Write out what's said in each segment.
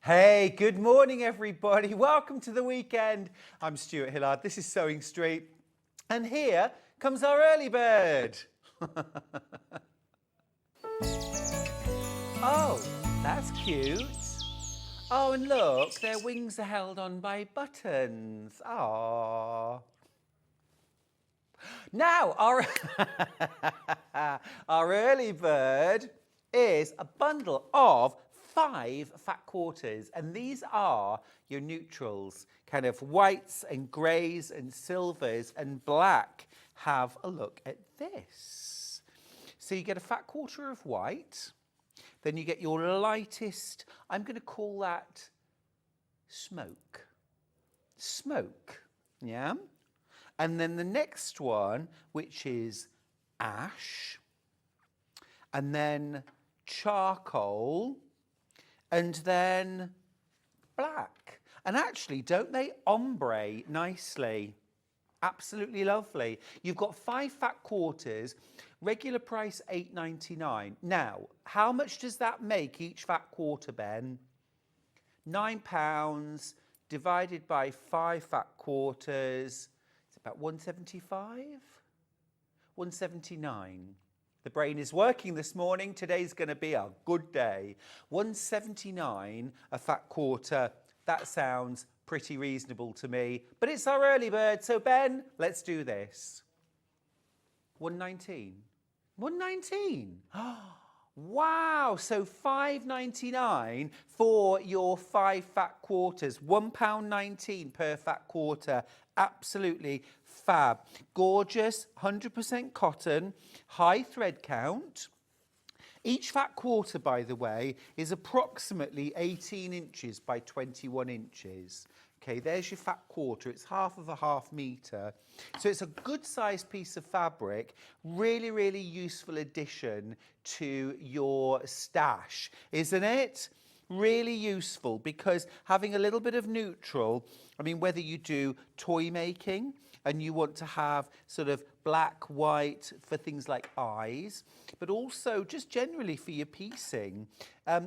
Hey, good morning, everybody. Welcome to the weekend. I'm Stuart Hillard. This is Sewing Street. And here comes our early bird. Oh, that's cute. Oh, and look, their wings are held on by buttons. Aww. Now, our early bird is a bundle of 5 fat quarters, and these are your neutrals, kind of whites and greys and silvers and black. Have a look at this. So you get a fat quarter of white, then you get your lightest, I'm going to call that smoke. Smoke, yeah? And then the next one, which is ash, and then charcoal, and then black. And actually, don't they ombre nicely? Absolutely lovely. You've got 5 fat quarters, regular price £8.99. Now, how much does that make each fat quarter, Ben? £9 divided by 5 fat quarters. It's about 175? 179. The brain is working this morning. Today's going to be a good day. 179 a fat quarter. That sounds pretty reasonable to me. But it's our early bird. So, Ben, let's do this. 119. 119. Wow. So £5.99 for your 5 fat quarters. £1.19 per fat quarter. Absolutely fab. Gorgeous, 100% cotton, high thread count. Each fat quarter, by the way, is approximately 18 inches by 21 inches. Okay, there's your fat quarter. It's half of a half metre. So it's a good sized piece of fabric. Really, really useful addition to your stash, isn't it? Really useful because having a little bit of neutral, I mean, whether you do toy making and you want to have sort of black, white for things like eyes, but also just generally for your piecing,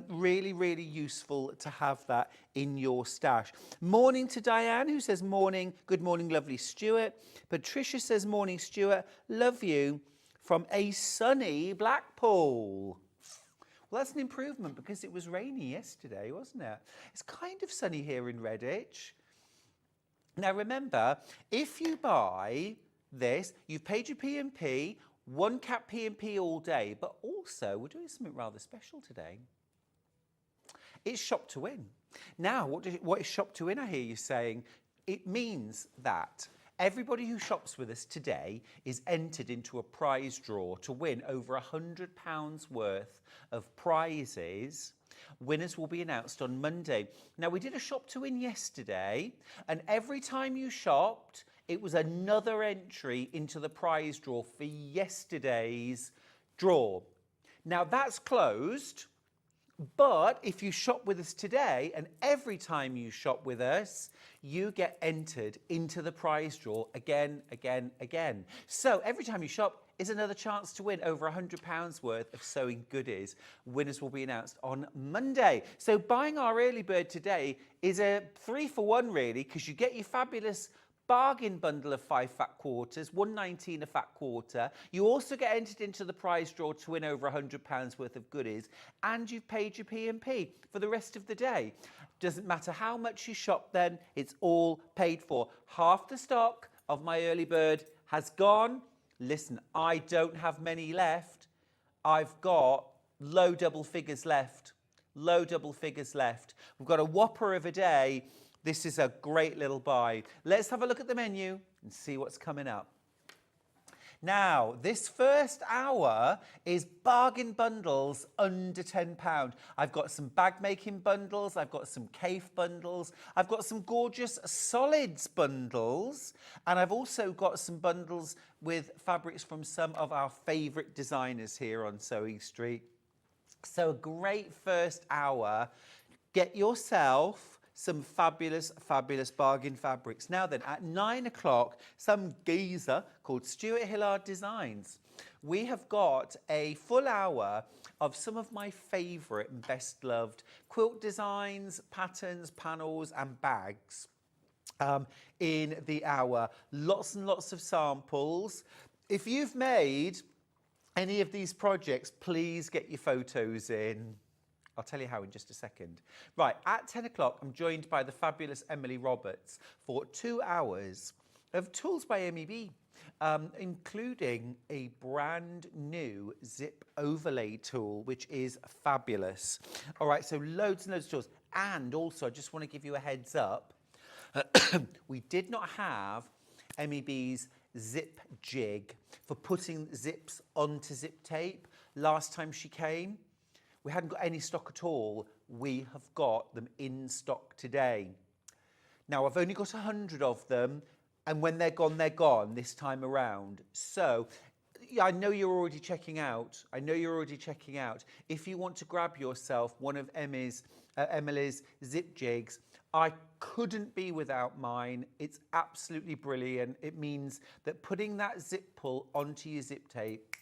really, really useful to have that in your stash. Morning to Diane, who says morning, good morning, lovely Stuart. Patricia says morning, Stuart, love you from a sunny Blackpool. Well, that's an improvement because it was rainy yesterday, wasn't it? It's kind of sunny here in Redditch. Now, remember, if you buy this, you've paid your P&P, 1 cap P&P all day, but also we're doing something rather special today. It's Shop to Win. Now, what is Shop to Win, I hear you saying? It means that everybody who shops with us today is entered into a prize draw to win over £100 worth of prizes. Winners will be announced on Monday. Now, we did a Shop to Win yesterday, and every time you shopped, it was another entry into the prize draw for yesterday's draw. Now, that's closed, but if you shop with us today, and every time you shop with us, you get entered into the prize draw again, again, again. So every time you shop is another chance to win over £100 worth of sewing goodies. Winners will be announced on Monday. So buying our early bird today is a 3-for-1 really, because you get your fabulous bargain bundle of 5 fat quarters, £1.19 a fat quarter. You also get entered into the prize draw to win over £100 worth of goodies, and you've paid your P&P for the rest of the day. Doesn't matter how much you shop then, it's all paid for. Half the stock of my early bird has gone. Listen, I don't have many left. I've got low double figures left. Low double figures left. We've got a whopper of a day. This is a great little buy. Let's have a look at the menu and see what's coming up. Now, this first hour is bargain bundles under £10. I've got some bag making bundles, I've got some Kaffe bundles, I've got some gorgeous solids bundles, and I've also got some bundles with fabrics from some of our favourite designers here on Sewing Street. So a great first hour. Get yourself some fabulous, fabulous bargain fabrics. Now then, at 9 o'clock, some geezer called Stuart Hillard Designs we have got a full hour of some of my favourite and best loved quilt designs, patterns, panels and bags in the hour. Lots and lots of samples. If you've made any of these projects, please get your photos in. I'll tell you how in just a second. Right, at 10 o'clock, I'm joined by the fabulous Emily Roberts for 2 hours of Tools by MEB, including a brand new zip overlay tool, which is fabulous. All right, so loads and loads of tools. And also, I just want to give you a heads up. We did not have MEB's zip jig for putting zips onto zip tape last time she came. We hadn't got any stock at all. We have got them in stock today. Now, I've only got 100 of them, and when they're gone this time around. So, yeah, I know you're already checking out. If you want to grab yourself one of Emily's zip jigs, I couldn't be without mine. It's absolutely brilliant. It means that putting that zip pull onto your zip tape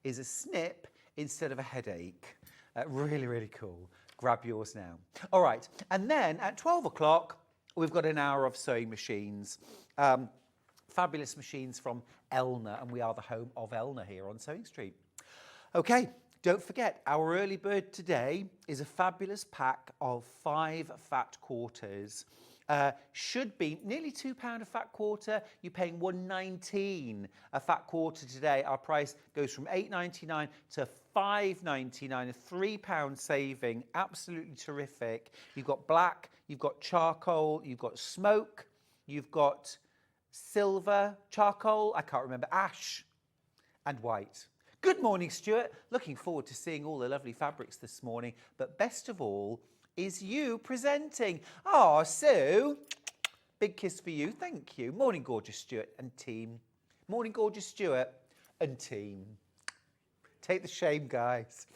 is a snip instead of a headache. Really, really cool. Grab yours now. All right. And then at 12 o'clock, we've got an hour of sewing machines. Fabulous machines from Elna, and we are the home of Elna here on Sewing Street. Okay, don't forget, our early bird today is a fabulous pack of 5 fat quarters. Should be nearly £2 a fat quarter. You're paying £1.19 a fat quarter today. Our price goes from £8.99 to £5.99, a £3 saving. Absolutely terrific. You've got black, you've got charcoal, you've got smoke, you've got silver, charcoal, I can't remember, ash, and white. Good morning, Stuart. Looking forward to seeing all the lovely fabrics this morning. But best of all is you presenting. Oh, Sue, big kiss for you. Thank you. Morning, gorgeous Stuart and team. Morning, gorgeous Stuart and team. Take the shame, guys.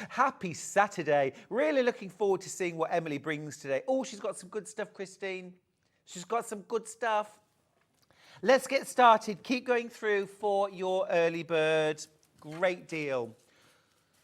Happy Saturday. Really looking forward to seeing what Emily brings today. Oh, she's got some good stuff, Christine. She's got some good stuff. Let's get started. Keep going through for your early bird. Great deal.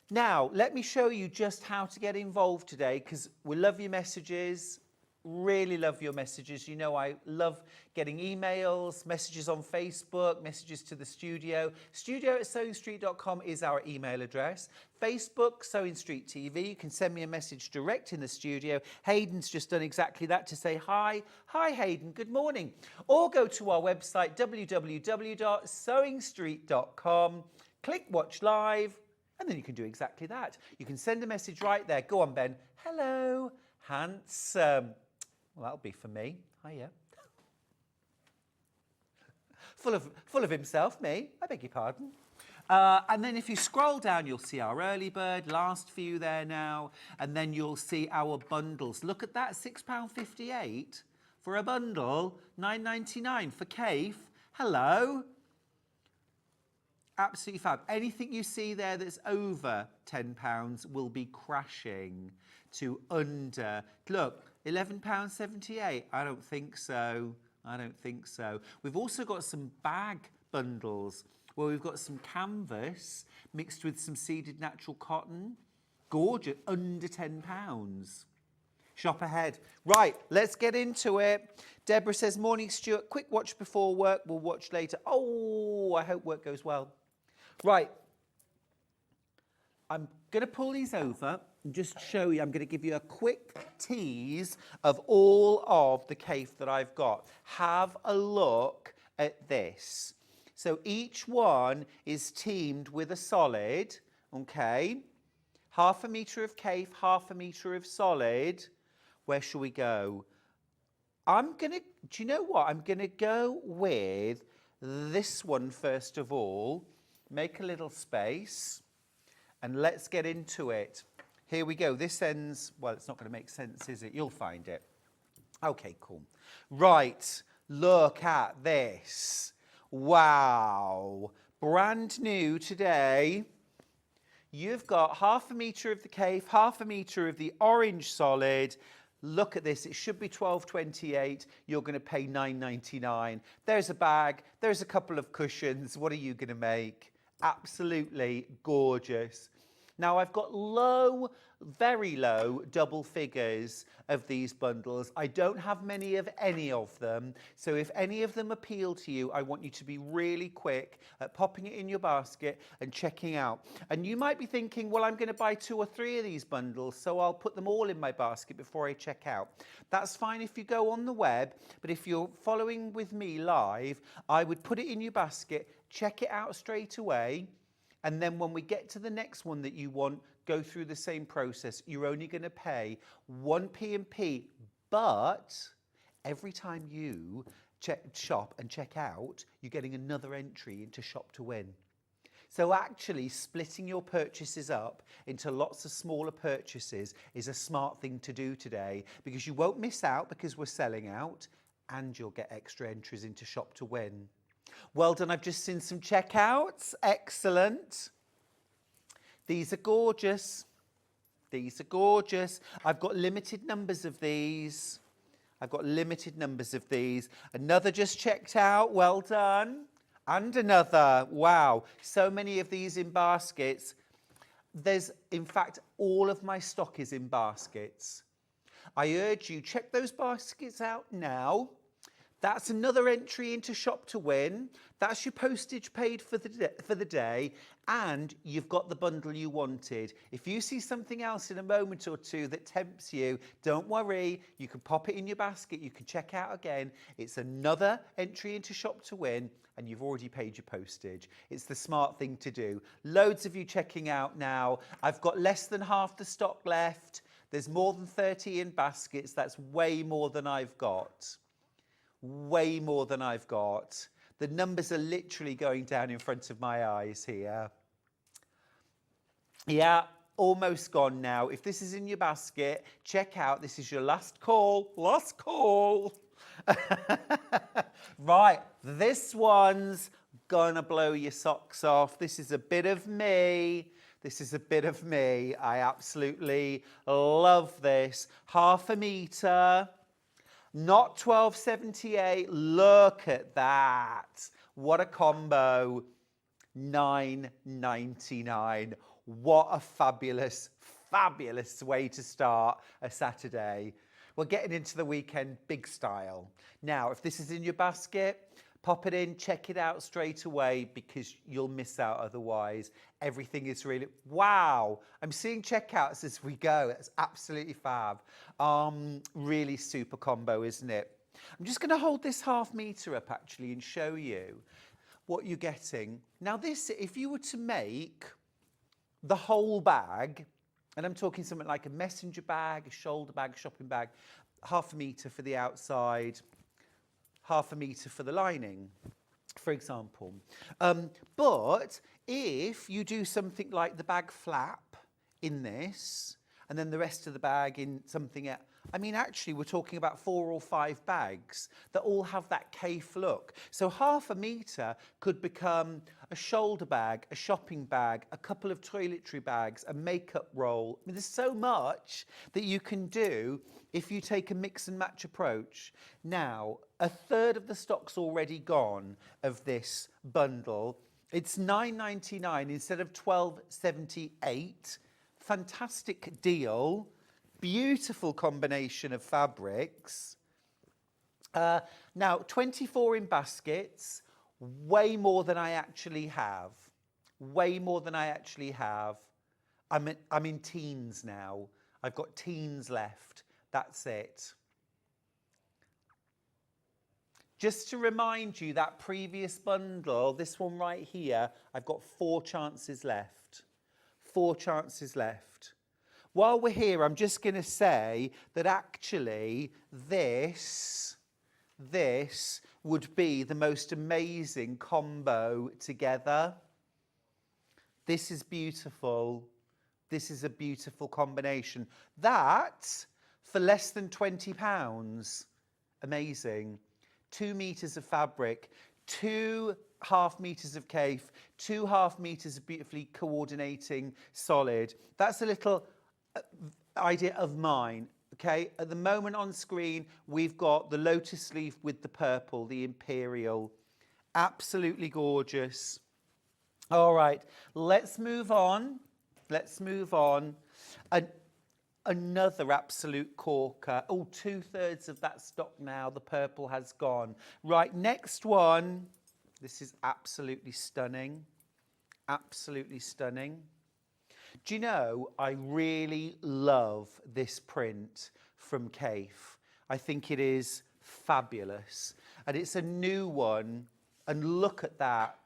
Now, let me show you just how to get involved today, because we love your messages. Really love your messages. You know, I love getting emails, messages on Facebook, messages to the studio. studio@sewingstreet.com is our email address. Facebook, Sewing Street TV. You can send me a message direct in the studio. Hayden's just done exactly that to say hi. Hi, Hayden. Good morning. Or go to our website, www.sewingstreet.com. Click Watch Live, and then you can do exactly that. You can send a message right there. Go on, Ben. Hello, handsome. Well, that'll be for me. Hiya. Full of himself, me. I beg your pardon. And then if you scroll down, you'll see our early bird, last few there now, and then you'll see our bundles. Look at that, £6.58 for a bundle, £9.99 for Kaffe. Hello. Absolutely fab. Anything you see there that's over £10 will be crashing to under. Look, £11.78. I don't think so. We've also got some bag bundles where we've got some canvas mixed with some seeded natural cotton. Gorgeous, under £10. Shop ahead. Right, let's get into it. Deborah says, morning, Stuart. Quick watch before work. We'll watch later. Oh, I hope work goes well. Right, I'm going to pull these over and just show you. I'm going to give you a quick tease of all of the Kaffe that I've got. Have a look at this. So each one is teamed with a solid, okay? Half a metre of Kaffe, half a metre of solid. Where shall we go? Do you know what? I'm going to go with this one first of all. Make a little space and let's get into it. Here we go. This ends, well, it's not going to make sense, is it? You'll find it. Okay, cool. Right, look at this. Wow. Brand new today. You've got half a metre of the Kaffe, half a metre of the orange solid. Look at this, it should be £12.28. You're going to pay £9.99. There's a bag, there's a couple of cushions. What are you going to make? Absolutely gorgeous. Now I've got low, very low double figures of these bundles. I don't have many of any of them. So if any of them appeal to you, I want you to be really quick at popping it in your basket and checking out. And you might be thinking, well, I'm going to buy 2 or 3 of these bundles, so I'll put them all in my basket before I check out. That's fine if you go on the web, but if you're following with me live, I would put it in your basket, check it out straight away. And then when we get to the next one that you want, go through the same process. You're only going to pay 1 P&P, but every time you shop and check out, you're getting another entry into Shop to Win. So actually splitting your purchases up into lots of smaller purchases is a smart thing to do today, because you won't miss out because we're selling out, and you'll get extra entries into Shop to Win. Well done, I've just seen some checkouts. Excellent. These are gorgeous. These are gorgeous. I've got limited numbers of these. I've got limited numbers of these. Another just checked out. Well done. And another. Wow. So many of these in baskets. There's, in fact, all of my stock is in baskets. I urge you, check those baskets out now. That's another entry into Shop to Win. That's your postage paid for the day, and you've got the bundle you wanted. If you see something else in a moment or two that tempts you, don't worry. You can pop it in your basket. You can check out again. It's another entry into Shop to Win, and you've already paid your postage. It's the smart thing to do. Loads of you checking out now. I've got less than half the stock left. There's more than 30 in baskets. That's way more than I've got. Way more than I've got. The numbers are literally going down in front of my eyes here. Yeah, almost gone now. If this is in your basket, check out. This is your last call. Last call. Right, this one's gonna blow your socks off. This is a bit of me. This is a bit of me. I absolutely love this. 1/2 metre. Not 12.78. Look at that. What a combo. £9.99. What a fabulous, fabulous way to start a Saturday. We're getting into the weekend big style. Now, if this is in your basket, pop it in, check it out straight away, because you'll miss out otherwise. Everything is really, wow. I'm seeing checkouts as we go. It's absolutely fab. Really super combo, isn't it? I'm just going to hold this 1/2 metre up actually and show you what you're getting. Now this, if you were to make the whole bag, and I'm talking something like a messenger bag, a shoulder bag, a shopping bag, 1/2 metre for the outside, 1/2 metre for the lining, for example. But if you do something like the bag flap in this, and then the rest of the bag in something else, I mean, actually, we're talking about 4 or 5 bags that all have that Kaffe look. So 1/2 metre could become a shoulder bag, a shopping bag, a couple of toiletry bags, a makeup roll. I mean, there's so much that you can do if you take a mix and match approach. Now, 1/3 of the stock's already gone of this bundle. It's £9.99 instead of £12.78. Fantastic deal. Beautiful combination of fabrics. Now, 24 in baskets. Way more than I actually have. Way more than I actually have. I'm in teens now. I've got teens left. That's it. Just to remind you, that previous bundle, this one right here, I've got 4 chances left. 4 chances left. While we're here, I'm just going to say that actually this would be the most amazing combo together. This is beautiful. This is a beautiful combination. That, for less than £20, amazing. 2 meters of fabric, 2 1/2 meters of Kaffe, 2 1/2 meters of beautifully coordinating solid. That's a little idea of mine. Okay, at the moment on screen, we've got the lotus leaf with the purple, the imperial. Absolutely gorgeous. All right, let's move on. Let's move on. Another absolute corker. Oh, 2/3 of that stock now. The purple has gone. Right, next one. This is absolutely stunning. Absolutely stunning. Do you know, I really love this print from Kaffe. I think it is fabulous. And it's a new one. And look at that.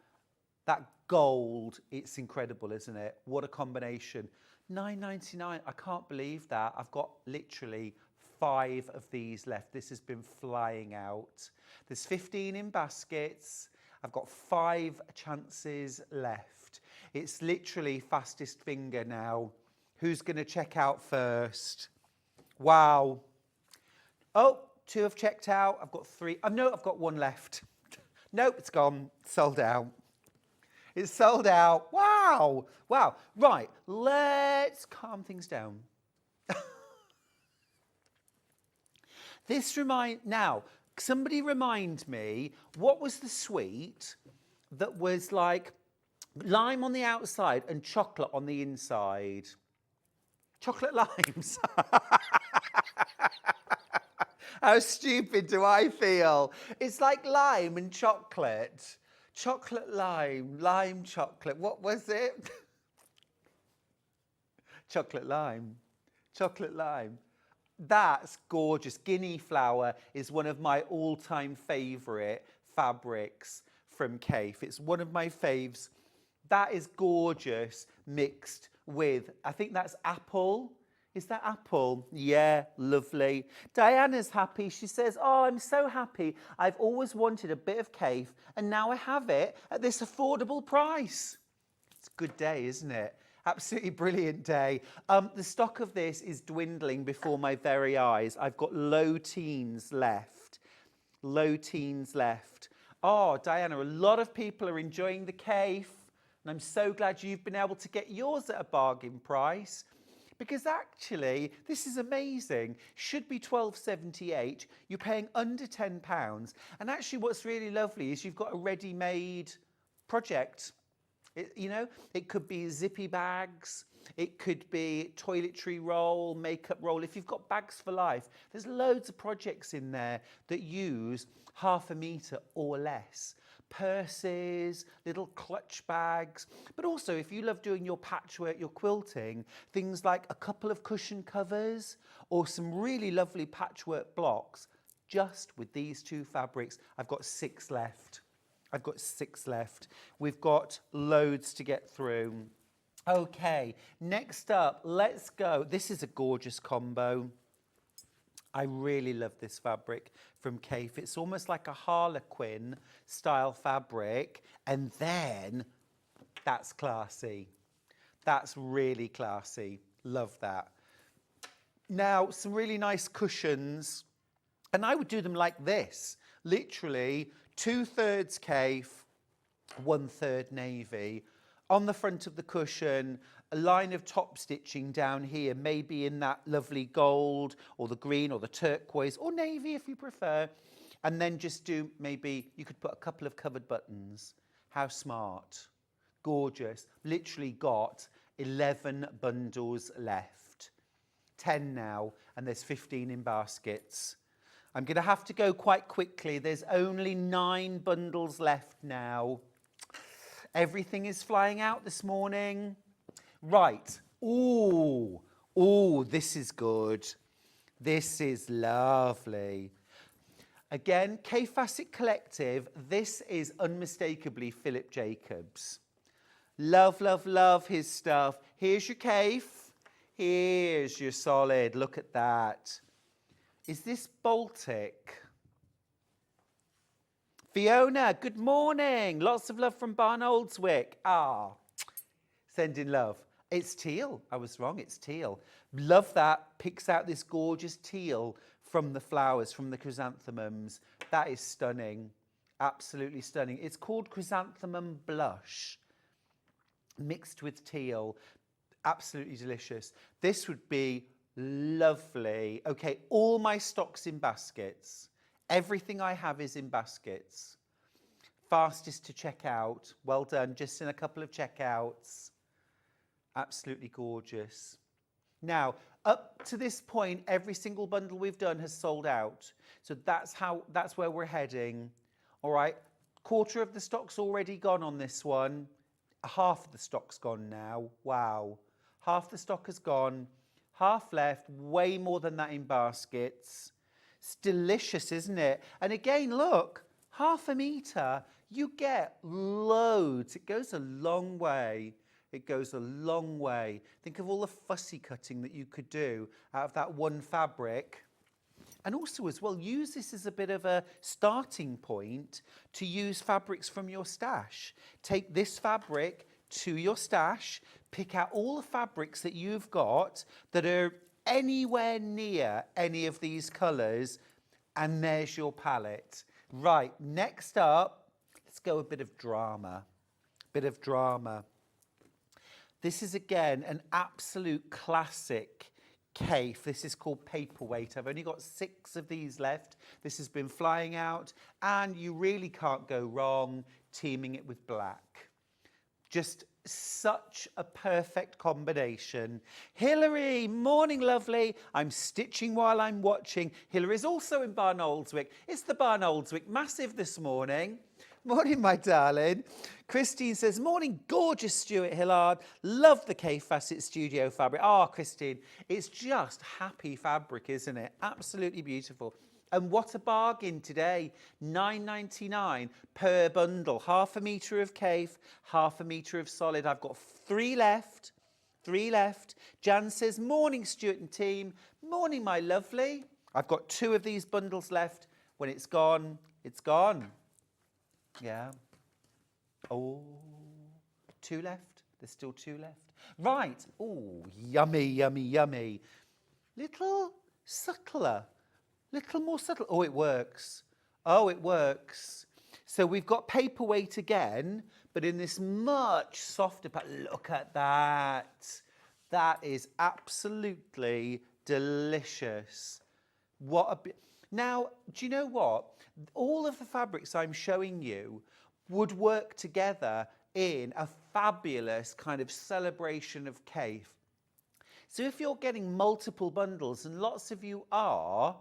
That gold. It's incredible, isn't it? What a combination. £9.99. I can't believe that. I've got literally 5 of these left. This has been flying out. There's 15 in baskets. I've got 5 chances left. It's literally fastest finger now. Who's going to check out first? Wow. Oh, 2 have checked out. I've got 3. No, I've got 1 left. Nope, it's gone. Sold out. It's sold out. Wow. Wow. Right, let's calm things down. Now, somebody remind me, what was the sweet that was like lime on the outside and chocolate on the inside? Chocolate limes. How stupid do I feel? It's like lime and chocolate. Chocolate lime, lime chocolate. What was it? Chocolate lime. Chocolate lime. That's gorgeous. Guinea flower is one of my all-time favourite fabrics from Kaffe. It's one of my faves. That is gorgeous mixed with, I think that's apple. Is that apple? Yeah, lovely. Diana's happy. She says, oh, I'm so happy. I've always wanted a bit of Kaffe and now I have it at this affordable price. It's a good day, isn't it? Absolutely brilliant day. The stock of this is dwindling before my very eyes. I've got low teens left. Low teens left. Oh, Diana, a lot of people are enjoying the Kaffe and I'm so glad you've been able to get yours at a bargain price. Because actually, this is amazing. Should be £12.78. You're paying under £10. And actually, what's really lovely is you've got a ready-made project. It could be zippy bags. It could be toiletry roll, makeup roll. If you've got bags for life, there's loads of projects in there that use 1/2 metre or less. Purses, little clutch bags, but also if you love doing your patchwork, your quilting, things like a couple of cushion covers or some really lovely patchwork blocks, just with these 2 fabrics. I've got 6 left. I've got 6 left. We've got loads to get through. Okay, next up, let's go. This is a gorgeous combo. I really love this fabric from Kaffe. It's almost like a harlequin style fabric. And then that's classy. That's really classy. Love that. Now, some really nice cushions. And I would do them like this. Literally 2/3 Kaffe, 1/3 navy. On the front of the cushion, a line of top stitching down here, maybe in that lovely gold or the green or the turquoise or navy if you prefer. And then just do, maybe you could put a couple of covered buttons. How smart. Gorgeous. Literally got 11 bundles left. 10 now, and there's 15 in baskets. I'm going to have to go quite quickly. There's only 9 bundles left now. Everything is flying out this morning. Right. Ooh, this is good. This is lovely. Again, Kaffe Fassett Collective. This is unmistakably Philip Jacobs. Love, love, love his stuff. Here's your Kaffe. Here's your solid. Look at that. Is this Baltic? Fiona, good morning. Lots of love from Barn Oldswick. Sending love. It's teal. I was wrong. It's teal. Love that. Picks out this gorgeous teal from the flowers, from the chrysanthemums. That is stunning. Absolutely stunning. It's called chrysanthemum blush, mixed with teal. Absolutely delicious. This would be lovely. Okay, all my stock's in baskets. Everything I have is in baskets. Fastest to check out. Well done, just in a couple of checkouts. Absolutely gorgeous. Now, up to this point, every single bundle we've done has sold out. So that's where we're heading. All right, quarter of the stock's already gone on this one. Half of the stock's gone now. Wow. Half the stock has gone. Half left, way more than that in baskets. It's delicious, isn't it? And again, look, half a metre, you get loads. It goes a long way. It goes a long way. Think of all the fussy cutting that you could do out of that one fabric. And also as well, use this as a bit of a starting point to use fabrics from your stash. Take this fabric to your stash, pick out all the fabrics that you've got that are anywhere near any of these colours, and there's your palette. Right, next up, let's go a bit of drama. Bit of drama. This is again an absolute classic Kaffe. This is called Paperweight. I've only got 6 of these left. This has been flying out, and you really can't go wrong teaming it with black. Just such a perfect combination. Hilary, morning lovely. I'm stitching while I'm watching. Hilary's also in Barn Oldswick. It's the Barn Oldswick Massive this morning. Morning, my darling. Christine says, morning, gorgeous Stuart Hillard. Love the Kaffe Fassett studio fabric. Ah, Christine, it's just happy fabric, isn't it? Absolutely beautiful. And what a bargain today. £9.99 per bundle. Half a metre of Kaffe, half a metre of solid. I've got 3 left. 3 left. Jan says, morning, Stuart and team. Morning, my lovely. I've got 2 of these bundles left. When it's gone, it's gone. Yeah. Oh, 2 left. There's still 2 left. Right. Oh, yummy, yummy, yummy. Little subtler. Little more subtle. Oh, it works. Oh, it works. So we've got Paperweight again, but in this much softer pattern. Look at that. That is absolutely delicious. What a bit. Now, do you know what? All of the fabrics I'm showing you would work together in a fabulous kind of celebration of Kaffe. So if you're getting multiple bundles, and lots of you are,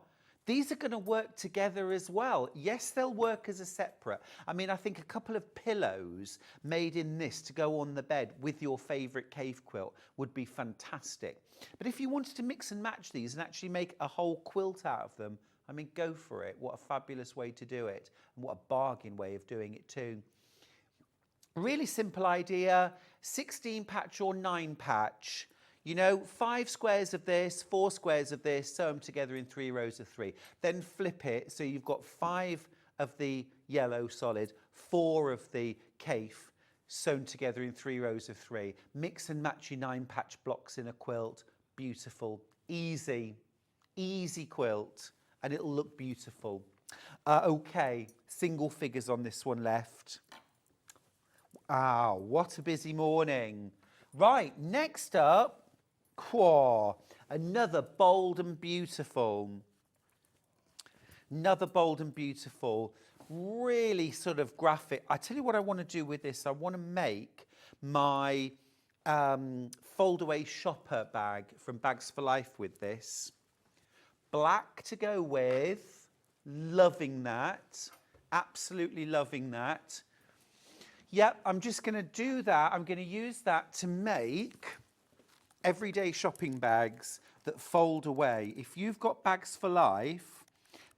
these are going to work together as well. Yes, they'll work as a separate. I mean, I think a couple of pillows made in this to go on the bed with your favourite Kaffe quilt would be fantastic. But if you wanted to mix and match these and actually make a whole quilt out of them, I mean, go for it. What a fabulous way to do it. And what a bargain way of doing it too. Really simple idea. 16 patch or 9 patch. You know, 5 squares of this, 4 squares of this, sew them together in 3 rows of 3. Then flip it so you've got 5 of the yellow solid, 4 of the Kaffe sewn together in 3 rows of 3. Mix and match your 9 patch blocks in a quilt. Beautiful. Easy. Easy quilt. And it'll look beautiful. Okay, single figures on this one left. Wow, what a busy morning. Right, next up, another bold and beautiful. Another bold and beautiful, really sort of graphic. I tell you what I want to do with this. I want to make my fold-away shopper bag from Bags for Life with this. Black to go with, loving that, absolutely loving that. Yep, I'm just going to do that. I'm going to use that to make everyday shopping bags that fold away. If you've got Bags for Life,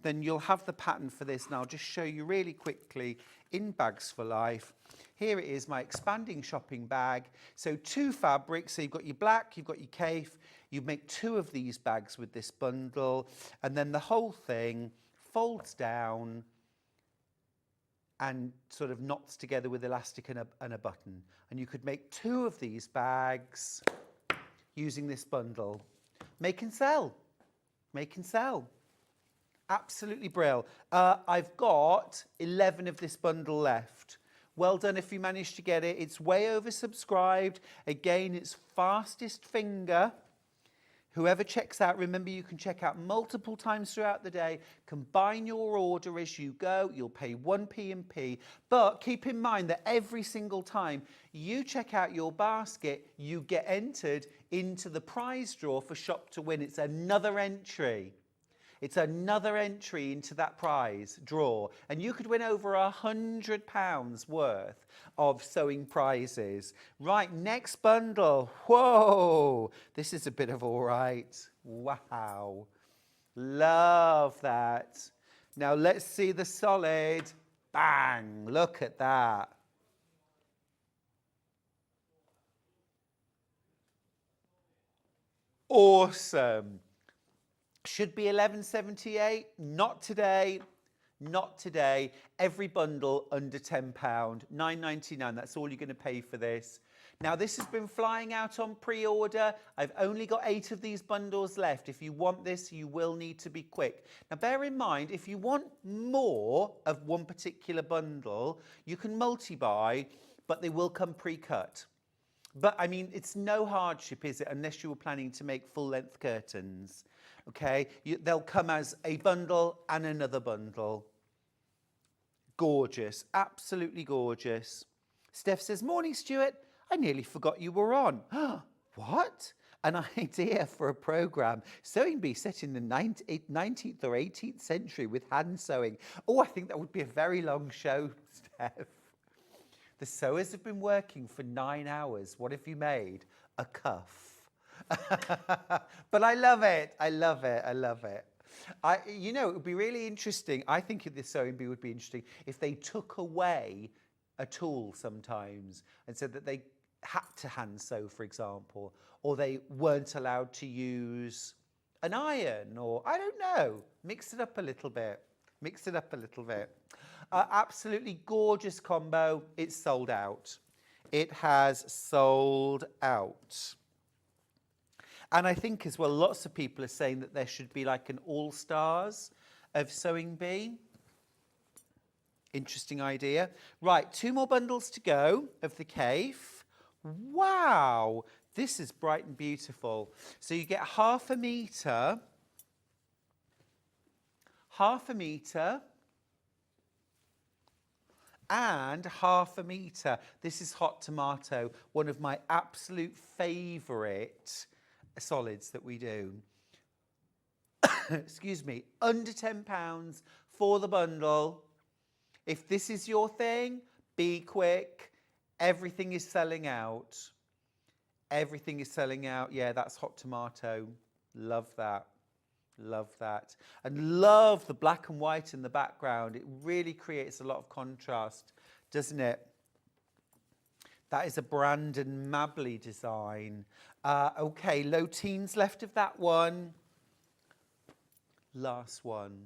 then you'll have the pattern for this. And I'll just show you really quickly in Bags for Life. Here it is, my expanding shopping bag. So 2 fabrics. So you've got your black, you've got your Kaffe. You make 2 of these bags with this bundle, and then the whole thing folds down and sort of knots together with elastic and a button. And you could make 2 of these bags using this bundle. Make and sell. Make and sell. Absolutely brilliant. I've got 11 of this bundle left. Well done if you managed to get it. It's way oversubscribed. Again, it's fastest finger. Whoever checks out, remember you can check out multiple times throughout the day. Combine your order as you go. You'll pay 1p and P. But keep in mind that every single time you check out your basket, you get entered into the prize draw for Shop to Win. It's another entry. It's another entry into that prize draw. And you could win over £100 worth of sewing prizes. Right, next bundle. Whoa, this is a bit of all right. Wow. Love that. Now let's see the solid. Bang, look at that. Awesome. Should be 11.78. Not today. Not today. Every bundle under £10. £9.99. That's all you're going to pay for this. Now, this has been flying out on pre-order. I've only got 8 of these bundles left. If you want this, you will need to be quick. Now, bear in mind, if you want more of one particular bundle, you can multi-buy, but they will come pre-cut. But, I mean, it's no hardship, is it, unless you were planning to make full-length curtains. Okay, they'll come as a bundle and another bundle. Gorgeous, absolutely gorgeous. Steph says, morning, Stuart. I nearly forgot you were on. What? An idea for a programme. Sewing bee set in the 19th or 18th century with hand sewing. Oh, I think that would be a very long show, Steph. The sewers have been working for 9 hours. What have you made? A cuff. But I love it. I love it. I love it. You know, it would be really interesting. I think this sewing bee would be interesting if they took away a tool sometimes and said that they had to hand sew, for example, or they weren't allowed to use an iron, or I don't know. Mix it up a little bit. Mix it up a little bit. Absolutely gorgeous combo. It's sold out. It has sold out. And I think as well, lots of people are saying that there should be like an all-stars of sewing bee. Interesting idea. Right, 2 more bundles to go of the Kaffe. Wow, this is bright and beautiful. So you get half a metre, and half a metre. This is hot tomato, one of my absolute favourite solids that we do. Excuse me, under £10 for the bundle. If this is your thing, be quick. Everything is selling out. Everything is selling out. Yeah, that's hot tomato. Love that. Love that. And love the black and white in the background. It really creates a lot of contrast, doesn't it? That is a Brandon Mabley design. Okay, low teens left of that one. Last one.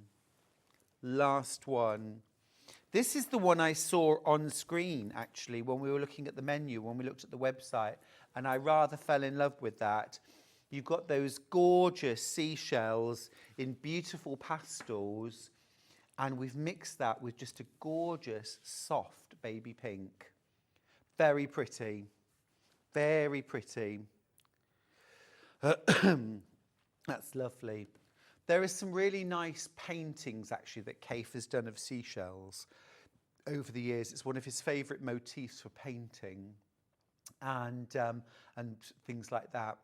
Last one. This is the one I saw on screen, actually, when we were looking at the menu, when we looked at the website, and I rather fell in love with that. You've got those gorgeous seashells in beautiful pastels, and we've mixed that with just a gorgeous, soft baby pink. Very pretty. Very pretty. That's lovely. There are some really nice paintings, actually, that Kaffe has done of seashells over the years. It's one of his favourite motifs for painting and things like that.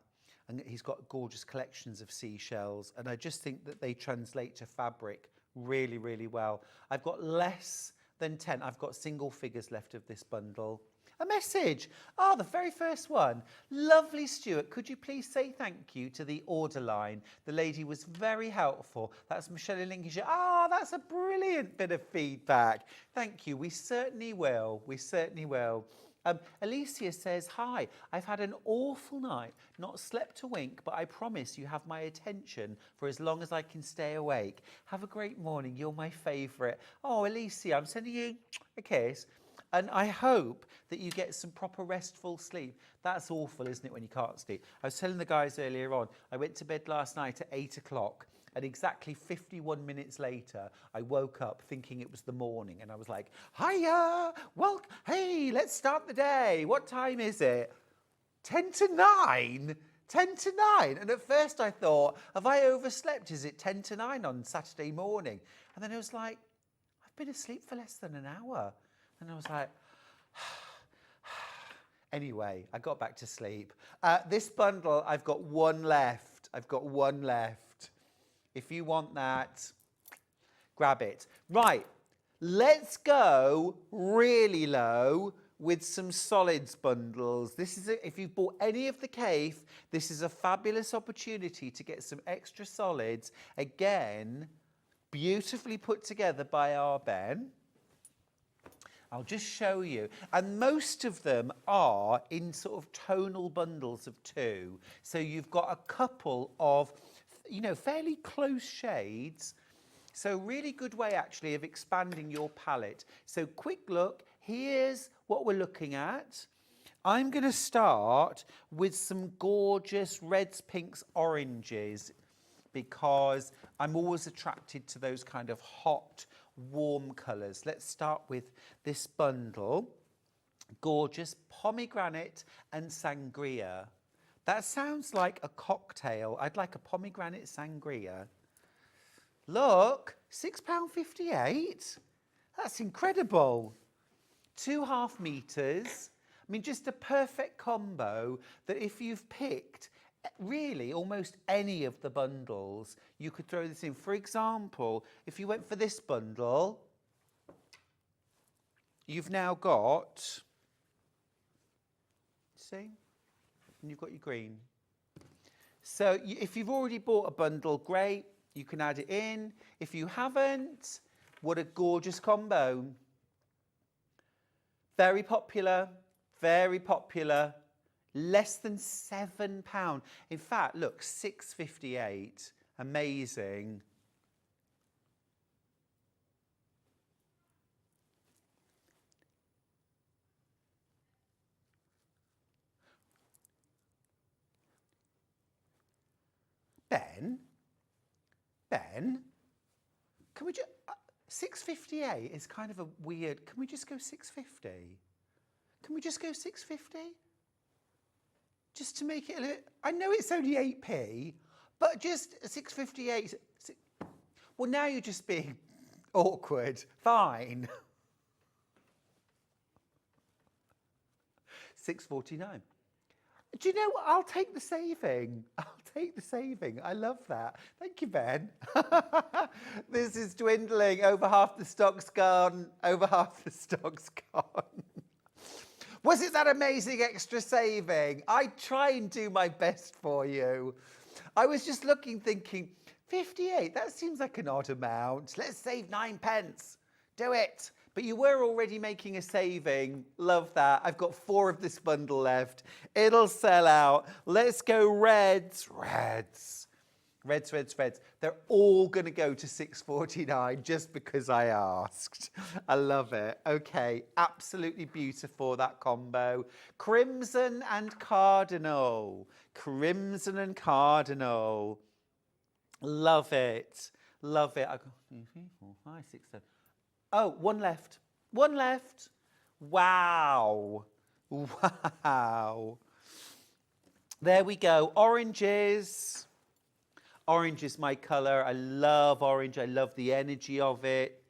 And he's got gorgeous collections of seashells. And I just think that they translate to fabric really, really well. I've got less than 10. I've got single figures left of this bundle. A message. Oh, the very first one. Lovely, Stuart. Could you please say thank you to the order line? The lady was very helpful. That's Michelle in Lincolnshire. Oh, that's a brilliant bit of feedback. Thank you. We certainly will. We certainly will. Alicia says, hi, I've had an awful night, not slept a wink, but I promise you have my attention for as long as I can stay awake. Have a great morning. You're my favourite. Oh, Alicia, I'm sending you a kiss. And I hope that you get some proper restful sleep. That's awful, isn't it, when you can't sleep? I was telling the guys earlier on, I went to bed last night at 8 o'clock. And exactly 51 minutes later, I woke up thinking it was the morning. And I was like, hiya, well, hey, let's start the day. What time is it? 10 to 9? 10 to 9. And at first I thought, have I overslept? Is it 10 to 9 on Saturday morning? And then it was like, I've been asleep for less than an hour. And I was like, anyway, I got back to sleep. This bundle, I've got one left. I've got one left. If you want that, grab it. Right, let's go really low with some solids bundles. This is if you've bought any of the Kaffe, this is a fabulous opportunity to get some extra solids. Again, beautifully put together by our Ben. I'll just show you. And most of them are in sort of tonal bundles of 2. So you've got a couple of, you know, fairly close shades. So really good way actually of expanding your palette. So quick look, here's what we're looking at. I'm going to start with some gorgeous reds, pinks, oranges, because I'm always attracted to those kind of hot, warm colours. Let's start with this bundle. Gorgeous pomegranate and sangria. That sounds like a cocktail. I'd like a pomegranate sangria. Look, £6.58. That's incredible. 2.5 meters. I mean, just a perfect combo that if you've picked really almost any of the bundles, you could throw this in. For example, if you went for this bundle, you've now got, see, and you've got your green. So if you've already bought a bundle, great, you can add it in. If you haven't, what a gorgeous combo. Very popular, very popular. Less than £7. In fact, look, £6.58. Amazing. Ben, can we just, £6.58 is kind of a weird, can we just go £6.50? Can we just go £6.50? Just to make it a little, I know it's only 8p, but just £6.58. Well, now you're just being awkward. Fine. £6.49. Do you know what? I'll take the saving. I'll take the saving. I love that. Thank you, Ben. This is dwindling. Over half the stock's gone. Over half the stock's gone. Was it that amazing extra saving? I try and do my best for you. I was just looking, thinking, 58, that seems like an odd amount. Let's save 9p. Do it. But you were already making a saving. Love that. I've got 4 of this bundle left. It'll sell out. Let's go reds. Reds. Reds, reds, reds. They're all going to go to £6.49 just because I asked. I love it. Okay, absolutely beautiful, that combo. Crimson and cardinal. Crimson and cardinal. Love it. Love it. I got 2, 3, 4, 5, 6, 7. Oh, one left. One left. Wow. Wow. There we go. Oranges. Orange is my colour. I love orange. I love the energy of it.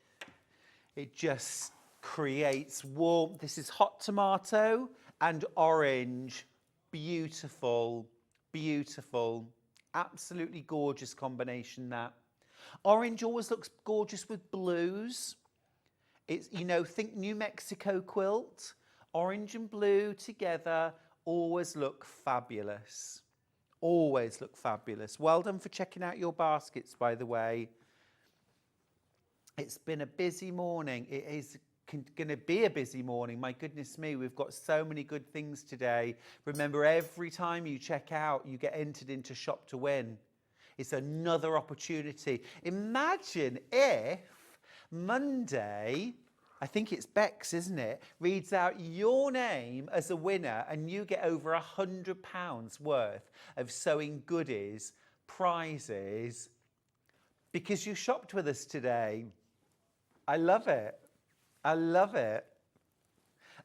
It just creates warmth. This is hot tomato and orange. Beautiful, beautiful. Absolutely gorgeous combination, that. Orange always looks gorgeous with blues. It's, you know, think New Mexico quilt. Orange and blue together always look fabulous. Always look fabulous. Well done for checking out your baskets, by the way. It's been a busy morning. It is going to be a busy morning. My goodness me, we've got so many good things today. Remember, every time you check out, you get entered into Shop to Win. It's another opportunity. Imagine if Monday, I think it's Bex, isn't it, reads out your name as a winner and you get over £100 worth of sewing goodies, prizes, because you shopped with us today. I love it. I love it.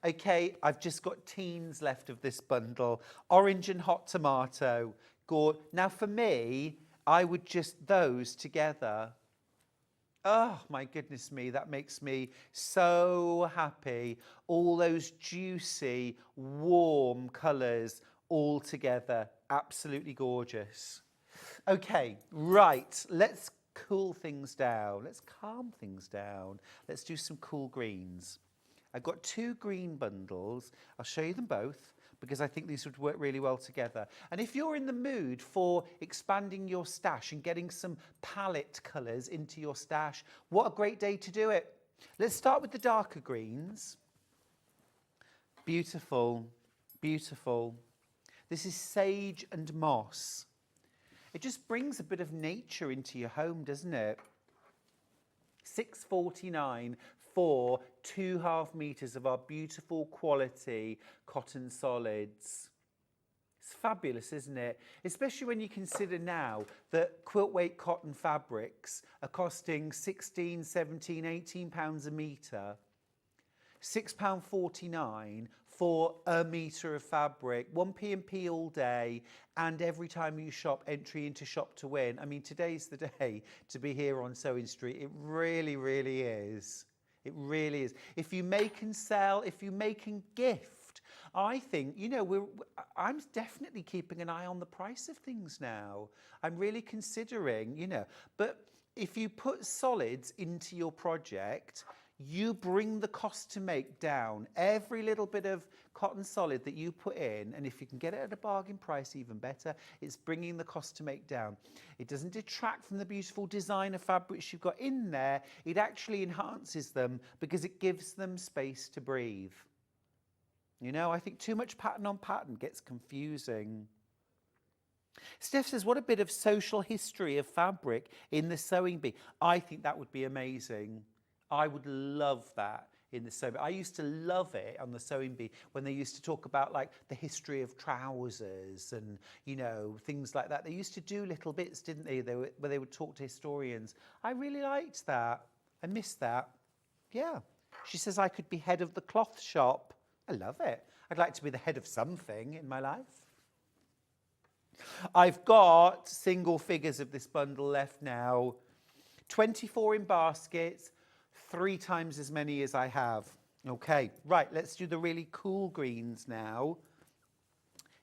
Okay, I've just got teens left of this bundle. Orange and hot tomato. Now for me, I would just those together. Oh, my goodness me, that makes me so happy. All those juicy, warm colours all together. Absolutely gorgeous. Okay, right, let's cool things down. Let's calm things down. Let's do some cool greens. I've got 2 green bundles. I'll show you them both, because I think these would work really well together. And if you're in the mood for expanding your stash and getting some palette colours into your stash, what a great day to do it. Let's start with the darker greens. Beautiful, beautiful. This is sage and moss. It just brings a bit of nature into your home, doesn't it? £6.49 for 2.5 meters of our beautiful quality cotton solids. It's fabulous, isn't it? Especially when you consider now that quilt weight cotton fabrics are costing £16, £17, £18 a metre. £6.49 for a metre of fabric, 1p&p all day, and every time you shop, entry into Shop to Win. I mean, today's the day to be here on Sewing Street. It really, really is. It really is. If you make and sell, if you make and gift, I think, you know, I'm definitely keeping an eye on the price of things now. I'm really considering, you know, but if you put solids into your project, you bring the cost to make down. Every little bit of cotton solid that you put in, and if you can get it at a bargain price, even better, it's bringing the cost to make down. It doesn't detract from the beautiful designer fabrics you've got in there. It actually enhances them because it gives them space to breathe. You know, I think too much pattern on pattern gets confusing. Steph says, what a bit of social history of fabric in the sewing bee. I think that would be amazing. I would love that in the sewing bee. I used to love it on the sewing bee when they used to talk about like the history of trousers and, you know, things like that. They used to do little bits, didn't they, where they would talk to historians. I really liked that. I missed that. Yeah. She says I could be head of the cloth shop. I love it. I'd like to be the head of something in my life. I've got single figures of this bundle left now. 24 in baskets. 3 times as many as I have. Okay, right, let's do the really cool greens now.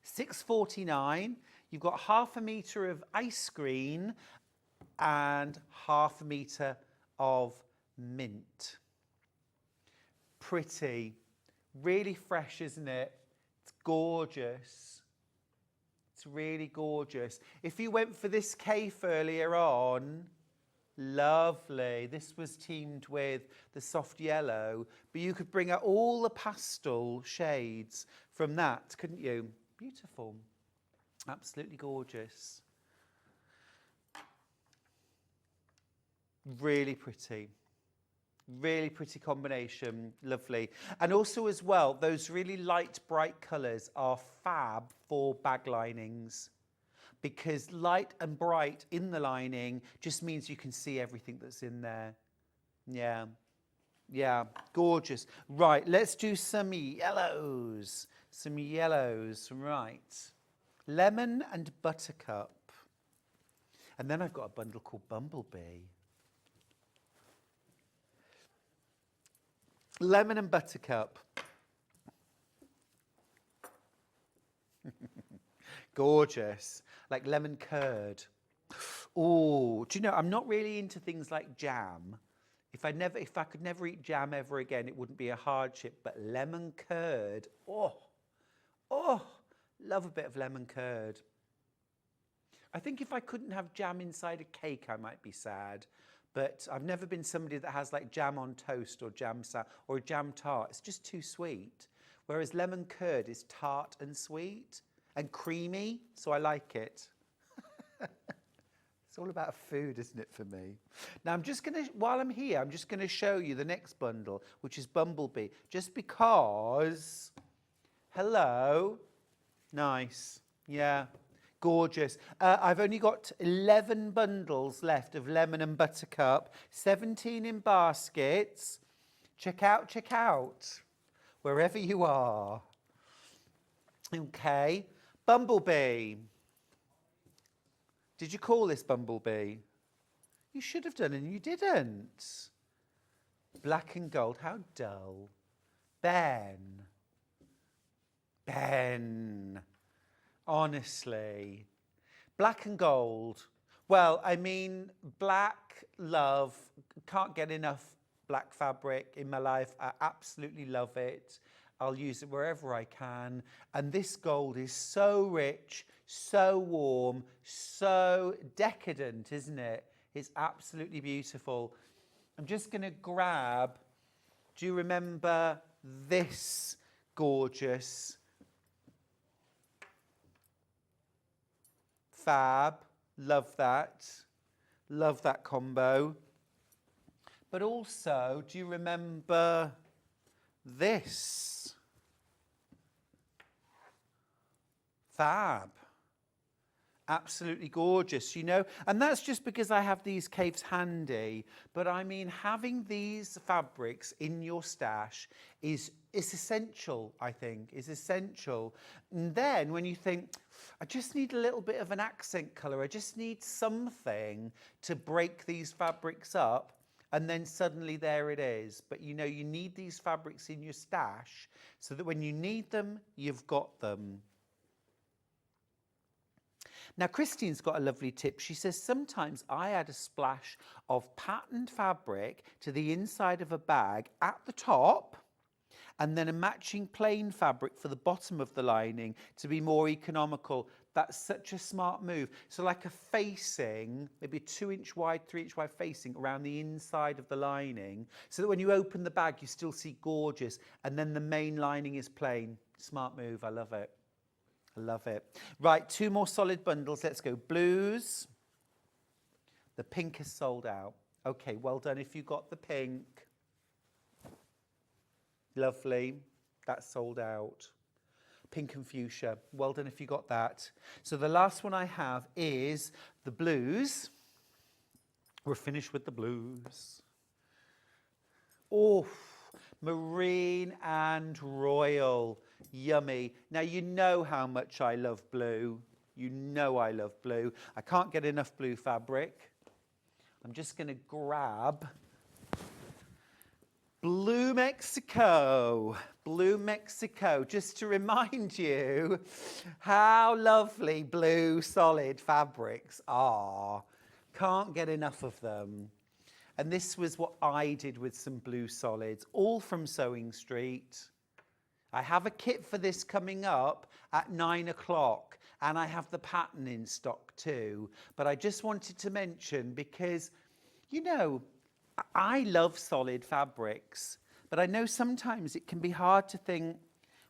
£6.49. You've got 1/2 metre of ice green and 1/2 metre of mint. Pretty. Really fresh, isn't it? It's gorgeous. It's really gorgeous. If you went for this Kaffe earlier on, lovely. This was teamed with the soft yellow, but you could bring out all the pastel shades from that, couldn't you? Beautiful. Absolutely gorgeous. Really pretty. Really pretty combination. Lovely. And also as well, those really light, bright colours are fab for bag linings, because light and bright in the lining just means you can see everything that's in there. Yeah, yeah, gorgeous. Right, let's do some yellows. Some yellows, right. Lemon and buttercup. And then I've got a bundle called Bumblebee. Lemon and buttercup. Gorgeous. Like lemon curd. Oh, do you know, I'm not really into things like jam. If I could never eat jam ever again, it wouldn't be a hardship. But lemon curd, oh, love a bit of lemon curd. I think if I couldn't have jam inside a cake, I might be sad. But I've never been somebody that has like jam on toast or or a jam tart. It's just too sweet. Whereas lemon curd is tart and sweet and creamy, so I like it. It's all about food, isn't it, for me? Now, I'm just going to, while I'm here, I'm just going to show you the next bundle, which is Bumblebee, just because, hello, nice, yeah, gorgeous. I've only got 11 bundles left of lemon and buttercup, 17 in baskets. Check out, wherever you are. Okay, Bumblebee. Did you call this Bumblebee? You should have done and you didn't. Black and gold, how dull. Ben. Ben. Honestly. Black and gold. Well, I mean, black, love. Can't get enough black fabric in my life. I absolutely love it. I'll use it wherever I can. And this gold is so rich, so warm, so decadent, isn't it? It's absolutely beautiful. I'm just going to grab, do you remember this gorgeous fab? Love that. Love that combo. But also, do you remember this? Fab. Absolutely gorgeous, you know. And that's just because I have these caves handy. But I mean, having these fabrics in your stash is essential, I think, is essential. And then when you think, I just need a little bit of an accent colour, I just need something to break these fabrics up, and then suddenly there it is. But you know, you need these fabrics in your stash so that when you need them, you've got them. Now, Christine's got a lovely tip. She says, sometimes I add a splash of patterned fabric to the inside of a bag at the top, and then a matching plain fabric for the bottom of the lining to be more economical. That's such a smart move. So like a facing, maybe a 2-inch wide, 3-inch wide facing around the inside of the lining, so that when you open the bag, you still see gorgeous, and then the main lining is plain. Smart move, I love it. I love it. Right, 2 more solid bundles. Let's go. Blues. The pink is sold out. Okay, well done if you got the pink. Lovely. That's sold out. Pink and fuchsia. Well done if you got that. So the last one I have is the blues. We're finished with the blues. Oh, marine and royal. Yummy. Now, you know how much I love blue. You know I love blue. I can't get enough blue fabric. I'm just going to grab Blue Mexico. Blue Mexico. Just to remind you how lovely blue solid fabrics are. Can't get enough of them. And this was what I did with some blue solids, all from Sewing Street. I have a kit for this coming up at 9 o'clock, and I have the pattern in stock too. But I just wanted to mention because, you know, I love solid fabrics, but I know sometimes it can be hard to think,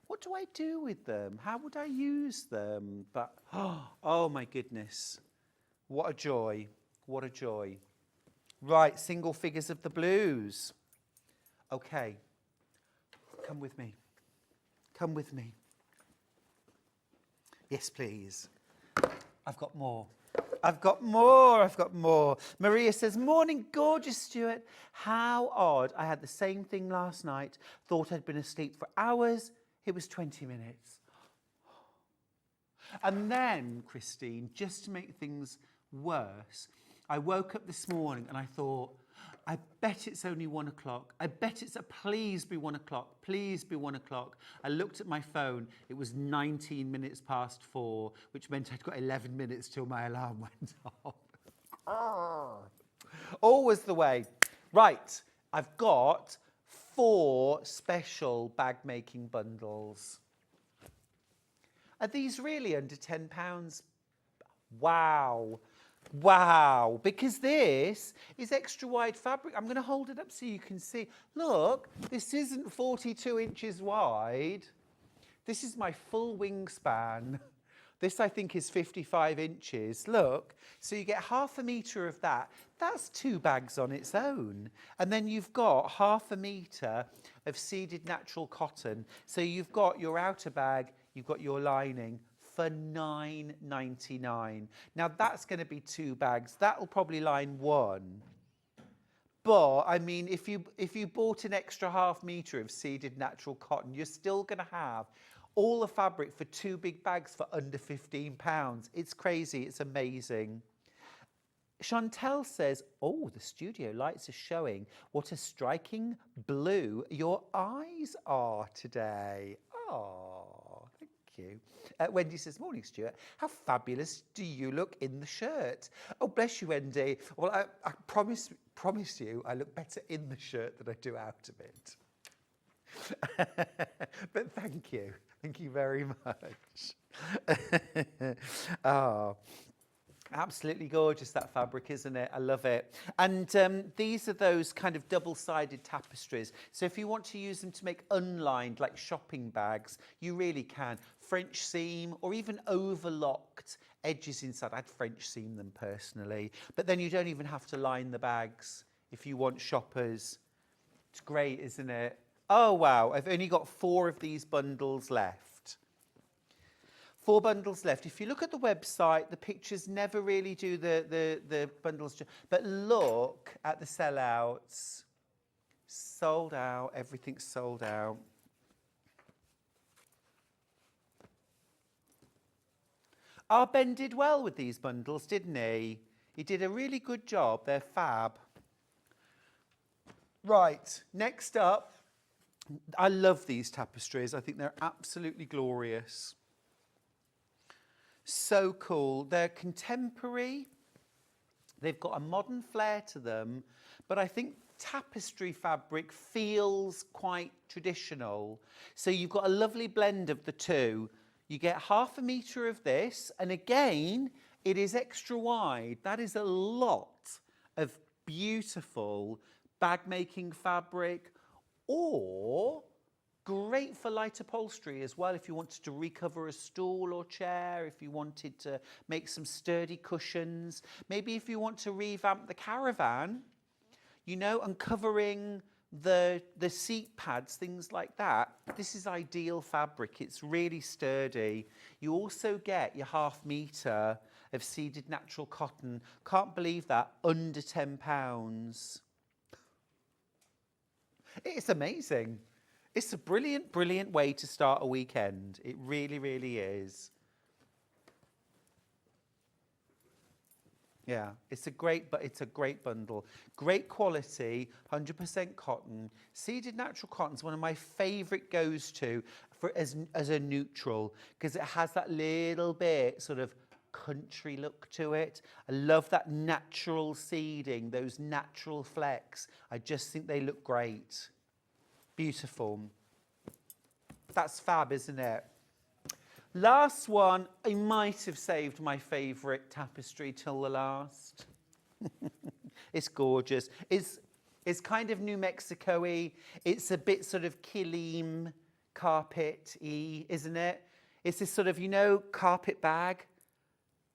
what do I do with them? How would I use them? But, oh my goodness, what a joy, what a joy. Right, single figures of the blues. Okay, come with me. Come with me. Yes, please. I've got more. I've got more. I've got more. Maria says, morning, gorgeous, Stuart. How odd. I had the same thing last night. Thought I'd been asleep for hours. It was 20 minutes. And then, Christine, just to make things worse, I woke up this morning and I thought, I bet it's only 1 o'clock. I bet it's please be 1 o'clock. Please be 1 o'clock. I looked at my phone. It was 19 minutes past 4, which meant I'd got 11 minutes till my alarm went off. Always the way. Right, I've got 4 special bag making bundles. Are these really under £10? Wow. Wow, because this is extra wide fabric. I'm going to hold it up so you can see. Look, this isn't 42 inches wide. This is my full wingspan. This, I think, is 55 inches. Look, so you get ½ metre of that. That's 2 bags on its own. And then you've got ½ metre of seeded natural cotton. So you've got your outer bag, you've got your lining, for £9.99. Now that's going to be 2 bags. That'll probably line 1. But I mean, if you bought an extra ½ metre of seeded natural cotton, you're still going to have all the fabric for 2 big bags for under £15. It's crazy. It's amazing. Chantel says, oh, the studio lights are showing what a striking blue your eyes are today. Oh, thank you. Wendy says, morning, Stuart. How fabulous do you look in the shirt? Oh, bless you, Wendy. Well, I promise you I look better in the shirt than I do out of it. But thank you. Thank you very much. Oh. Absolutely gorgeous, that fabric, isn't it? I love it. And these are those kind of double-sided tapestries. So if you want to use them to make unlined, like shopping bags, you really can. French seam or even overlocked edges inside. I'd French seam them personally. But then you don't even have to line the bags if you want shoppers. It's great, isn't it? Oh, wow. I've only got 4 of these bundles left. 4 bundles left. If you look at the website, the pictures never really do the bundles. But look at the sellouts. Sold out. Everything's sold out. Our Ben did well with these bundles, didn't he? He did a really good job. They're fab. Right, next up. I love these tapestries. I think they're absolutely glorious. So cool. They're contemporary. They've got a modern flair to them, but I think tapestry fabric feels quite traditional. So you've got a lovely blend of the two. You get 1/2 metre of this, and again, it is extra wide. That is a lot of beautiful bag making fabric, or great for light upholstery as well if you wanted to recover a stool or chair, if you wanted to make some sturdy cushions. Maybe if you want to revamp the caravan, you know, uncovering the seat pads, things like that. This is ideal fabric. It's really sturdy. You also get your 1/2 metre of seeded natural cotton. Can't believe that, under £10. It's amazing. It's a brilliant, brilliant way to start a weekend. It really, really is. Yeah, it's a great bundle. Great quality, 100% cotton. Seeded natural cotton is one of my favourite goes-to for as a neutral, because it has that little bit sort of country look to it. I love that natural seeding, those natural flecks. I just think they look great. Beautiful. That's fab, isn't it? Last one, I might have saved my favourite tapestry till the last. It's gorgeous. It's kind of New Mexico-y. It's a bit sort of Kilim carpet-y, isn't it? It's this sort of, you know, carpet bag.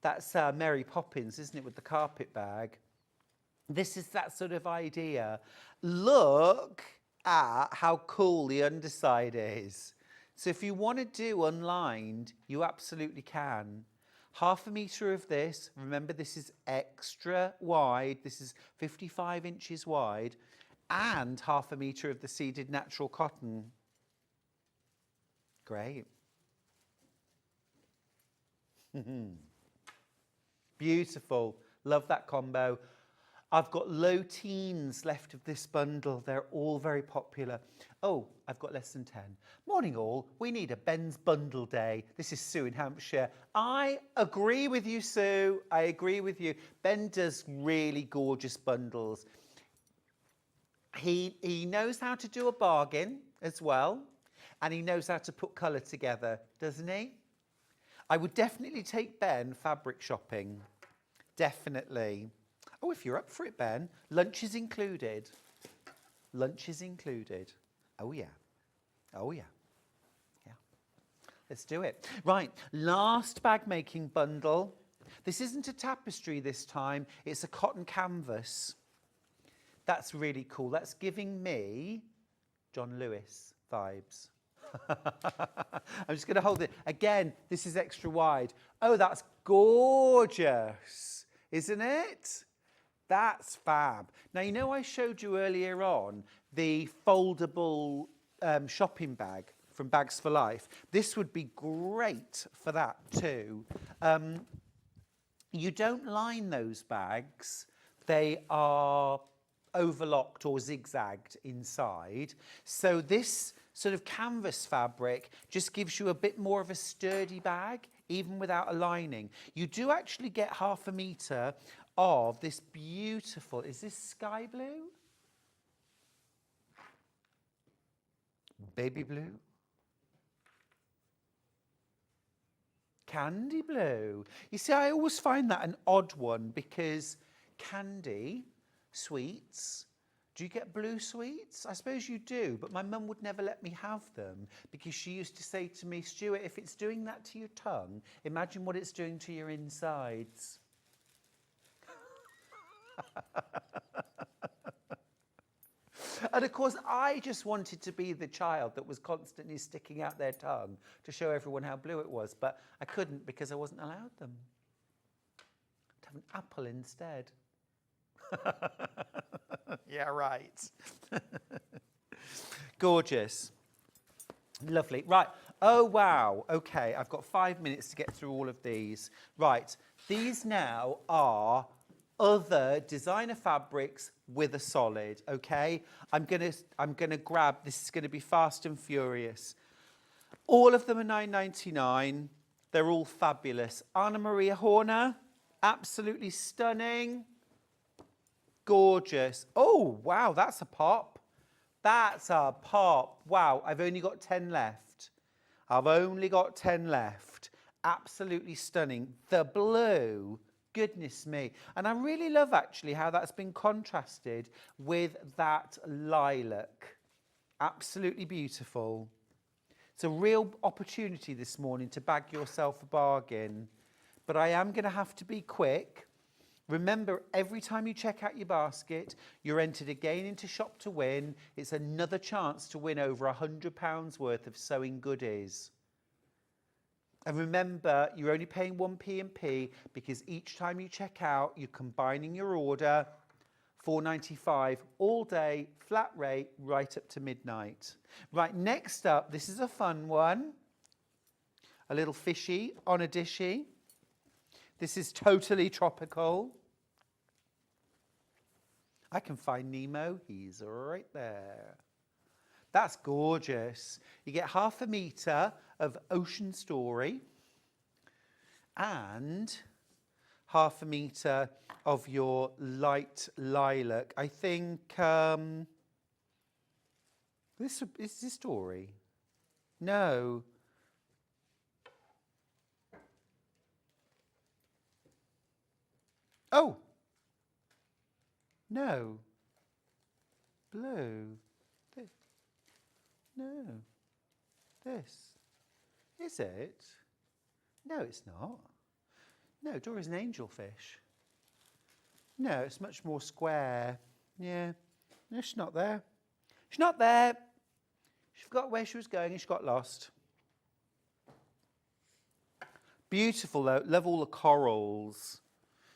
That's Mary Poppins, isn't it, with the carpet bag? This is that sort of idea. Look at how cool the underside is. So if you want to do unlined, you absolutely can. 1/2 metre of this. Remember, this is extra wide. This is 55 inches wide. And 1/2 metre of the seeded natural cotton. Great. Beautiful. Love that combo. I've got low teens left of this bundle. They're all very popular. Oh, I've got less than 10. Morning all. We need a Ben's bundle day. This is Sue in Hampshire. I agree with you, Sue. I agree with you. Ben does really gorgeous bundles. He knows how to do a bargain as well. And he knows how to put colour together, doesn't he? I would definitely take Ben fabric shopping. Definitely. Oh, if you're up for it, Ben, lunch is included. Lunch is included. Oh, yeah. Oh, yeah. Yeah. Let's do it. Right, last bag making bundle. This isn't a tapestry this time. It's a cotton canvas. That's really cool. That's giving me John Lewis vibes. I'm just going to hold it. Again, this is extra wide. Oh, that's gorgeous, isn't it? That's fab. Now, you know I showed you earlier on the foldable shopping bag from Bags for Life. This would be great for that too. You don't line those bags. They are overlocked or zigzagged inside. So this sort of canvas fabric just gives you a bit more of a sturdy bag, even without a lining. You do actually get 1/2 metre of this beautiful, is this sky blue? Baby blue? Candy blue. You see, I always find that an odd one because candy, sweets, do you get blue sweets? I suppose you do, but my mum would never let me have them because she used to say to me, Stuart, if it's doing that to your tongue, imagine what it's doing to your insides. And of course, I just wanted to be the child that was constantly sticking out their tongue to show everyone how blue it was, but I couldn't because I wasn't allowed them. I'd have an apple instead. Yeah, right. Gorgeous. Lovely. Right. Oh, wow. Okay, I've got 5 minutes to get through all of these. Right. These now are other designer fabrics with a solid, okay? I'm gonna grab, this is gonna be fast and furious. All of them are £9.99. They're all fabulous. Anna Maria Horner, absolutely stunning. Gorgeous. Oh, wow, that's a pop. That's a pop. Wow, I've only got 10 left. I've only got 10 left. Absolutely stunning. The blue, goodness me. And I really love actually how that's been contrasted with that lilac. Absolutely beautiful. It's a real opportunity this morning to bag yourself a bargain. But I am going to have to be quick. Remember, every time you check out your basket, you're entered again into Shop to Win. It's another chance to win over £100 worth of sewing goodies. And remember, you're only paying 1p&p because each time you check out, you're combining your order, £4.95 all day, flat rate, right up to midnight. Right, next up, this is a fun one. A little fishy on a dishy. This is totally tropical. I can find Nemo. He's right there. That's gorgeous. You get 1/2 metre of Ocean Story and 1/2 metre of your light lilac. I think this is this Story. No. Oh. No. Blue. This. No. This. Is it? No, it's not. No, Dora's an angelfish. No, it's much more square. Yeah. No, she's not there. She's not there. She forgot where she was going and she got lost. Beautiful though. Love all the corals.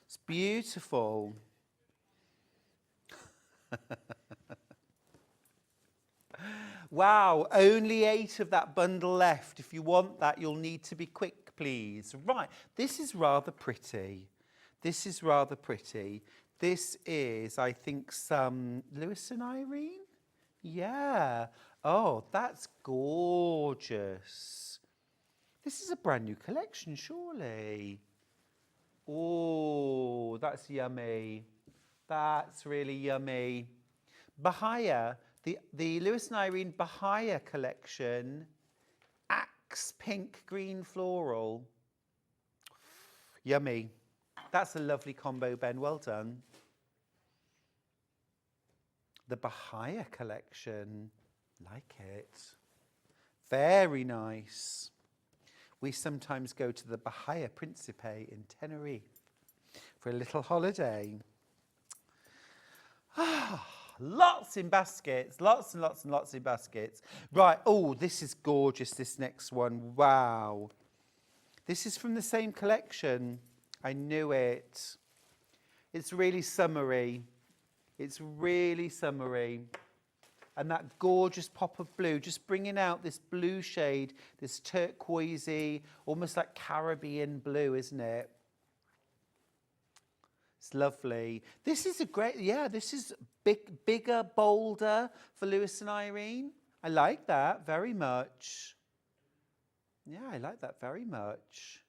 It's beautiful. Wow, only 8 of that bundle left. If you want that, you'll need to be quick, please. Right, this is rather pretty. This is rather pretty. This is, I think, some Lewis and Irene? Yeah. Oh, that's gorgeous. This is a brand new collection, surely. Oh, that's yummy. That's really yummy. Bahia, the Lewis and Irene Bahia collection, Axe Pink Green Floral. Yummy. That's a lovely combo, Ben. Well done. The Bahia collection. Like it. Very nice. We sometimes go to the Bahia Principe in Tenerife for a little holiday. Ah, lots in baskets, lots and lots and lots in baskets. Right, oh, this is gorgeous, this next one. Wow. This is from the same collection. I knew it. It's really summery. It's really summery. And that gorgeous pop of blue, just bringing out this blue shade, this turquoisey, almost like Caribbean blue, isn't it? It's lovely. This is a great, yeah, this is bigger, bolder for Lewis and Irene. I like that very much. Yeah, I like that very much.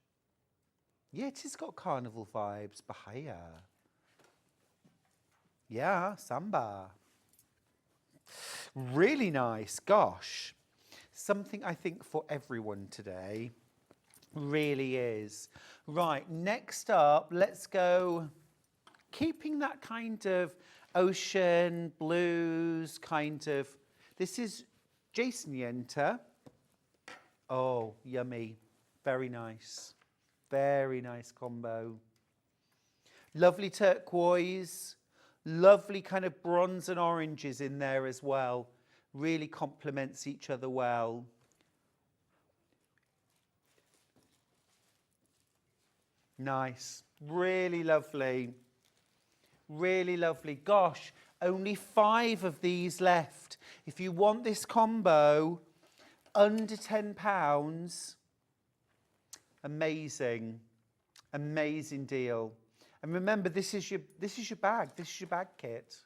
Yeah, it has got carnival vibes. Bahia. Yeah, samba. Really nice. Gosh. Something I think for everyone today. Really is. Right, next up, let's go. Keeping that kind of ocean, blues, kind of. This is Jason Yenter. Oh, yummy. Very nice. Very nice combo. Lovely turquoise. Lovely kind of bronze and oranges in there as well. Really complements each other well. Nice. Really lovely. Really lovely. Gosh, only 5 of these left. If you want this combo, under £10, amazing. Amazing deal. And remember, this is your bag. This is your bag kit.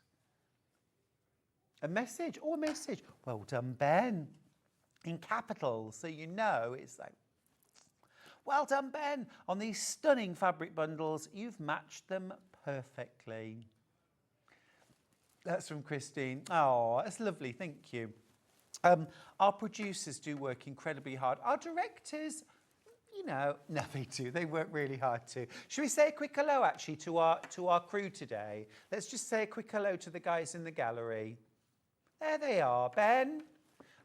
A message. Oh, a message. Well done, Ben. In capitals, so you know it's like, well done, Ben. On these stunning fabric bundles, you've matched them perfectly. That's from Christine. Oh, that's lovely. Thank you. Our producers do work incredibly hard. Our directors, you know, no, they do. They work really hard too. Should we say a quick hello, actually, to our crew today? Let's just say a quick hello to the guys in the gallery. There they are, Ben.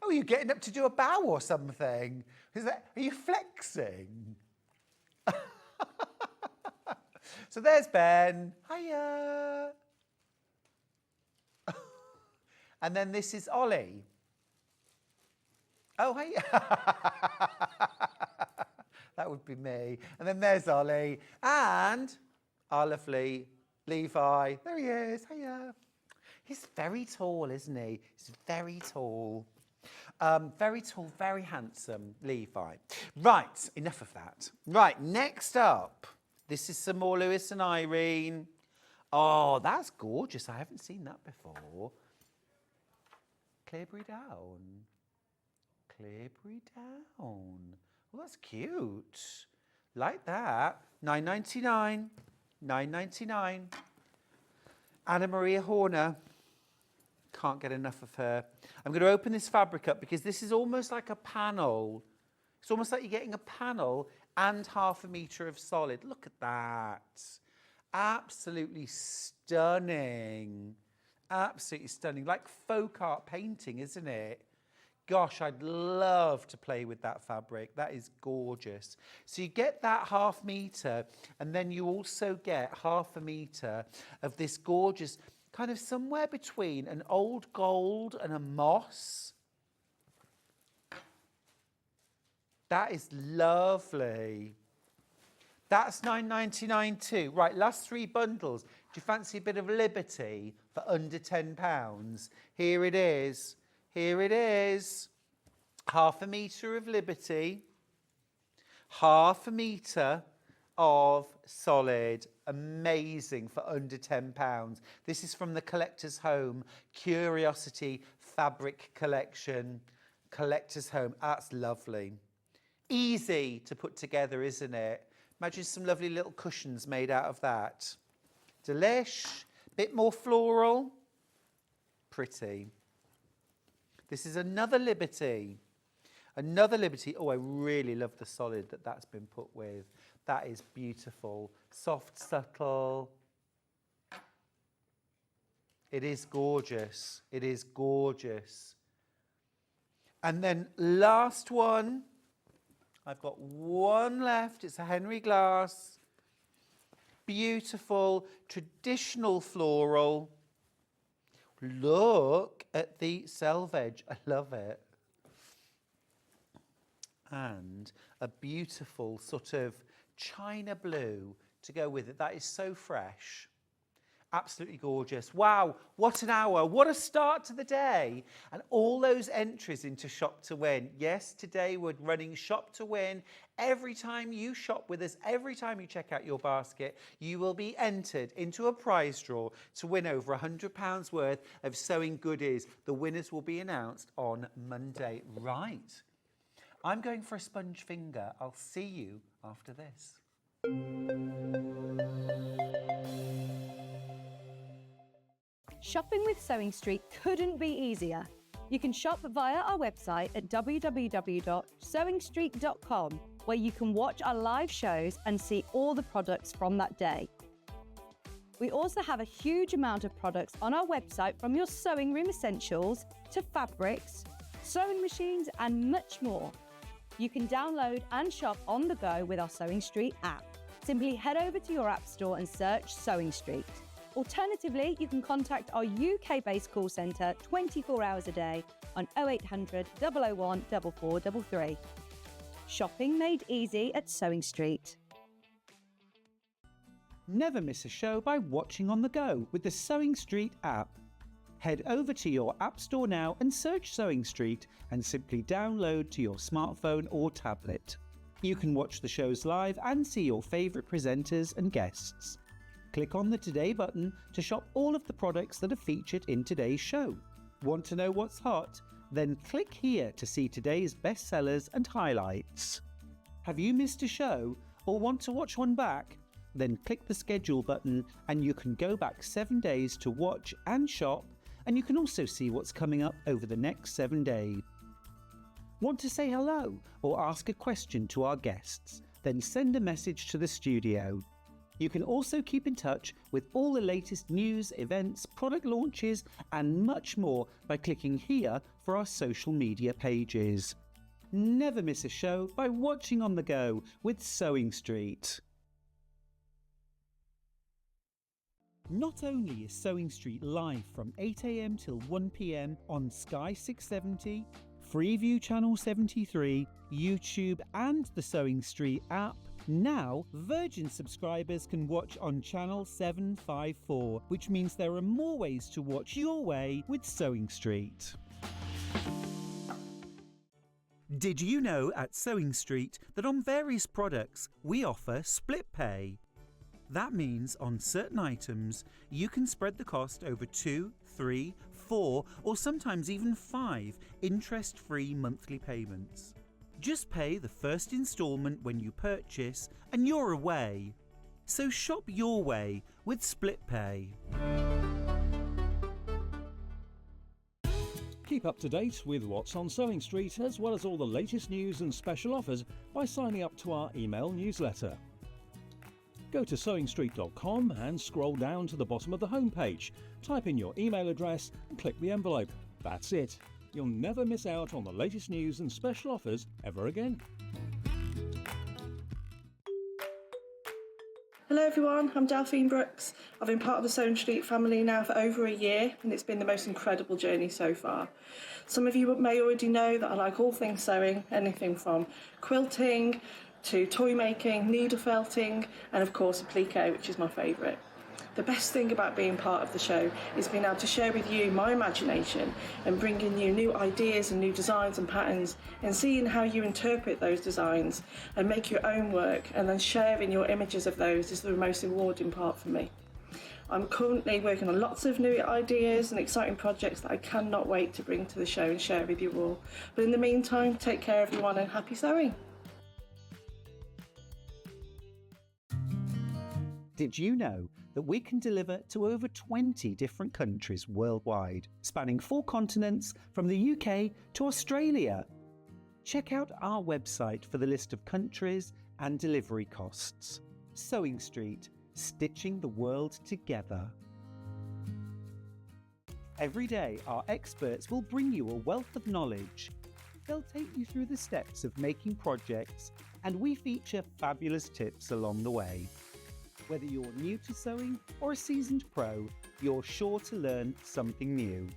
Oh, you're getting up to do a bow or something. Are you flexing? So there's Ben. Hiya. And then this is Ollie. Oh, hiya. That would be me. And then there's Ollie. And our lovely Levi. There he is. Hiya. He's very tall, isn't he? He's very tall. Very tall, very handsome, Levi. Right, enough of that. Right, next up. This is some more Lewis and Irene. Oh, that's gorgeous. I haven't seen that before. Clearbury Down. Clearbury Down. Well, that's cute. Like that. £9.99. £9.99. Anna Maria Horner. Can't get enough of her. I'm going to open this fabric up because this is almost like a panel. It's almost like you're getting a panel and ½ a metre of solid. Look at that. Absolutely stunning. Absolutely stunning. Like folk art painting, isn't it? Gosh, I'd love to play with that fabric. That is gorgeous. So you get that ½ metre, and then you also get ½ a metre of this gorgeous, kind of somewhere between an old gold and a moss. That is lovely. That's £9.99 too. Right, last 3 bundles. Do you fancy a bit of liberty for under £10? Here it is. Here it is. ½ a metre of liberty. ½ a metre of solid. Amazing for under £10. This is from the Collector's Home Curiosity Fabric Collection. Collector's Home. That's lovely. Easy to put together, isn't it? Imagine some lovely little cushions made out of that. Delish. Bit more floral. Pretty. This is another Liberty. Another Liberty. Oh, I really love the solid that's been put with. That is beautiful. Soft, subtle. It is gorgeous. It is gorgeous. And then last one. I've got one left. It's a Henry Glass. Beautiful, traditional floral. Look at the selvage. I love it. And a beautiful sort of china blue to go with it. That is so fresh. Absolutely gorgeous. Wow, what an hour. What a start to the day. And all those entries into Shop to Win. Yes, today we're running Shop to Win. Every time you shop with us, every time you check out your basket, you will be entered into a prize draw to win over £100 worth of sewing goodies. The winners will be announced on Monday. Right. I'm going for a sponge finger. I'll see you after this. Shopping with Sewing Street couldn't be easier. You can shop via our website at www.sewingstreet.com, where you can watch our live shows and see all the products from that day. We also have a huge amount of products on our website, from your sewing room essentials to fabrics, sewing machines and much more. You can download and shop on the go with our Sewing Street app. Simply head over to your app store and search Sewing Street. Alternatively, you can contact our UK-based call centre 24 hours a day on 0800 001 4433. Shopping made easy at Sewing Street. Never miss a show by watching on the go with the Sewing Street app. Head over to your app store now and search Sewing Street and simply download to your smartphone or tablet. You can watch the shows live and see your favourite presenters and guests. Click on the Today button to shop all of the products that are featured in today's show. Want to know what's hot? Then click here to see today's bestsellers and highlights. Have you missed a show or want to watch one back? Then click the schedule button and you can go back 7 days to watch and shop, and you can also see what's coming up over the next 7 days. Want to say hello or ask a question to our guests? Then send a message to the studio. You can also keep in touch with all the latest news, events, product launches and much more by clicking here for our social media pages. Never miss a show by watching on the go with Sewing Street. Not only is Sewing Street live from 8 AM till 1 PM on Sky 670, Freeview Channel 73, YouTube and the Sewing Street app, now Virgin subscribers can watch on Channel 754, which means there are more ways to watch your way with Sewing Street. Did you know at Sewing Street that on various products we offer split pay? That means on certain items you can spread the cost over 2, 3, 4 or sometimes even 5 interest-free monthly payments. Just pay the first instalment when you purchase and you're away. So shop your way with split pay. Keep up to date with what's on Sewing Street, as well as all the latest news and special offers, by signing up to our email newsletter. Go to sewingstreet.com and scroll down to the bottom of the homepage. Type in your email address and click the envelope. That's it. You'll never miss out on the latest news and special offers ever again. Hello everyone, I'm Delphine Brooks. I've been part of the Sewing Street family now for over a year, and it's been the most incredible journey so far. Some of you may already know that I like all things sewing, anything from quilting to toy making, needle felting, and of course applique, which is my favourite. The best thing about being part of the show is being able to share with you my imagination and bringing you new ideas and new designs and patterns, and seeing how you interpret those designs and make your own work, and then sharing your images of those is the most rewarding part for me. I'm currently working on lots of new ideas and exciting projects that I cannot wait to bring to the show and share with you all. But in the meantime, take care everyone and happy sewing. Did you know that we can deliver to over 20 different countries worldwide, spanning 4 continents from the UK to Australia? Check out our website for the list of countries and delivery costs. Sewing Street, stitching the world together. Every day, our experts will bring you a wealth of knowledge. They'll take you through the steps of making projects, and we feature fabulous tips along the way. Whether you're new to sewing or a seasoned pro, you're sure to learn something new.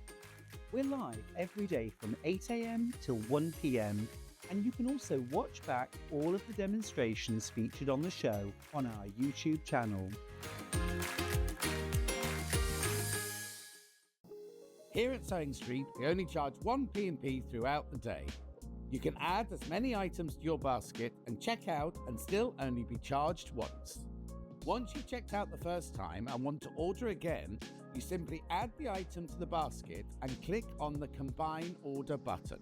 We're live every day from 8 AM till 1 PM, and you can also watch back all of the demonstrations featured on the show on our YouTube channel. Here at Sewing Street, we only charge 1 P&P throughout the day. You can add as many items to your basket and check out and still only be charged once. Once you've checked out the first time and want to order again, you simply add the item to the basket and click on the Combine Order button.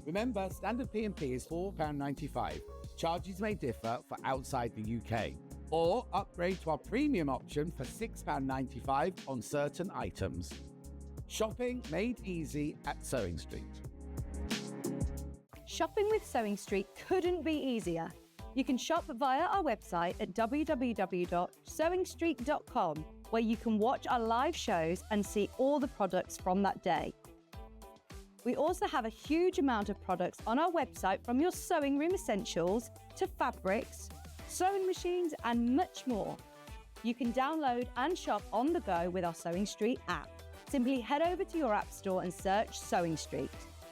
Remember, standard P&P is £4.95. Charges may differ for outside the UK. Or upgrade to our premium option for £6.95 on certain items. Shopping made easy at Sewing Street. Shopping with Sewing Street couldn't be easier. You can shop via our website at www.sewingstreet.com, where you can watch our live shows and see all the products from that day. We also have a huge amount of products on our website, from your sewing room essentials to fabrics, sewing machines and much more. You can download and shop on the go with our Sewing Street app. Simply head over to your app store and search Sewing Street.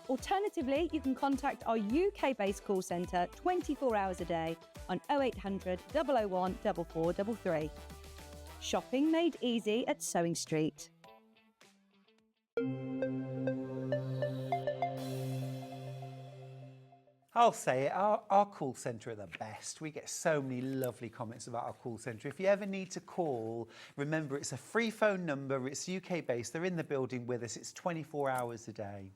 Alternatively, you can contact our UK-based call centre 24 hours a day on 0800 001 4433. Shopping made easy at Sewing Street. I'll say it, our call centre are the best. We get so many lovely comments about our call centre. If you ever need to call, remember it's a free phone number, it's UK based, they're in the building with us, it's 24 hours a day.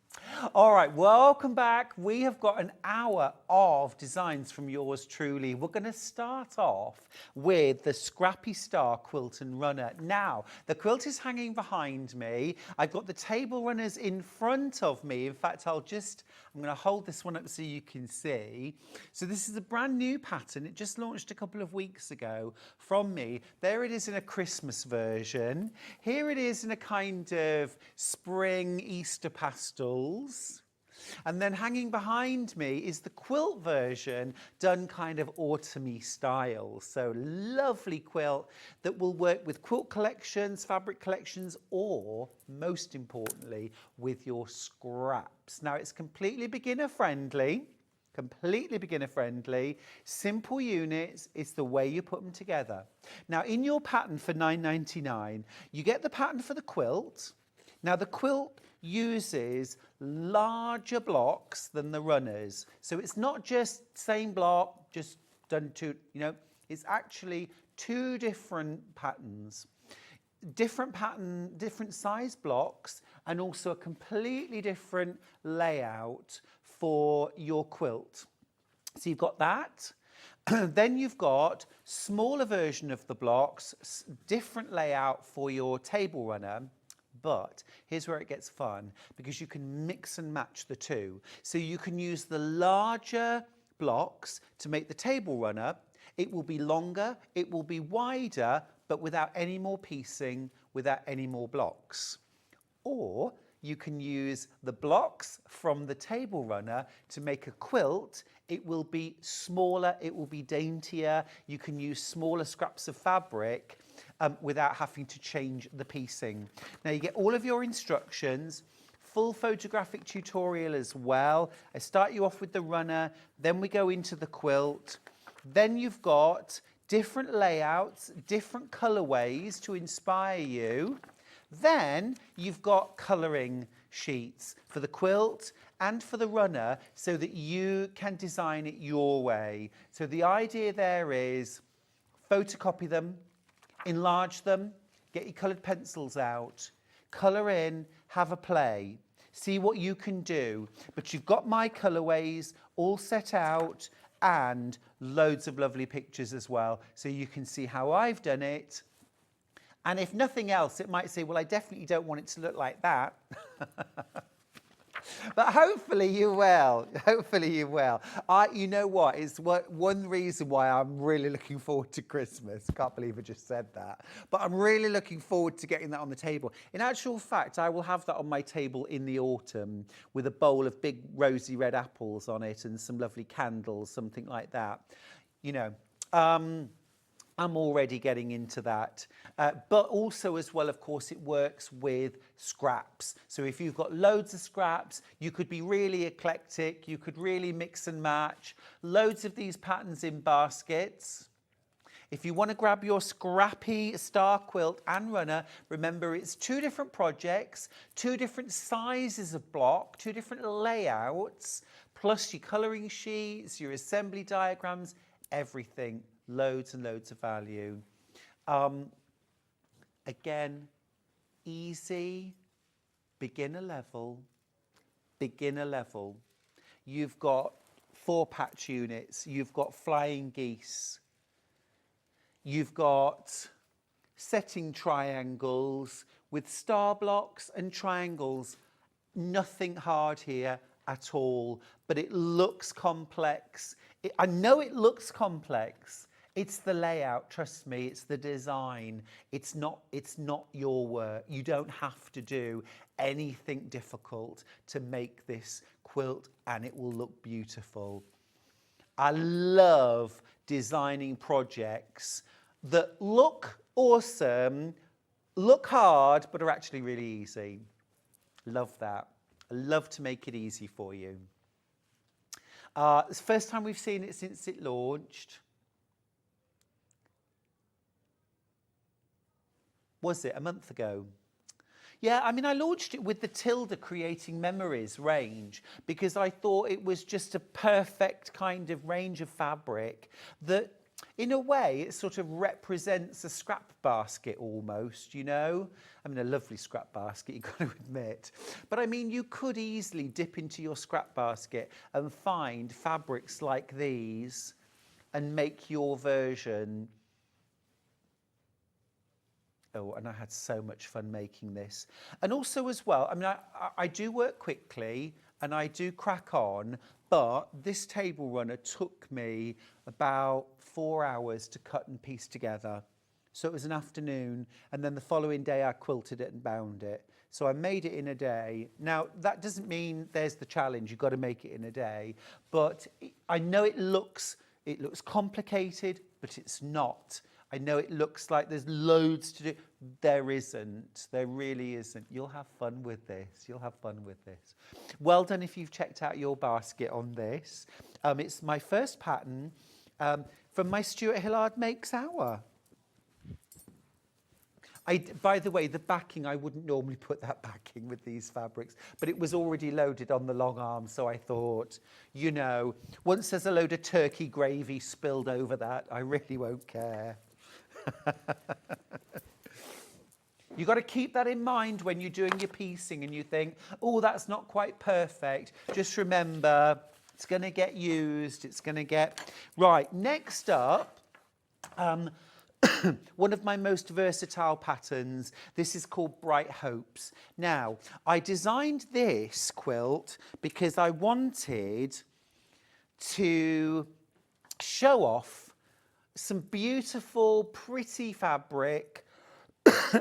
All right, welcome back. We have got an hour of designs from yours truly. We're going to start off with the Scrappy Star quilt and runner. Now, the quilt is hanging behind me. I've got the table runners in front of me. In fact, I'm going to hold this one up so you can see. So this is a brand new pattern. It just launched a couple of weeks ago from me. There it is in a Christmas version. Here it is in a kind of spring Easter pastels. And then hanging behind me is the quilt version done kind of autumny style. So lovely quilt that will work with quilt collections, fabric collections, or most importantly with your scraps. Now it's completely beginner friendly. Simple units, it's the way you put them together. Now in your pattern for £9.99, you get the pattern for the quilt. Now the quilt uses larger blocks than the runners. So it's not just same block, just done two, it's actually two different patterns. Different pattern, different size blocks, and also a completely different layout for your quilt. So you've got that. Then you've got smaller version of the blocks, different layout for your table runner. But here's where it gets fun, because you can mix and match the two. So you can use the larger blocks to make the table runner. It will be longer, it will be wider, but without any more piecing, without any more blocks. Or you can use the blocks from the table runner to make a quilt. It will be smaller, it will be daintier. You can use smaller scraps of fabric without having to change the piecing. Now you get all of your instructions, full photographic tutorial as well. I start you off with the runner, then we go into the quilt. Then you've got different layouts, different colorways to inspire you. Then you've got colouring sheets for the quilt and for the runner so that you can design it your way. So the idea there is photocopy them, enlarge them, get your coloured pencils out, colour in, have a play, see what you can do. But you've got my colourways all set out and loads of lovely pictures as well, so you can see how I've done it. And if nothing else, it might say, well, I definitely don't want it to look like that. But hopefully you will. Hopefully you will. You know what? It's one reason why I'm really looking forward to Christmas. Can't believe I just said that. But I'm really looking forward to getting that on the table. In actual fact, I will have that on my table in the autumn with a bowl of big rosy red apples on it and some lovely candles, something like that. I'm already getting into that. But also as well, of course, it works with scraps. So if you've got loads of scraps, you could be really eclectic. You could really mix and match. Loads of these patterns in baskets. If you want to grab your Scrappy Star Quilt and Runner, remember it's 2 different projects, 2 different sizes of block, 2 different layouts, plus your colouring sheets, your assembly diagrams, everything. Loads and loads of value. Again, easy, beginner level. You've got 4 patch units, you've got flying geese, you've got setting triangles with star blocks and triangles. Nothing hard here at all, but it looks complex. I know it looks complex. It's the layout, trust me, it's the design. It's not your work. You don't have to do anything difficult to make this quilt, and it will look beautiful. I love designing projects that look awesome, look hard, but are actually really easy. Love that. I love to make it easy for you. It's the first time we've seen it since it launched. Was it a month ago? Yeah, I mean, I launched it with the Tilda Creating Memories range because I thought it was just a perfect kind of range of fabric that, in a way, it sort of represents a scrap basket almost, you know? I mean, a lovely scrap basket, you've got to admit. But I mean, you could easily dip into your scrap basket and find fabrics like these and make your version. Oh, and I had so much fun making this. And also as well, I mean, I do work quickly and I do crack on, but this table runner took me about 4 hours to cut and piece together. So it was an afternoon, and then the following day I quilted it and bound it. So I made it in a day. Now, that doesn't mean there's the challenge, you've got to make it in a day, but I know it looks complicated, but it's not. I know it looks like there's loads to do. There isn't. There really isn't. You'll have fun with this. You'll have fun with this. Well done if you've checked out your basket on this. It's my first pattern from my Stuart Hillard Makes Our. By the way, the backing, I wouldn't normally put that backing with these fabrics, but it was already loaded on the long arm, so I thought, you know, once there's a load of turkey gravy spilled over that, I really won't care. You've got to keep that in mind when you're doing your piecing and you think, oh, that's not quite perfect. Just remember, it's going to get used. It's going to get... Right, next up, one of my most versatile patterns. This is called Bright Hopes. Now, I designed this quilt because I wanted to show off some beautiful, pretty fabric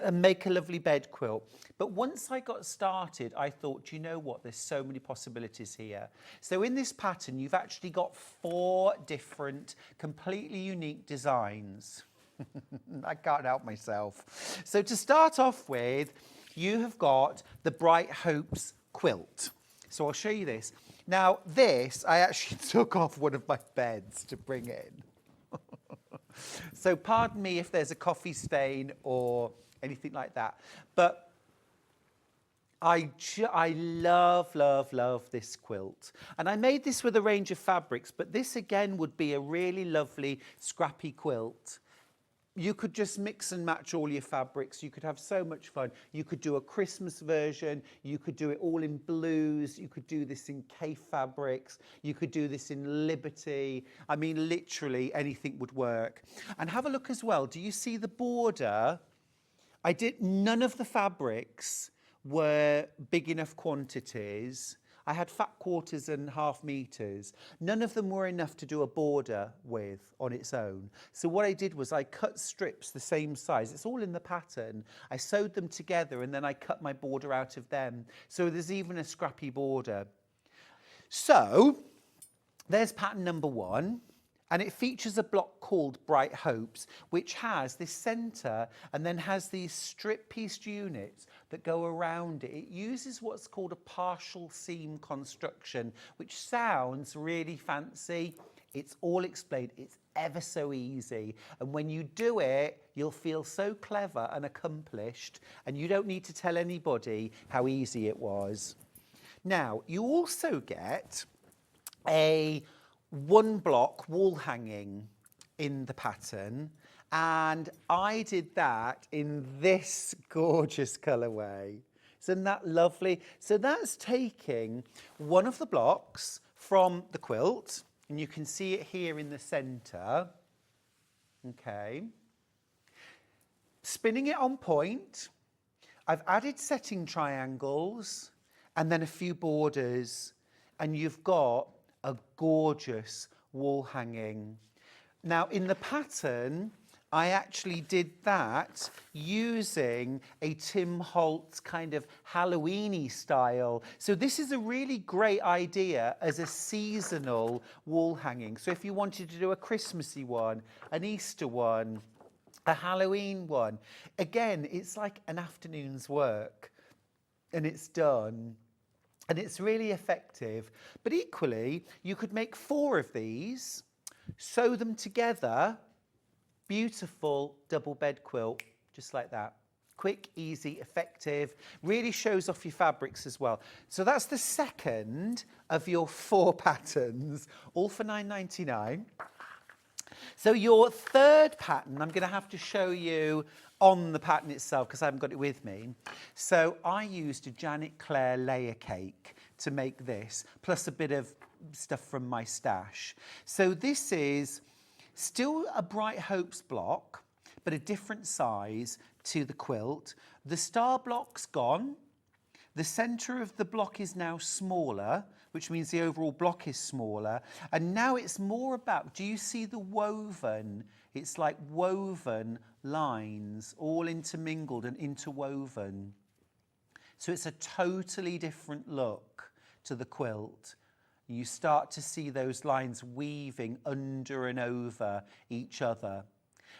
and make a lovely bed quilt. But once I got started, I thought, do you know what? There's so many possibilities here. So in this pattern, you've actually got 4 different, completely unique designs. I can't help myself. So to start off with, you have got the Bright Hopes quilt. So I'll show you this. Now, this, I actually took off one of my beds to bring in. So pardon me if there's a coffee stain or anything like that. But I love, love, love this quilt. And I made this with a range of fabrics, but this again would be a really lovely scrappy quilt. You could just mix and match all your fabrics. You could have so much fun. You could do a Christmas version. You could do it all in blues. You could do this in Kaffe fabrics. You could do this in Liberty. I mean, literally anything would work. And have a look as well. Do you see the border? None of the fabrics were big enough quantities. I had fat quarters and half meters. None of them were enough to do a border with on its own. So what I did was I cut strips the same size. It's all in the pattern. I sewed them together and then I cut my border out of them. So there's even a scrappy border. So there's pattern number 1. And it features a block called Bright Hopes, which has this centre and then has these strip-pieced units that go around it. It uses what's called a partial seam construction, which sounds really fancy. It's all explained. It's ever so easy. And when you do it, you'll feel so clever and accomplished, and you don't need to tell anybody how easy it was. Now, you also get a 1-block wall hanging in the pattern, and I did that in this gorgeous colourway. Isn't that lovely? So that's taking one of the blocks from the quilt, and you can see it here in the centre. Okay. Spinning it on point. I've added setting triangles and then a few borders, and you've got a gorgeous wall hanging. Now, in the pattern, I actually did that using a Tim Holtz kind of Halloween-y style. So this is a really great idea as a seasonal wall hanging. So if you wanted to do a Christmassy one, an Easter one, a Halloween one, again, it's like an afternoon's work and it's done. And it's really effective. But equally, you could make 4 of these, sew them together, beautiful double bed quilt, just like that. Quick, easy, effective, really shows off your fabrics as well. So that's the second of your 4 patterns, all for £9.99. So your third pattern, I'm going to have to show you on the pattern itself because I haven't got it with me. So I used a Janet Clare layer cake to make this, plus a bit of stuff from my stash. So this is still a Bright Hopes block, but a different size to the quilt. The star block's gone. The centre of the block is now smaller, which means the overall block is smaller. And now it's more about, do you see the woven? It's like woven lines, all intermingled and interwoven. So it's a totally different look to the quilt. You start to see those lines weaving under and over each other.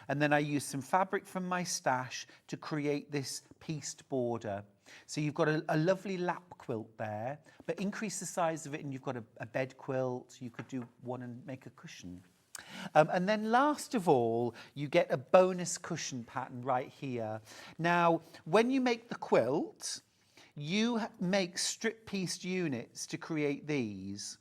And then I used some fabric from my stash to create this pieced border. So you've got a lovely lap quilt there, but increase the size of it and you've got a bed quilt. You could do one and make a cushion. And then last of all, you get a bonus cushion pattern right here. Now, when you make the quilt, you make strip-pieced units to create these.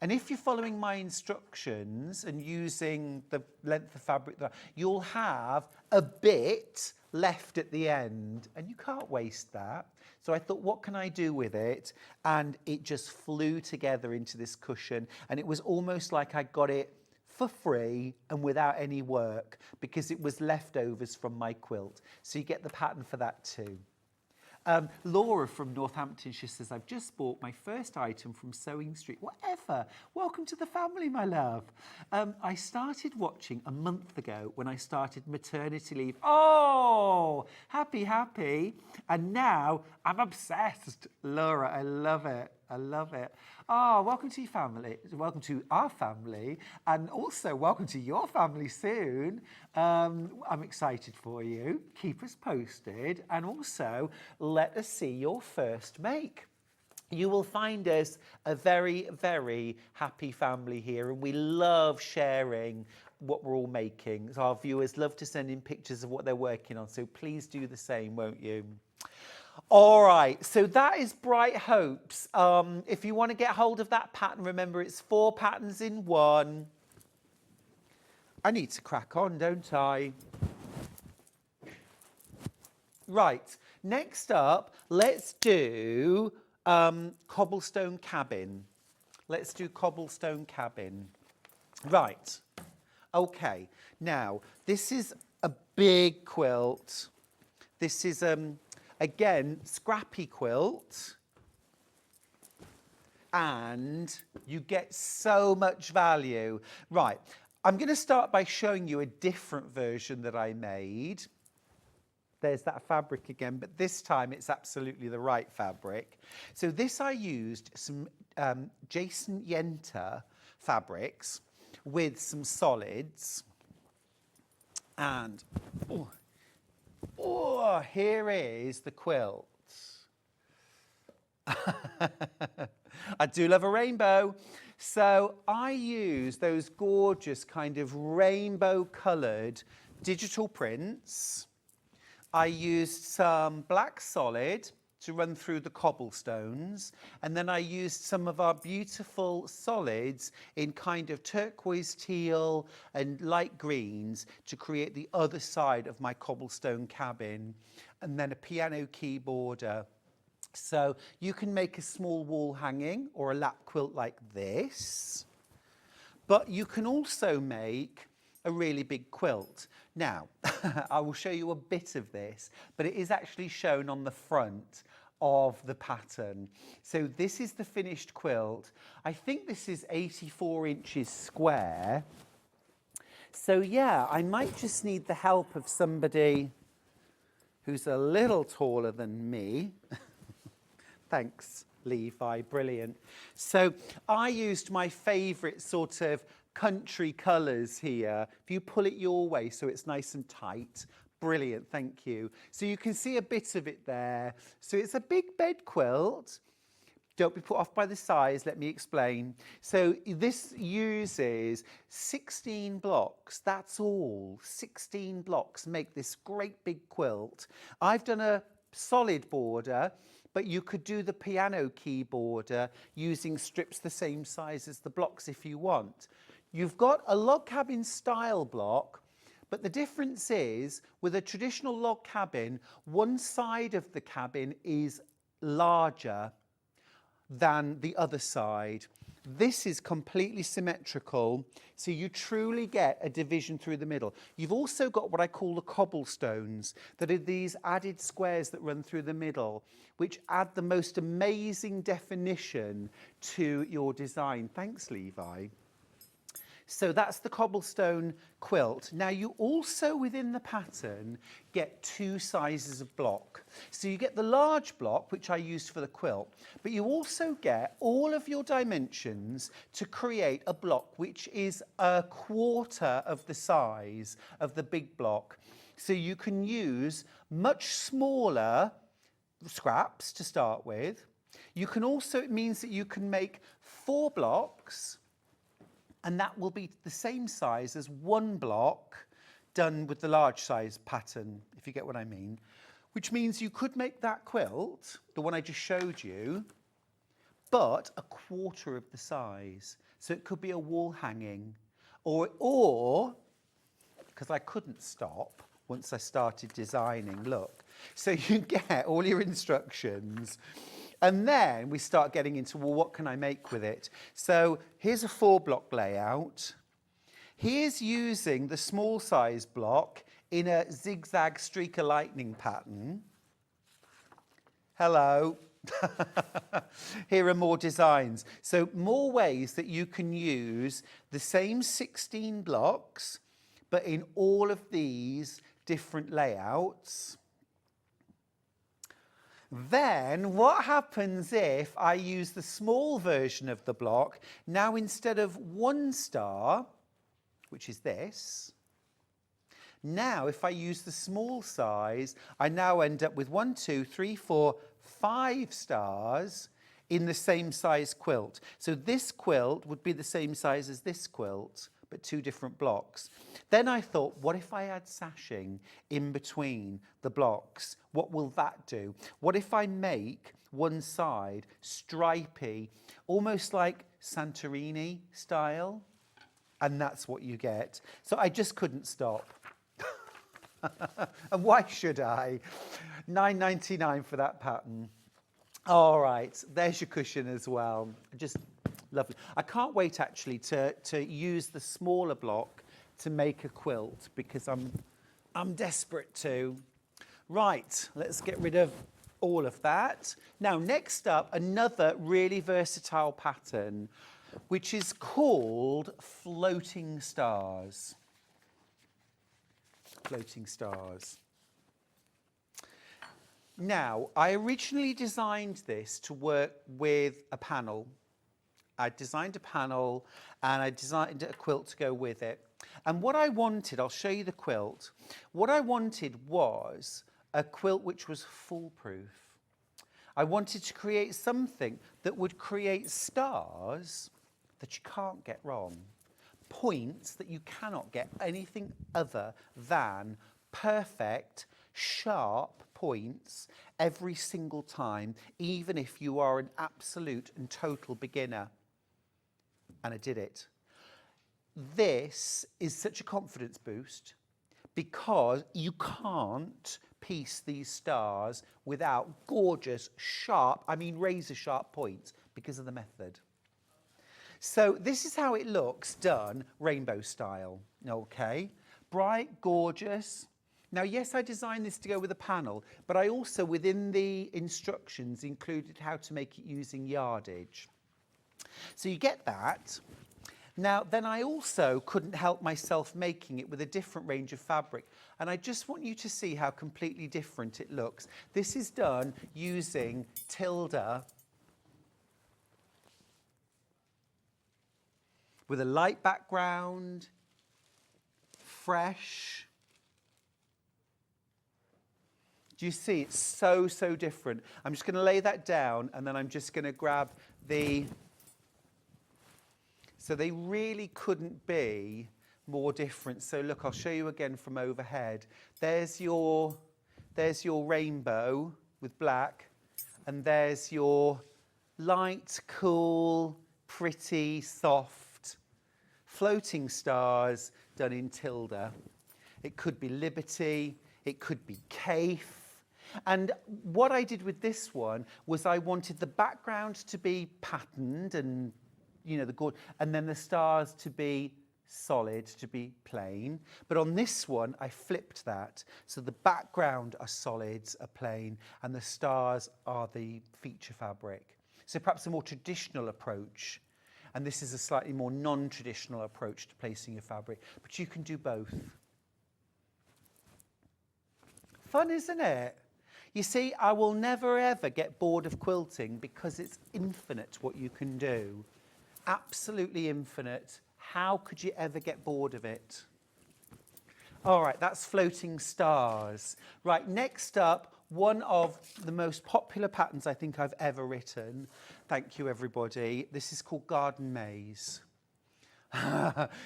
And if you're following my instructions and using the length of fabric, you'll have a bit left at the end, and you can't waste that. So I thought, what can I do with it? And it just flew together into this cushion, and it was almost like I got it for free and without any work because it was leftovers from my quilt. So you get the pattern for that too. Laura from Northamptonshire says, I've just bought my first item from Sewing Street. Whatever. Welcome to the family, my love. I started watching a month ago when I started maternity leave. Oh, happy, happy. And now I'm obsessed. Laura, I love it. I love it. Oh, welcome to your family. Welcome to our family. And also welcome to your family soon. I'm excited for you. Keep us posted. And also let us see your first make. You will find us a very, very happy family here. And we love sharing what we're all making. So our viewers love to send in pictures of what they're working on. So please do the same, won't you? All right, so that is Bright Hopes. If you want to get hold of that pattern, remember it's 4 patterns in 1. I need to crack on, don't I? Right, next up, let's do Cobblestone Cabin. Let's do Cobblestone Cabin. Right, okay. Now, this is a big quilt. This is... again, Scrappy quilt, and you get so much value. Right, I'm going to start by showing you a different version that I made. There's that fabric again, but this time it's absolutely the right fabric. So this I used some Jason Yenter fabrics with some solids, and... oh, here is the quilt. I do love a rainbow. So I use those gorgeous kind of rainbow coloured digital prints. I used some black solid to run through the cobblestones, and then I used some of our beautiful solids in kind of turquoise teal and light greens to create the other side of my cobblestone cabin, and then a piano keyboarder. So you can make a small wall hanging or a lap quilt like this, but you can also make a really big quilt. Now, I will show you a bit of this, but it is actually shown on the front of the pattern. So this is the finished quilt. I think this is 84 inches square. So yeah, I might just need the help of somebody who's a little taller than me. Thanks, Levi, brilliant. So I used my favourite sort of country colours here. If you pull it your way so it's nice and tight, brilliant, thank you. So you can see a bit of it there. So it's a big bed quilt. Don't be put off by the size, let me explain. So this uses 16 blocks, that's all. 16 blocks make this great big quilt. I've done a solid border, but you could do the piano keyboarder using strips the same size as the blocks if you want. You've got a log cabin style block, but the difference is with a traditional log cabin, one side of the cabin is larger than the other side. This is completely symmetrical, so you truly get a division through the middle. You've also got what I call the cobblestones, that are these added squares that run through the middle, which add the most amazing definition to your design. Thanks, Levi. So that's the cobblestone quilt. Now you also within the pattern get two sizes of block. So you get the large block, which I used for the quilt, but you also get all of your dimensions to create a block which is a quarter of the size of the big block. So you can use much smaller scraps to start with. You can also, it means that you can make 4 blocks, and that will be the same size as 1 block done with the large size pattern, if you get what I mean. Which means you could make that quilt, the one I just showed you, but a quarter of the size. So it could be a wall hanging, or because I couldn't stop once I started designing, look. So you get all your instructions, and then we start getting into, well, what can I make with it? So here's a 4-block layout. Here's using the small size block in a zigzag streak of lightning pattern. Hello. Here are more designs. So more ways that you can use the same 16 blocks, but in all of these different layouts. Then what happens if I use the small version of the block? Now instead of 1 star, which is this, now if I use the small size, I now end up with 1, 2, 3, 4, 5 stars in the same size quilt. So this quilt would be the same size as this quilt, but 2 different blocks. Then I thought, what if I add sashing in between the blocks? What will that do? What if I make one side stripy, almost like Santorini style? And that's what you get. So I just couldn't stop. And why should I? £9.99 for that pattern. All right, there's your cushion as well. Just lovely. I can't wait actually to use the smaller block to make a quilt because I'm desperate to. Right, let's get rid of all of that. Now, next up, another really versatile pattern, which is called floating stars. Floating stars. Now, I originally designed this to work with a panel. I designed a panel and I designed a quilt to go with it. And what I wanted, I'll show you the quilt. What I wanted was a quilt which was foolproof. I wanted to create something that would create stars that you can't get wrong. Points that you cannot get anything other than perfect, sharp points every single time, even if you are an absolute and total beginner. And I did it. This is such a confidence boost because you can't piece these stars without gorgeous, sharp, I mean razor sharp points because of the method. So this is how it looks done rainbow style, okay? Bright, gorgeous. Now, yes, I designed this to go with a panel, but I also, within the instructions, included how to make it using yardage. So you get that. Now, then I also couldn't help myself making it with a different range of fabric. And I just want you to see how completely different it looks. This is done using Tilda with a light background, fresh. Do you see? It's so, so different. I'm just going to lay that down and then I'm just going to grab the... So they really couldn't be more different. So look, I'll show you again from overhead. There's your rainbow with black, and there's your light, cool, pretty, soft, floating stars done in Tilda. It could be Liberty, it could be Kaffe. And what I did with this one was I wanted the background to be patterned and and then the stars to be solid, to be plain. But on this one, I flipped that. So the background are solids, are plain, and the stars are the feature fabric. So perhaps a more traditional approach. And this is a slightly more non-traditional approach to placing your fabric. But you can do both. Fun, isn't it? You see, I will never, ever get bored of quilting because it's infinite what you can do. Absolutely infinite. How could you ever get bored of it? All right, that's floating stars. Right, next up, one of the most popular patterns I think I've ever written. Thank you, everybody. This is called Garden Maze.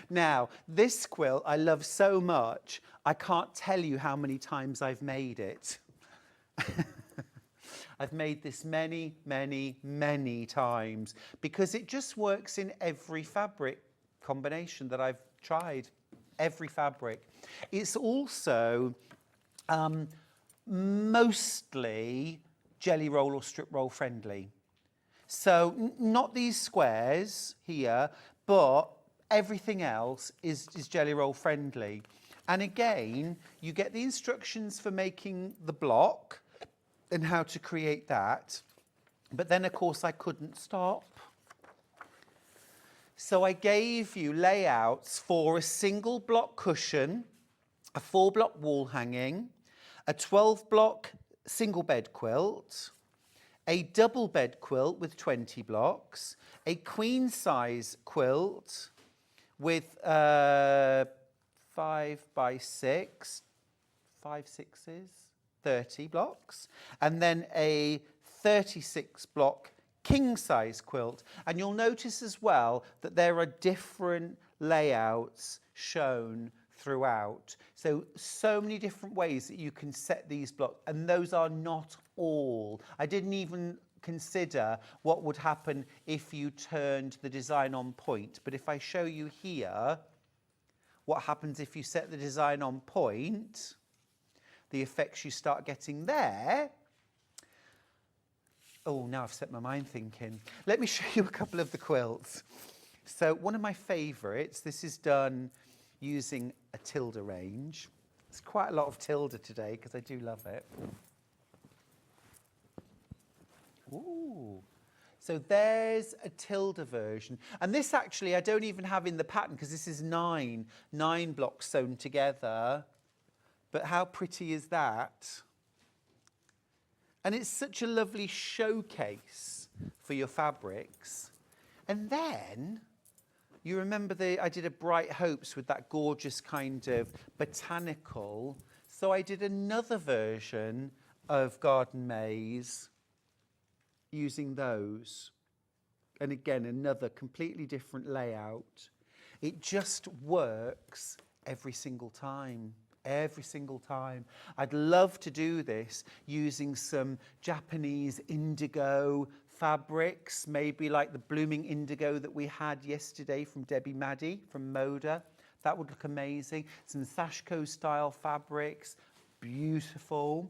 Now, this quilt I love so much, I can't tell you how many times I've made it. I've made this many, many, many times because it just works in every fabric combination that I've tried, every fabric. It's also mostly jelly roll or strip roll friendly. So not these squares here, but everything else is jelly roll friendly. And again, you get the instructions for making the block and how to create that. But then, of course, I couldn't stop. So I gave you layouts for a single block cushion, a 4-block wall hanging, a 12-block single bed quilt, a double bed quilt with 20 blocks, a queen size quilt with 5 by 6, 5 6s, 30 blocks, and then a 36 block king size quilt. And you'll notice as well that there are different layouts shown throughout. So many different ways that you can set these blocks, and those are not all. I didn't even consider what would happen if you turned the design on point. But if I show you here what happens if you set the design on point, the effects you start getting there. Oh, now I've set my mind thinking. Let me show you a couple of the quilts. So one of my favourites, this is done using a Tilda range. There's quite a lot of Tilda today because I do love it. Ooh. So there's a Tilda version. And this actually I don't even have in the pattern because this is nine blocks sewn together. But how pretty is that? And it's such a lovely showcase for your fabrics. And then, you remember I did a Bright Hopes with that gorgeous kind of botanical. So I did another version of Garden Maze using those. And again, another completely different layout. It just works every single time. Every single time. I'd love to do this using some Japanese indigo fabrics, maybe like the blooming indigo that we had yesterday from Debbie Maddie from Moda. That would look amazing. Some Sashko style fabrics, beautiful.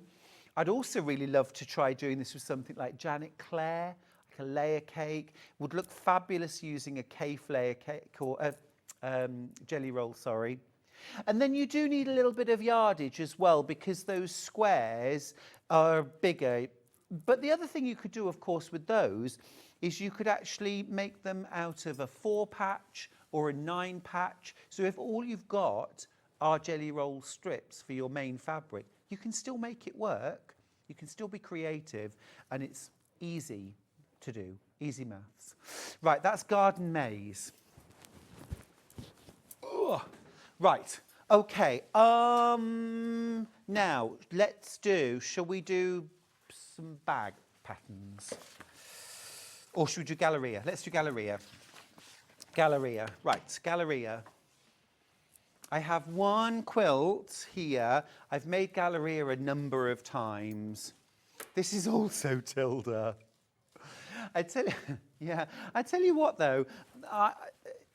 I'd also really love to try doing this with something like Janet Clare, like a layer cake. Would look fabulous using a Kaffe layer cake or jelly roll, sorry. And then you do need a little bit of yardage as well because those squares are bigger. But the other thing you could do, of course, with those is you could actually make them out of a 4-patch or a 9-patch. So if all you've got are jelly roll strips for your main fabric, you can still make it work. You can still be creative, and it's easy to do, easy maths. Right, that's garden maze. Ugh. Right, okay, now shall we do some bag patterns? Or should we do Galleria? Let's do Galleria. Galleria, right, Galleria. I have one quilt here. I've made Galleria a number of times. This is also Tilda. I tell you what though,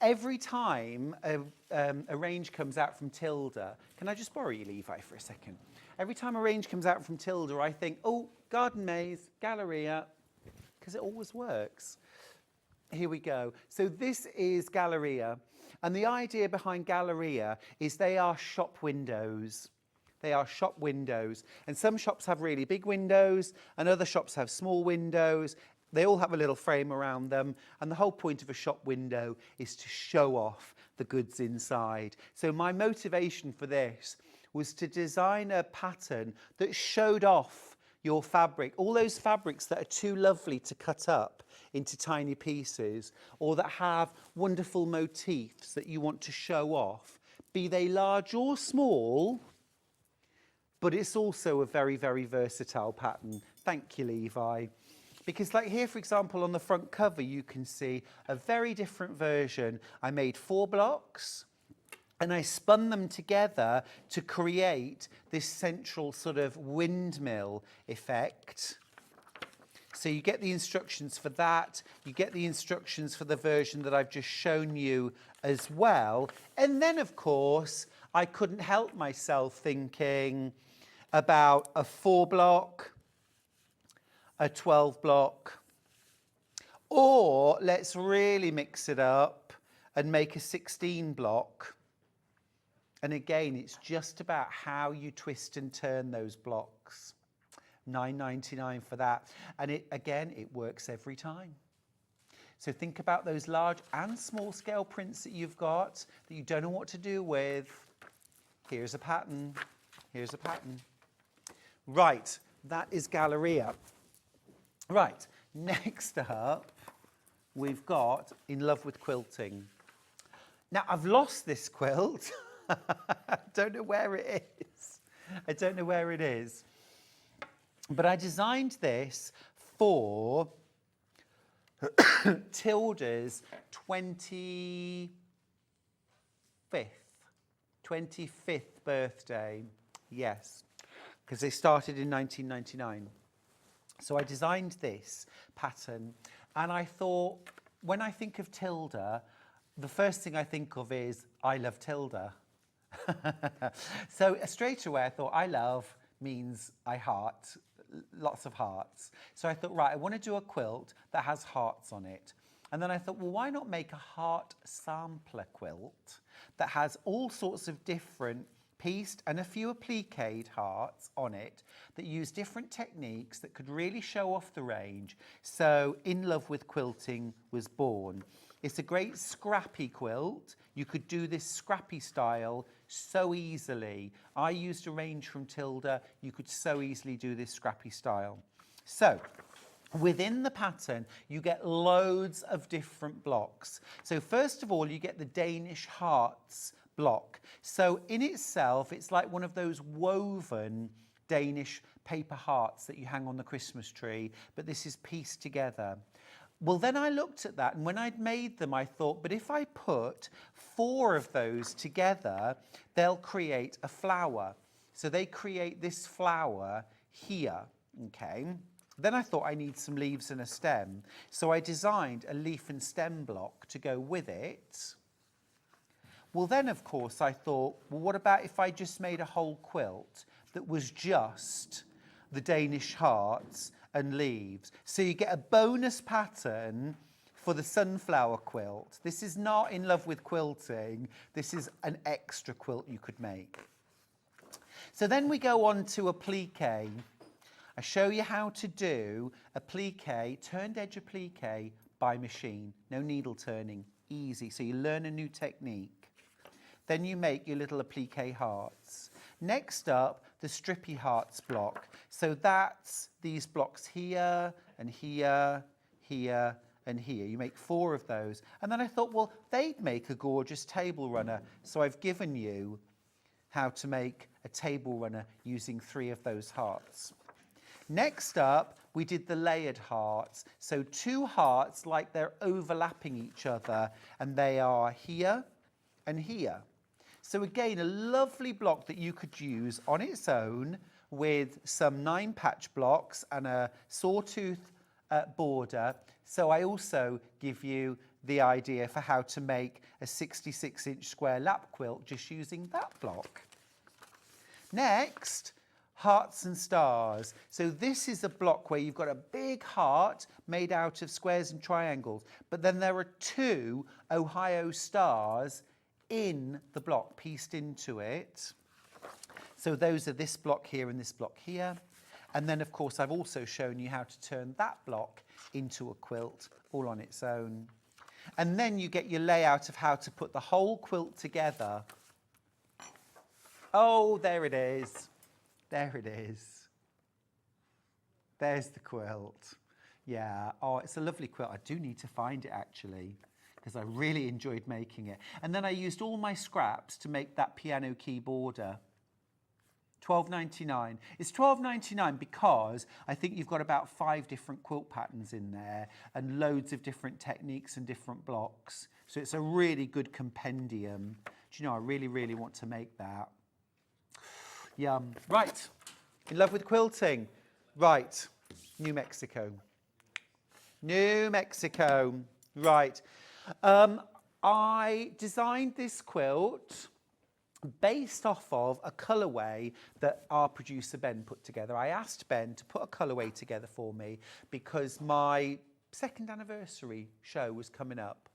every time a range comes out from Tilda, can I just borrow you, Levi, for a second? Every time a range comes out from Tilda, I think, oh, garden maze, Galleria, because it always works. Here we go. So this is Galleria, and the idea behind Galleria is they are shop windows. They are shop windows, and some shops have really big windows, and other shops have small windows. They all have a little frame around them, and the whole point of a shop window is to show off the goods inside. So my motivation for this was to design a pattern that showed off your fabric, all those fabrics that are too lovely to cut up into tiny pieces, or that have wonderful motifs that you want to show off, be they large or small, but it's also a very, very versatile pattern. Thank you, Levi. Because like here, for example, on the front cover, you can see a very different version. I made 4 blocks and I spun them together to create this central sort of windmill effect. So you get the instructions for that. You get the instructions for the version that I've just shown you as well. And then, of course, I couldn't help myself thinking about a 4 block, a 12 block, or let's really mix it up and make a 16 block. And again, it's just about how you twist and turn those blocks. $9.99 for that. And it works every time. So think about those large and small scale prints that you've got that you don't know what to do with. Here's a pattern. Here's a pattern. Right, that is Galleria. Right, next up, we've got In Love with Quilting. Now, I've lost this quilt. I don't know where it is. I don't know where it is. But I designed this for Tilda's 25th birthday. Yes, because they started in 1999. So I designed this pattern, and I thought, when I think of Tilda, the first thing I think of is, I love Tilda. So straight away I thought, I love means I heart, lots of hearts. So I thought, right, I want to do a quilt that has hearts on it. And then I thought, well, why not make a heart sampler quilt that has all sorts of different pieced and a few appliqued hearts on it that use different techniques that could really show off the range. So In Love with Quilting was born. It's a great scrappy quilt. You could do this scrappy style so easily. I used a range from Tilda. You could so easily do this scrappy style. So within the pattern, you get loads of different blocks. So first of all, you get the Danish hearts block. So in itself, it's like one of those woven Danish paper hearts that you hang on the Christmas tree, but this is pieced together. Well, then I looked at that, and when I'd made them, I thought, but if I put 4 of those together, they'll create a flower. So they create this flower here, okay? Then I thought I need some leaves and a stem. So I designed a leaf and stem block to go with it. Well, then, of course, I thought, well, what about if I just made a whole quilt that was just the Danish hearts and leaves? So you get a bonus pattern for the sunflower quilt. This is not in love with quilting. This is an extra quilt you could make. So then we go on to applique. I show you how to do applique, turned edge applique by machine. No needle turning, easy. So you learn a new technique. Then you make your little applique hearts. Next up, the strippy hearts block. So that's these blocks here and here, here and here. You make 4 of those. And then I thought, well, they'd make a gorgeous table runner. So I've given you how to make a table runner using 3 of those hearts. Next up, we did the layered hearts. So 2 hearts like they're overlapping each other, and they are here and here. So again, a lovely block that you could use on its own with some 9 patch blocks and a sawtooth border. So I also give you the idea for how to make a 66-inch square lap quilt just using that block. Next, hearts and stars. So this is a block where you've got a big heart made out of squares and triangles, but then there are 2 Ohio stars in the block, pieced into it. So those are this block here and this block here. And then, of course, I've also shown you how to turn that block into a quilt all on its own. And then you get your layout of how to put the whole quilt together. Oh, there it is. There it is. There's the quilt. Yeah, oh, it's a lovely quilt. I do need to find it, actually, because I really enjoyed making it. And then I used all my scraps to make that piano key border. $12.99. It's $12.99 because I think you've got about 5 different quilt patterns in there and loads of different techniques and different blocks. So it's a really good compendium. Do you know, I really, really want to make that. Yum. Right, in love with quilting. Right, New Mexico. New Mexico. Right. I designed this quilt based off of a colourway that our producer Ben put together. I asked Ben to put a colourway together for me because my 2nd anniversary show was coming up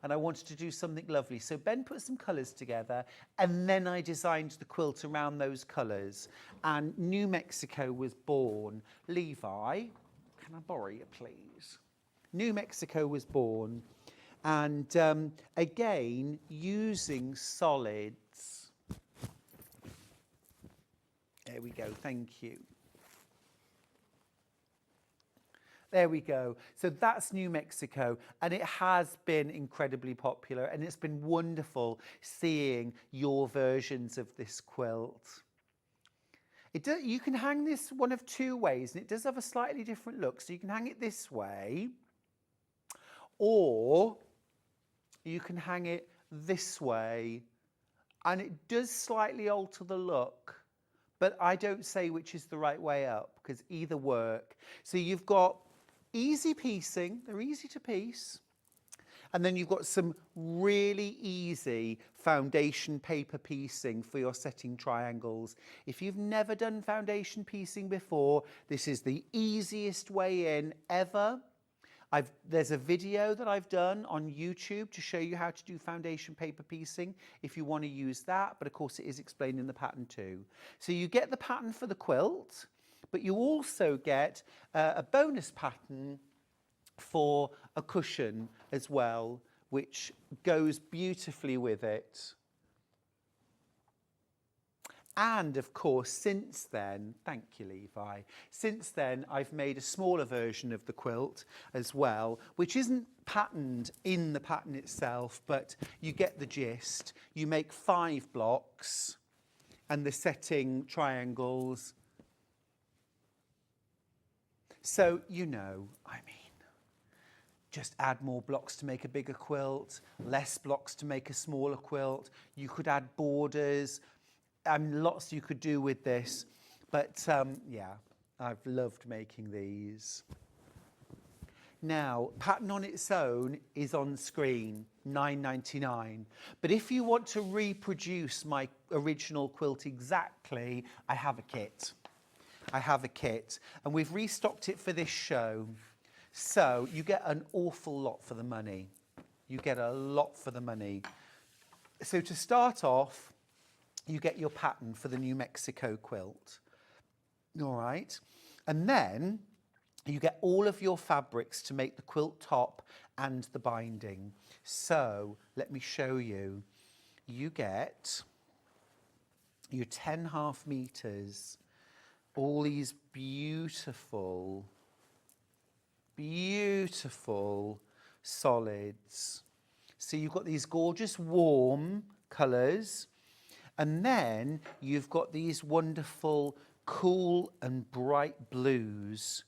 and I wanted to do something lovely. So Ben put some colours together and then I designed the quilt around those colours, and New Mexico was born. Levi, can I borrow you, please? New Mexico was born, and again, using solids. There we go, thank you. There we go. So that's New Mexico, and it has been incredibly popular, and it's been wonderful seeing your versions of this quilt. You can hang this one of 2 ways, and it does have a slightly different look. So you can hang it this way, or you can hang it this way, and it does slightly alter the look, but I don't say which is the right way up because either work. So you've got easy piecing, they're easy to piece, and then you've got some really easy foundation paper piecing for your setting triangles. If you've never done foundation piecing before, this is the easiest way in ever. There's a video that I've done on YouTube to show you how to do foundation paper piecing if you want to use that, but of course it is explained in the pattern too. So you get the pattern for the quilt, but you also get a bonus pattern for a cushion as well, which goes beautifully with it. And of course, since then, thank you, Levi, since then I've made a smaller version of the quilt as well, which isn't patterned in the pattern itself, but you get the gist. You make 5 blocks and the setting triangles. So, you know, I mean, just add more blocks to make a bigger quilt, less blocks to make a smaller quilt. You could add borders, lots you could do with this. But yeah, I've loved making these. Now, pattern on its own is on screen, £9.99. But if you want to reproduce my original quilt exactly, I have a kit. I have a kit, and we've restocked it for this show. So you get an awful lot for the money. You get a lot for the money. So to start off, you get your pattern for the New Mexico quilt. All right. And then you get all of your fabrics to make the quilt top and the binding. So let me show you. You get your 10.5 meters, all these beautiful, beautiful solids. So you've got these gorgeous warm colours, and then you've got these wonderful cool and bright blues.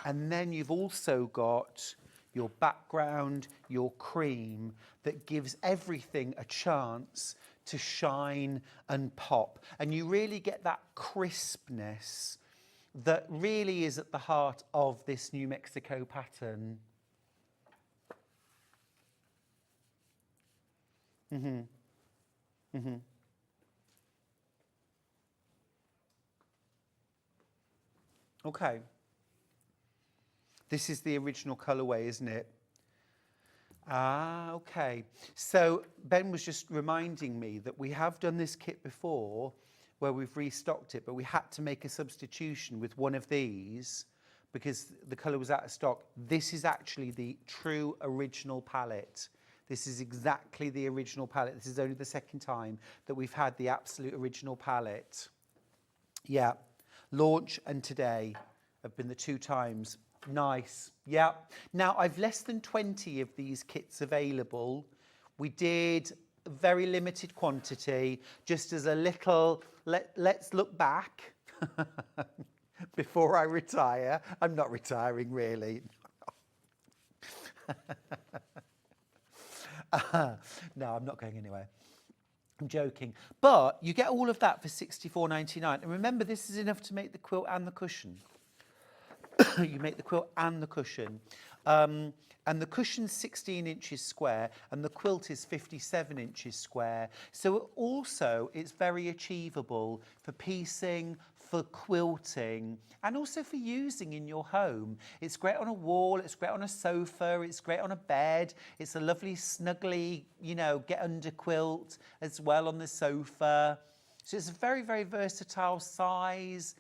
And then you've also got your background, your cream, that gives everything a chance to shine and pop. And you really get that crispness that really is at the heart of this New Mexico pattern. Okay. This is the original colourway, isn't it? Ah, okay. So Ben was just reminding me that we have done this kit before where we've restocked it, but we had to make a substitution with one of these because the colour was out of stock. This is actually the true original palette. This is exactly the original palette. This is only the second time that we've had the absolute original palette. Yeah, launch and today have been the 2 times. Nice, yeah. Now, I've less than 20 of these kits available. We did a very limited quantity, just as a little, let's look back before I retire. I'm not retiring, really. No, I'm not going anywhere. I'm joking. But you get all of that for £64.99. And remember, this is enough to make the quilt and the cushion. You make the quilt and the cushion. And the cushion's 16 inches square and the quilt is 57 inches square. So also it's very achievable for piecing, for quilting, and also for using in your home. It's great on a wall, it's great on a sofa, it's great on a bed. It's a lovely snuggly, you know, get under quilt as well on the sofa. So it's a very, very versatile size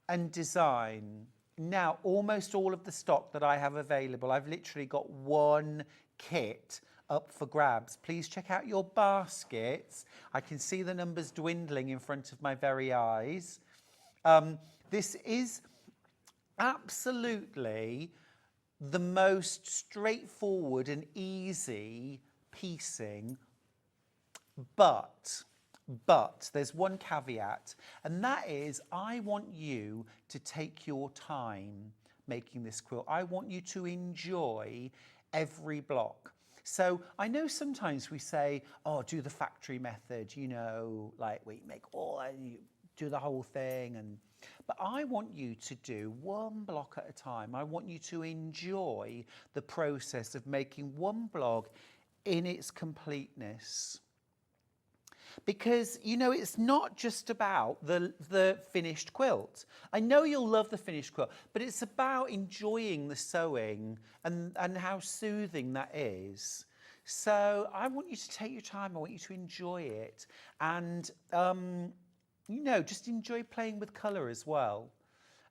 and design. Now, almost all of the stock that I have available, I've literally got one kit up for grabs. Please check out your baskets. I can see the numbers dwindling in front of my very eyes. This is absolutely the most straightforward and easy piecing, but there's one caveat, and that is I want you to take your time making this quilt. I want you to enjoy every block. So I know sometimes we say, oh, do the factory method, you know, like we make all, and you do the whole thing. But I want you to do one block at a time. I want you to enjoy the process of making one block in its completeness. Because, you know, it's not just about the finished quilt. I know you'll love the finished quilt, but it's about enjoying the sewing and how soothing that is. So I want you to take your time. I want you to enjoy it. And, you know, just enjoy playing with colour as well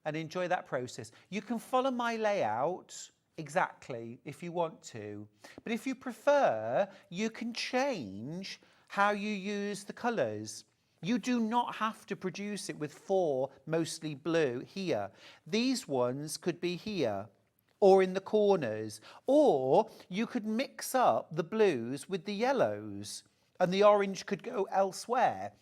and enjoy that process. You can follow my layout exactly if you want to. But if you prefer, you can change how you use the colours. You do not have to produce it with 4 mostly blue here. These ones could be here or in the corners, or you could mix up the blues with the yellows and the orange could go elsewhere.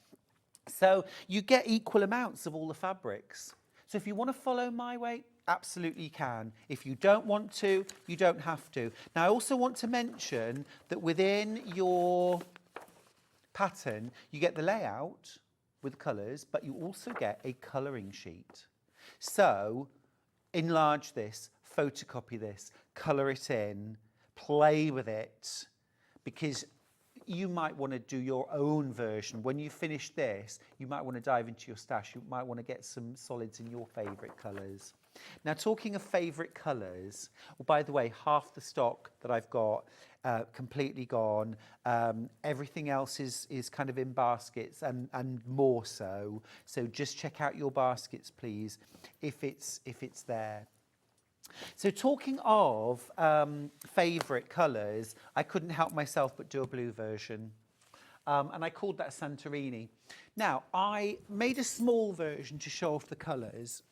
So you get equal amounts of all the fabrics. So if you want to follow my way, absolutely can. If you don't want to, you don't have to. Now, I also want to mention that within your pattern, you get the layout with colours, but you also get a colouring sheet. So, enlarge this, photocopy this, colour it in, play with it, because you might want to do your own version. When you finish this, you might want to dive into your stash. You might want to get some solids in your favourite colours. Now, talking of favourite colours, well, by the way, half the stock that I've got completely gone. Everything else is kind of in baskets and more so. So just check out your baskets, please, if it's there. So talking of favourite colours, I couldn't help myself but do a blue version. And I called that Santorini. Now, I made a small version to show off the colours.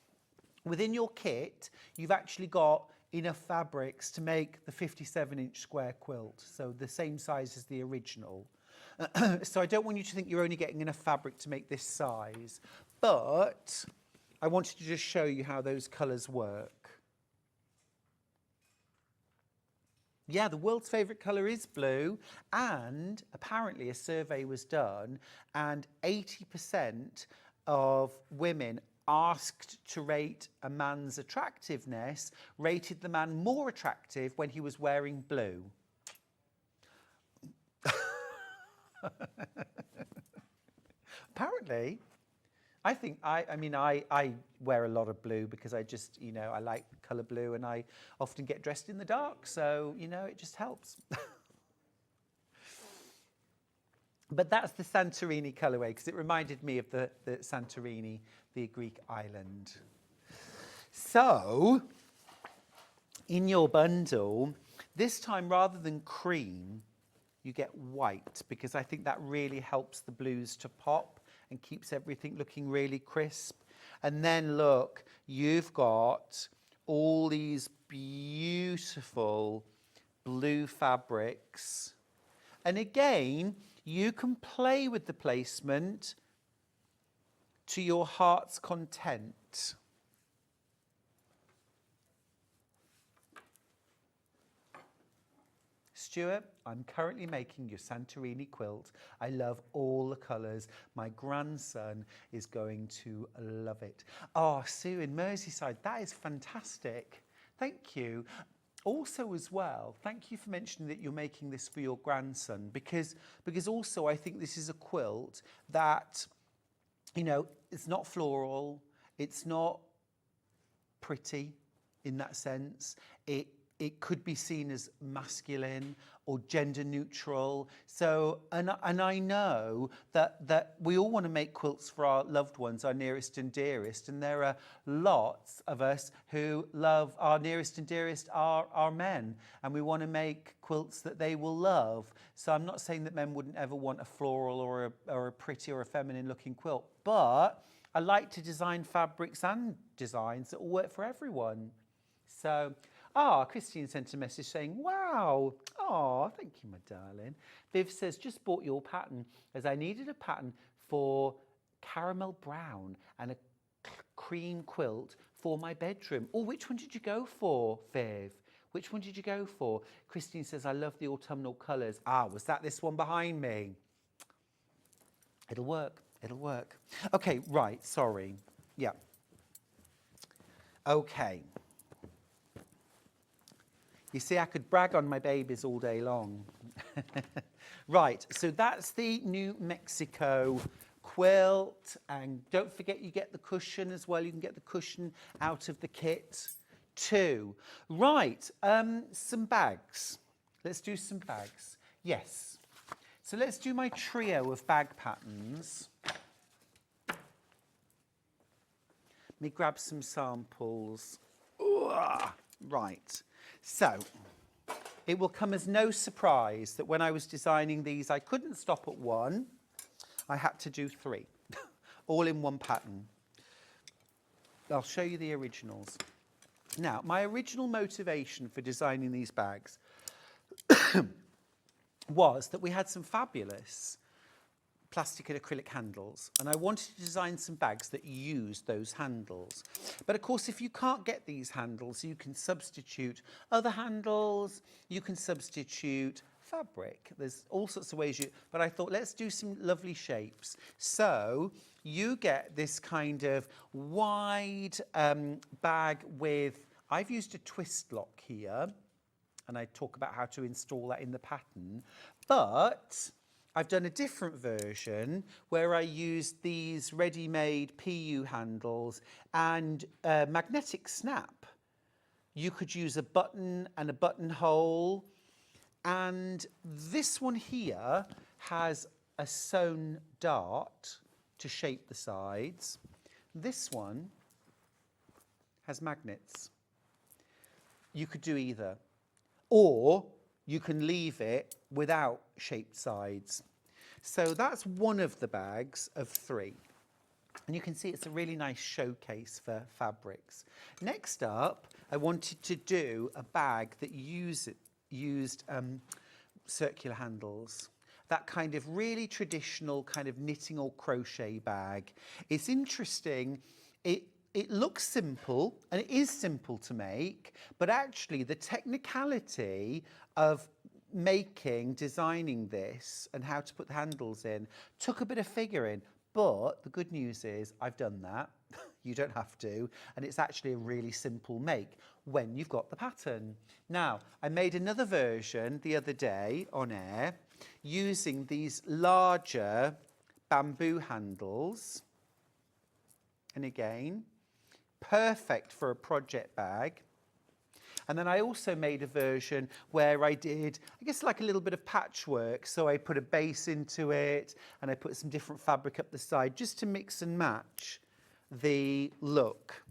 Within your kit, you've actually got enough fabrics to make the 57-inch square quilt, so the same size as the original. So I don't want you to think you're only getting enough fabric to make this size, but I wanted to just show you how those colours work. Yeah, the world's favourite colour is blue, and apparently a survey was done and 80% of women asked to rate a man's attractiveness rated the man more attractive when he was wearing blue. Apparently. I wear a lot of blue because I just, I like the colour blue and I often get dressed in the dark, so, it just helps. But that's the Santorini colourway because it reminded me of the Santorini, the Greek island. So, in your bundle, this time rather than cream, you get white because I think that really helps the blues to pop and keeps everything looking really crisp. And then look, you've got all these beautiful blue fabrics. And again, you can play with the placement to your heart's content. Stuart, I'm currently making your Santorini quilt. I love all the colours. My grandson is going to love it. Oh, Sue in Merseyside, that is fantastic. Thank you. Also as well, thank you for mentioning that you're making this for your grandson because also I think this is a quilt that, it's not floral, it's not pretty in that sense. It could be seen as masculine or gender neutral. So, and I know that we all want to make quilts for our loved ones, our nearest and dearest. And there are lots of us who love our nearest and dearest are men. And we want to make quilts that they will love. So I'm not saying that men wouldn't ever want a floral or a pretty or a feminine looking quilt. But I like to design fabrics and designs that will work for everyone. So... Christine sent a message saying, wow. Oh, thank you, my darling. Viv says, just bought your pattern as I needed a pattern for caramel brown and a cream quilt for my bedroom. Oh, which one did you go for, Viv? Which one did you go for? Christine says, I love the autumnal colours. Was that this one behind me? It'll work. It'll work. Okay, right. Sorry. Yeah. Okay. You see, I could brag on my babies all day long. Right, so that's the New Mexico quilt. And don't forget you get the cushion as well. You can get the cushion out of the kit too. Right, some bags. Let's do some bags. Yes. So let's do my trio of bag patterns. Let me grab some samples. Ooh, right. So, it will come as no surprise that when I was designing these, I couldn't stop at one. I had to do three, all in one pattern. I'll show you the originals. Now, my original motivation for designing these bags was that we had some fabulous plastic and acrylic handles, and I wanted to design some bags that use those handles. But of course, if you can't get these handles, you can substitute other handles, you can substitute fabric. There's all sorts of ways but I thought, let's do some lovely shapes. So you get this kind of wide bag with, I've used a twist lock here, and I talk about how to install that in the pattern, but I've done a different version where I used these ready-made PU handles and magnetic snap. You could use a button and a buttonhole, and this one here has a sewn dart to shape the sides. This one has magnets. You could do either, or you can leave it without shaped sides. So that's one of the bags of 3. And you can see it's a really nice showcase for fabrics. Next up, I wanted to do a bag that used circular handles. That kind of really traditional kind of knitting or crochet bag. It's interesting. It looks simple, and it is simple to make, but actually the technicality of designing this and how to put the handles in took a bit of figuring. But the good news is I've done that. You don't have to, and it's actually a really simple make when you've got the pattern. Now, I made another version the other day on air using these larger bamboo handles, and again, perfect for a project bag. And then I also made a version where I did, I guess, like a little bit of patchwork. So I put a base into it and I put some different fabric up the side just to mix and match the look.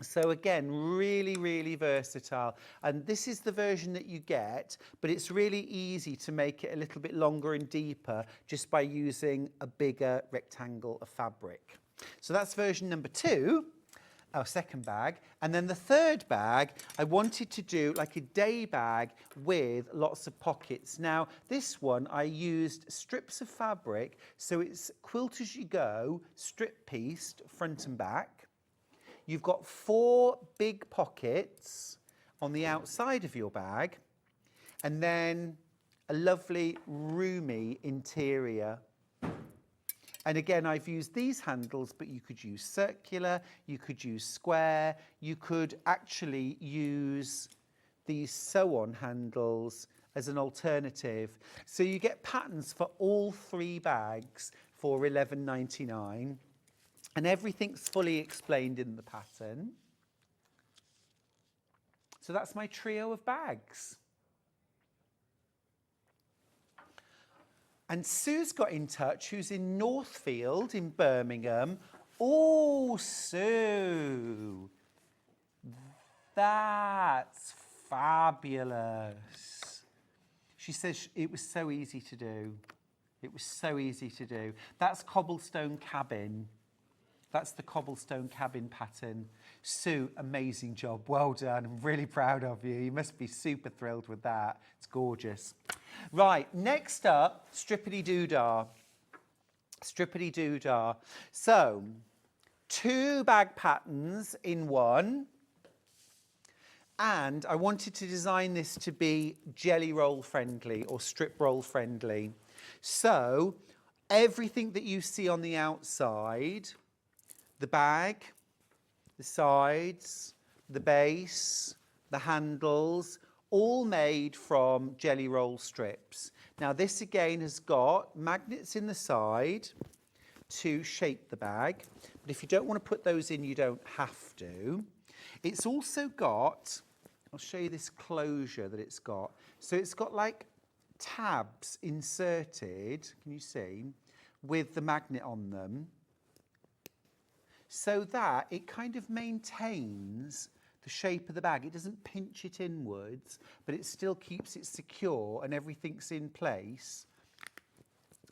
So again, really, really versatile. And this is the version that you get, but it's really easy to make it a little bit longer and deeper just by using a bigger rectangle of fabric. So that's version number 2. Our second bag. And then the third bag, I wanted to do like a day bag with lots of pockets. Now, this one I used strips of fabric, so it's quilt as you go, strip pieced front and back. You've got 4 big pockets on the outside of your bag, and then a lovely roomy interior. And again, I've used these handles, but you could use circular, you could use square, you could actually use these sew-on handles as an alternative. So you get patterns for all 3 bags for £11.99, and everything's fully explained in the pattern. So that's my trio of bags. And Sue's got in touch, who's in Northfield in Birmingham. Oh, Sue, that's fabulous. She says it was so easy to do. It was so easy to do. That's Cobblestone Cabin. That's the Cobblestone Cabin pattern. Sue, amazing job. Well done. I'm really proud of you. You must be super thrilled with that. It's gorgeous. Right, next up, Strippity-Doo-Dah. Strippity-Doo-Dah. So, 2 bag patterns in one. And I wanted to design this to be jelly roll friendly or strip roll friendly. So, everything that you see on the outside, the bag, the sides, the base, the handles, all made from jelly roll strips. Now this again has got magnets in the side to shape the bag, but if you don't want to put those in, you don't have to. It's also got, I'll show you this closure that it's got. So it's got like tabs inserted, can you see, with the magnet on them, so that it kind of maintains the shape of the bag. It doesn't pinch it inwards, but it still keeps it secure and everything's in place.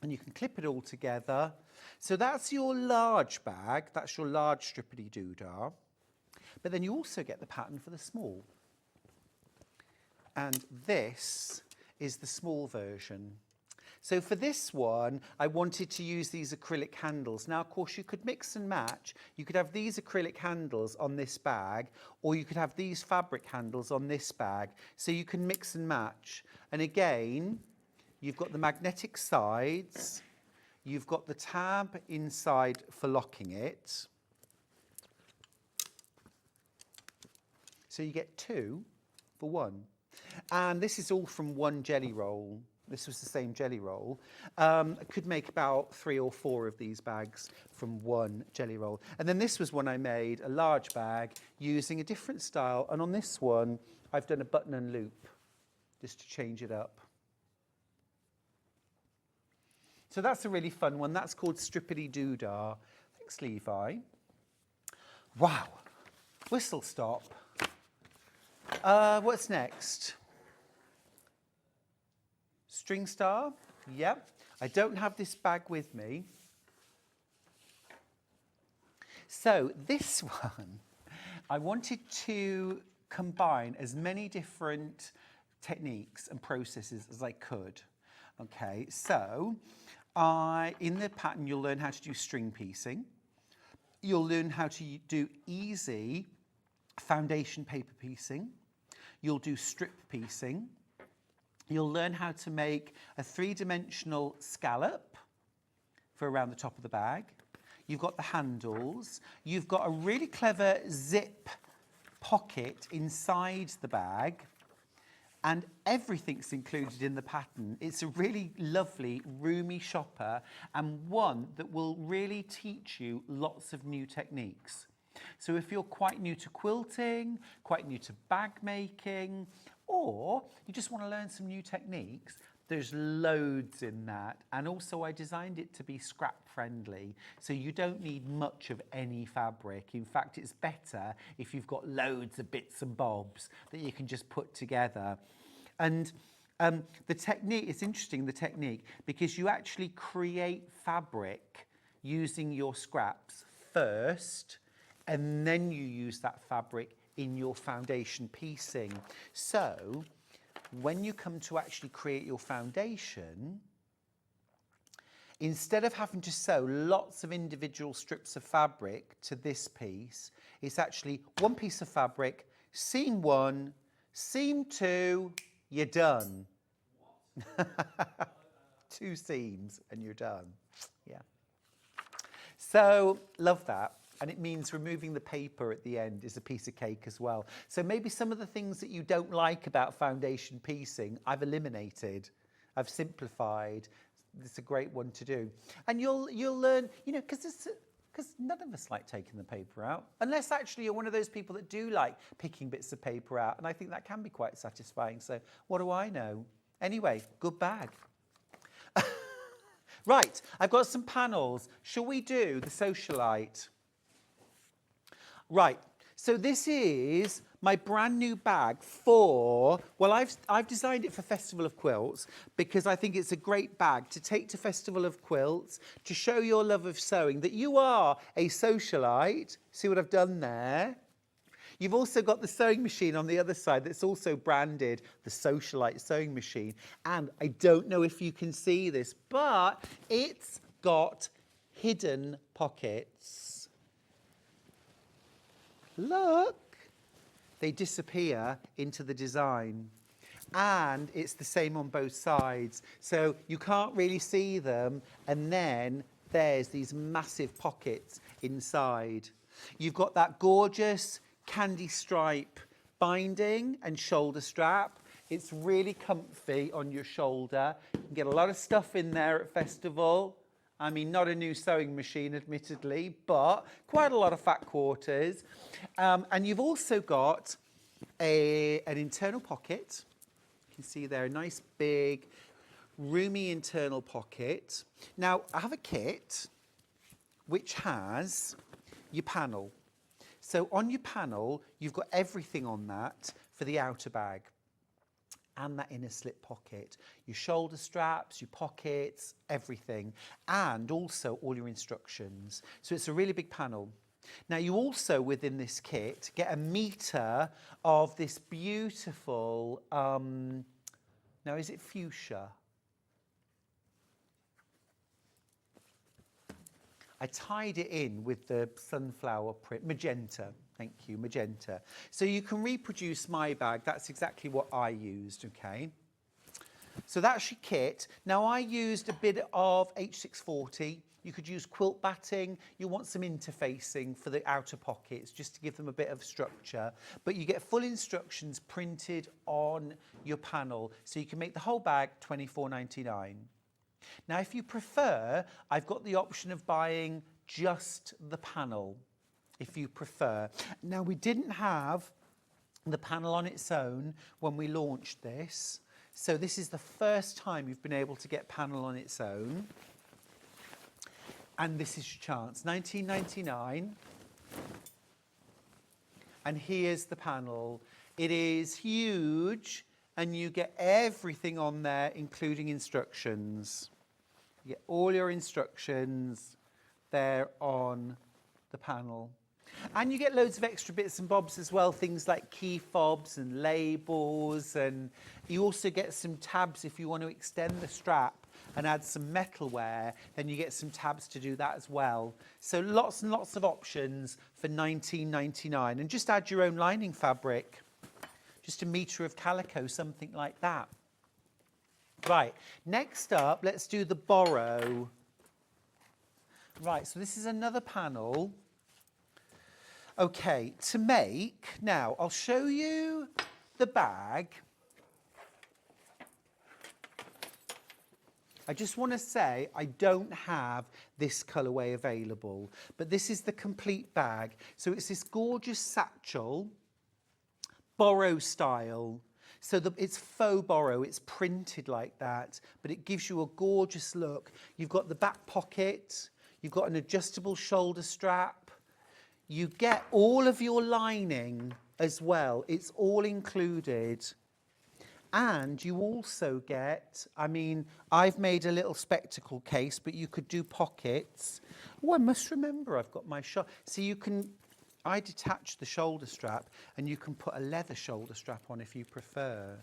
And you can clip it all together. So that's your large bag. That's your large Strippity-Doo-Dah. But then you also get the pattern for the small. And this is the small version. So for this one, I wanted to use these acrylic handles. Now, of course, you could mix and match. You could have these acrylic handles on this bag, or you could have these fabric handles on this bag. So you can mix and match. And again, you've got the magnetic sides. You've got the tab inside for locking it. So you get 2 for 1. And this is all from one jelly roll. This was the same jelly roll. I could make about 3 or 4 of these bags from one jelly roll. And then this was one I made, a large bag, using a different style. And on this one, I've done a button and loop, just to change it up. So that's a really fun one. That's called Strippity Doodah. Thanks, Levi. Wow. Whistle stop. What's next? String star. Yep. I don't have this bag with me. So this one, I wanted to combine as many different techniques and processes as I could. Okay, so in the pattern, you'll learn how to do string piecing. You'll learn how to do easy foundation paper piecing. You'll do strip piecing. You'll learn how to make a 3-dimensional scallop for around the top of the bag. You've got the handles. You've got a really clever zip pocket inside the bag. And everything's included in the pattern. It's a really lovely, roomy shopper, and one that will really teach you lots of new techniques. So if you're quite new to quilting, quite new to bag making, or you just want to learn some new techniques, there's loads in that. And also I designed it to be scrap friendly, so you don't need much of any fabric. In fact, it's better if you've got loads of bits and bobs that you can just put together. And the technique, it's interesting, the technique, because you actually create fabric using your scraps first, and then you use that fabric in your foundation piecing. So when you come to actually create your foundation, instead of having to sew lots of individual strips of fabric to this piece, it's actually one piece of fabric, seam 1, seam 2, you're done. 2 seams and you're done. Yeah. So love that. And it means removing the paper at the end is a piece of cake as well. So maybe some of the things that you don't like about foundation piecing, I've eliminated, I've simplified. It's a great one to do. And you'll learn, you know, because none of us like taking the paper out, unless actually you're one of those people that do like picking bits of paper out. And I think that can be quite satisfying. So what do I know? Anyway, good bag. Right, I've got some panels. Shall we do the socialite? Right, so this is my brand new bag for, well, I've designed it for Festival of Quilts because I think it's a great bag to take to Festival of Quilts, to show your love of sewing, that you are a socialite. See what I've done there? You've also got the sewing machine on the other side that's also branded the Socialite sewing machine. And I don't know if you can see this, but it's got hidden pockets. Look, they disappear into the design, and it's the same on both sides. So you can't really see them, and then there's these massive pockets inside. You've got that gorgeous candy stripe binding and shoulder strap. It's really comfy on your shoulder. You can get a lot of stuff in there at Festival. I mean, not a new sewing machine, admittedly, but quite a lot of fat quarters. And you've also got an internal pocket. You can see there, a nice big, roomy internal pocket. Now, I have a kit which has your panel. So on your panel, you've got everything on that for the outer bag. And that inner slip pocket, your shoulder straps, your pockets, everything, and also all your instructions. So it's a really big panel. Now you also, within this kit, get a metre of this beautiful, now is it fuchsia? I tied it in with the sunflower print, magenta, thank you, magenta. So you can reproduce my bag, that's exactly what I used, okay? So that's your kit. Now I used a bit of H640. You could use quilt batting. You want some interfacing for the outer pockets, just to give them a bit of structure. But you get full instructions printed on your panel, so you can make the whole bag £24.99. Now, if you prefer, I've got the option of buying just the panel, if you prefer. Now, we didn't have the panel on its own when we launched this. So this is the first time you've been able to get panel on its own. And this is your chance, £19.99. And here's the panel. It is huge, and you get everything on there, including instructions. You get all your instructions there on the panel. And you get loads of extra bits and bobs as well, things like key fobs and labels, and you also get some tabs if you want to extend the strap and add some metalware, then you get some tabs to do that as well. So lots and lots of options for £19.99, and just add your own lining fabric, just a metre of calico, something like that. Right, next up, let's do the borrow. Right, so this is another panel. Okay, to make, now I'll show you the bag. I just want to say I don't have this colourway available, but this is the complete bag. So it's this gorgeous satchel, borrow style. So it's faux borrow, it's printed like that, but it gives you a gorgeous look. You've got the back pocket, you've got an adjustable shoulder strap, you get all of your lining as well, it's all included. And you also get, I mean, I've made a little spectacle case, but you could do pockets. Oh, I must remember I've got my so you can, I detach the shoulder strap and you can put a leather shoulder strap on if you prefer,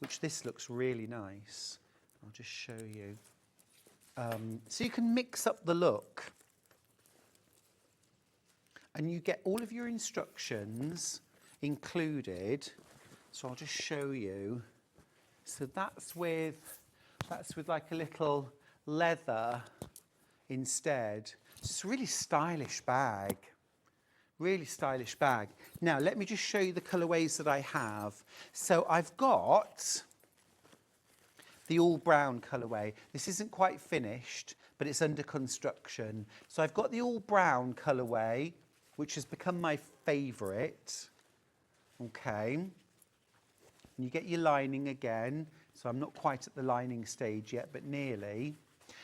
which this looks really nice. I'll just show you. So you can mix up the look. And you get all of your instructions included. So I'll just show you. So that's with like a little leather instead. It's a really stylish bag. Really stylish bag. Now, let me just show you the colourways that I have. So I've got the all brown colourway. This isn't quite finished, but it's under construction. So I've got the all brown colourway, which has become my favourite. Okay. And you get your lining again. So I'm not quite at the lining stage yet, but nearly.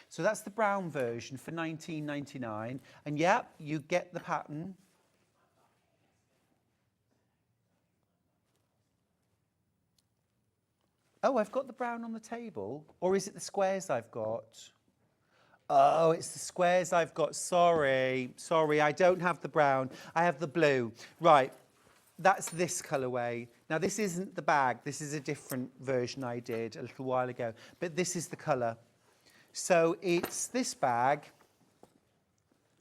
So that's the brown version for £19.99. And yeah, you get the pattern. Oh, I've got the brown on the table. Or is it the squares I've got? Oh, it's the squares I've got. Sorry, I don't have the brown. I have the blue. Right, that's this colourway. Now, this isn't the bag. This is a different version I did a little while ago. But this is the colour. So it's this bag.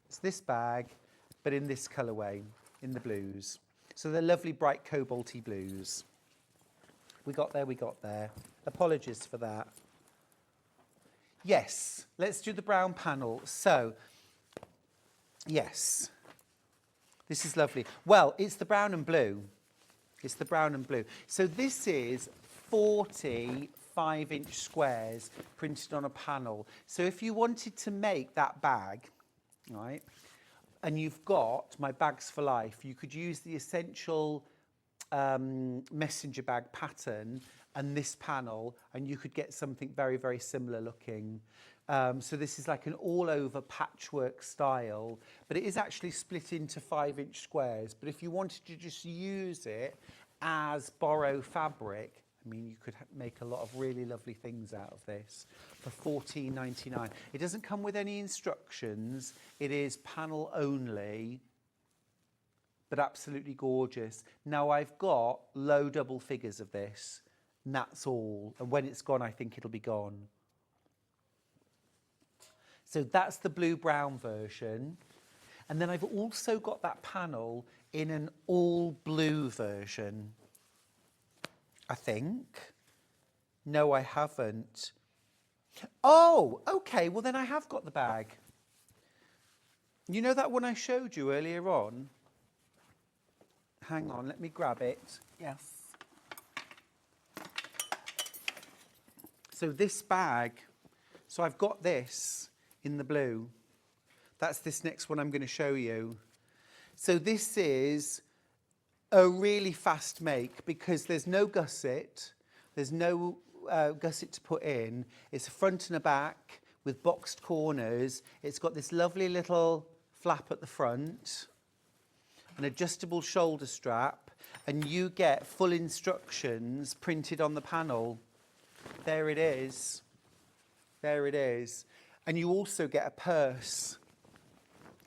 It's this bag, but in this colourway, in the blues. So they're lovely, bright, cobalty blues. We got there. Apologies for that. Yes, let's do the brown panel. So, yes, this is lovely. Well, it's the brown and blue. It's the brown and blue. So this is 40 5-inch squares printed on a panel. So if you wanted to make that bag, right, and you've got my Bags for Life, you could use the essential messenger bag pattern and this panel, and you could get something very, very similar looking. So this is like an all-over patchwork style, but it is actually split into 5-inch squares. But if you wanted to just use it as borrow fabric, I mean, you could make a lot of really lovely things out of this for £14.99. It doesn't come with any instructions. It is panel only, but absolutely gorgeous. Now, I've got low double figures of this, and that's all. And when it's gone, I think it'll be gone. So that's the blue-brown version. And then I've also got that panel in an all-blue version, I think. No, I haven't. Oh, okay, well then I have got the bag. You know that one I showed you earlier on? Hang on, let me grab it. Yes. So this bag, so I've got this in the blue. That's this next one I'm going to show you. So this is a really fast make because there's no gusset. There's no gusset to put in. It's a front and a back with boxed corners. It's got this lovely little flap at the front, an adjustable shoulder strap, and you get full instructions printed on the panel. There it is. There it is. And you also get a purse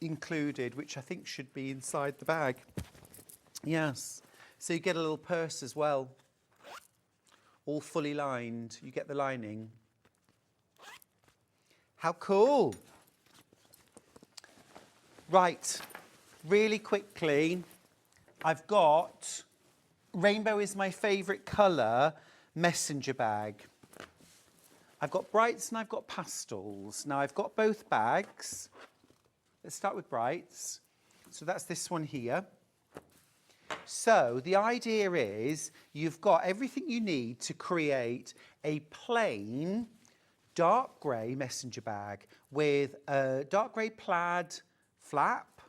included, which I think should be inside the bag. Yes. So you get a little purse as well, all fully lined. You get the lining. How cool. Right, really quickly, I've got rainbow is my favourite colour messenger bag. I've got brights and I've got pastels. Now I've got both bags. Let's start with brights. So that's this one here. So the idea is you've got everything you need to create a plain dark grey messenger bag with a dark grey plaid flap,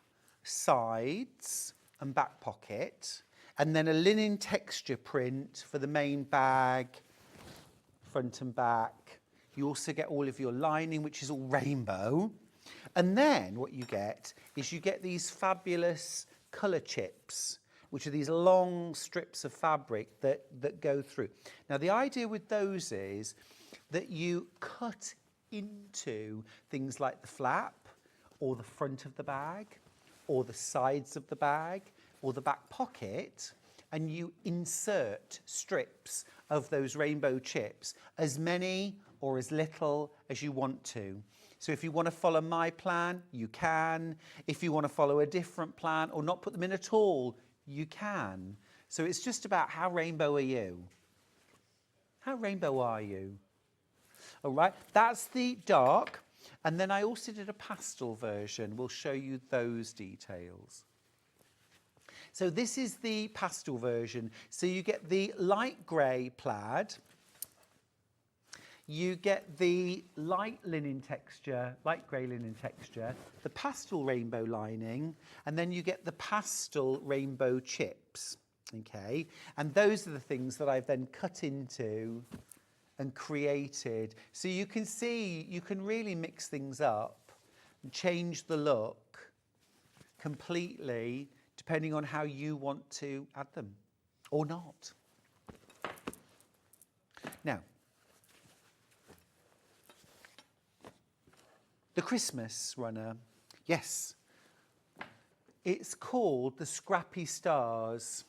sides and back pocket, and then a linen texture print for the main bag, front and back. You also get all of your lining, which is all rainbow. And then what you get is you get these fabulous colour chips, which are these long strips of fabric that go through. Now, the idea with those is that you cut into things like the flap or the front of the bag or the sides of the bag or the back pocket, and you insert strips of those rainbow chips, as many or as little as you want to. So if you want to follow my plan, you can. If you want to follow a different plan or not put them in at all, you can. So it's just about how rainbow are you? How rainbow are you? All right, that's the dark. And then I also did a pastel version. We'll show you those details. So this is the pastel version. So you get the light grey plaid. You get the light linen texture, light grey linen texture, the pastel rainbow lining, and then you get the pastel rainbow chips, okay? And those are the things that I've then cut into and created. So you can see, you can really mix things up and change the look completely depending on how you want to add them or not. Now, the Christmas runner, yes, it's called the Scrappy Stars.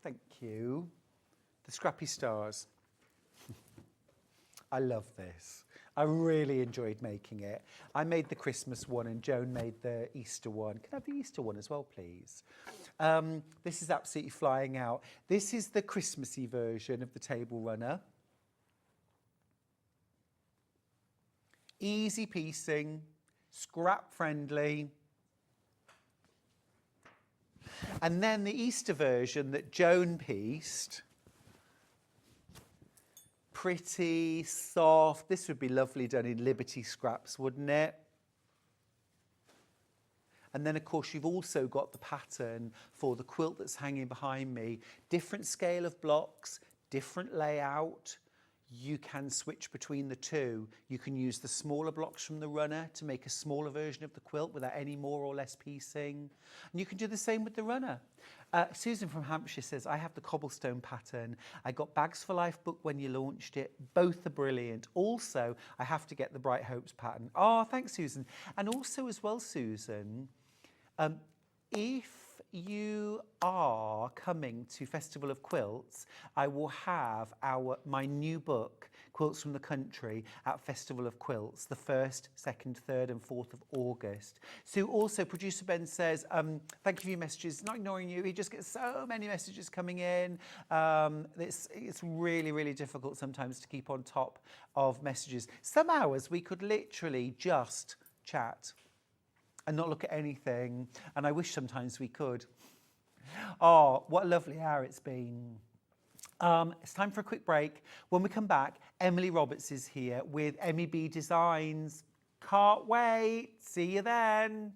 Thank you. The Scrappy Stars. I love this. I really enjoyed making it. I made the Christmas one and Joan made the Easter one. Can I have the Easter one as well, please? This is absolutely flying out. This is the Christmassy version of the table runner. Easy piecing, scrap friendly. And then the Easter version that Joan pieced. Pretty, soft. This would be lovely done in Liberty scraps, wouldn't it? And then, of course, you've also got the pattern for the quilt that's hanging behind me. Different scale of blocks, different layout. You can switch between the two. You can use the smaller blocks from the runner to make a smaller version of the quilt without any more or less piecing. And you can do the same with the runner. Susan from Hampshire says, I have the Cobblestone pattern. I got Bags for Life book when you launched it. Both are brilliant. Also, I have to get the Bright Hopes pattern. Oh, thanks, Susan. And also as well, Susan, if you are coming to Festival of Quilts, I will have my new book, Quilts from the Country, at Festival of Quilts, the 1st, 2nd, 3rd and 4th of August. So also, producer Ben says, thank you for your messages. Not ignoring you, he just gets so many messages coming in. It's really, really difficult sometimes to keep on top of messages. Some hours we could literally just chat and not look at anything, and I wish sometimes we could. Oh, what a lovely hour it's been. It's time for a quick break. When we come back, Emily Roberts is here with MEB Designs. Can't wait. See you then.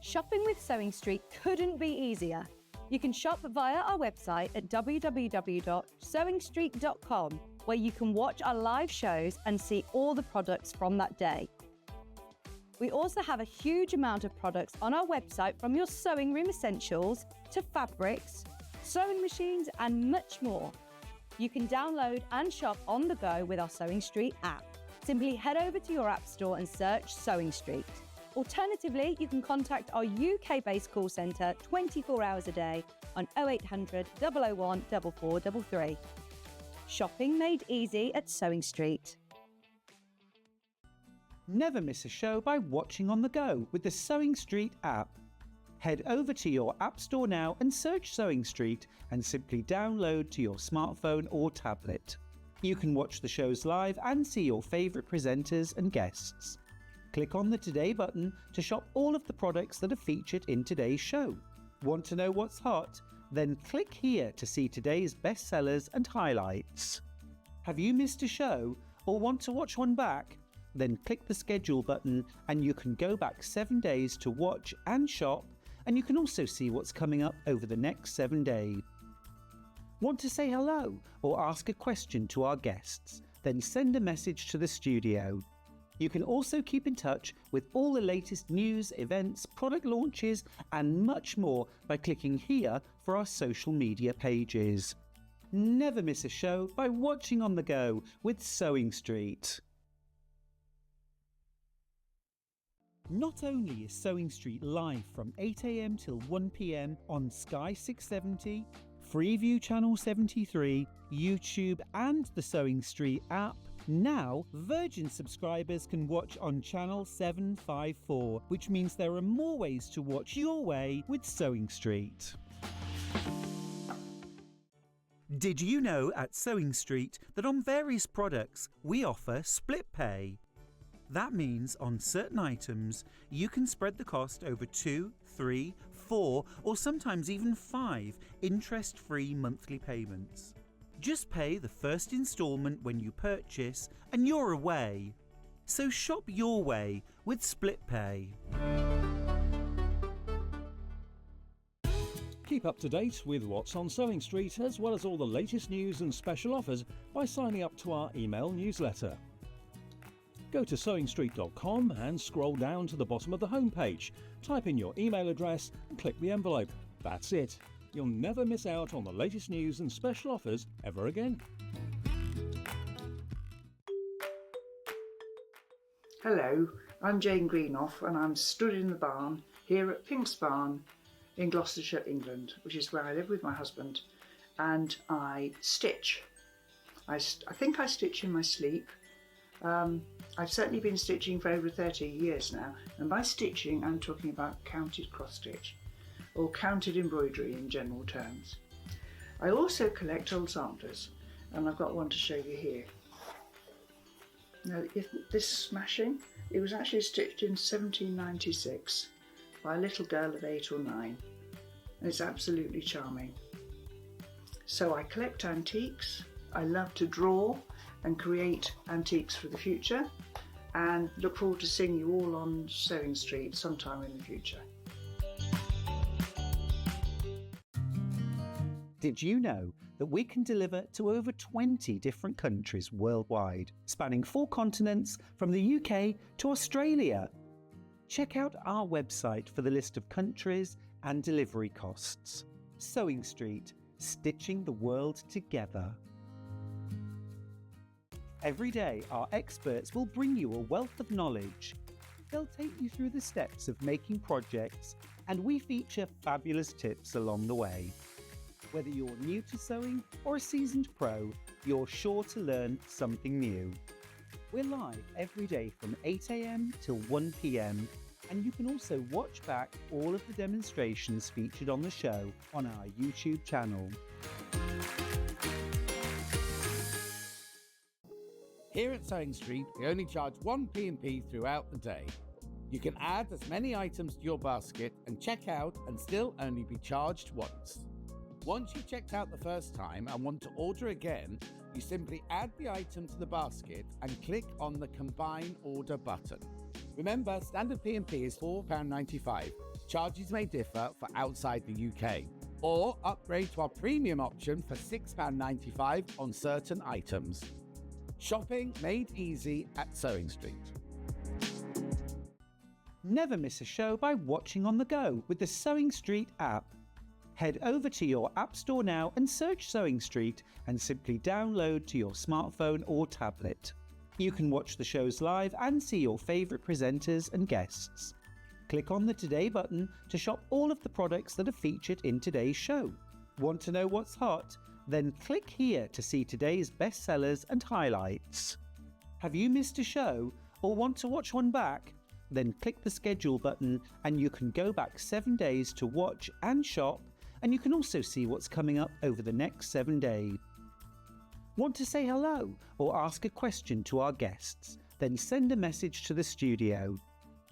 Shopping with Sewing Street couldn't be easier. You can shop via our website at www.sewingstreet.com, where you can watch our live shows and see all the products from that day. We also have a huge amount of products on our website, from your sewing room essentials to fabrics, sewing machines and much more. You can download and shop on the go with our Sewing Street app. Simply head over to your app store and search Sewing Street. Alternatively, you can contact our UK-based call centre 24 hours a day on 0800 001 4433. Shopping made easy at Sewing Street. Never miss a show by watching on the go with the Sewing Street app. Head over to your app store now and search Sewing Street and simply download to your smartphone or tablet. You can watch the shows live and see your favourite presenters and guests. Click on the Today button to shop all of the products that are featured in today's show. Want to know what's hot? Then click here to see today's bestsellers and highlights. Have you missed a show or want to watch one back? Then click the schedule button and you can go back 7 days to watch and shop, and you can also see what's coming up over the next 7 days. Want to say hello or ask a question to our guests? Then send a message to the studio. You can also keep in touch with all the latest news, events, product launches and much more by clicking here for our social media pages. Never miss a show by watching on the go with Sewing Street. Not only is Sewing Street live from 8 AM till 1 PM on Sky 670, Freeview Channel 73, YouTube and the Sewing Street app, now Virgin subscribers can watch on Channel 754, which means there are more ways to watch your way with Sewing Street. Did you know at Sewing Street that on various products we offer split pay? That means on certain items you can spread the cost over 2, 3, 4 or sometimes even 5 interest-free monthly payments. Just pay the first instalment when you purchase and you're away. So shop your way with split pay. Keep up to date with what's on Sewing Street, as well as all the latest news and special offers by signing up to our email newsletter. Go to sewingstreet.com and scroll down to the bottom of the homepage. Type in your email address and click the envelope. That's it. You'll never miss out on the latest news and special offers ever again. Hello, I'm Jane Greenoff and I'm stood in the barn here at Pink's Barn in Gloucestershire, England, which is where I live with my husband, and I stitch. I think I stitch in my sleep. I've certainly been stitching for over 30 years now, and by stitching I'm talking about counted cross stitch or counted embroidery in general terms. I also collect old samplers, and I've got one to show you here. Now, this smashing, it was actually stitched in 1796 by a little girl of 8 or 9, and it's absolutely charming. So I collect antiques. I love to draw and create antiques for the future, and look forward to seeing you all on Sewing Street sometime in the future. Did you know that we can deliver to over 20 different countries worldwide, spanning 4 continents from the UK to Australia? Check out our website for the list of countries and delivery costs. Sewing Street, stitching the world together. Every day, our experts will bring you a wealth of knowledge. They'll take you through the steps of making projects, and we feature fabulous tips along the way. Whether you're new to sewing or a seasoned pro, you're sure to learn something new. We're live every day from 8 a.m. till 1 p.m, and you can also watch back all of the demonstrations featured on the show on our YouTube channel. Here at Sewing Street, we only charge 1 P&P throughout the day. You can add as many items to your basket and check out and still only be charged once. Once you've checked out the first time and want to order again, you simply add the item to the basket and click on the Combine Order button. Remember, standard P&P is £4.95. Charges may differ for outside the UK. Or upgrade to our premium option for £6.95 on certain items. Shopping made easy at Sewing Street. Never miss a show by watching on the go with the Sewing Street app. Head over to your app store now and search Sewing Street and simply download to your smartphone or tablet. You can watch the shows live and see your favourite presenters and guests. Click on the Today button to shop all of the products that are featured in today's show. Want to know what's hot? Then click here to see today's bestsellers and highlights. Have you missed a show or want to watch one back? Then click the schedule button and you can go back 7 days to watch and shop, and you can also see what's coming up over the next 7 days. Want to say hello or ask a question to our guests? Then send a message to the studio.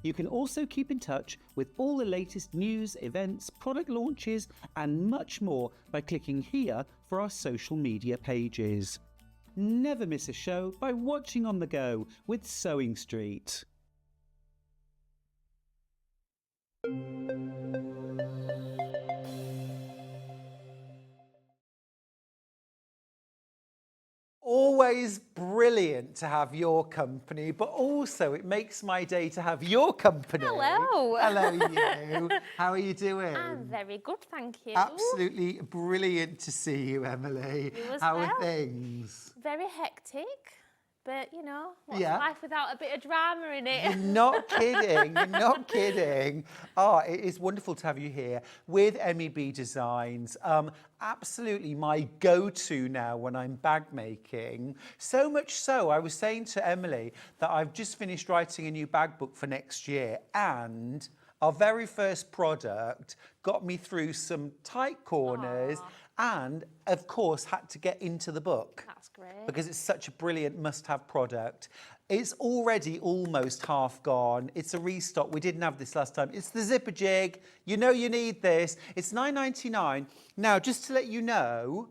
You can also keep in touch with all the latest news, events, product launches and much more by clicking here for our social media pages. Never miss a show by watching on the go with Sewing Street. Always brilliant to have your company, but also it makes my day to have your company. Hello. Hello, you. How are you doing? I'm very good, thank you. Absolutely brilliant to see you, Emily. You as How well. are things? Very hectic, but you know, what's Yeah. life without a bit of drama in it? You're not kidding. You're not kidding. Oh, it is wonderful to have you here with MEB Designs. Absolutely my go-to now when I'm bag making. So much so, I was saying to Emily that I've just finished writing a new bag book for next year, and our very first product got me through some tight corners. And, of course, had to get into the book. That's great. Because it's such a brilliant must-have product. It's already almost half gone. It's a restock. We didn't have this last time. It's the zipper jig. You know you need this. It's £9.99. Now, just to let you know,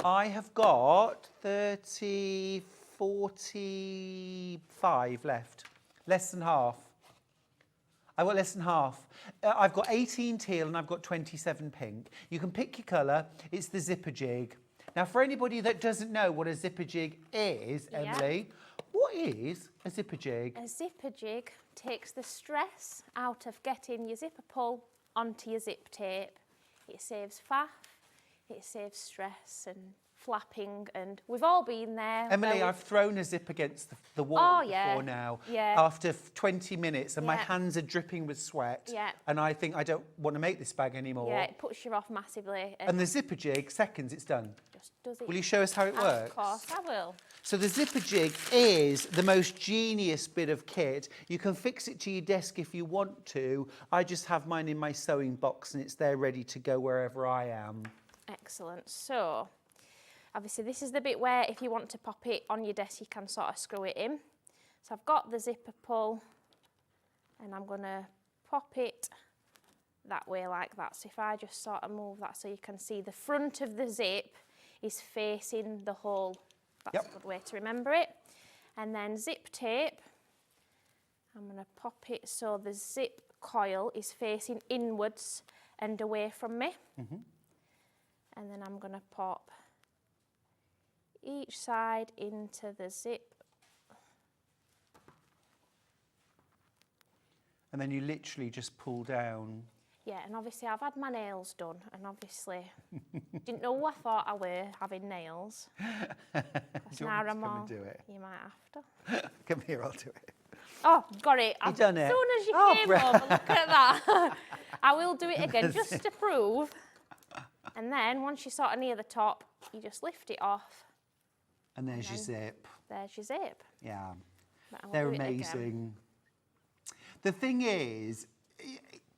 I have got 45 left. Less than half. I've got less than half. I've got 18 teal and I've got 27 pink. You can pick your colour. It's the zipper jig. Now, for anybody that doesn't know what a zipper jig is, Yeah. Emily, what is a zipper jig? A zipper jig takes the stress out of getting your zipper pull onto your zip tape. It saves faff, it saves stress and flapping, and we've all been there. Emily, where I've thrown a zip against the wall Oh, yeah. before now. Yeah. After 20 minutes, and my Yeah. hands are dripping with sweat. Yeah. And I think I don't want to make this bag anymore. Yeah, it puts you off massively. And the zipper jig, seconds, it's done. Just does it. Will you show us how it works? Of course, I will. So the zipper jig is the most genius bit of kit. You can fix it to your desk if you want to. I just have mine in my sewing box and it's there ready to go wherever I am. Excellent. So, obviously this is the bit where if you want to pop it on your desk, you can sort of screw it in. So I've got the zipper pull and I'm going to pop it that way like that. So if I just sort of move that so you can see the front of the zip is facing the hole. That's a good way to remember it. And then zip tape, I'm going to pop it so the zip coil is facing inwards and away from me. And then I'm going to pop each side into the zip. And then you literally just pull down. Yeah, and obviously I've had my nails done, and obviously didn't know who I thought I were having nails. Do you want me to come and do it? You might have to. Come here, I'll do it. Oh, got it. You done it? As soon as you Oh, came over, look at that. I will do it again just to prove. And then once you're sort of near the top, you just lift it off. And there's your zip. There's your zip. Yeah. But I will They're do it again. amazing. The thing is,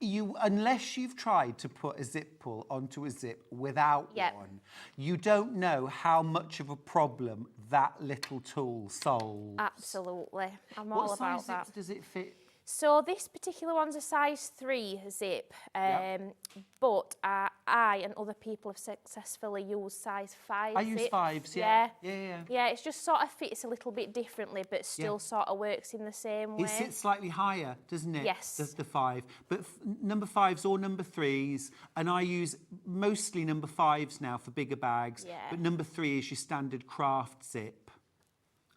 unless you've tried to put a zip pull onto a zip without one, you don't know how much of a problem that little tool solves. Absolutely. I'm all about that. What size zip does it fit? So this particular one's a size 3 zip, but I and other people have successfully used size 5 I use zips. 5s, yeah. Yeah, it just sort of fits a little bit differently, but still sort of works in the same way. It sits slightly higher, doesn't it? Yes. Does the 5. But number 5s or number 3s, and I use mostly number 5s now for bigger bags, but number 3 is your standard craft zip.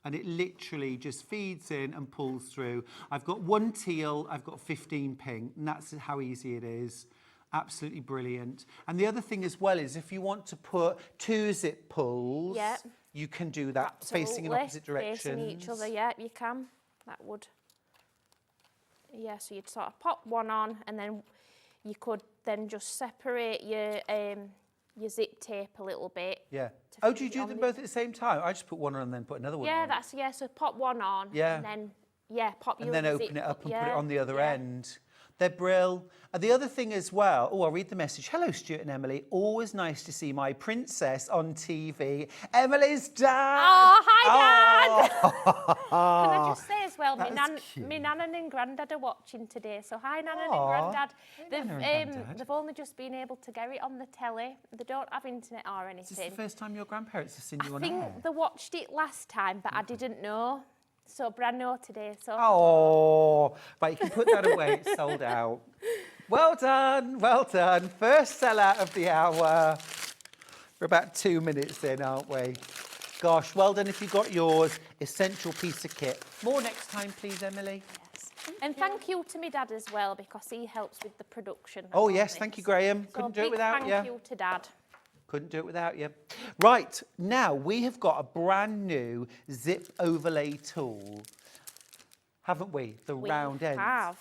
And it literally just feeds in and pulls through. I've got 1 teal, I've got 15 pink, and that's how easy it is. Absolutely brilliant. And the other thing as well is if you want to put 2 zip pulls, you can do that facing in opposite directions. Facing each other, you can. That would. Yeah, so you'd sort of pop one on, and then you could then just separate your zip tape a little bit. Yeah. Oh, do you do them both at the same time? I just put one on and then put another one on. Yeah, so pop one on, and then, pop your and then open zip it up and yeah, put it on the other end. They're brill. And the other thing as well, I'll read the message. Hello, Stuart and Emily. Always nice to see my princess on TV. Emily's dad. Oh, hi, Dad. Oh. Can I just say as well, That's my Nana and Grandad are watching today. So hi, Nana Aw. and Grandad. Nana and Grandad. They've only just been able to get it on the telly. They don't have internet or anything. Is this the first time your grandparents have seen you I on air? think they watched it last time, but I didn't know. So brand new today. So. Oh, right, you can put that away. It's sold out. Well done, well done. First sellout of the hour. We're about 2 minutes in, aren't we? Gosh, well done if you got yours. Essential piece of kit. More next time, please, Emily. Yes. And thank you to my dad as well, because he helps with the production. Oh, yes, thank you, Graham. So Couldn't do it without you. Thank you to Dad. Couldn't do it without you. Right, now we have got a brand new zip overlay tool, haven't we? The round ends. We have.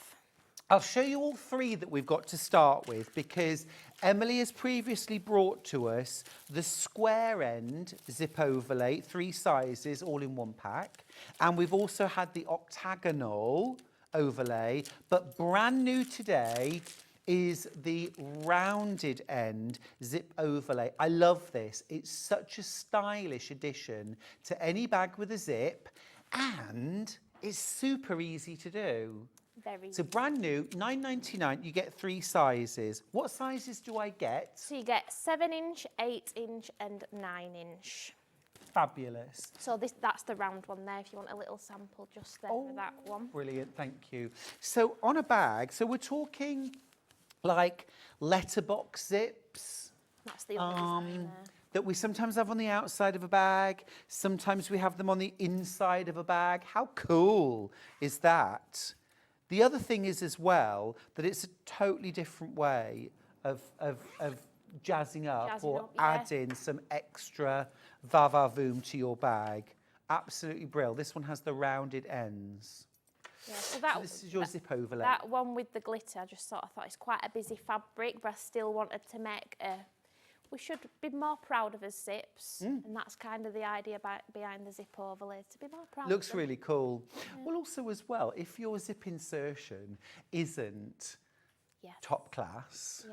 I'll show you all 3 that we've got to start with because Emily has previously brought to us the square end zip overlay, 3 sizes, all in one pack. And we've also had the octagonal overlay, but brand new today is the rounded end zip overlay. I love this. It's such a stylish addition to any bag with a zip, and it's super easy to do. Very. So brand new, £9.99, you get 3 sizes. What sizes do I get? So you get 7-inch, 8-inch and 9-inch. Fabulous. So that's the round one there, if you want a little sample just there for that one. Brilliant, thank you. So on a bag, so we're talking like letterbox zips. That's the other design there. That we sometimes have on the outside of a bag. Sometimes we have them on the inside of a bag. How cool is that? The other thing is as well that it's a totally different way of jazzing up adding some extra va-va-voom to your bag. Absolutely brilliant. This one has the rounded ends. Yeah, so this is your zip overlay. That one with the glitter, I just sort of thought it's quite a busy fabric, but I still wanted to make we should be more proud of his zips, and that's kind of the idea behind the zip overlay, to be more proud Looks of them. really cool. Yeah. Well, also as well, if your zip insertion isn't top class,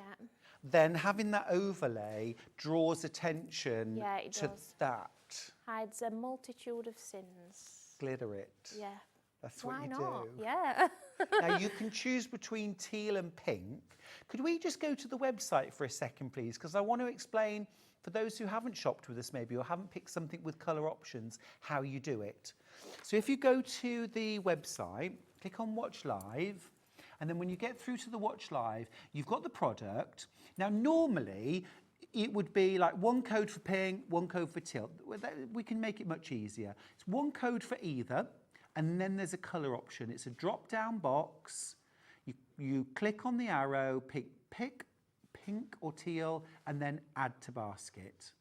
then having that overlay draws attention to that. Hides a multitude of sins. Glitter it. Yeah. That's what Why you not? do. Yeah. Now, you can choose between teal and pink. Could we just go to the website for a second, please? Because I want to explain, for those who haven't shopped with us maybe, or haven't picked something with colour options, how you do it. So if you go to the website, click on Watch Live, and then when you get through to the Watch Live, you've got the product. Now, normally, it would be like 1 code for pink, 1 code for teal. We can make it much easier. It's 1 code for either. And then there's a colour option. It's a drop-down box. You click on the arrow, pick pick pink or teal and then add to basket.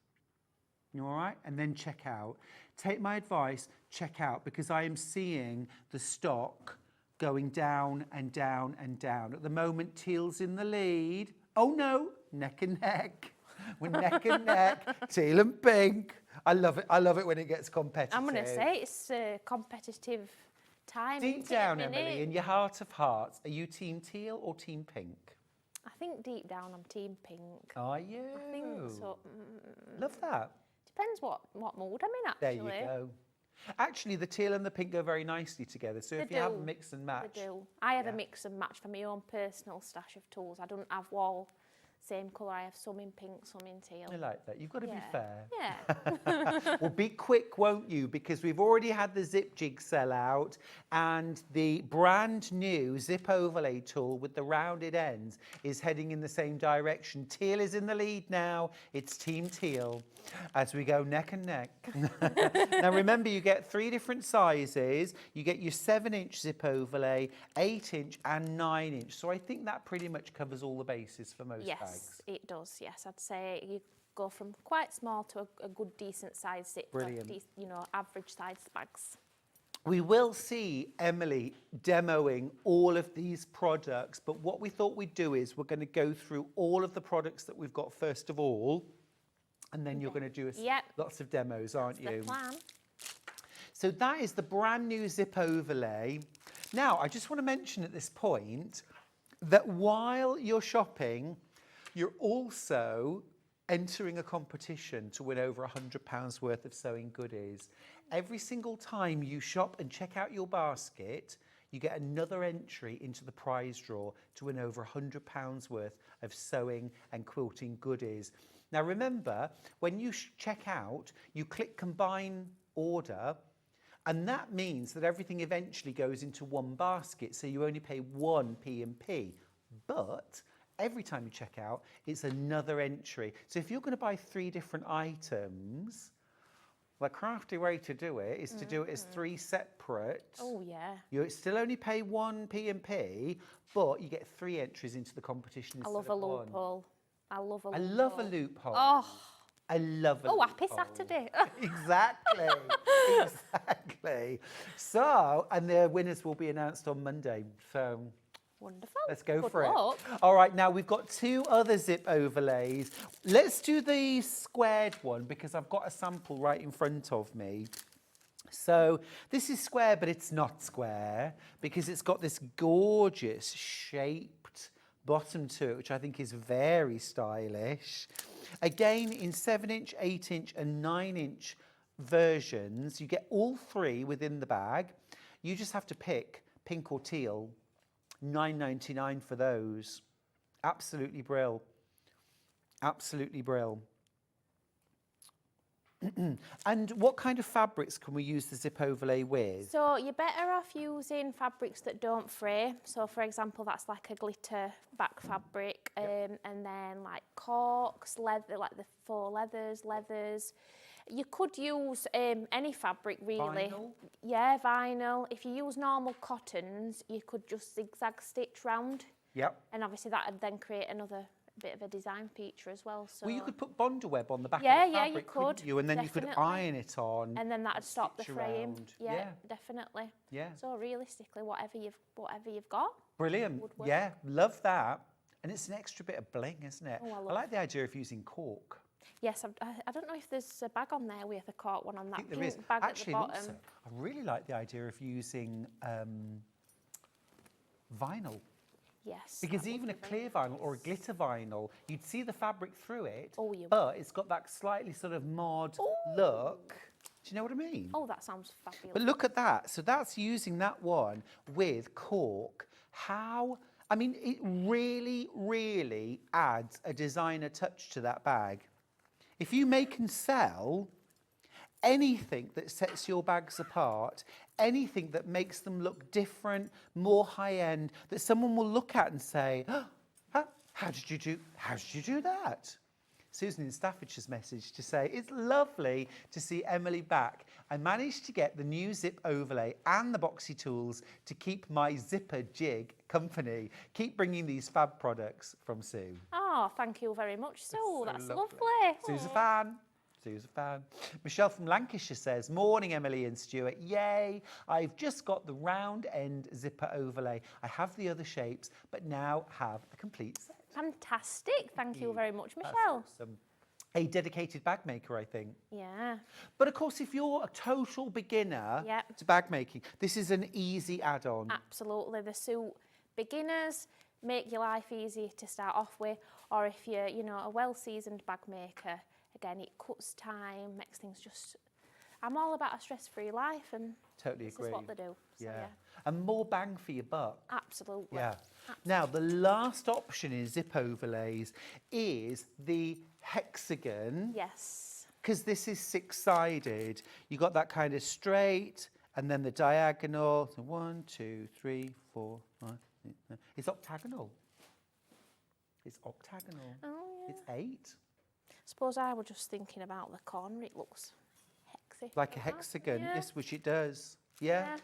You all right? And then check out. Take my advice, check out, because I am seeing the stock going down and down and down. At the moment, teal's in the lead. Oh no, neck and neck. We're neck and neck, teal and pink. I love it. I love it when it gets competitive. I'm going to say it's a competitive time. Deep down, Emily, in your heart of hearts, are you team teal or team pink? I think deep down I'm team pink. Are you? I think so. Love that. Depends what mood I'm in, There actually. you go. Actually, the teal and the pink go very nicely together. So if you have a mix and match. They do. I have a mix and match for my own personal stash of tools. I don't have all same colour. I have some in pink, some in teal. I like that. You've got to be fair. Yeah. Well, be quick, won't you? Because we've already had the zip jig sell out, and the brand new zip overlay tool with the rounded ends is heading in the same direction. Teal is in the lead now. It's Team Teal as we go neck and neck. Now remember, you get 3 different sizes. You get your 7-inch zip overlay, 8-inch and 9-inch. So I think that pretty much covers all the bases for most bags. Yes, it does. Yes, I'd say you go from quite small to a good, decent size zip. Brilliant. Average size bags. We will see Emily demoing all of these products, but what we thought we'd do is we're going to go through all of the products that we've got first of all, and then you're going to do lots of demos, aren't you? That's the plan. So that is the brand new zip overlay. Now, I just want to mention at this point that while you're shopping, you're also entering a competition to win over £100 worth of sewing goodies. Every single time you shop and check out your basket, you get another entry into the prize draw to win over £100 worth of sewing and quilting goodies. Now remember, when you check out, you click combine order, and that means that everything eventually goes into one basket, so you only pay 1 P&P. But every time you check out, it's another entry. So if you're going to buy 3 different items, the crafty way to do it is to do it as 3 separate. Oh, yeah. You still only pay 1 P&P, but you get 3 entries into the competition instead of 1. I love a loophole. I love a loophole. I love a loophole. Oh. I love a Oh, loophole. happy Saturday. Exactly. Exactly. So, and the winners will be announced on Monday. So Wonderful. let's go Good for luck. it. All right, now we've got 2 other zip overlays. Let's do the squared one because I've got a sample right in front of me. So this is square, but it's not square because it's got this gorgeous shaped bottom to it, which I think is very stylish. Again, in 7-inch, 8-inch and 9-inch versions, you get all 3 within the bag. You just have to pick pink or teal. £9.99 for those. Absolutely brill. Absolutely brill. And what kind of fabrics can we use the zip overlay with? So you're better off using fabrics that don't fray. So for example, that's like a glitter back fabric, and then like corks, leather, like the faux leathers. You could use any fabric really. Vinyl? Yeah, vinyl. If you use normal cottons, you could just zigzag stitch round. Yep. And obviously that would then create another bit of a design feature as well. So Well, you could put Bondaweb on the back Yeah, of the yeah, fabric, you couldn't could, you? And then you definitely. could iron it on. and then that'd stop the stitch fraying. around. Yeah, Yeah. definitely. Yeah. So realistically, whatever you've got. Brilliant. would work. Yeah, love that. And it's an extra bit of bling, isn't it? Oh, I I love like the idea of using cork. Yes, I don't know if there's a bag on there with a cork one on I that think there pink is. bag Actually, at and the bottom. also, I really like the idea of using vinyl. Yes. Because that would even a be very clear vinyl or a nice. glitter vinyl, you'd see the fabric through it, Oh, you but it's got that slightly sort of mod look. Do you know what I mean? Oh, that sounds fabulous. But look at that. So that's using that one with cork. How, I mean, it really, really adds a designer touch to that bag. If you make and sell anything that sets your bags apart, anything that makes them look different, more high-end, that someone will look at and say, oh, how did you do that? Susan in Staffordshire's message to say, it's lovely to see Emily back. I managed to get the new zip overlay and the boxy tools to keep my zipper jig company. Keep bringing these fab products from Sue. Oh, thank you very much, Sue. So That's lovely. lovely. Sue's a Aw. fan. Sue's a fan. Michelle from Lancashire says, morning Emily and Stuart, yay, I've just got the round end zipper overlay. I have the other shapes, but now have a complete set. Fantastic. Thank you very much, That's Michelle. awesome. A dedicated bag maker, I think. Yeah. But of course, if you're a total beginner Yep. to bag making, this is an easy add-on. Absolutely. The suit beginners make your life easy to start off with, or if you're, you know, a well-seasoned bag maker, again, it cuts time, makes things just... I'm all about a stress-free life, and Totally this agree. is what they do. So, Yeah. yeah. And more bang for your buck. Absolutely. Yeah. Now, the last option in zip overlays is the hexagon. Yes. Because this is six-sided. You got that kind of straight, and then the diagonal. So 1, 2, 3, 4, 5, 6, 7. It's octagonal. It's octagonal. Oh, yeah. It's 8. Suppose I was just thinking about the corner. It looks hexy. Like a hexagon. Yeah. Yes, which it does. Yeah.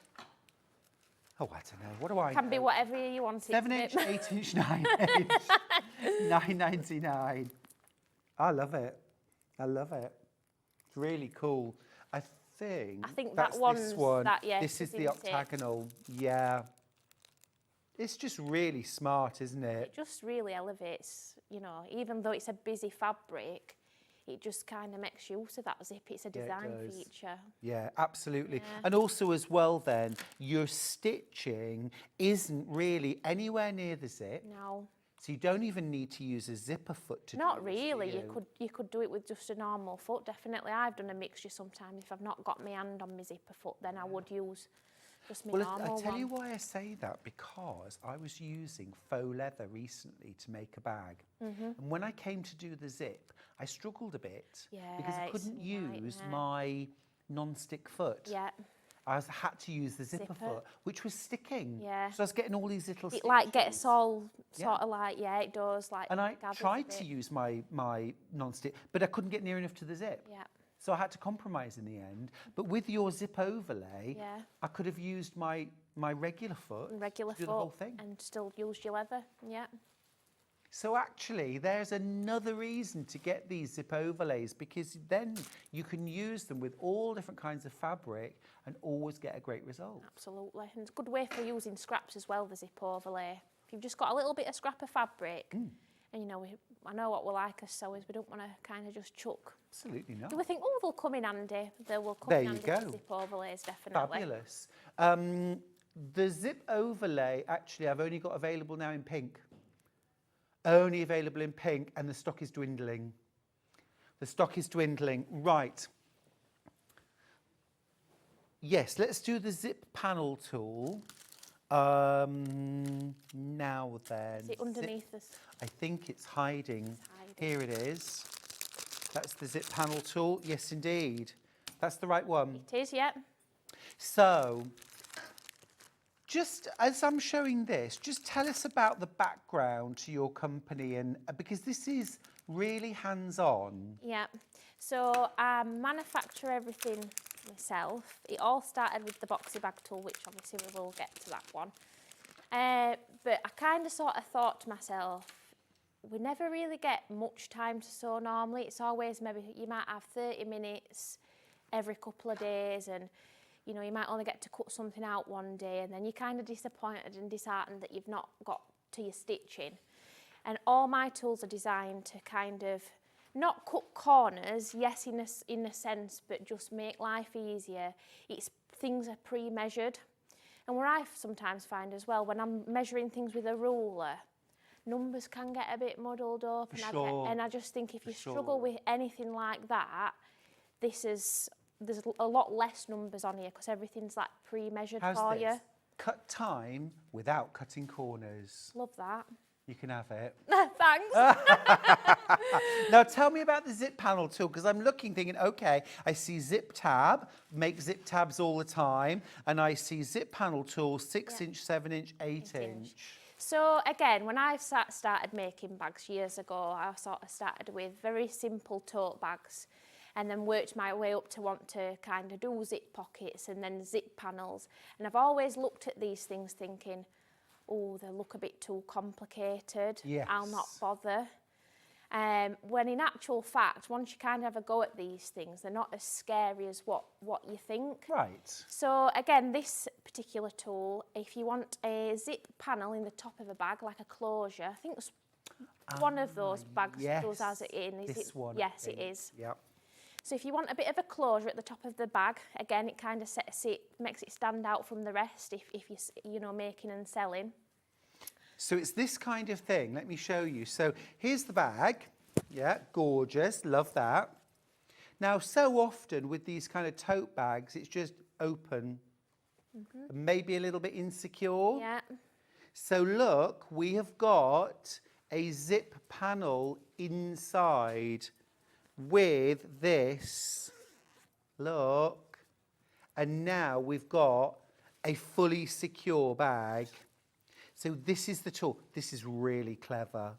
Oh, I don't know. What do I Can be know? whatever you want it 7 to inch, be. 8 inch, 9 inch. £9.99. I love it. I love it. It's really cool. I think that that's one's this one. that, yeah, This is the isn't it? octagonal. Yeah. It's just really smart, isn't it? It just really elevates, you know, even though it's a busy fabric, it just kind of makes use of that zip. It's a Yeah, it design does. feature. Yeah, absolutely. Yeah. And also as well then, your stitching isn't really anywhere near the zip. No, So you don't even need to use a zipper foot to do not this, really. do You could do it with just a normal foot. Definitely, I've done a mixture sometimes. If I've not got my hand on my zipper foot, then I would use just my Well, normal I tell one. you why I say that, because I was using faux leather recently to make a bag. And when I came to do the zip, I struggled a bit because I Yeah, it's couldn't a use nightmare. my non-stick foot. Yeah, Had to use the zipper Zipper. foot, which was sticking. Yeah. So I was getting all these little it like gets stitches. all Yeah. sort of like, yeah, it does. Like, And I gathers a tried to bit. use my non-stick, but I couldn't get near enough to the zip. Yeah, So I had to compromise in the end. But with your zip overlay, yeah. I could have used my regular foot Regular to do foot the whole thing. and still use your leather. Yeah. So actually, there's another reason to get these zip overlays, because then you can use them with all different kinds of fabric and always get a great result. Absolutely, and it's a good way for using scraps as well, the zip overlay. If you've just got a little bit of scrap of fabric, and you know, I know what we like as sewers, we don't want to kind of just chuck. Absolutely not. Do we think, oh, they'll come in handy? They will come There in you handy go. for zip overlays, definitely. Fabulous. The zip overlay, actually, I've only got available now in pink. Only available in pink, and the stock is dwindling. The stock is dwindling. Right. Yes, let's do the zip panel tool. Now then. Is it underneath this? I think it's hiding. hiding. Here it is. That's the zip panel tool. Yes, indeed. That's the right one. It is, yeah. So, just as I'm showing this, just tell us about the background to your company, and because this is really hands-on. Yeah. So I manufacture everything myself. It all started with the boxy bag tool, which obviously we will get to that one. But I kind of sort of thought to myself, we never really get much time to sew normally. It's always maybe you might have 30 minutes every couple of days, and you know, you might only get to cut something out one day, and then you're kind of disappointed and disheartened that you've not got to your stitching. And all my tools are designed to kind of not cut corners, yes, in a sense, but just make life easier. Things are pre-measured. And what I sometimes find as well, when I'm measuring things with a ruler, numbers can get a bit muddled up. For And sure. I just think if you For struggle sure. with anything like that, there's a lot less numbers on here because everything's like pre-measured How's for this? you. Cut time without cutting corners. Love that. You can have it. Thanks. Now tell me about the zip panel tool, because I'm looking thinking, okay, I see zip tab, make zip tabs all the time, and I see zip panel tool, 6 inch, 7 inch, 8 inch. So again, when I started making bags years ago, I sort of started with very simple tote bags and then worked my way up to want to kind of do zip pockets and then zip panels. And I've always looked at these things thinking, oh, they look a bit too complicated. Yes. I'll not bother. When in actual fact, once you kind of have a go at these things, they're not as scary as what you think. Right. So again, this particular tool, if you want a zip panel in the top of a bag, like a closure, I think it's one of those bags does has it in. Is this it? one. Yes, it is. Yep. So if you want a bit of a closure at the top of the bag, again, it kind of makes it stand out from the rest if you're making and selling. So it's this kind of thing. Let me show you. So here's the bag. Yeah, gorgeous. Love that. Now, so often with these kind of tote bags, it's just open, maybe a little bit insecure. Yeah. So look, we have got a zip panel inside with this. Look. And now we've got a fully secure bag. So this is the tool. This is really clever.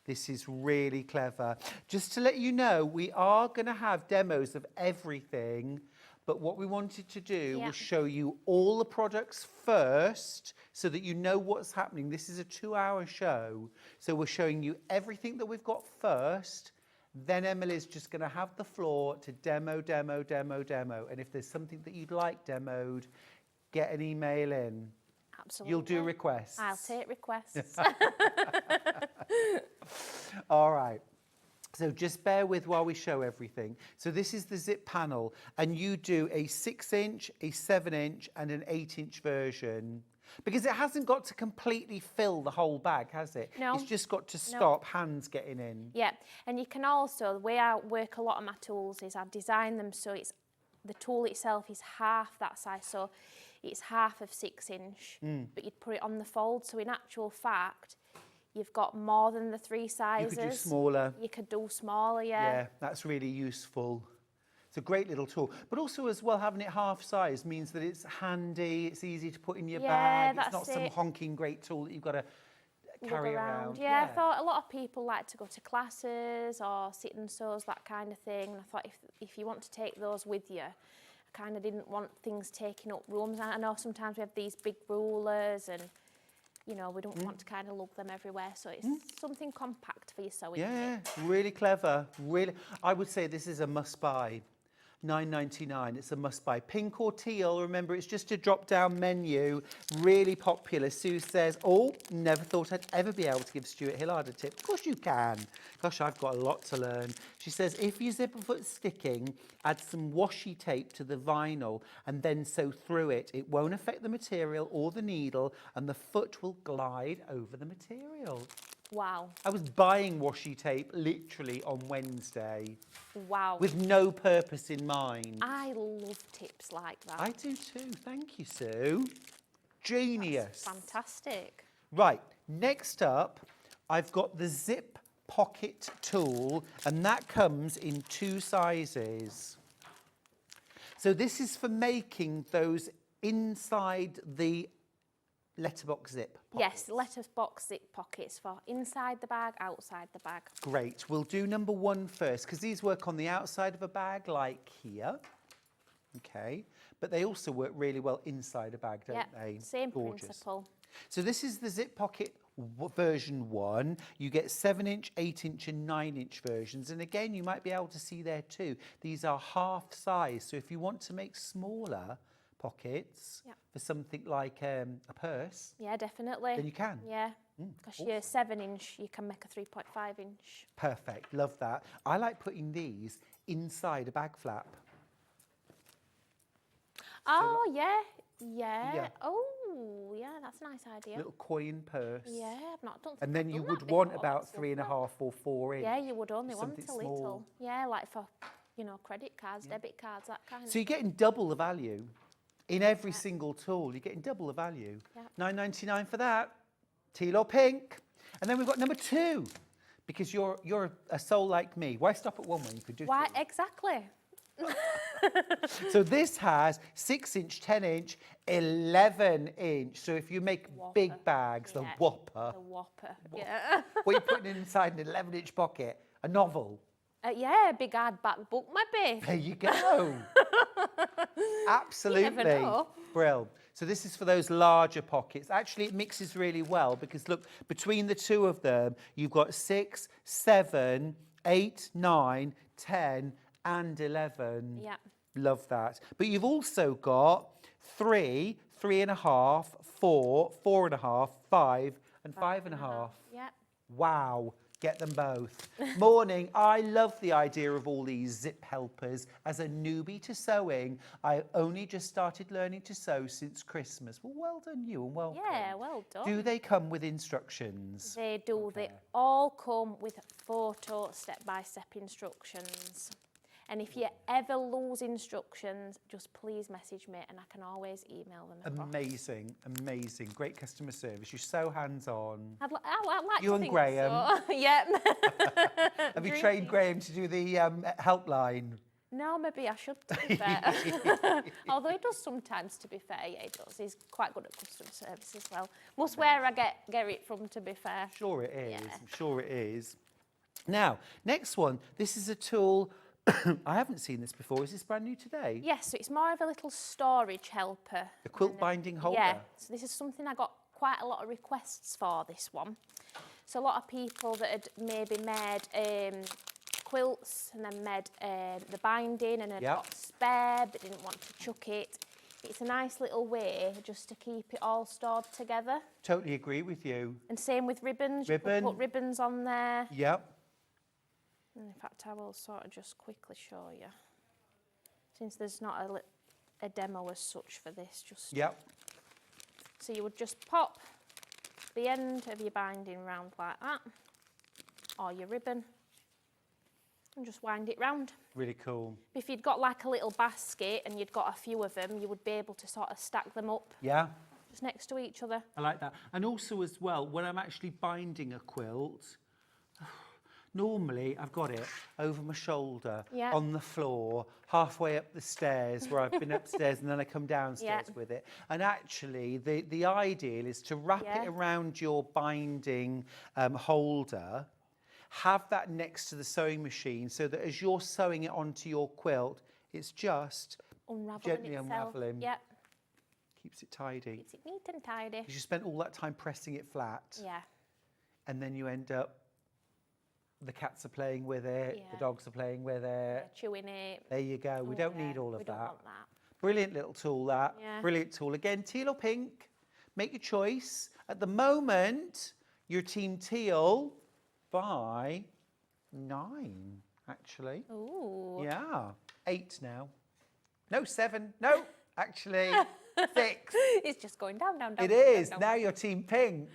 This is really clever. Just to let you know, we are going to have demos of everything, but what we wanted to do was show you all the products first so that you know what's happening. This is a 2-hour show, so we're showing you everything that we've got first. Then Emily's just going to have the floor to demo. And if there's something that you'd like demoed, get an email in. Absolutely. You'll do requests. I'll take requests. All right. So just bear with while we show everything. So this is the zip panel, and you do a 6-inch, a 7-inch, and an 8-inch version. Because it hasn't got to completely fill the whole bag, has it? No. It's just got to stop hands getting in. Yeah, and you can also, the way I work a lot of my tools is I design them so the tool itself is half that size. So it's half of 6-inch, but you'd put it on the fold. So in actual fact, you've got more than the 3 sizes. You could do smaller. You could do smaller, Yeah, that's really useful. It's a great little tool. But also as well, having it half size means that it's handy, it's easy to put in your bag. It's not some honking great tool that you've got to carry around. Yeah, I thought a lot of people like to go to classes or sit and sews, that kind of thing. And I thought if you want to take those with you, I kind of didn't want things taking up rooms. I know sometimes we have these big rulers and, you know, we don't want to kind of lug them everywhere. So it's something compact for your sewing. Yeah, really clever. Really, I would say this is a must-buy. £9.99, it's a must-buy. Pink or teal, remember, it's just a drop-down menu. Really popular. Sue says, oh, never thought I'd ever be able to give Stuart Hillard a tip. Of course you can. Gosh, I've got a lot to learn. She says, if your zipper foot's sticking, add some washi tape to the vinyl and then sew through it. It won't affect the material or the needle, and the foot will glide over the material. Wow. I was buying washi tape literally on Wednesday. Wow. With no purpose in mind. I love tips like that. I do too. Thank you, Sue. Genius. That's fantastic. Right, next up, I've got the zip pocket tool, and that comes in 2 sizes. So this is for making those inside the letterbox zip pockets. Yes, letterbox zip pockets for inside the bag, outside the bag. Great. We'll do number 1 first, because these work on the outside of a bag, like here. Okay. But they also work really well inside a bag, don't they? Same Gorgeous. principle. So this is the zip pocket version 1. You get 7-inch, 8-inch and 9-inch versions. And again, you might be able to see there too. These are half size. So if you want to make smaller pockets for something like a purse, Yeah, definitely. then you can. Yeah, because your 7-inch, you can make a 3.5-inch. Perfect, love that. I like putting these inside a bag flap. Oh, yeah. Oh, yeah, that's a nice idea. Little coin purse. Yeah, don't think And then I've you done would that want before. about That's 3.5 lovely. or 4 inch. Yeah, you would only want something a little. small. Yeah, like for, you know, credit cards, debit cards, that kind So you're getting double the value in every single tool. You're getting double the value. Yeah. £9.99 for that. Teal or pink. And then we've got number 2, because you're a soul like me. Why stop at one when you could do Why, 2? exactly. So this has 6-inch, 10-inch, 11-inch. So if you make big bags, the Yeah. whopper. The whopper. Yeah. What are you putting inside an 11-inch pocket? A novel. Yeah, a big hardback book maybe. There you go. Absolutely. You never know. Brill. So this is for those larger pockets. Actually, it mixes really well because look, between the two of them, you've got 6, 7, 8, 9, 10, and 11. Yeah. Love that. But you've also got 3, 3.5, 4, 4.5, 5, and 5.5. Yeah. Wow. Get them both. Morning. I love the idea of all these zip helpers. As a newbie to sewing, I only just started learning to sew since Christmas. Well done you and welcome. Yeah, well done. Do they come with instructions? They do. They all come with photo step-by-step instructions. And if you ever lose instructions, just please message me and I can always email them across. Amazing, amazing. Great customer service. You're so hands-on. I'd like You to and think Graham? So. Yep. Have you trained Graham to do the helpline? No, maybe I should, to be fair. Although he does sometimes, to be fair. Yeah, he does. He's quite good at customer service as well. Must where I get it from, to be fair. Sure it is. Yeah. I'm sure it is. Now, next one. This is a tool. I haven't seen this before. Is this brand new today? Yes, so it's more of a little storage helper. The quilt binding holder? Yeah, so this is something I got quite a lot of requests for, this one. So a lot of people that had maybe made quilts and then made the binding and had got spare but didn't want to chuck it. It's a nice little way just to keep it all stored together. Totally agree with you. And same with ribbons. Ribbon. You could put ribbons on there. Yep. And in fact, I will sort of just quickly show you. Since there's not a demo as such for this, just... Yep. So you would just pop the end of your binding round like that, or your ribbon, and just wind it round. Really cool. If you'd got like a little basket and you'd got a few of them, you would be able to sort of stack them up Yeah. just next to each other. I like that. And also as well, when I'm actually binding a quilt, normally I've got it over my shoulder, Yeah. on the floor, halfway up the stairs where I've been upstairs and then I come downstairs Yeah. with it. And actually the ideal is to wrap Yeah. it around your binding holder, have that next to the sewing machine so that as you're sewing it onto your quilt, it's just Unraveling gently itself. unraveling. Yep. Keeps it tidy. Keeps it neat and tidy. Because you spent all that time pressing it flat. Yeah. And then you end up, the cats are playing with it, the Yeah. dogs are playing with it. Chewing it. There you go. We Oh, don't yeah, need all of we don't that. want that. Brilliant little tool, that. Yeah. Brilliant tool. Again, teal or pink, make your choice. At the moment, you're team teal by 9, actually. Ooh. Yeah. 8 now. No, 7. No, actually, 6. It's just going down, down, down. It down, is. down, Now down. you're team pink.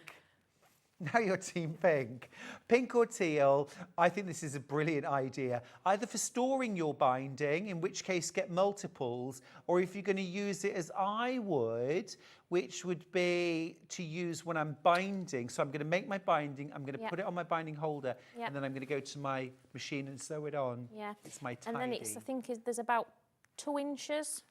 Now you're team pink. Pink or teal, I think this is a brilliant idea. Either for storing your binding, in which case get multiples, or if you're going to use it as I would, which would be to use when I'm binding. So I'm going to make my binding, I'm going to Yeah. put it on my binding holder, Yeah. and then I'm going to go to my machine and sew it on. Yeah. It's my tidy. And then it's, I think there's about 2 inches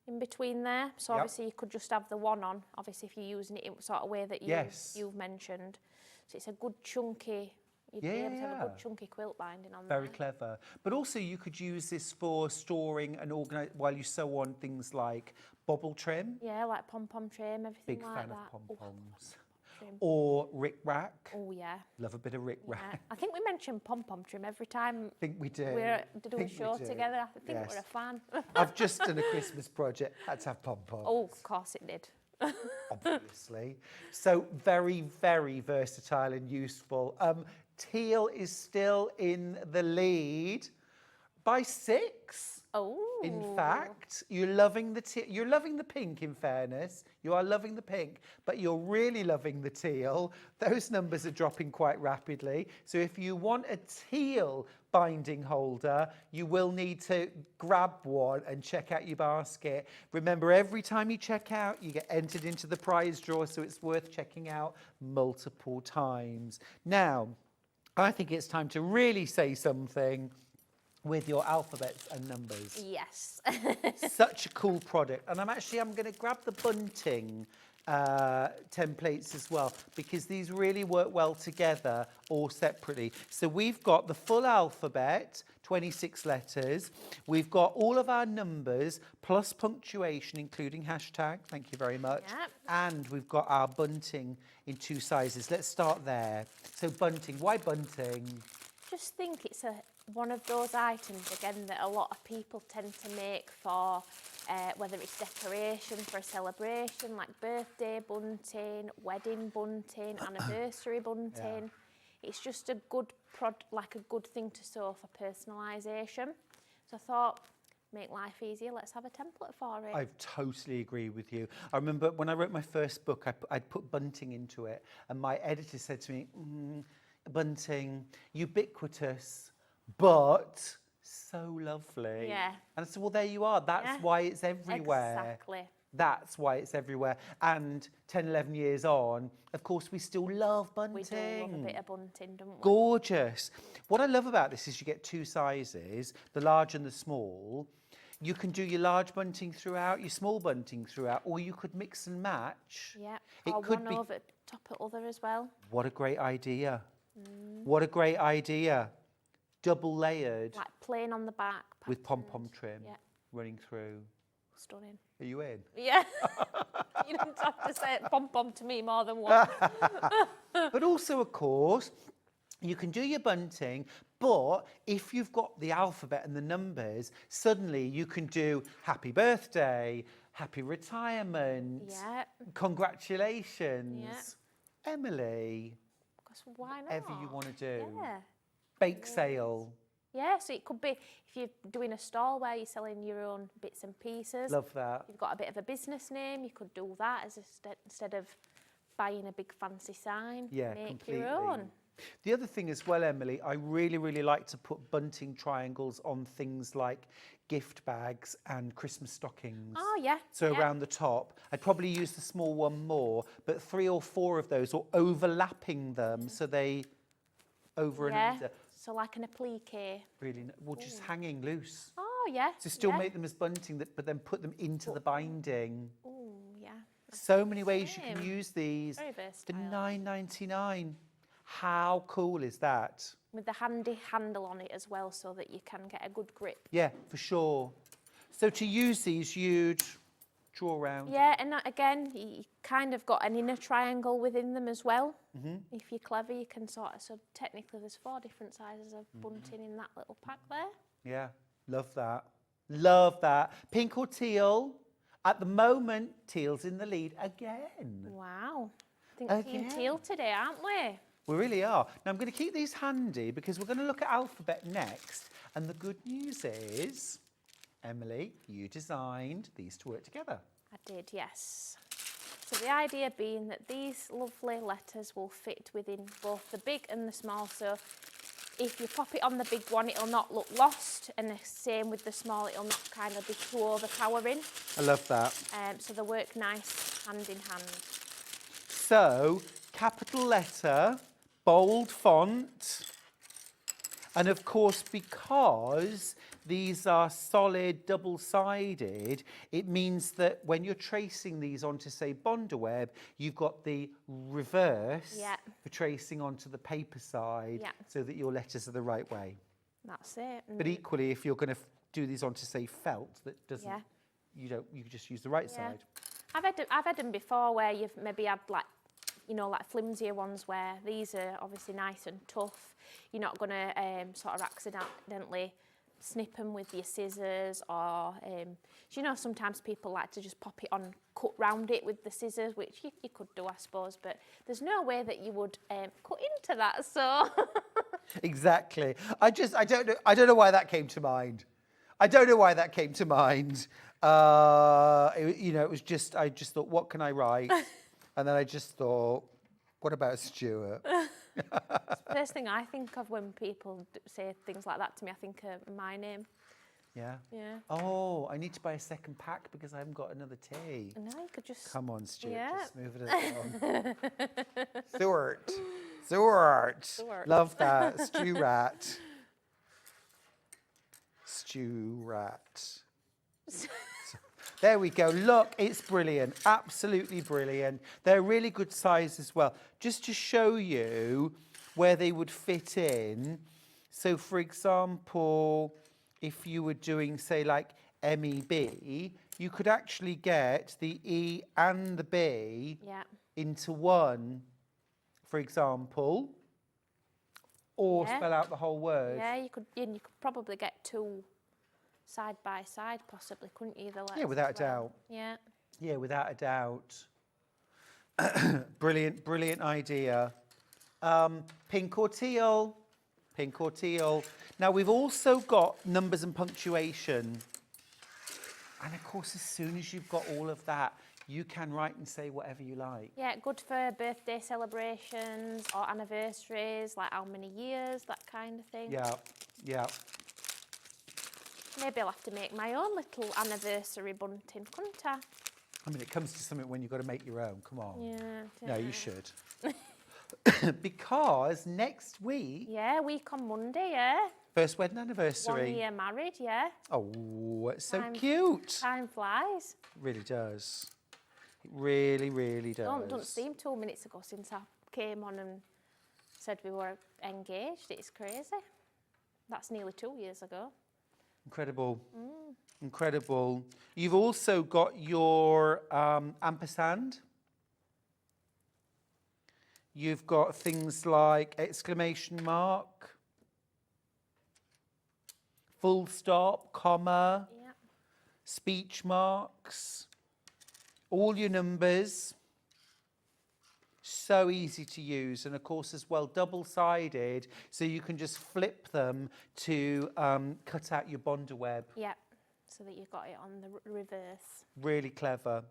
in between there. So Yep. obviously you could just have the one on, obviously if you're using it in sort of way that Yes. you've mentioned. So it's a good chunky, you'd be able to have a Yeah. good chunky quilt binding on Very there. clever. But also you could use this for storing and organize while you sew on things like bobble trim. Yeah, like pom-pom trim, everything Big like fan that. of pom-poms. Trim. Or rick-rack. Oh yeah. Love a bit of Yeah. rick-rack. I think we mention pom-pom trim every time I think we do. we're doing a Think we show do. together. I think Yes. we're a fan. I've just done a Christmas project. Had to have pom-poms. Oh, of course it did. Obviously. So very, very versatile and useful. Teal is still in the lead by 6. Oh. In fact, you're loving the pink, in fairness. You are loving the pink, but you're really loving the teal. Those numbers are dropping quite rapidly. So if you want a teal binding holder, you will need to grab one and check out your basket. Remember, every time you check out, you get entered into the prize draw, so it's worth checking out multiple times. Now, I think it's time to really say something with your alphabets and numbers. Yes. Such a cool product. And I'm going to grab the bunting templates as well, because these really work well together or separately. So we've got the full alphabet, 26 letters. We've got all of our numbers plus punctuation, including hashtag. Thank you very much. Yep. And we've got our bunting in 2 sizes. Let's start there. So bunting, why bunting? Just think it's one of those items, again, that a lot of people tend to make for whether it's decoration for a celebration, like birthday bunting, wedding bunting, anniversary bunting. Yeah. It's just a good good thing to sew for personalisation. So I thought, make life easier, let's have a template for it. I totally agree with you. I remember when I wrote my first book, I'd put bunting into it, and my editor said to me, bunting, ubiquitous, but so lovely. Yeah. And I said, well, there you are. That's why it's everywhere. Exactly. That's why it's everywhere. And 10, 11 years on, of course, we still love bunting. We do love a bit of bunting, don't we? Gorgeous. What I love about this is you get 2 sizes, the large and the small. You can do your large bunting throughout, your small bunting throughout, or you could mix and match. Yeah, It or could one be... over top of other as well. What a great idea. What a great idea. Double layered. Like plain on the back. With pom-pom trim running through. Stunning. Are you in? Yeah. You don't have to say pom-pom to me more than once. But also, of course, you can do your bunting, but if you've got the alphabet and the numbers, suddenly you can do happy birthday, happy retirement, congratulations, Emily. Because why not? Whatever you want to do. Yeah. Bake sale. Yeah, so it could be if you're doing a stall where you're selling your own bits and pieces. Love that. You've got a bit of a business name, you could do that as instead of buying a big fancy sign. Yeah, make completely. your own. The other thing as well, Emily, I really, really like to put bunting triangles on things like gift bags and Christmas stockings. Oh, yeah. So around the top. I'd probably use the small one more, but 3 or 4 of those, or overlapping them so they over and under. So like an applique. Really, well, just hanging loose. Oh, yeah. So still make them as bunting, but then put them into the binding. Oh, yeah. So many ways you can use these. Very For versatile. £9.99. How cool is that? With the handy handle on it as well, so that you can get a good grip. Yeah, for sure. So to use these, you'd draw around. Yeah, and again, you kind of got an inner triangle within them as well. If you're clever, you can sort of, so technically there's 4 different sizes of bunting in that little pack there. Yeah, love that. Love that. Pink or teal? At the moment, teal's in the lead again. Wow. I think Team Teal today, aren't we? We really are. Now, I'm going to keep these handy because we're going to look at alphabet next. And the good news is, Emily, you designed these to work together. I did, yes. So the idea being that these lovely letters will fit within both the big and the small. So if you pop it on the big one, it'll not look lost. And the same with the small, it'll not kind of be too overpowering. I love that. So they work nice hand in hand. So, capital letter, bold font, and of course, because these are solid, double-sided, it means that when you're tracing these onto, say, Bondaweb, you've got the reverse for tracing onto the paper side so that your letters are the right way. That's it. But equally, if you're going to do these onto, say, felt, that doesn't, you can just use the right side. I've had them before where you've maybe had like flimsier ones where these are obviously nice and tough. You're not going to sort of accidentally snip them with your scissors, or sometimes people like to just pop it on, cut round it with the scissors, which you could do, I suppose, but there's no way that you would cut into that, so. Exactly. I don't know why that came to mind. I don't know why that came to mind. It was just, I just thought, what can I write? And then I just thought, what about Stuart? It's the first thing I think of when people say things like that to me. I think of my name. Yeah? Yeah. Oh, I need to buy a second pack because I haven't got another tea. No, you could just... Come on, Stuart, Yeah. just move it along. Stuart. Love that. Stuart. Stuart. There we go. Look, it's brilliant. Absolutely brilliant. They're really good size as well. Just to show you where they would fit in. So, for example, if you were doing, say, like MEB, you could actually get the E and the B into one, for example, or spell out the whole word. Yeah, you could probably get two side by side, possibly, couldn't you? Yeah, without a doubt. Yeah. Yeah, without a doubt. Brilliant, brilliant idea. Pink or teal? Pink or teal? Now, we've also got numbers and punctuation. And of course, as soon as you've got all of that, you can write and say whatever you like. Yeah, good for birthday celebrations or anniversaries, like how many years, that kind of thing. Yeah, yeah. Maybe I'll have to make my own little anniversary bunting, couldn't I? I mean, it comes to something when you've got to make your own. Come on. Yeah. No, you should. Because next week... Yeah, week on Monday, yeah. First wedding anniversary. 1 year married, yeah. Oh, it's so cute. Time flies. It really does. It really, really does. Don't seem 2 minutes ago since I came on and said we were engaged. It's crazy. That's nearly 2 years ago. Incredible. Incredible. You've also got your ampersand. You've got things like exclamation mark, full stop, comma, speech marks, all your numbers. So easy to use, and of course as well double-sided, so you can just flip them to cut out your bonder web. Yeah, so that you've got it on the reverse. Really clever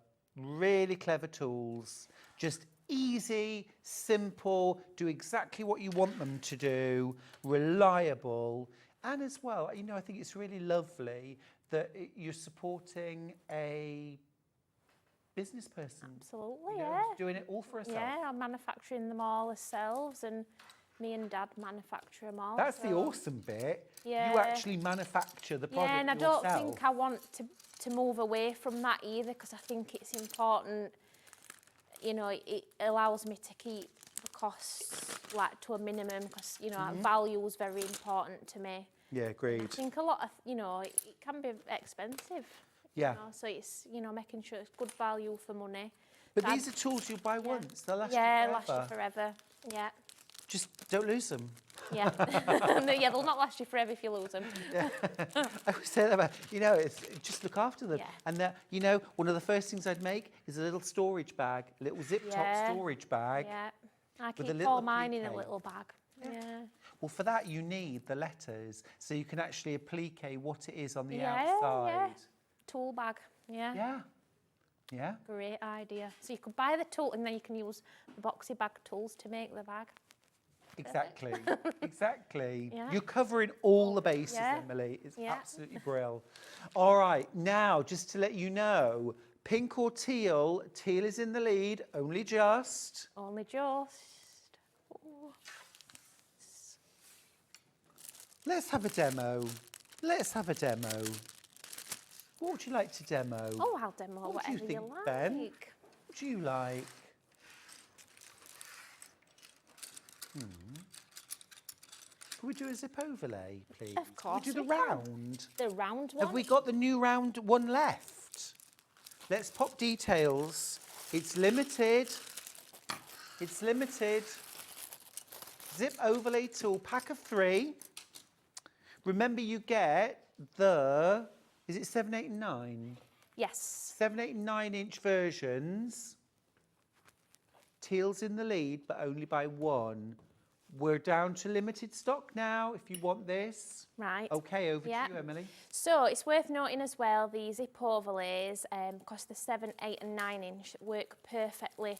tools. Just easy, simple, do exactly what you want them to do, reliable, and as well, you know, I think it's really lovely that you're supporting a business person. Absolutely, you know, yeah. Doing it all for herself. Yeah, I'm manufacturing them all ourselves, and me and Dad manufacture them all. That's the awesome bit. Yeah. You actually manufacture the product Yeah, and I yourself. don't think I want to move away from that either, because I think it's important, you know, it allows me to keep the costs like to a minimum, because, you know, value is very important to me. Yeah, agreed. I think a lot of, you know, it can be expensive. Yeah. You know, so it's, you know, making sure it's good value for money. But So these are tools you buy once. They'll last you yeah, forever. last you forever. Yeah. Just don't lose them. Yeah. Yeah, they'll not last you forever if you lose them. Yeah. I always say that about, you know, it's just look after them. Yeah. And that, you know, one of the first things I'd make is a little storage bag, a little zip top storage bag. Yeah. I with a keep little all mine in a applique. little bag. Yeah. Well, for that you need the letters, so you can actually applique what it is on the Yeah, outside. yeah. Tool bag. Yeah. Yeah. Yeah. Great idea. So you could buy the tool and then you can use the boxy bag tools to make the bag. Exactly. Exactly. Yeah. You're covering all the bases, Yeah. Emily. It's Yeah. absolutely brilliant. All right, now just to let you know, pink or teal, teal is in the lead, only just. Only just. Ooh. Let's have a demo. Let's have a demo. What would you like to demo? Oh, I'll demo What do you whatever think, like. Ben? What do you like? Can we do a zip overlay, please? Of course Can we do we the can. round? The round one. Have we got the new round one left? Let's pop details. It's limited. It's limited. Zip overlay tool, pack of 3. Remember, you get the, is it 7, 8 and 9? Yes. 7, 8 and 9 inch versions. Teal's in the lead, but only by 1. We're down to limited stock now, if you want this. Right. Okay, over Yeah. to you, Emily. So it's worth noting as well, the zip overlays, because the 7, 8 and 9 inch work perfectly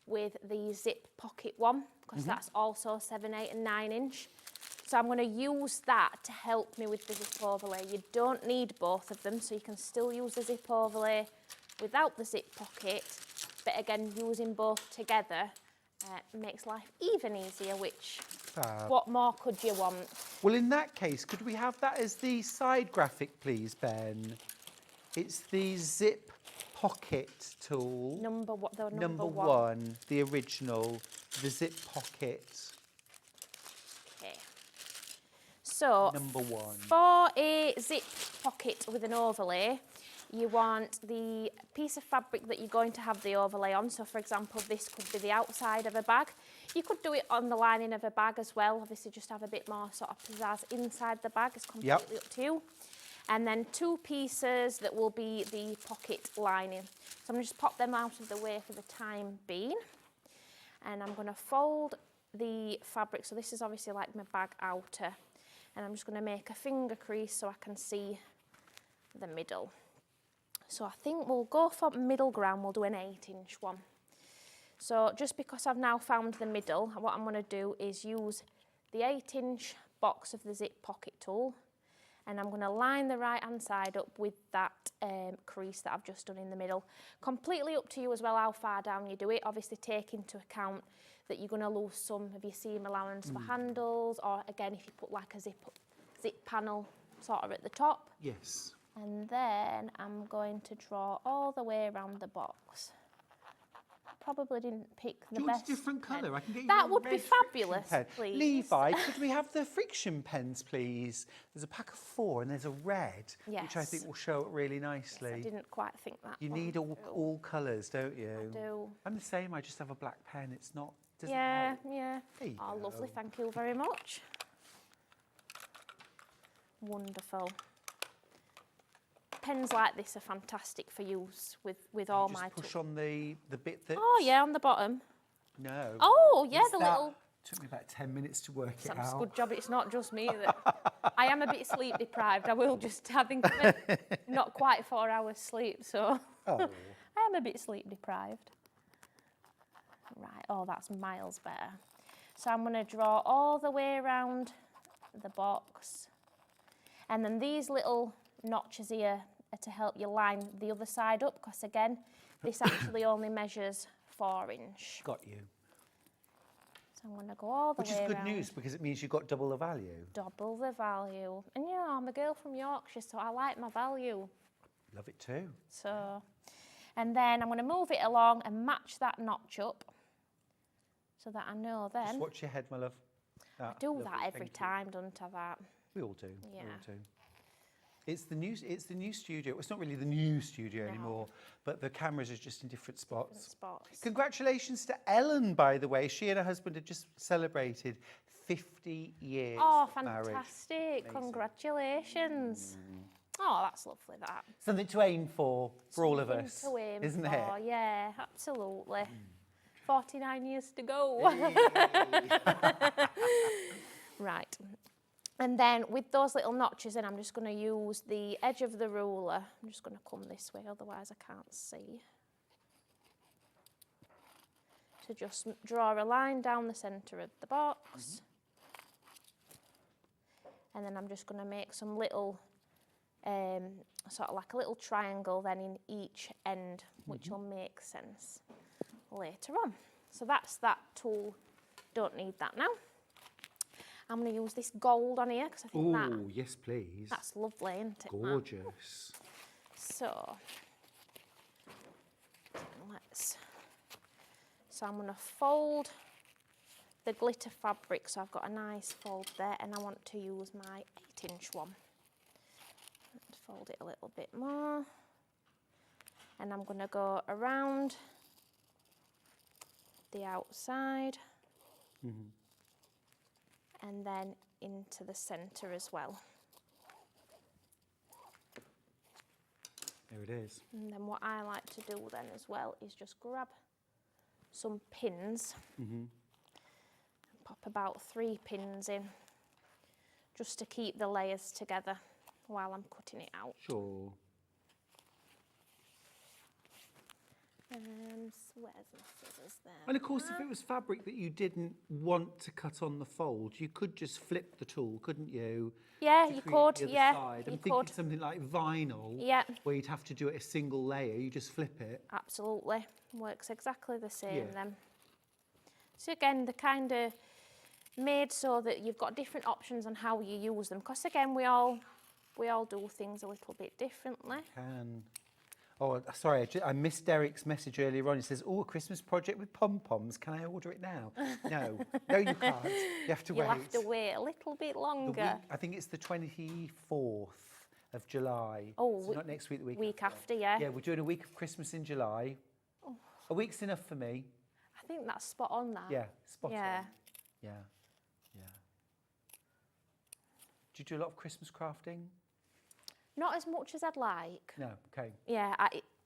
with the zip pocket one, because that's also 7, 8 and 9 inch. So I'm going to use that to help me with the zip overlay. You don't need both of them, so you can still use the zip overlay without the zip pocket, but again, using both together makes life even easier, which, Fab. what more could you want? Well, in that case, could we have that as the side graphic, please, Ben? It's the zip pocket tool. Number Number one, the original, the zip pocket. Okay. So, Number one. for a zip pocket with an overlay, you want the piece of fabric that you're going to have the overlay on. So, for example, this could be the outside of a bag. You could do it on the lining of a bag as well. Obviously, just have a bit more sort of pizzazz inside the bag. It's completely up to you. And then 2 pieces that will be the pocket lining. So I'm going to just pop them out of the way for the time being. And I'm going to fold the fabric. So this is obviously like my bag outer. And I'm just going to make a finger crease so I can see the middle. So I think we'll go for middle ground. We'll do an 8-inch one. So just because I've now found the middle, what I'm going to do is use the 8-inch box of the zip pocket tool. And I'm going to line the right hand side up with that crease that I've just done in the middle. Completely up to you as well how far down you do it. Obviously take into account that you're going to lose some of your seam allowance for handles, or again if you put like a zip panel sort of at the top. Yes. And then I'm going to draw all the way around the box. Probably didn't pick the Do you best want a different pen. colour? I can get you That a would be red friction fabulous, pen. please. Levi, could we have the friction pens, please? There's a pack of 4 and there's a red, which I Yes. think will show it really Yes, nicely. I didn't quite think that. You one need through. all colours, don't you? I do. I'm the same, I just have a black pen. It's not, doesn't Yeah, help. yeah. There you Oh, go. lovely. Thank you very much. Wonderful. Pens like this are fantastic for use with all You my just push tools. on the bit that... Oh, yeah, on the bottom. No. Oh, yeah, It's the that- little... Took me about 10 minutes to work it Sam's out. good job. It's not just me. I am a bit sleep deprived. I will just, I think, not quite 4 hours sleep, so Oh. I am a bit sleep deprived. Right, oh, that's miles better. So I'm going to draw all the way around the box. And then these little notches here are to help you line the other side up, because again, this actually only measures 4-inch. Got you. So I'm going to go all the Which way is good around. news because it means you've got double the value. Double the value. And you know, I'm a girl from Yorkshire, so I like my value. Love it too. So, and then I'm going to move it along and match that notch up so that I know then. Just watch your head, my love. I do that every time, don't I, that? We all do. Yeah. We all do. It's the new studio. It's not really the new studio anymore, but the cameras are just in different spots. Congratulations to Ellen, by the way. She and her husband had just celebrated 50 years Oh, marriage. fantastic. Amazing. Congratulations. Oh, that's lovely, that. Something to aim for all of Something us, to aim isn't for. it? Yeah, absolutely. 49 years to go. Right. And then with those little notches in, I'm just going to use the edge of the ruler. I'm just going to come this way, otherwise I can't see. To just draw a line down the centre of the box. And then I'm just going to make some little, sort of like a little triangle then in each end, which will make sense later on. So that's that tool. Don't need that now. I'm going to use this gold on here because I think Oh, yes, please. that's lovely, isn't it? That? Gorgeous. So I'm going to fold the glitter fabric, so I've got a nice fold there, and I want to use my 8-inch one. Let's fold it a little bit more, and I'm going to go around the outside. And then into the centre as well. There it is. And then what I like to do then as well is just grab some pins and pop about 3 pins in, just to keep the layers together while I'm cutting it out. Sure. Where's my scissors there? And of course, if it was fabric that you didn't want to cut on the fold, you could just flip the tool, couldn't you? Yeah, to you create could, the other yeah, side. I'm you thinking could. something like vinyl, Yeah. where you'd have to do it a single layer. You just flip it. Absolutely, works exactly the same Yeah. then. So again, they're kind of made so that you've got different options on how you use them. Because again, we all do things a little bit differently. Can. Oh, sorry, I missed Derek's message earlier on. He says, "Oh, a Christmas project with pom-poms. Can I order it now?" No, no, you can't. You have to wait. You'll have to wait a little bit longer. I think it's the 24th of July. Oh, so not next week, the week, week after, yeah. Yeah, we're doing a week of Christmas in July. Oh. A week's enough for me. I think that's spot on, that. Yeah, spot Yeah. on. Yeah, yeah. Do you do a lot of Christmas crafting? Not as much as I'd like. No, okay. Yeah,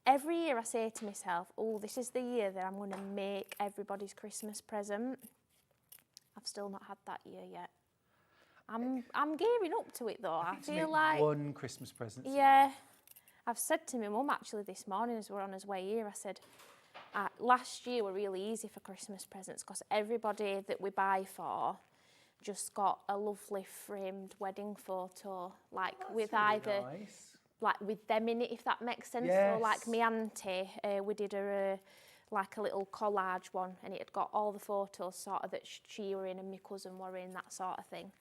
every year I say to myself, oh, this is the year that I'm going to make everybody's Christmas present. I've still not had that year yet. I'm gearing up to it though. I feel like one Christmas present. Yeah. I've said to my mum actually this morning as we're on his way here, I said, last year were really easy for Christmas presents because everybody that we buy for just got a lovely framed wedding photo, like with really either, nice. like with them in it, if that makes sense. Yes. So like my auntie, we did her like a little collage one, and it had got all the photos sort of that she were in and my cousin were in, that sort of thing.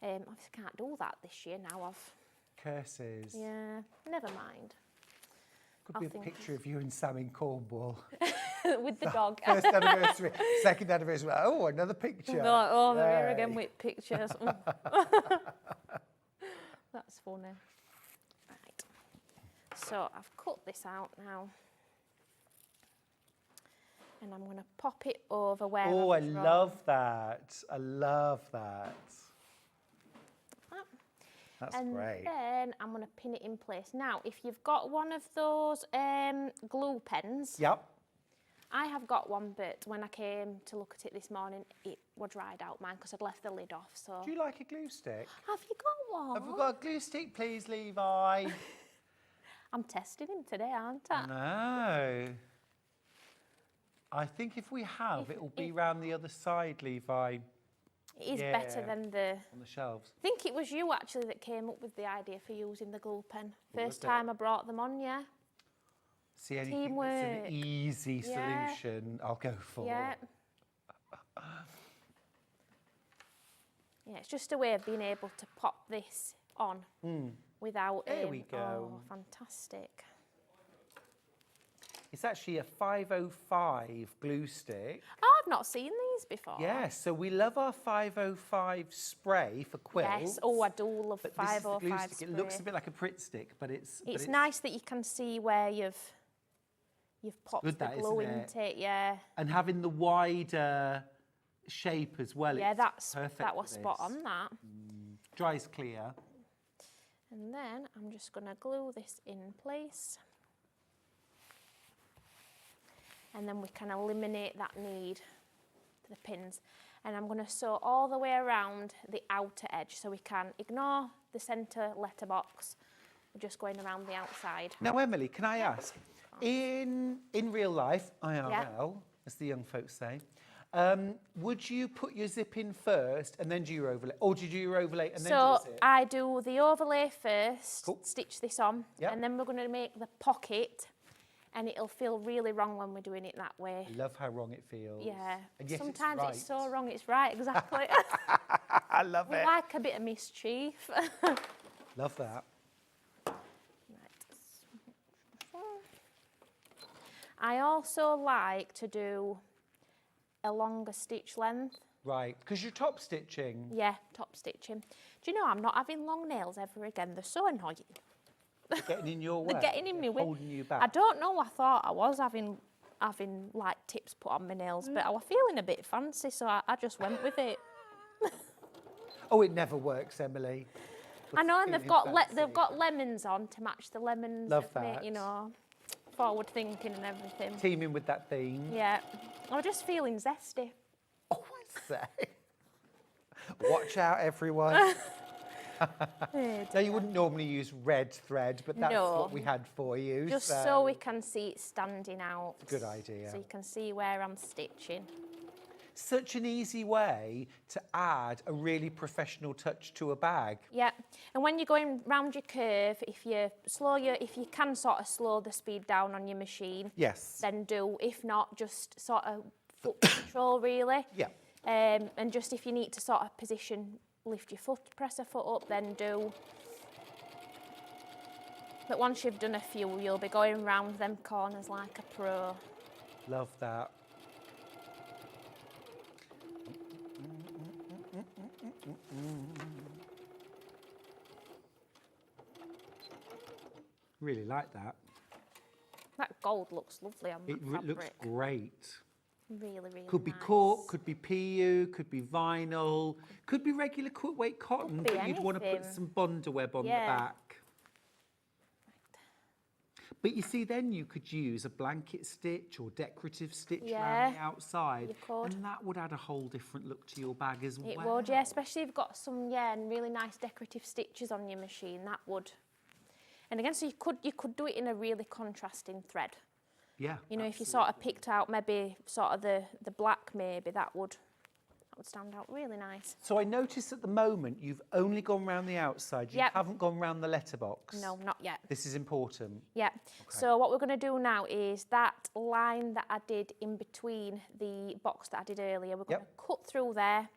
Obviously can't do that this year now. Curses. Yeah, never mind. Could be a picture of you and Sam in Cornwall. With the dog. First anniversary, second anniversary. Oh, another picture. They're like, oh, they're here Yay. again with pictures. That's funny. Right. So I've cut this out now. And I'm going to pop it over where Oh, I I've drawn. love that. I love that. That's And great. then I'm going to pin it in place. Now, if you've got one of those glue pens, Yep. I have got one, but when I came to look at it this morning, it was dried out, mine, because I'd left the lid off. So, Do you like a glue stick? have you got one? Have we got a glue stick, please, Levi? I'm testing him today, aren't I? No. I think if we have, it will be round the other side, Levi, It is better Yeah. than the... on the shelves. I think it was you actually that came up with the idea for using the glue pen. Was First it? time I brought them on, yeah. See, anything that's Teamwork. an easy Yeah. solution, I'll go for. Yeah. Yeah, it's just a way of being able to pop this on without... There we go. Oh, fantastic. It's actually a 505 glue stick. Oh, I've not seen these before. Yes, so we love our 505 spray for quilts. Yes, oh, I do love But this is the glue 505 stick. spray. It looks a bit like a Pritt stick, but it's It's nice that you can see where you've popped Good the that, glue isn't into it, yeah. And having the wider shape as well. Yeah, it's perfect that for was spot this. on, that. Dries clear. And then I'm just going to glue this in place. And then we can eliminate that need for the pins. And I'm going to sew all the way around the outer edge, so we can ignore the centre letterbox. We're just going around the outside. Now, Emily, can I ask, in real life, IRL, as the young folks say, would you put your zip in first and then do your overlay? Or do you do your overlay and then do So the zip? I do the overlay first, Cool. stitch this on, Yep. and then we're going to make the pocket, and it'll feel really wrong when we're doing it that way. I love how wrong it feels. Yeah. And yet Sometimes it's, it's so wrong, it's right, exactly. I love We it. like a bit of mischief. Love that. I also like to do a longer stitch length. Right, because you're top stitching. Yeah, top stitching. Do you know, I'm not having long nails ever again. They're so annoying. They're getting in your way. They're getting in my way. Holding you back. I don't know, I thought I was having like tips put on my nails, but I was feeling a bit fancy, so I just went with it. Oh, it never works, Emily. I know, and feeling they've fancy. got lemons on to match the lemons. Love of me, that. you know, forward thinking and everything. Teaming with that theme. Yeah, I was just feeling zesty. Oh, I say. Watch out, everyone. Now, you wouldn't normally use red thread, but that's No. what we had for you. Just so we can see it standing out. Good idea. So you can see where I'm stitching. Such an easy way to add a really professional touch to a bag. Yeah, and when you're going round your curve, if you can sort of slow the speed down on your machine, Yes. then do. If not, just sort of foot control really. Yeah. And just if you need to sort of position, lift your foot, press a foot up, then do. But once you've done a few, you'll be going round them corners like a pro. Love that. Really like that. That gold looks lovely on that fabric. It looks great. Really, really Could be nice. cork, could be PU, could be vinyl, could be regular quilt weight cotton, Could be but you'd want to put anything. some bondaweb on Yeah. the back. But you see, then you could use a blanket stitch or decorative stitch around the outside, you could. and that would add a whole different look to your bag as well. It would, yeah, especially if you've got some, and really nice decorative stitches on your machine, that would. And again, so you could do it in a really contrasting thread. Yeah. You know, if you sort of picked out maybe sort of the black, maybe that would stand out really nice. So I notice at the moment you've only gone round the outside. You Yep. haven't gone round the letterbox. No, not yet. This is important. Yeah. So what we're going to do now is that line that I did in between the box that I did earlier, we're going to cut through there,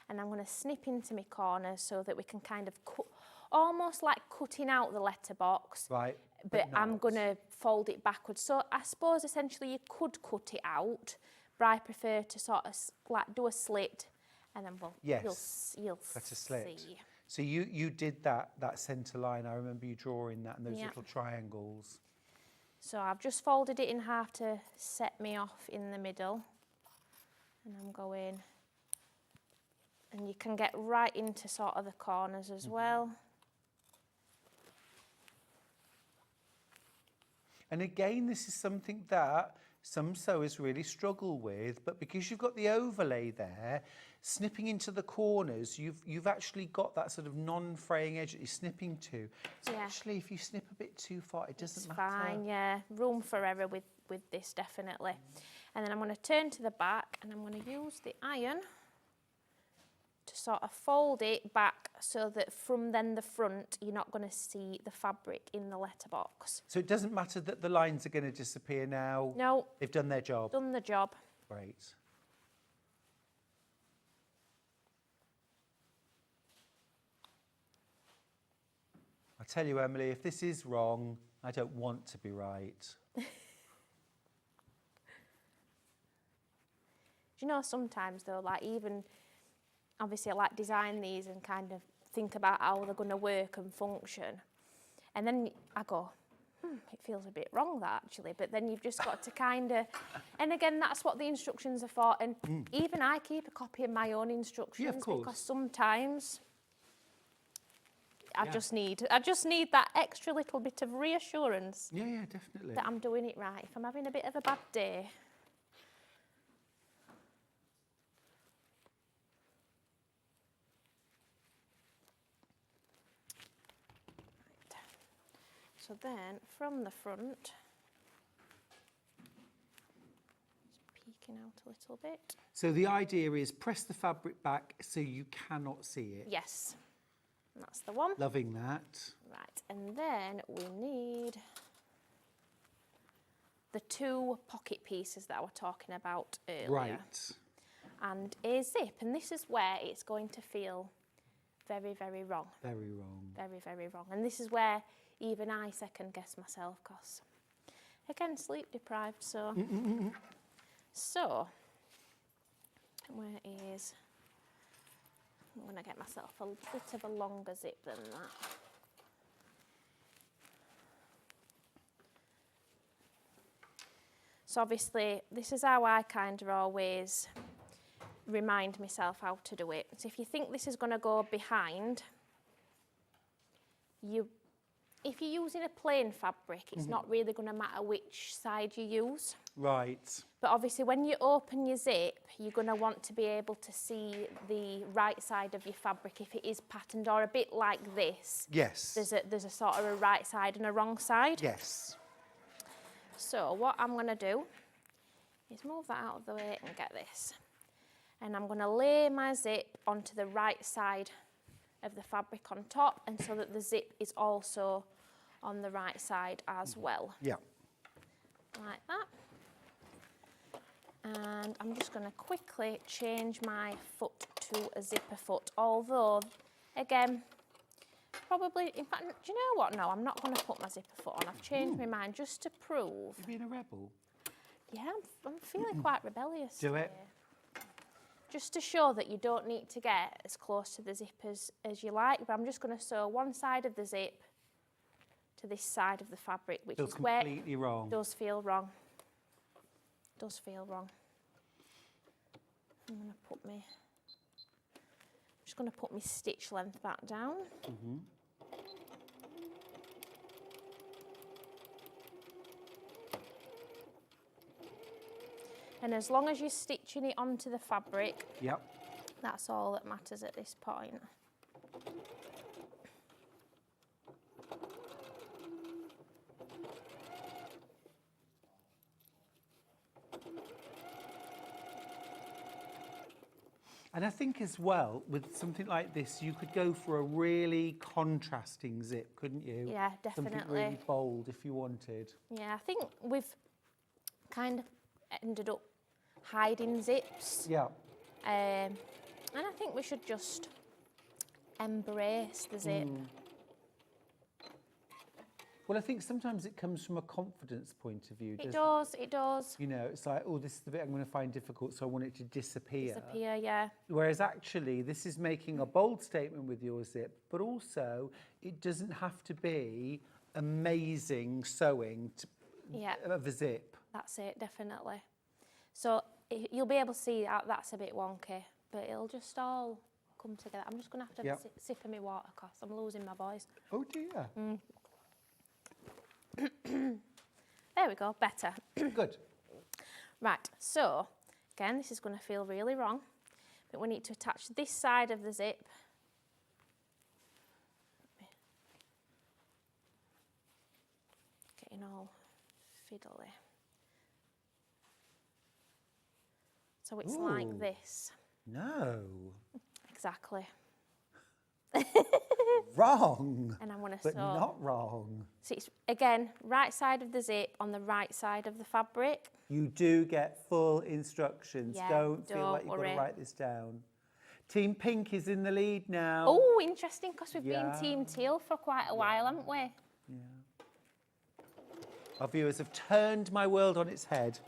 and I'm going to snip into my corners so that we can kind of cut, almost like cutting out the letterbox. Right. But I'm not. going to fold it backwards. So I suppose essentially you could cut it out, but I prefer to sort of like do a slit, and then you'll Cut a slit. see. So you did that centre line. I remember you drawing that and those Yeah. little triangles. So I've just folded it in half to set me off in the middle, and I'm going, and you can get right into sort of the corners as well. And again, this is something that some sewers really struggle with, but because you've got the overlay there, snipping into the corners, you've actually got that sort of non-fraying edge that you're snipping to. So Yeah. actually, if you snip a bit too far, it doesn't It's matter. fine, yeah. Room for error with this, definitely. And then I'm going to turn to the back, and I'm going to use the iron to sort of fold it back so that from then the front, you're not going to see the fabric in the letterbox. So it doesn't matter that the lines are going to disappear now. No, They've done their job. done the job. Great. I tell you, Emily, if this is wrong, I don't want to be right. Do you know, sometimes though, like even, obviously I like design these and kind of think about how they're going to work and function. And then I go, it feels a bit wrong that actually, but then you've just got to kind of, and again, that's what the instructions are for. And even I keep a copy of my own instructions course. because sometimes I Yeah. just need that extra little bit of reassurance Yeah, definitely. that I'm doing it right. If I'm having a bit of a bad day, so then from the front, just peeking out a little bit. So the idea is press the fabric back so you cannot see it. Yes, and that's the one. Loving that. Right, and then we need the two pocket pieces that I was talking about earlier. Right. And a zip, and this is where it's going to feel very, very wrong. Very wrong. Very, very wrong. And this is where even I second guess myself, because again, sleep deprived, so. So, where is, I'm going to get myself a bit of a longer zip than that. So obviously, this is how I kind of always remind myself how to do it. So if you think this is going to go behind, if you're using a plain fabric, it's not really going to matter which side you use. Right. But obviously when you open your zip, you're going to want to be able to see the right side of your fabric if it is patterned, or a bit like this. Yes. There's a sort of a right side and a wrong side. Yes. So what I'm going to do is move that out of the way and get this. And I'm going to lay my zip onto the right side of the fabric on top, and so that the zip is also on the right side as well. Yeah. Like that. And I'm just going to quickly change my foot to a zipper foot, although, again, probably, in fact, do you know what? No, I'm not going to put my zipper foot on. I've changed my mind just to prove. You're being a rebel. Yeah, I'm feeling quite rebellious. Do it. Today. Just to show that you don't need to get as close to the zip as you like, but I'm just going to sew one side of the zip to this side of the fabric, which Feels is where completely wrong. it does feel wrong. Does feel wrong. I'm just going to put my stitch length back down. And as long as you're stitching it onto the fabric, Yep. that's all that matters at this point. And I think as well, with something like this, you could go for a really contrasting zip, couldn't you? Yeah, Something definitely. really bold if you wanted. Yeah, I think we've kind of ended up hiding zips. Yeah. And I think we should just embrace the zip. Well, I think sometimes it comes from a confidence point of view. It doesn't does, it does. You know, it's like, oh, this is the bit I'm going to find difficult, so I want it to disappear. Disappear, yeah. Whereas actually, this is making a bold statement with your zip, but also it doesn't have to be amazing sewing Yeah. of a zip. That's it, definitely. So you'll be able to see that's a bit wonky, but it'll just all come together. I'm just going to have to have a sip of my water because I'm losing my voice. Oh dear. There we go, better. Good. Right, so again, this is going to feel really wrong, but we need to attach this side of the zip. Getting all fiddly. So it's like Ooh. this. No. Exactly. Wrong. And I'm going to But sew. not wrong. So it's, again, right side of the zip on the right side of the fabric. You do get full instructions. Yeah, Don't feel don't like you've got worry. to write this down. Team Pink is in the lead now. Oh, interesting, because we've Yeah. been Team Teal for quite a while, haven't we? Yeah. Our viewers have turned my world on its head.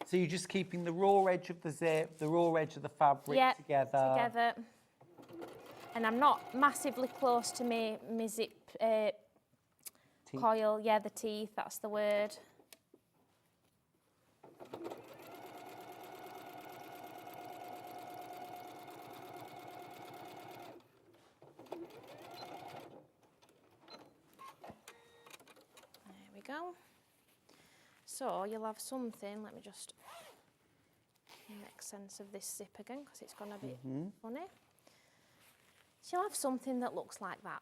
So you're just keeping the raw edge of the zip, the raw edge of the fabric together. And I'm not massively close to my zip Teeth. coil. Yeah, the teeth, that's the word. There we go. So you'll have something, let me just make sense of this zip again because it's gone a bit funny. So you'll have something that looks like that.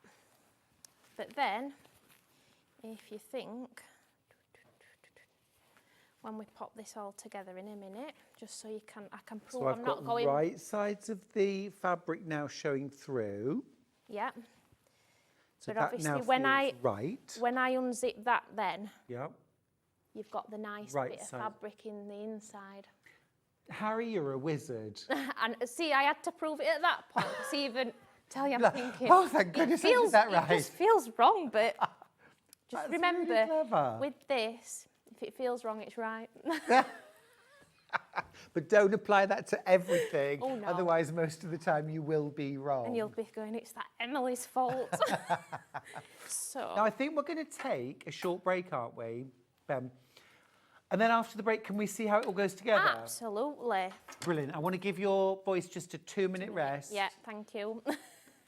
But then, if you think, when we pop this all together in a minute, just so I can prove So I'm I've not got going. right sides of the fabric now showing through. Yeah. So But that obviously now when feels right. when I unzip that then, Yeah. you've got the nice Right bit of side. fabric in the inside. Harry, you're a wizard. And see, I had to prove it at that point. See, even tell you I'm Like, thinking. oh, thank goodness I did that right. It just feels wrong, but just That's remember, really clever. with this, if it feels wrong, it's right. But don't apply that to everything. Oh, no. Otherwise, most of the time you will be wrong. And you'll be going, it's that Emily's fault. So, Now, I think we're going to take a short break, aren't we, Ben? And then after the break, can we see how it all goes together? absolutely. Brilliant. I want to give your voice just a 2-minute rest. Yeah, thank you.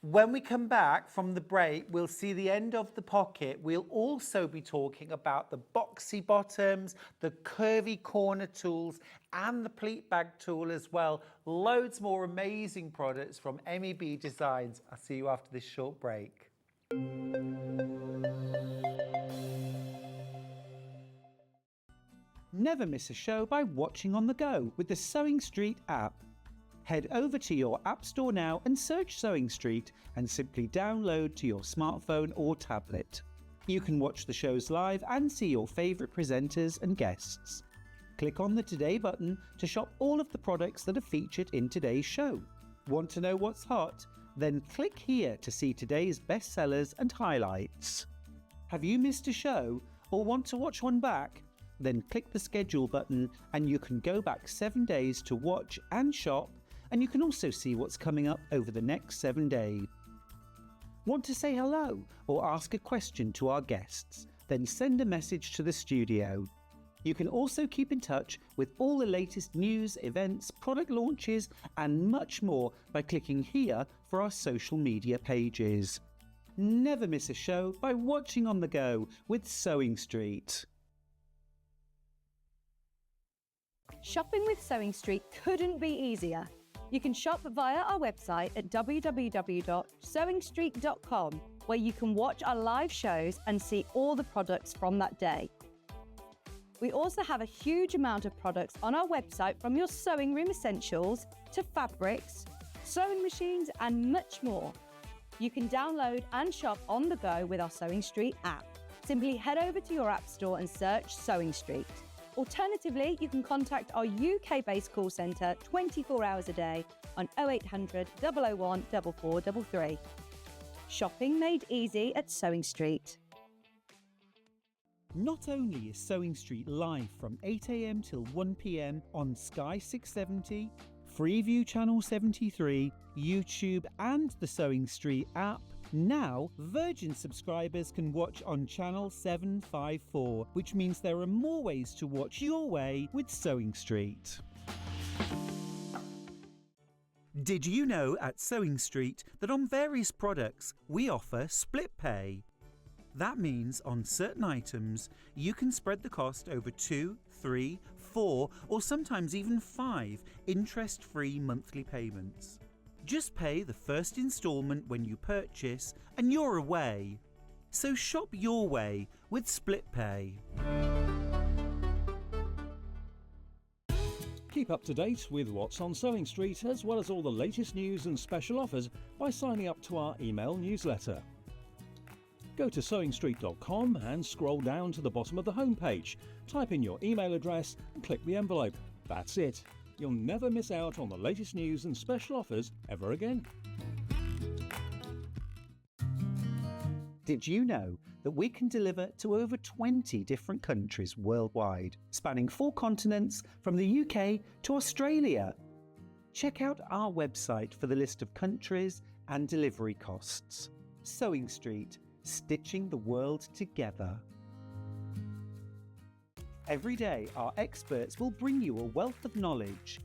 When we come back from the break, we'll see the end of the pocket. We'll also be talking about the boxy bottoms, the curvy corner tools, and the pleat bag tool as well. Loads more amazing products from MEB Designs. I'll see you after this short break. Never miss a show by watching on the go with the Sewing Street app. Head over to your App Store now and search Sewing Street and simply download to your smartphone or tablet. You can watch the shows live and see your favourite presenters and guests. Click on the Today button to shop all of the products that are featured in today's show. Want to know what's hot? Then click here to see today's bestsellers and highlights. Have you missed a show or want to watch one back? Then click the schedule button and you can go back 7 days to watch and shop, and you can also see what's coming up over the next 7 days. Want to say hello or ask a question to our guests? Then send a message to the studio. You can also keep in touch with all the latest news, events, product launches and much more by clicking here for our social media pages. Never miss a show by watching on the go with Sewing Street. Shopping with Sewing Street couldn't be easier. You can shop via our website at www.sewingstreet.com, where you can watch our live shows and see all the products from that day. We also have a huge amount of products on our website, from your sewing room essentials to fabrics, sewing machines and much more. You can download and shop on the go with our Sewing Street app. Simply head over to your App Store and search Sewing Street. Alternatively, you can contact our UK-based call centre 24 hours a day on 0800 001 4433. Shopping made easy at Sewing Street. Not only is Sewing Street live from 8 AM till 1 PM on Sky 670, Freeview Channel 73, YouTube and the Sewing Street app, now Virgin subscribers can watch on Channel 754, which means there are more ways to watch your way with Sewing Street. Did you know at Sewing Street that on various products we offer split pay? That means on certain items you can spread the cost over 2, 3, 4 or sometimes even 5 interest-free monthly payments. Just pay the first instalment when you purchase and you're away. So shop your way with split pay. Keep up to date with what's on Sewing Street, as well as all the latest news and special offers by signing up to our email newsletter. Go to sewingstreet.com and scroll down to the bottom of the homepage. Type in your email address and click the envelope. That's it. You'll never miss out on the latest news and special offers ever again. Did you know that we can deliver to over 20 different countries worldwide, spanning 4 continents from the UK to Australia? Check out our website for the list of countries and delivery costs. Sewing Street, stitching the world together. Every day, our experts will bring you a wealth of knowledge.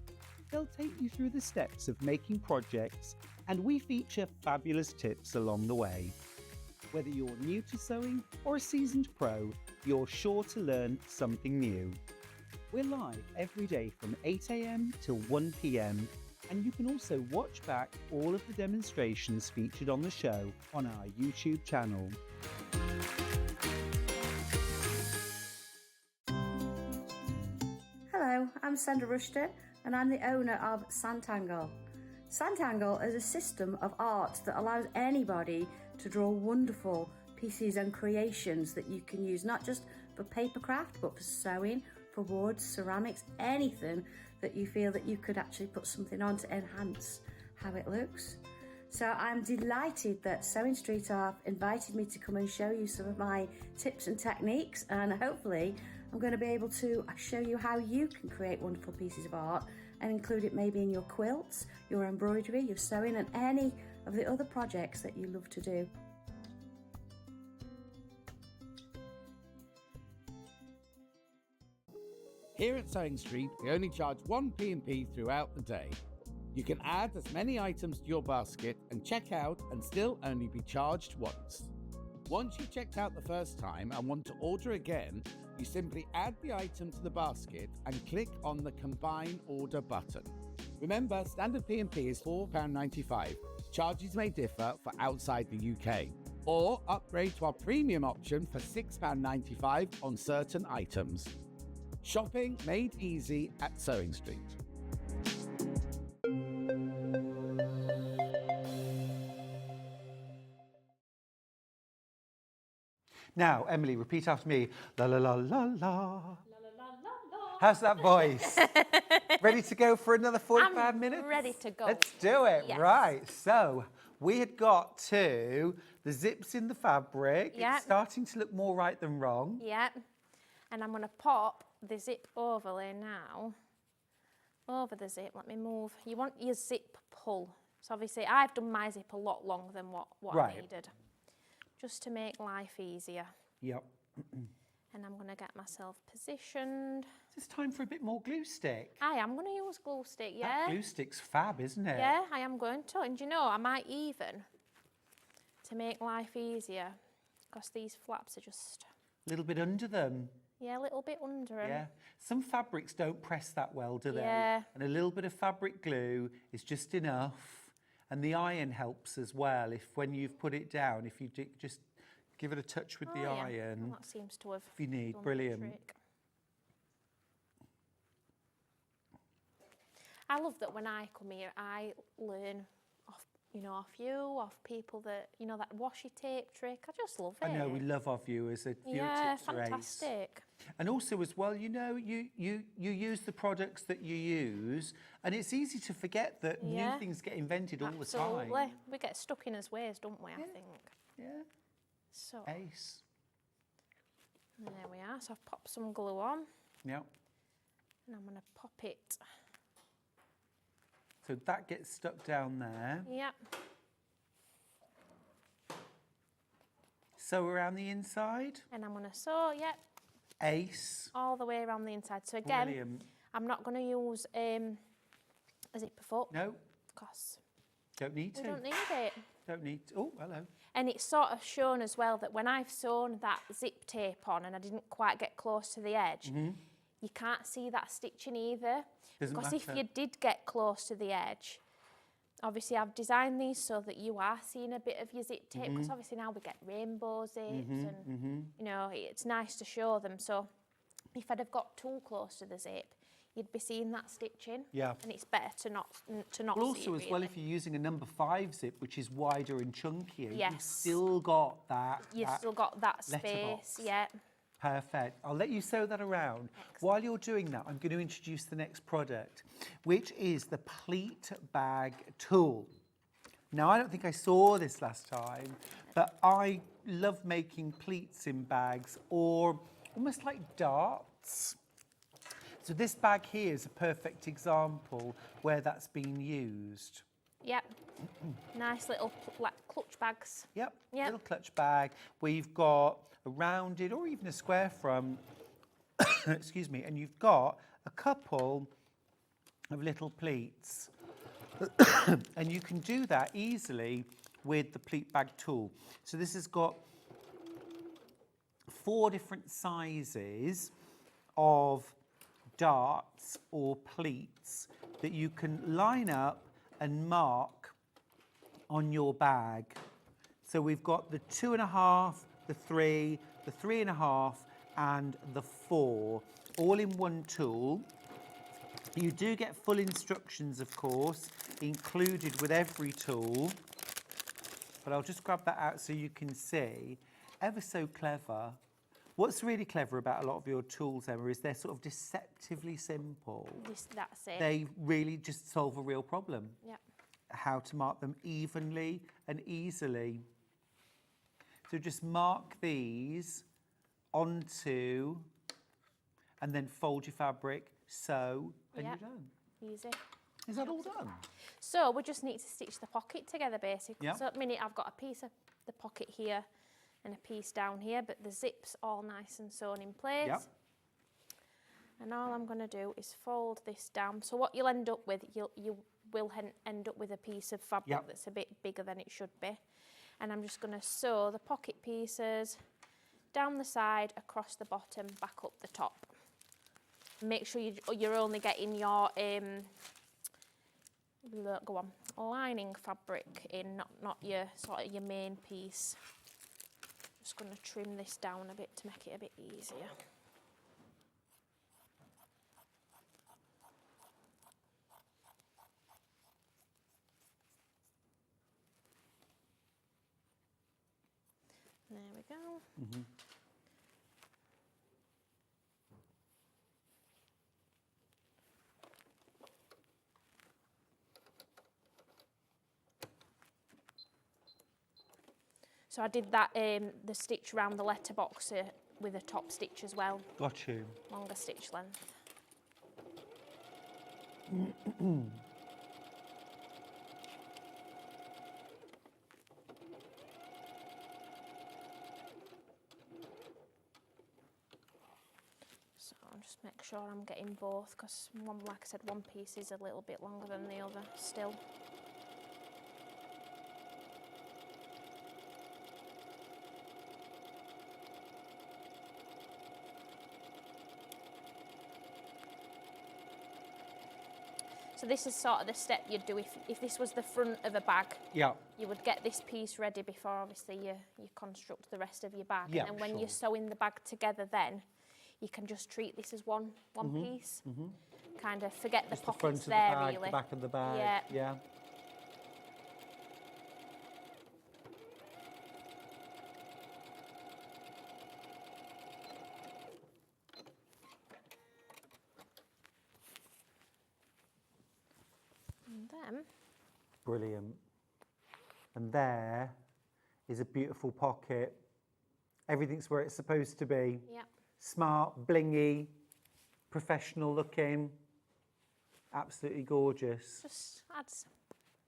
They'll take you through the steps of making projects, and we feature fabulous tips along the way. Whether you're new to sewing or a seasoned pro, you're sure to learn something new. We're live every day from 8 AM till 1 PM, and you can also watch back all of the demonstrations featured on the show on our YouTube channel. Hello, I'm Sandra Rushton and I'm the owner of Sanntangle. Sanntangle is a system of art that allows anybody to draw wonderful pieces and creations that you can use not just for papercraft but for sewing, for wood, ceramics, anything that you feel that you could actually put something on to enhance how it looks. So I'm delighted that Sewing Street have invited me to come and show you some of my tips and techniques, and hopefully I'm going to be able to show you how you can create wonderful pieces of art and include it maybe in your quilts, your embroidery, your sewing and any of the other projects that you love to do. Here at Sewing Street, we only charge 1 P&P throughout the day. You can add as many items to your basket and check out and still only be charged once. Once you've checked out the first time and want to order again, you simply add the item to the basket and click on the Combine Order button. Remember, standard P&P is £4.95. Charges may differ for outside the UK. Or upgrade to our premium option for £6.95 on certain items. Shopping made easy at Sewing Street. Now, Emily, repeat after me. La la la la la. How's that voice? Ready to go for another 45 minutes? Ready to go. Let's do it. Yes. Right. So we had got to the zips in the fabric. Yeah. It's starting to look more right than wrong. Yeah. And I'm going to pop the zip overlay now over the zip. Let me move. You want your zip pull. So obviously I've done my zip a lot longer than what I needed. Just to make life easier. Yep. And I'm going to get myself positioned. It's time for a bit more glue stick. I am going to use glue stick, yeah. That glue stick's fab, isn't it? Yeah, I am going to. And you know, I might even, to make life easier, because these flaps are just... A little bit under them. Yeah, a little bit under them. Yeah. Some fabrics don't press that well, do they? Yeah. And a little bit of fabric glue is just enough. And the iron helps as well. If when you've put it down, if you just give it a touch with the iron. Well, that seems to have if you need, done the brilliant. trick. I love that when I come here, I learn off you, off people that, that washi tape trick. I just love it. I know, we love our viewers. Yeah, tips are ace. fantastic. And also as well, you use the products that you use, and it's easy to forget that new things get invented all the time. Absolutely. We get stuck in his ways, don't we, I think. Yeah. So, Ace. there we are. So I've popped some glue on. Yeah. And I'm going to pop it. So that gets stuck down there. Yep. Sew around the inside. And I'm going to sew, yep. Ace. All the way around the inside. So again, Brilliant. I'm not going to use a zipper foot. No. Because Don't need to. we don't need it. Don't need to. Oh, hello. And it's sort of shown as well that when I've sewn that zip tape on and I didn't quite get close to the edge, you can't see that stitching either. Doesn't because if matter. you did get close to the edge, obviously I've designed these so that you are seeing a bit of your zip tape, because obviously now we get rainbow zips and, it's nice to show them. So if I'd have got too close to the zip, you'd be seeing that stitching. Yeah. And it's better to not Well, see also it, as well, really. if you're using a number 5 zip, which is wider and chunkier, you've Yes. still got that. You've that still got that letterbox. space, yeah. Perfect. I'll let you sew that around. While you're doing that, I'm going to introduce the next product, which is the pleat bag tool. Now, I don't think I saw this last time, but I love making pleats in bags, or almost like darts. So this bag here is a perfect example where that's been used. Yep. Nice little clutch bags. Yep, Yep. little clutch bag where you've got a rounded or even a square front, excuse me, and you've got a couple of little pleats. And you can do that easily with the pleat bag tool. So this has got 4 different sizes of darts or pleats that you can line up and mark on your bag. So we've got the 2.5, the 3, the 3.5 and the 4, all in one tool. You do get full instructions, of course, included with every tool, but I'll just grab that out so you can see. Ever so clever. What's really clever about a lot of your tools, Emma, is they're sort of deceptively simple. That's it. They really just solve a real problem. Yep. How to mark them evenly and easily. So just mark these onto, and then fold your fabric, sew, and Yep. you're done. Easy. Is that all done? So we just need to stitch the pocket together, basically. Yep. So at the minute I've got a piece of the pocket here and a piece down here, but the zip's all nice and sewn in place. Yep. And all I'm going to do is fold this down. So what you'll end up with, you will end up with a piece of fabric Yep. that's a bit bigger than it should be. And I'm just going to sew the pocket pieces down the side, across the bottom, back up the top. Make sure you're only getting your lining fabric in, not your sort of your main piece. Just going to trim this down a bit to make it a bit easier. There we we go. So I did that, the stitch around the letterbox with a top stitch as well. Got you. Longer stitch length. So I'll just make sure I'm getting both, because like I said, one piece is a little bit longer than the other still. So this is sort of the step you'd do if this was the front of a bag. Yeah. You would get this piece ready before obviously you construct the rest of your bag. Yeah, and then when sure. you're sewing the bag together, then you can just treat this as one piece. Kind of forget Just the pockets the front there, of the bag, really. the back of the bag. Yeah. Yeah. And then Brilliant. And there is a beautiful pocket. Everything's where it's supposed to be. yeah, Smart, blingy, professional looking. Absolutely gorgeous. just adds.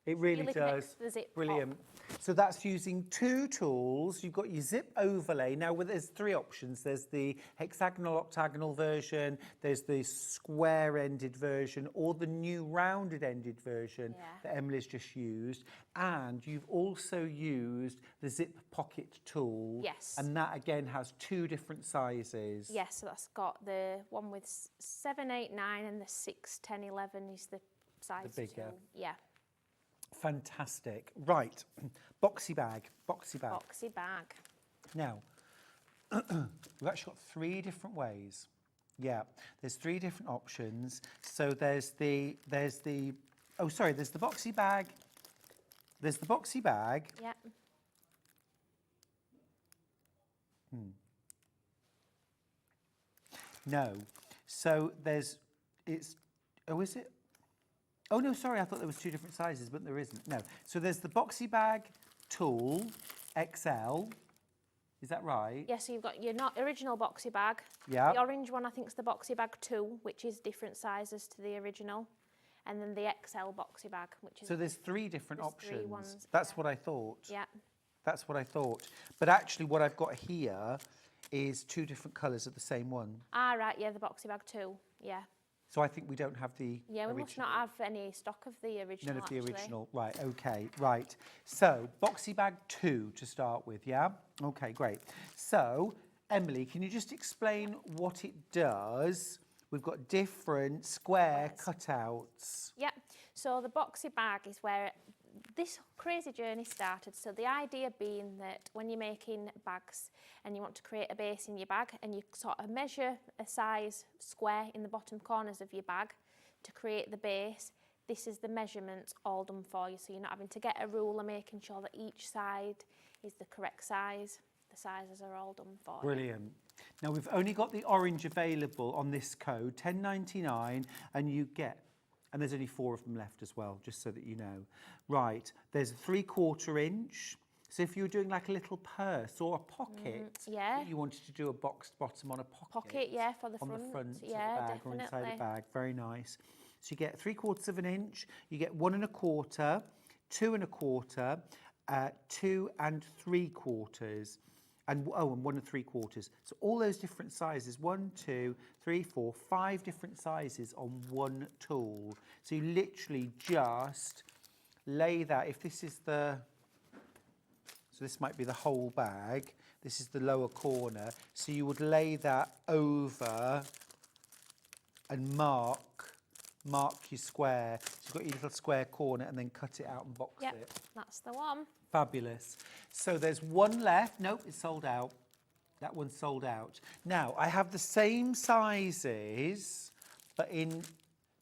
It really Really does. makes the zip Brilliant. So that's using two tools. You've got your zip overlay. Now, there's three options. There's the hexagonal, octagonal version. There's the square-ended version, or the new rounded-ended version Yeah. that Emily's just used. And you've also used the zip pocket tool. Yes. And that, again, has two different sizes. Yes, so that's got the one with 7, 8, 9, and the 6, 10, 11 is the size. The bigger. two. Yeah. Fantastic. Right. Boxy bag. Boxy bag. Boxy bag. Now, we've actually got three different ways. Yeah, there's three different options. So there's the boxy bag. There's the boxy bag. Yeah. No. So is it? Oh no, sorry, I thought there was two different sizes, but there isn't. No. So there's the boxy bag tool, XL. Is that right? Yeah, so you've got your original boxy bag. Yeah. The orange one, I think, is the boxy bag 2, which is different sizes to the original. And then the XL boxy bag, which is... So there's three different There's options. three ones, That's yeah. what I thought. Yeah. That's what I thought. But actually what I've got here is two different colours of the same one. Ah, right, yeah, the boxy bag 2, yeah. So I think we don't have the Yeah, we original. must not have any stock of the original, None of the actually. original. Right, okay, right. So, boxy bag 2 to start with, yeah? Okay, great. So, Emily, can you just explain what it does? We've got different square cutouts. Yeah, so the boxy bag is where this crazy journey started. So the idea being that when you're making bags and you want to create a base in your bag and you sort of measure a size square in the bottom corners of your bag to create the base, this is the measurements all done for you. So you're not having to get a ruler, making sure that each side is the correct size. The sizes are all done for you. Brilliant. Now, we've only got the orange available on this code, $10.99, and you get, and there's only 4 of them left as well, just so that you know. Right, there's a 3/4 inch. So if you were doing like a little purse or a pocket, yeah. you wanted to do a boxed bottom on a pocket. Pocket, yeah, for the on front. the front yeah, of the bag or inside definitely. the bag. Very nice. So you get 3/4 inch, you get 1 1/4, 2 1/4, 2 3/4. And 1 3/4. So all those different sizes, 1, 2, 3, 4, 5 different sizes on one tool. So you literally just lay that, if this is the, so this might be the whole bag, this is the lower corner, so you would lay that over and mark your square. So you've got your little square corner and then cut it out and box Yep, it. that's the one. Fabulous. So there's one left. Nope, it's sold out. That one's sold out. Now, I have the same sizes, but in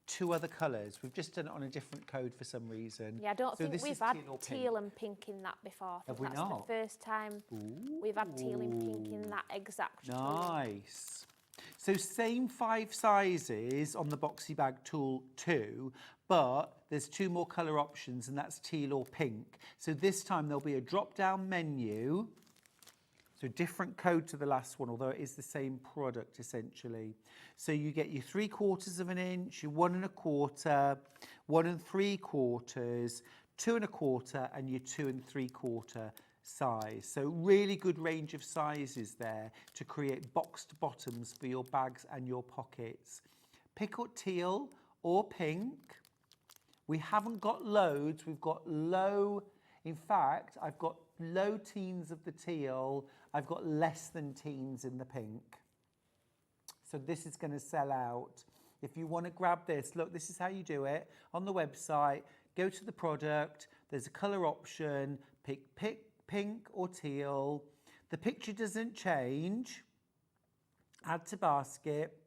2 other colours. We've just done it on a different code for some reason. Yeah, I don't So think this we've is had teal or teal pink. and pink in that before. I think Have we that's not? the first time we've had teal and pink in that exact tool. Nice. So same 5 sizes on the boxy bag tool too, but there's 2 more colour options, and that's teal or pink. So this time there'll be a drop-down menu. So different code to the last one, although it is the same product essentially. So you get your 3/4 of an inch, your 1 1/4, 1 3/4, 2 1/4, and your 2 3/4 size. So really good range of sizes there to create boxed bottoms for your bags and your pockets. Pick up teal or pink. We haven't got loads, we've got low, in fact, I've got low teens of the teal, I've got less than teens in the pink. So this is going to sell out. If you want to grab this, look, this is how you do it. On the website, go to the product, there's a colour option, pick pink or teal. The picture doesn't change. Add to basket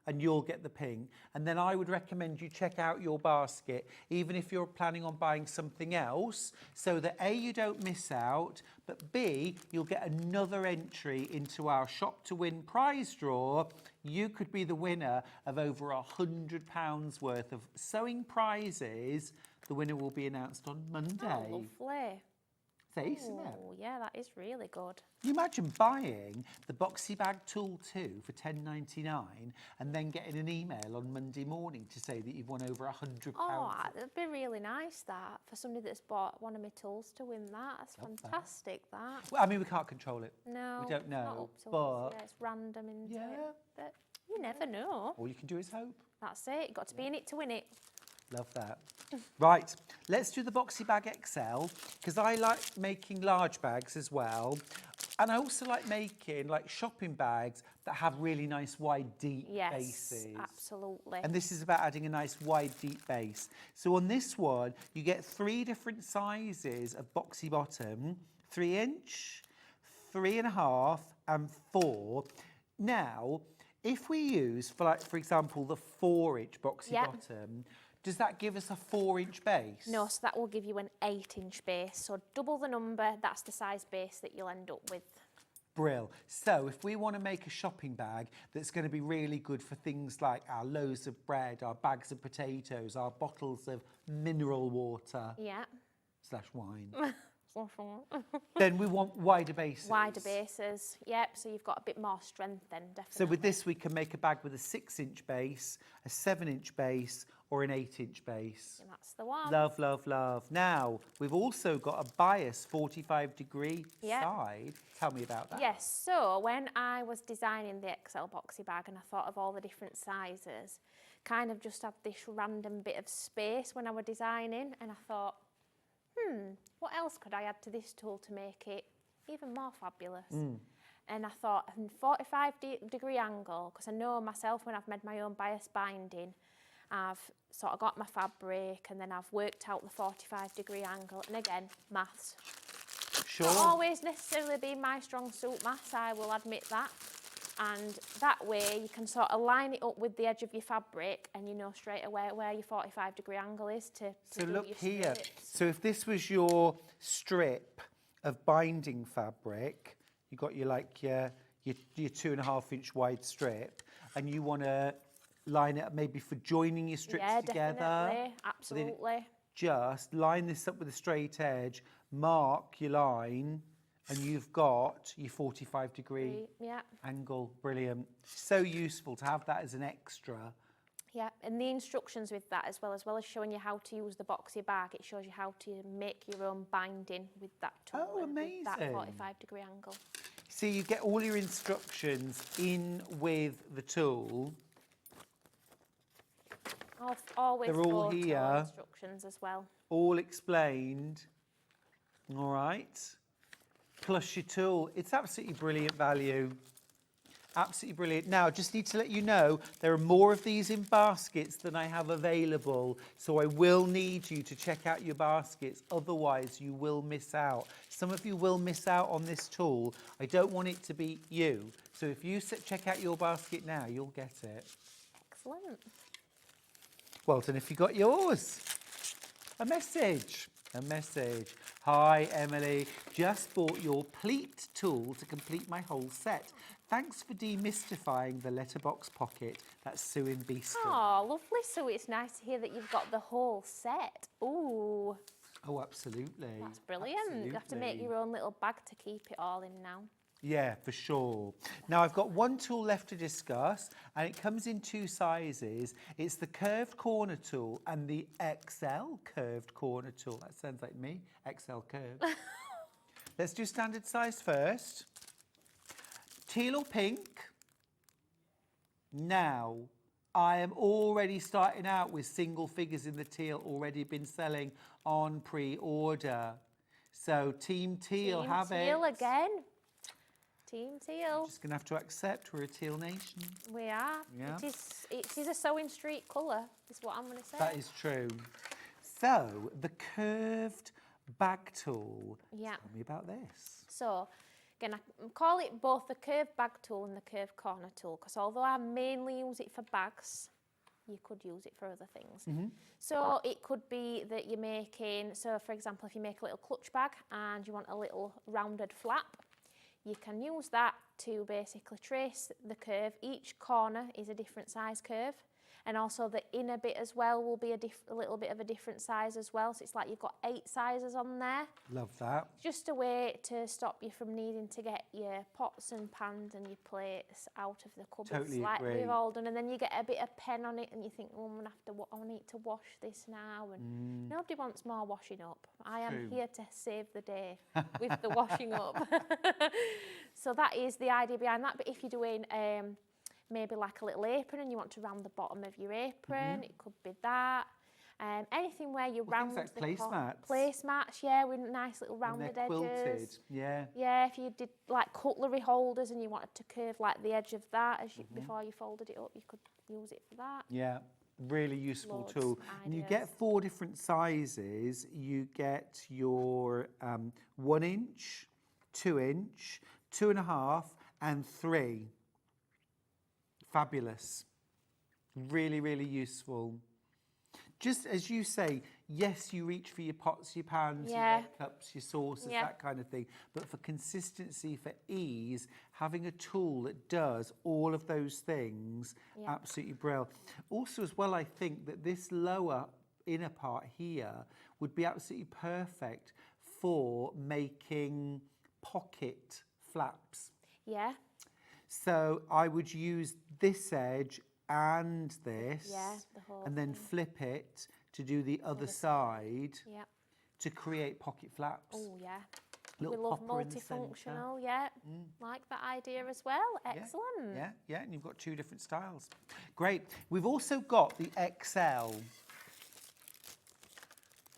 and you'll get the ping. And then I would recommend you check out your basket, even if you're planning on buying something else, so that A, you don't miss out, but B, you'll get another entry into our Shop to Win prize draw. You could be the winner of over £100 worth of sewing prizes. The winner will be announced on Monday. Oh, lovely. It's ace, isn't it? Oh, yeah, that is really good. Can you imagine buying the boxy bag tool 2 for £10.99 and then getting an email on Monday morning to say that you've won over £100? Oh, it'd be really nice that for somebody that's bought one of my tools to win that. That's fantastic. That. Well, I mean, we can't control it. No, we don't it's not know, up to but us. Yeah, it's random into yeah. it. But you never know. All you can do is hope. That's it. You've got to be in it to win it. Love that. Right, let's do the boxy bag XL, because I like making large bags as well. And I also like making like shopping bags that have really nice wide deep bases. Yes, absolutely. And this is about adding a nice wide deep base. So on this one, you get 3 different sizes of boxy bottom, 3 inch, 3.5 and 4. Now, if we use, for example, the 4 inch boxy bottom, does that give us a 4 inch base? No, so that will give you an 8 inch base. So double the number, that's the size base that you'll end up with. Brill. So if we want to make a shopping bag that's going to be really good for things like our loaves of bread, our bags of potatoes, our bottles of mineral water / wine, then we want wider bases. Wider bases, yep. So you've got a bit more strength then, definitely. So with this, we can make a bag with a 6 inch base, a 7 inch base, or an 8 inch base. And that's the one. Love, love, love. Now, we've also got a bias 45-degree side. Tell me about that. Yes, so when I was designing the XL boxy bag and I thought of all the different sizes, kind of just had this random bit of space when I was designing, and I thought, what else could I add to this tool to make it even more fabulous? And I thought, 45-degree angle, because I know myself when I've made my own bias binding, I've sort of got my fabric and then I've worked out the 45-degree angle. And again, maths. Sure. Not always necessarily be my strong suit, maths, I will admit that. And that way you can sort of line it up with the edge of your fabric and you know straight away where your 45-degree angle is to So do look your here. strips. So if this was your strip of binding fabric, you got your 2.5 inch wide strip, and you want to line it up maybe for joining your strips together. Definitely, absolutely. Just line this up with a straight edge, mark your line, and you've got your 45-degree angle. Brilliant. So useful to have that as an extra. Yeah, and the instructions with that as well as showing you how to use the boxy bag, it shows you how to make your own binding with that tool. Oh, amazing. With that 45-degree angle. See, you get all your instructions in with the tool. Always They're all photo here. instructions as well. All explained. All right. Plus your tool. It's absolutely brilliant value. Absolutely brilliant. Now, just need to let you know, there are more of these in baskets than I have available. So I will need you to check out your baskets. Otherwise, you will miss out. Some of you will miss out on this tool. I don't want it to be you. So if you check out your basket now, you'll get it. Excellent. Well done if you got yours. A message. A message. Hi, Emily. Just bought your pleat tool to complete my whole set. Thanks for demystifying the letterbox pocket. That's Sue in Beeston. Oh, lovely, Sue. It's nice to hear that you've got the whole set. Ooh. Oh, absolutely. That's brilliant. Absolutely. You have to make your own little bag to keep it all in now. Yeah, for sure. Now, I've got one tool left to discuss, and it comes in 2 sizes. It's the curved corner tool and the XL curved corner tool. That sounds like me, XL curved. Let's do standard size first. Teal or pink? Now, I am already starting out with single figures in the teal, already been selling on pre-order. So Team Teal, have it. Team Teal again. Team Teal. Just going to have to accept we're a teal nation. We are. Yeah. It is a sewing street colour, is what I'm going to say. That is true. So, the curved bag tool. Yeah. Tell me about this. So, again, I call it both the curved bag tool and the curved corner tool, because although I mainly use it for bags, you could use it for other things. So it could be that you're making, so for example, if you make a little clutch bag and you want a little rounded flap, you can use that to basically trace the curve. Each corner is a different size curve, and also the inner bit as well will be a little bit of a different size as well. So it's like you've got 8 sizes on there. Love that. Just a way to stop you from needing to get your pots and pans and your plates out of the cupboards, Totally like agree. we've all done. And then you get a bit of pen on it and you think, oh, I need to wash this now. And nobody wants more washing up. I am True. here to save the day with the washing up. So that is the idea behind that. But if you're doing maybe like a little apron and you want to round the bottom of your apron, it could be that. Anything where you round things like the placemats. Placemats, yeah, with nice little And rounded they're quilted. edges. Yeah. Yeah, if you did like cutlery holders and you wanted to curve like the edge of that as you, before you folded it up, you could use it for that. Yeah. Really useful Loads tool. of And you ideas. get 4 different sizes. You get your 1 inch, 2 inch, 2.5, and 3. Fabulous. Really, really useful. Just as you say, yes, you reach for your pots, your pans, your Yeah. egg cups, your saucers, Yeah. that kind of thing. But for consistency, for ease, having a tool that does all of those things, Yeah. absolutely brilliant. Also, as well, I think that this lower inner part here would be absolutely perfect for making pocket flaps. Yeah, So I would use this edge and this, Yeah, the whole and then thing. flip it to do the other side yeah. to create pocket flaps. Oh, yeah. Little We love popper in the centre. multifunctional, yeah. Like that idea as well. Excellent. Yeah, yeah, and you've got 2 different styles. Great. We've also got the XL.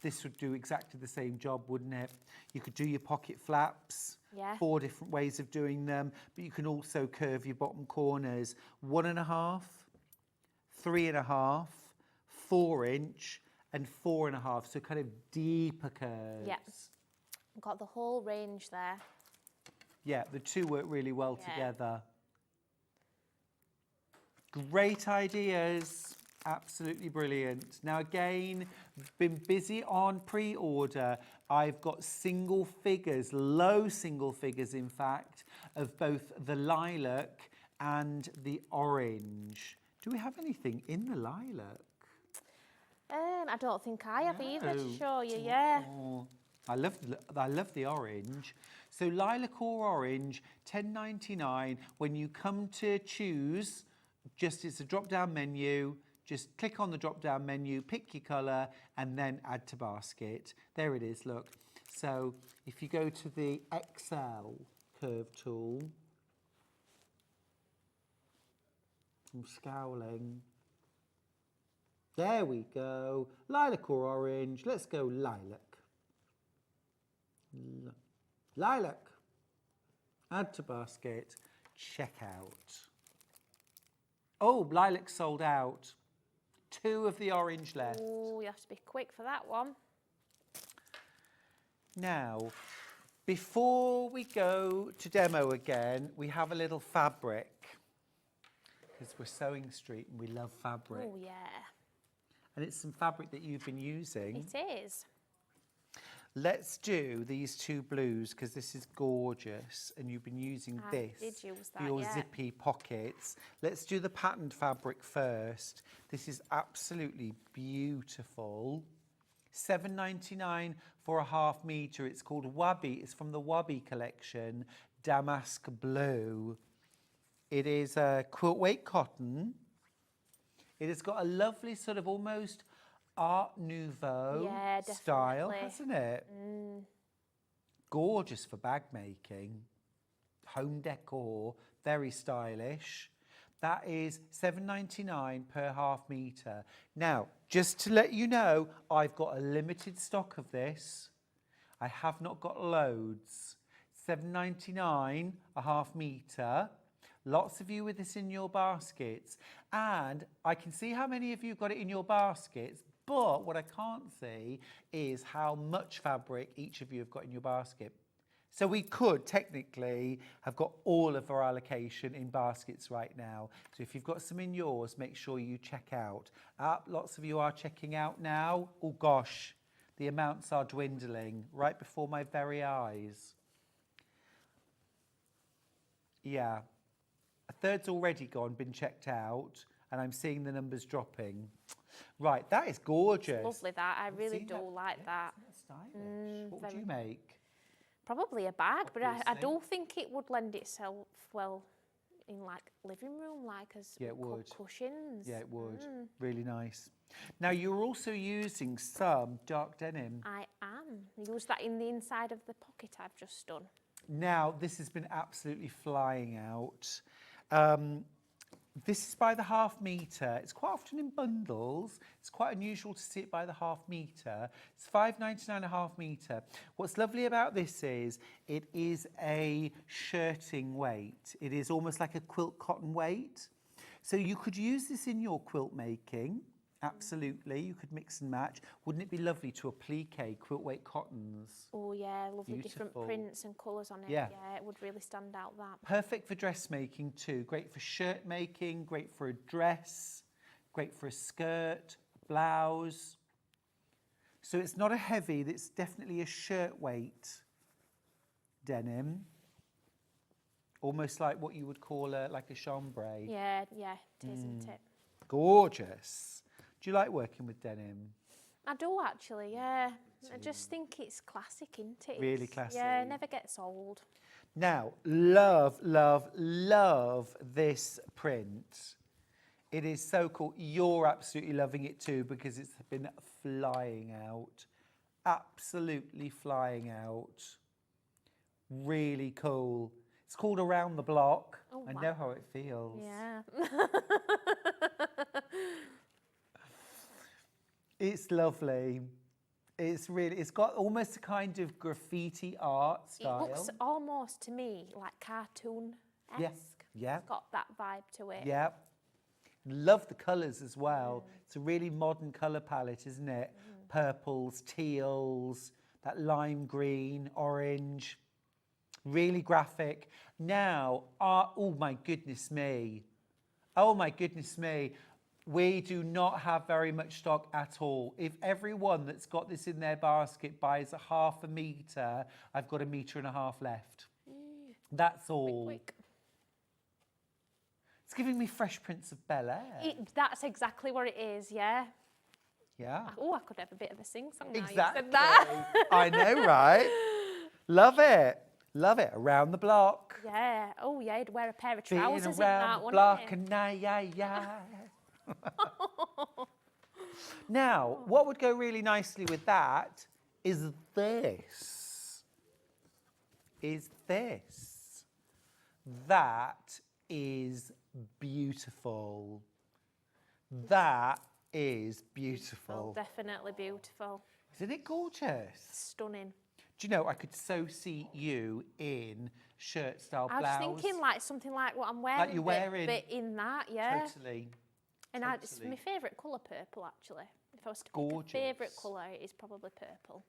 This would do exactly the same job, wouldn't it? You could do your pocket flaps. Yeah. 4 different ways of doing them, but you can also curve your bottom corners. 1.5, 3.5, 4 inch, and 4.5. So kind of deeper curves. Yeah. Got the whole range there. Yeah, the 2 work really well Yeah. together. Great ideas. Absolutely brilliant. Now again, been busy on pre-order. I've got single figures, low single figures in fact, of both the lilac and the orange. Do we have anything in the lilac? I don't think I have either to No. show you, yeah. Oh, I love the orange. So lilac or orange, $10.99. When you come to choose, just it's a drop-down menu. Just click on the drop-down menu, pick your colour, and then add to basket. There it is, look. So if you go to the XL curve tool, I'm scowling. There we go. Lilac or orange. Let's go lilac. Lilac. Add to basket. Check out. Oh, lilac sold out. 2 of the orange left. Oh, you have to be quick for that one. Now, before we go to demo again, we have a little fabric. Because we're Sewing Street and we love fabric. Oh, yeah. and it's some fabric that you've been using. It is. Let's do these two blues because this is gorgeous and you've been using this did use for that, your yeah. zippy pockets. Let's do the patterned fabric first. This is absolutely beautiful. $7.99 for a half metre. It's called Wabi. It's from the Wabi collection, Damask Blue. It is a quilt weight cotton. It has got a lovely sort of almost Art Nouveau style, hasn't it? Gorgeous for bag making, home decor, very stylish. That is $7.99 per half metre. Now, just to let you know, I've got a limited stock of this. I have not got loads. $7.99 a half metre. Lots of you with this in your baskets. And I can see how many of you got it in your baskets, but what I can't see is how much fabric each of you have got in your basket. So we could technically have got all of our allocation in baskets right now. So if you've got some in yours, make sure you check out. Lots of you are checking out now. Oh gosh, the amounts are dwindling right before my very eyes. Yeah, a third's already gone, been checked out, and I'm seeing the numbers dropping. Right, that is gorgeous. It's lovely that. I really do like that. Isn't that stylish? What would you make? Probably a bag, but I Obviously. do think it would lend itself well in like living room, like as Yeah, it would. cushions. Yeah, it would. Really nice. Now, you're also using some dark denim. I am. Use that in the inside of the pocket I've just done. Now, this has been absolutely flying out. This is by the half metre. It's quite often in bundles. It's quite unusual to see it by the half metre. It's $5.99 a half metre. What's lovely about this is it is a shirting weight. It is almost like a quilt cotton weight. So you could use this in your quilt making. Absolutely. You could mix and match. Wouldn't it be lovely to applique quilt weight cottons? Oh yeah, lovely different Beautiful. prints and colours on it. Yeah. Yeah, it would really stand out that. Perfect for dressmaking too. Great for shirt making, great for a dress, great for a skirt, a blouse. So it's not a heavy, it's definitely a shirt weight denim. Almost like what you would call like a chambray. Yeah, yeah, it is, isn't it? Gorgeous. Do you like working with denim? I do actually, yeah. I just think it's classic, isn't it? Really It's- classic. Yeah, never gets old. Now, love, love, love this print. It is so cool. You're absolutely loving it too because it's been flying out. Absolutely flying out. Really cool. It's called Around the Block. Oh, I wow. know how it feels. Yeah. It's lovely. It's got almost a kind of graffiti art style. It looks almost to me like cartoon-esque. Yeah, yeah. It's got that vibe to it. Yeah. Love the colours as well. It's a really modern colour palette, isn't it? Purples, teals, that lime green, orange. Really graphic. Now, oh my goodness me. Oh my goodness me. We do not have very much stock at all. If everyone that's got this in their basket buys a half a metre, I've got 1.5 metres left. That's all. Quick. It's giving me Fresh Prince of Bel-Air. That's exactly what it is, yeah. Yeah. Oh, I could have a bit of a sing-song now. Exactly. You said that. I know, right? Love it. Love it. Around the block. Yeah. Oh, yeah, he'd wear a pair of Being trousers in around that, the wouldn't block he? and yeah. Now, what would go really nicely with that is this. That is beautiful. That is beautiful. Definitely beautiful. Isn't it gorgeous? Stunning. Do you know, I could so see you in shirt-style blouse. I was thinking like something like what I'm wearing. Like you're wearing. But in that, yeah. Totally. And it's my favourite colour, purple, actually. If I was to Gorgeous. pick a favourite colour, it is probably purple.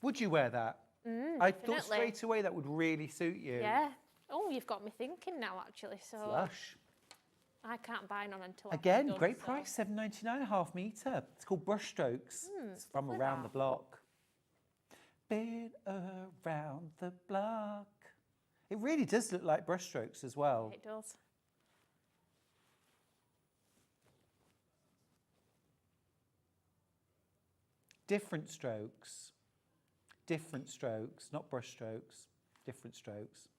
Would you wear that? I thought definitely. straight away that would really suit you. Yeah. Oh, you've got me thinking now, actually. So Lush. I can't buy none until I've Again, done, great so. price, $7.99 a half metre. It's called Brushstrokes. It's from look at around that. the block. Been around the block. It really does look like brushstrokes as well. It does. Different strokes, not brush strokes, different strokes.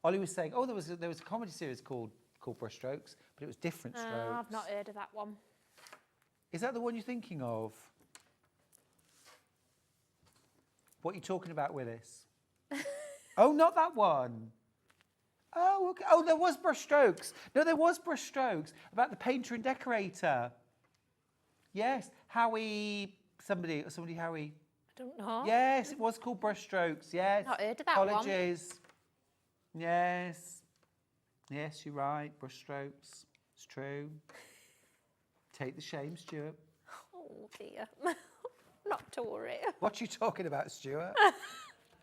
Ollie was saying, oh, there was a comedy series called Brush Strokes, but it was different strokes. I've not heard of that one. Is that the one you're thinking of? What are you talking about, Willis? Oh, not that one. Oh, okay. Oh, there was Brush Strokes. No, there was Brush Strokes about the painter and decorator. Yes, Howie. Somebody, Howie. I don't know. Yes, it was called Brushstrokes. Yes. Not heard of that one. Apologies. Yes. Yes, you're right. Brushstrokes. It's true. Take the shame, Stuart. Oh dear. Not to worry. What are you talking about, Stuart?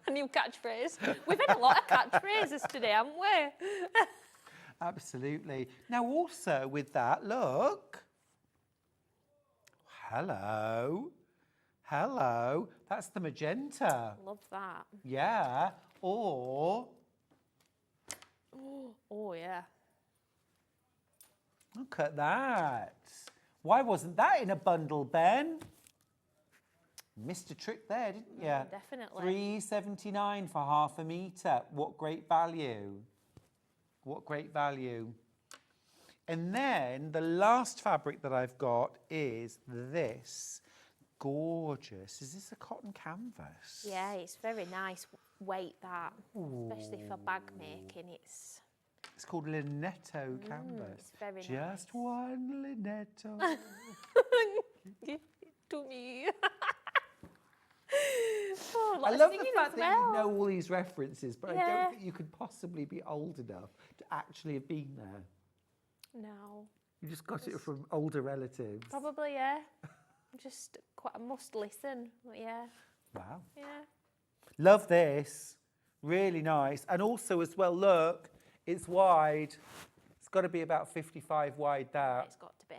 A new catchphrase. We've had a lot of catchphrases today, haven't we? Absolutely. Now, also with that, look. Hello. Hello. That's the magenta. Love that. Yeah. Or. Oh yeah. Look at that. Why wasn't that in a bundle, Ben? Missed a trick there, didn't you? Definitely. $3.79 for half a metre. What great value. What great value. And then the last fabric that I've got is this. Gorgeous. Is this a cotton canvas? Yeah, it's very nice weight, that. Especially for bag making. It's called Linetto canvas. It's very Just one Linetto. Give it to me. Oh, I love the fact that you know all these references, but I Yeah. don't think you could possibly be old enough to actually have been there. No. You just got it from older relatives. Probably, yeah. Just quite a must listen. But yeah. Wow. Yeah. Love this. Really nice. And also as well, look, it's wide. It's got to be about 55 wide, that. It's got to be.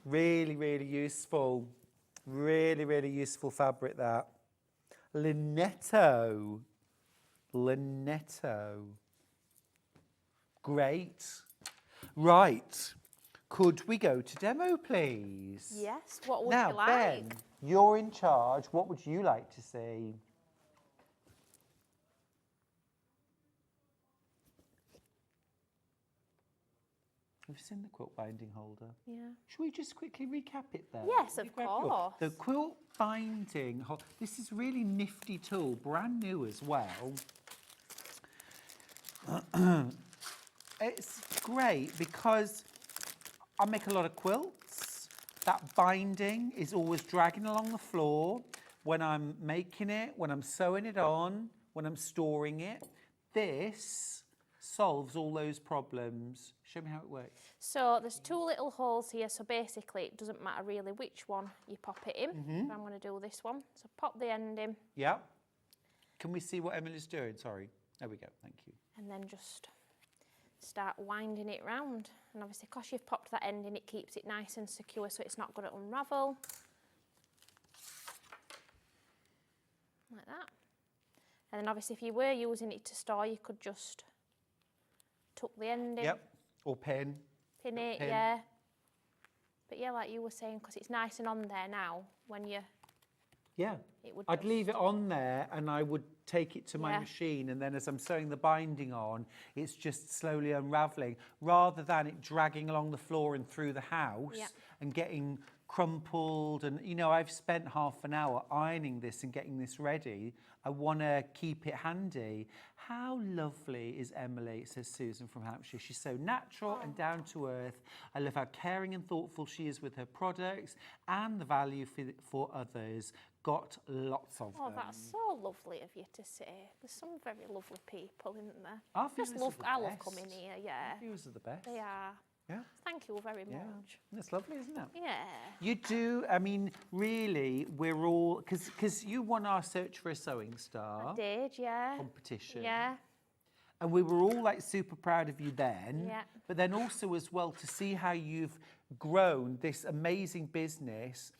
Really, really useful. Really, really useful fabric, that. Linetto. Linetto. Great. Right. Could we go to demo, please? Yes. What would Now, you like? Ben, you're in charge. What would you like to see? We've seen the quilt binding holder. Yeah. Should we just quickly recap it there? Yes, Will you of grab your- course. The quilt binding holder. This is a really nifty tool, brand new as well. It's great because I make a lot of quilts. That binding is always dragging along the floor when I'm making it, when I'm sewing it on, when I'm storing it. This solves all those problems. Show me how it works. So there's two little holes here. So basically, it doesn't matter really which one you pop it in. Mm-hmm. I'm going to do this one. So pop the end in. Yeah. Can we see what Emily's doing? Sorry. There we go. Thank you. And then just start winding it round. And obviously, because you've popped that end in, it keeps it nice and secure so it's not going to unravel. Like that. And then obviously, if you were using it to store, you could just tuck the end in. Yep. Or pin. Pin it, Pin. yeah. But yeah, like you were saying, because it's nice and on there now, when you... Yeah. It would I'd just- leave it on there and I would take it to my Yeah. machine, and then as I'm sewing the binding on, it's just slowly unravelling, rather than it dragging along the floor and through the house Yeah. and getting crumpled. And, you know, I've spent half an hour ironing this and getting this ready. I want to keep it handy. How lovely is Emily, says Susan from Hampshire. She's so natural and down to earth. I love how caring and thoughtful she is with her products and the value for others. Got lots of Oh, them. that's so lovely of you to say. There's some very lovely people, isn't there? Our Just viewers love, are the I love best. coming here, yeah. Our viewers are the best. They are. Yeah. Thank you very Yeah. much. That's lovely, isn't it? Yeah. You do, I mean, really, we're all, because you won our Search for a Sewing Star I did, yeah. competition. Yeah. And we were all like super proud of you then. Yeah. But then also as well to see how you've grown this amazing business.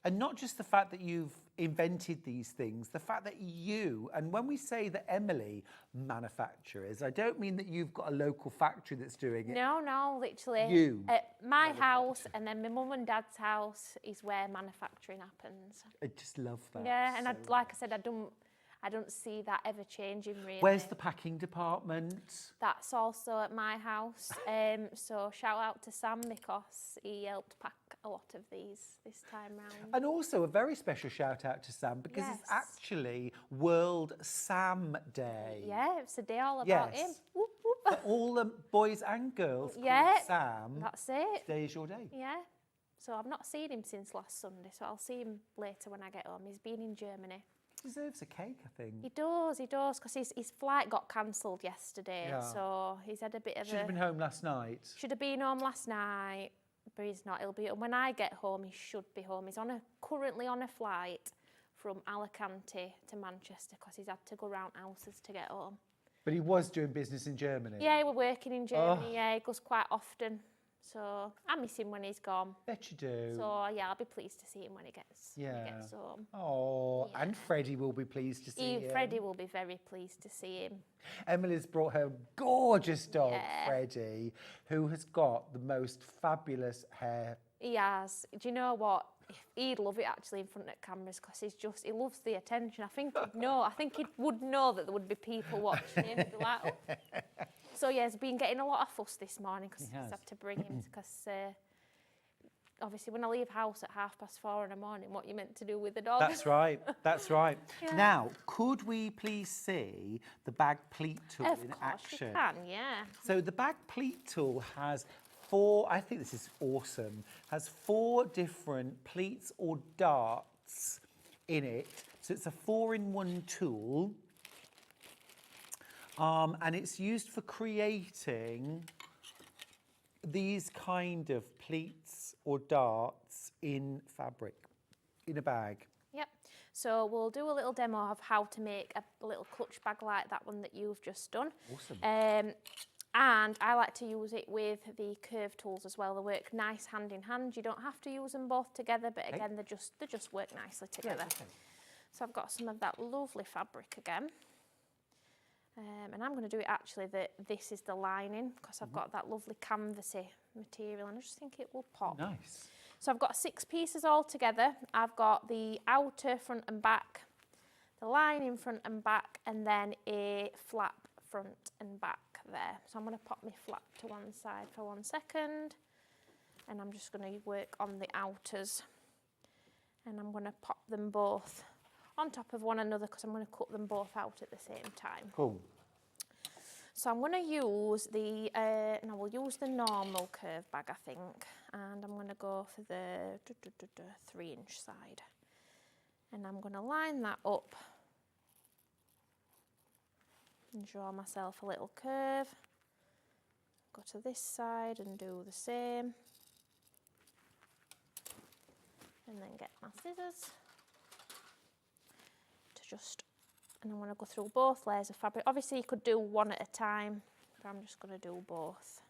And not just the fact that you've invented these things, the fact that you, and when we say that Emily manufacturers, I don't mean that you've got a local factory that's doing it. No, literally. You. At my house and then my mum and dad's house is where manufacturing happens. I just love that. Yeah, and so like I said, I don't see that ever changing really. Where's the packing department? That's also at my house. So shout out to Sam because he helped pack a lot of these this time round. And also a very special shout out to Sam because it's Yes. actually World Sam Day. Yeah, it's a day all about him. Yes. Whoop, whoop. For all the boys and girls called Yeah, Sam, That's it. today is your day. Yeah. So I've not seen him since last Sunday, so I'll see him later when I get home. He's been in Germany. Deserves a cake, I think. He does, because his flight got cancelled yesterday, Yeah. so he's had a bit of Should have been home last night. Should have been home last night, but he's not. He'll be. And when I get home, he should be home. He's currently on a flight from Alicante to Manchester because he's had to go round houses to get home. But he was doing business in Germany. Yeah, we're working in Germany. Oh. Yeah, he goes quite often. So I miss him when he's gone. Bet you do. So yeah, I'll be pleased to see him when he gets home. Oh, Yeah. and Freddie will be pleased to see him. Freddie will be very pleased to see him. Emily's brought her gorgeous dog, Yeah. Freddie, who has got the most fabulous hair. He has. Do you know what? He'd love it actually in front of cameras because he loves the attention. I think he would know that there would be people watching him. He'd be like, oh. So yeah, he's been getting a lot of fuss this morning because He has. he's had to bring him because obviously when I leave house at 4:30 in the morning, what you meant to do with the dog? That's right, that's right. Yeah. Now, could we please see the bag pleat tool Of in course action? you can, yeah. So the bag pleat tool has 4, I think this is awesome, has 4 different pleats or darts in it. So it's a 4-in-1 tool. And it's used for creating these kind of pleats or darts in fabric, in a bag. Yep. So we'll do a little demo of how to make a little clutch bag like that one that you've just done. Awesome. And I like to use it with the curve tools as well. They work nice hand in hand. You don't have to use them both together, but again, they just work nicely together. okay. So I've got some of that lovely fabric again. And I'm going to do it actually this is the lining because I've got that lovely canvasy material and I just think it will pop. Nice. So I've got 6 pieces all together. I've got the outer front and back, the lining front and back, and then a flap front and back there. So I'm going to pop my flap to one side for 1 second and I'm just going to work on the outers and I'm going to pop them both on top of one another because I'm going to cut them both out at the same time. Cool. So I'm going to use we'll use the normal curve bag, I think, and I'm going to go for the 3-inch side. And I'm going to line that up and draw myself a little curve. Go to this side and do the same. And then get my scissors. And I'm going to go through both layers of fabric. Obviously you could do one at a time, but I'm just going to do both.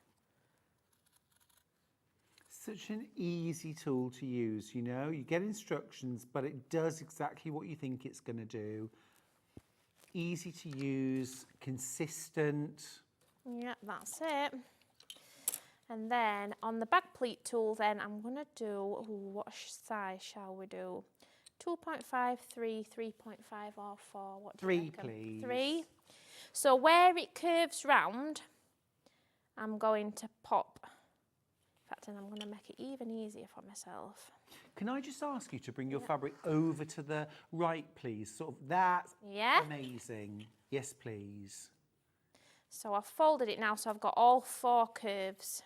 Such an easy tool to use, you know. You get instructions, but it does exactly what you think it's going to do. Easy to use, consistent. Yeah, that's it. And then on the bag pleat tool then I'm going to do, what size shall we do? 2.5, 3, 3.5 or 4, what do you 3, reckon? please. 3. So where it curves round, I'm going to pop, in fact, and I'm going to make it even easier for myself. Can I just ask you to bring your fabric over to the right, please? Sort of, that's Yeah. amazing. Yes, please. So I've folded it now, so I've got all 4 curves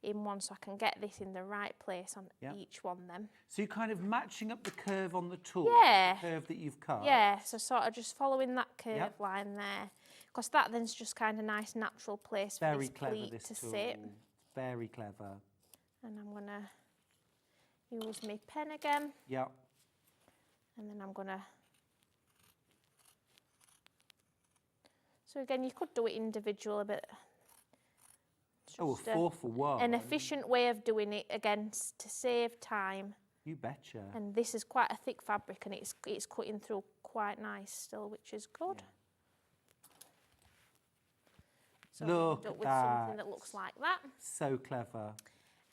in one, so I can get this in the right place on each one then. So you're kind of matching up the curve on the tool, Yeah. the curve that you've cut. Yeah, so sort of just following that curve Yep. line there, because that then's just kind of nice natural place for Very this clever, pleat this to tool. sit. Very clever. And I'm gonna use my pen again, Yep. and then I'm gonna So again, you could do it individual, but Oh, just 4 for 1. an efficient way of doing it, again, to save time. You betcha. And this is quite a thick fabric, and it's cutting through quite nice still, which is good. So Look end up at with that. something that looks like that. So clever.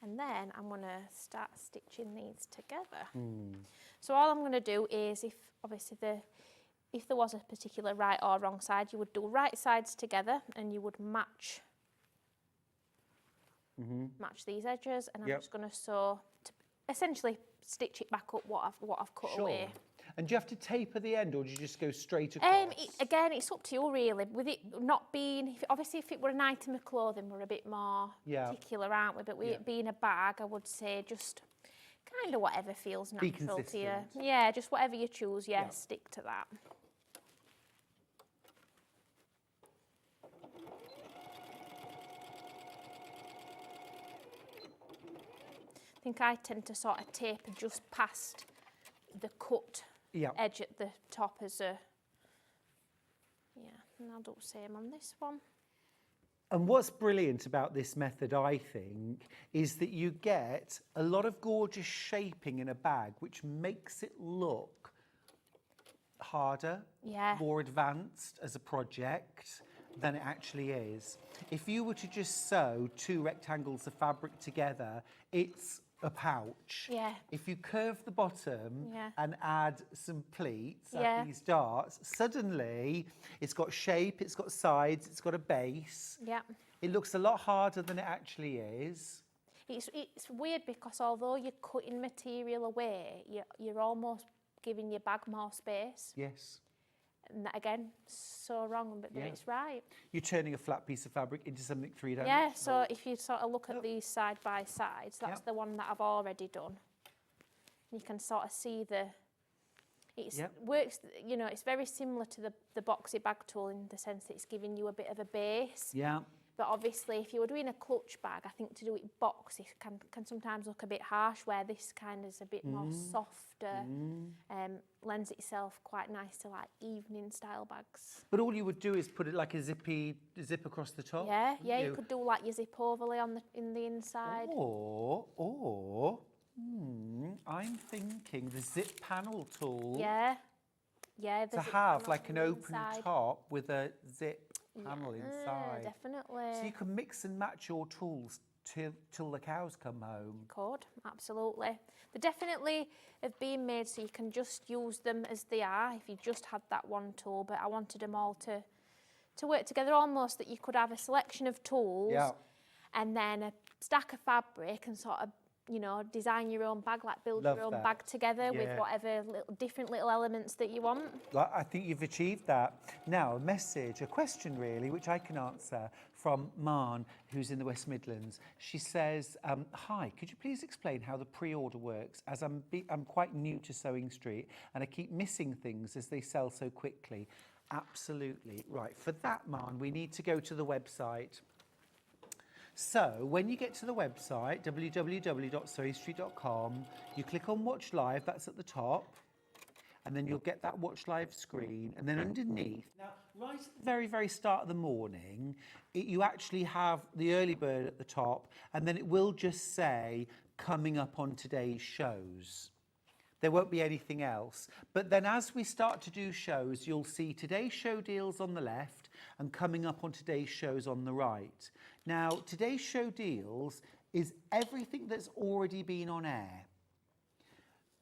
And then I'm going to start stitching these together. So all I'm going to do is, if there was a particular right or wrong side, you would do right sides together and you would match these edges, and I'm just going to sew to essentially stitch it back up what I've cut away. And do you have to taper the end, or do you just go straight across? Again, it's up to you really. With it not being, obviously if it were an item of clothing, we're a bit more particular, aren't we? But with it being a bag, I would say just kind of whatever feels natural to you. Yeah, just whatever you choose, stick to that. I think I tend to sort of taper just past the cut edge at the top as a, and I'll do the same on this one. And what's brilliant about this method, I think, is that you get a lot of gorgeous shaping in a bag, which makes it look harder, more advanced as a project than it actually is. If you were to just sew 2 rectangles of fabric together, it's a pouch. If you curve the bottom and add some pleats, add these darts, suddenly it's got shape, it's got sides, it's got a base. It looks a lot harder than it actually is. It's weird because although you're cutting material away, you're almost giving your bag more space. Yes. And that, again, so wrong, but it's right. You're turning a flat piece of fabric into something 3 dimensional. Yeah, so if you sort of look at these side by side, so that's the one that I've already done. You can sort of see works, you know, it's very similar to the boxy bag tool in the sense that it's giving you a bit of a base. Yeah. But obviously, if you were doing a clutch bag, I think to do it box, it can sometimes look a bit harsh, where this kind is a bit more softer, lends itself quite nice to like evening style bags. But all you would do is put it like a zip across the top. Yeah, you could do like your zip overlay in the inside. Or I'm thinking the zip panel tool. Yeah. To have like an open top with a zip panel inside. Definitely. So you can mix and match your tools till the cows come home. Could, absolutely. They definitely have been made so you can just use them as they are if you just had that one tool, but I wanted them all to work together, almost that you could have a selection of tools and then a stack of fabric and sort of, you know, design your own bag, like build your own bag together with whatever different little elements that you want. I think you've achieved that. Now, a question really, which I can answer from Marn, who's in the West Midlands. She says, hi, could you please explain how the pre-order works, as I'm quite new to Sewing Street and I keep missing things as they sell so quickly. Absolutely. Right, for that, Marn, we need to go to the website. So when you get to the website, www.sewingstreet.com, you click on Watch Live, that's at the top, and then you'll get that Watch Live screen, and then underneath, now right at the very, very start of the morning, you actually have the early bird at the top, and then it will just say, coming up on today's shows. There won't be anything else. But then as we start to do shows, you'll see today's show deals on the left and coming up on today's shows on the right. Now, today's show deals is everything that's already been on air.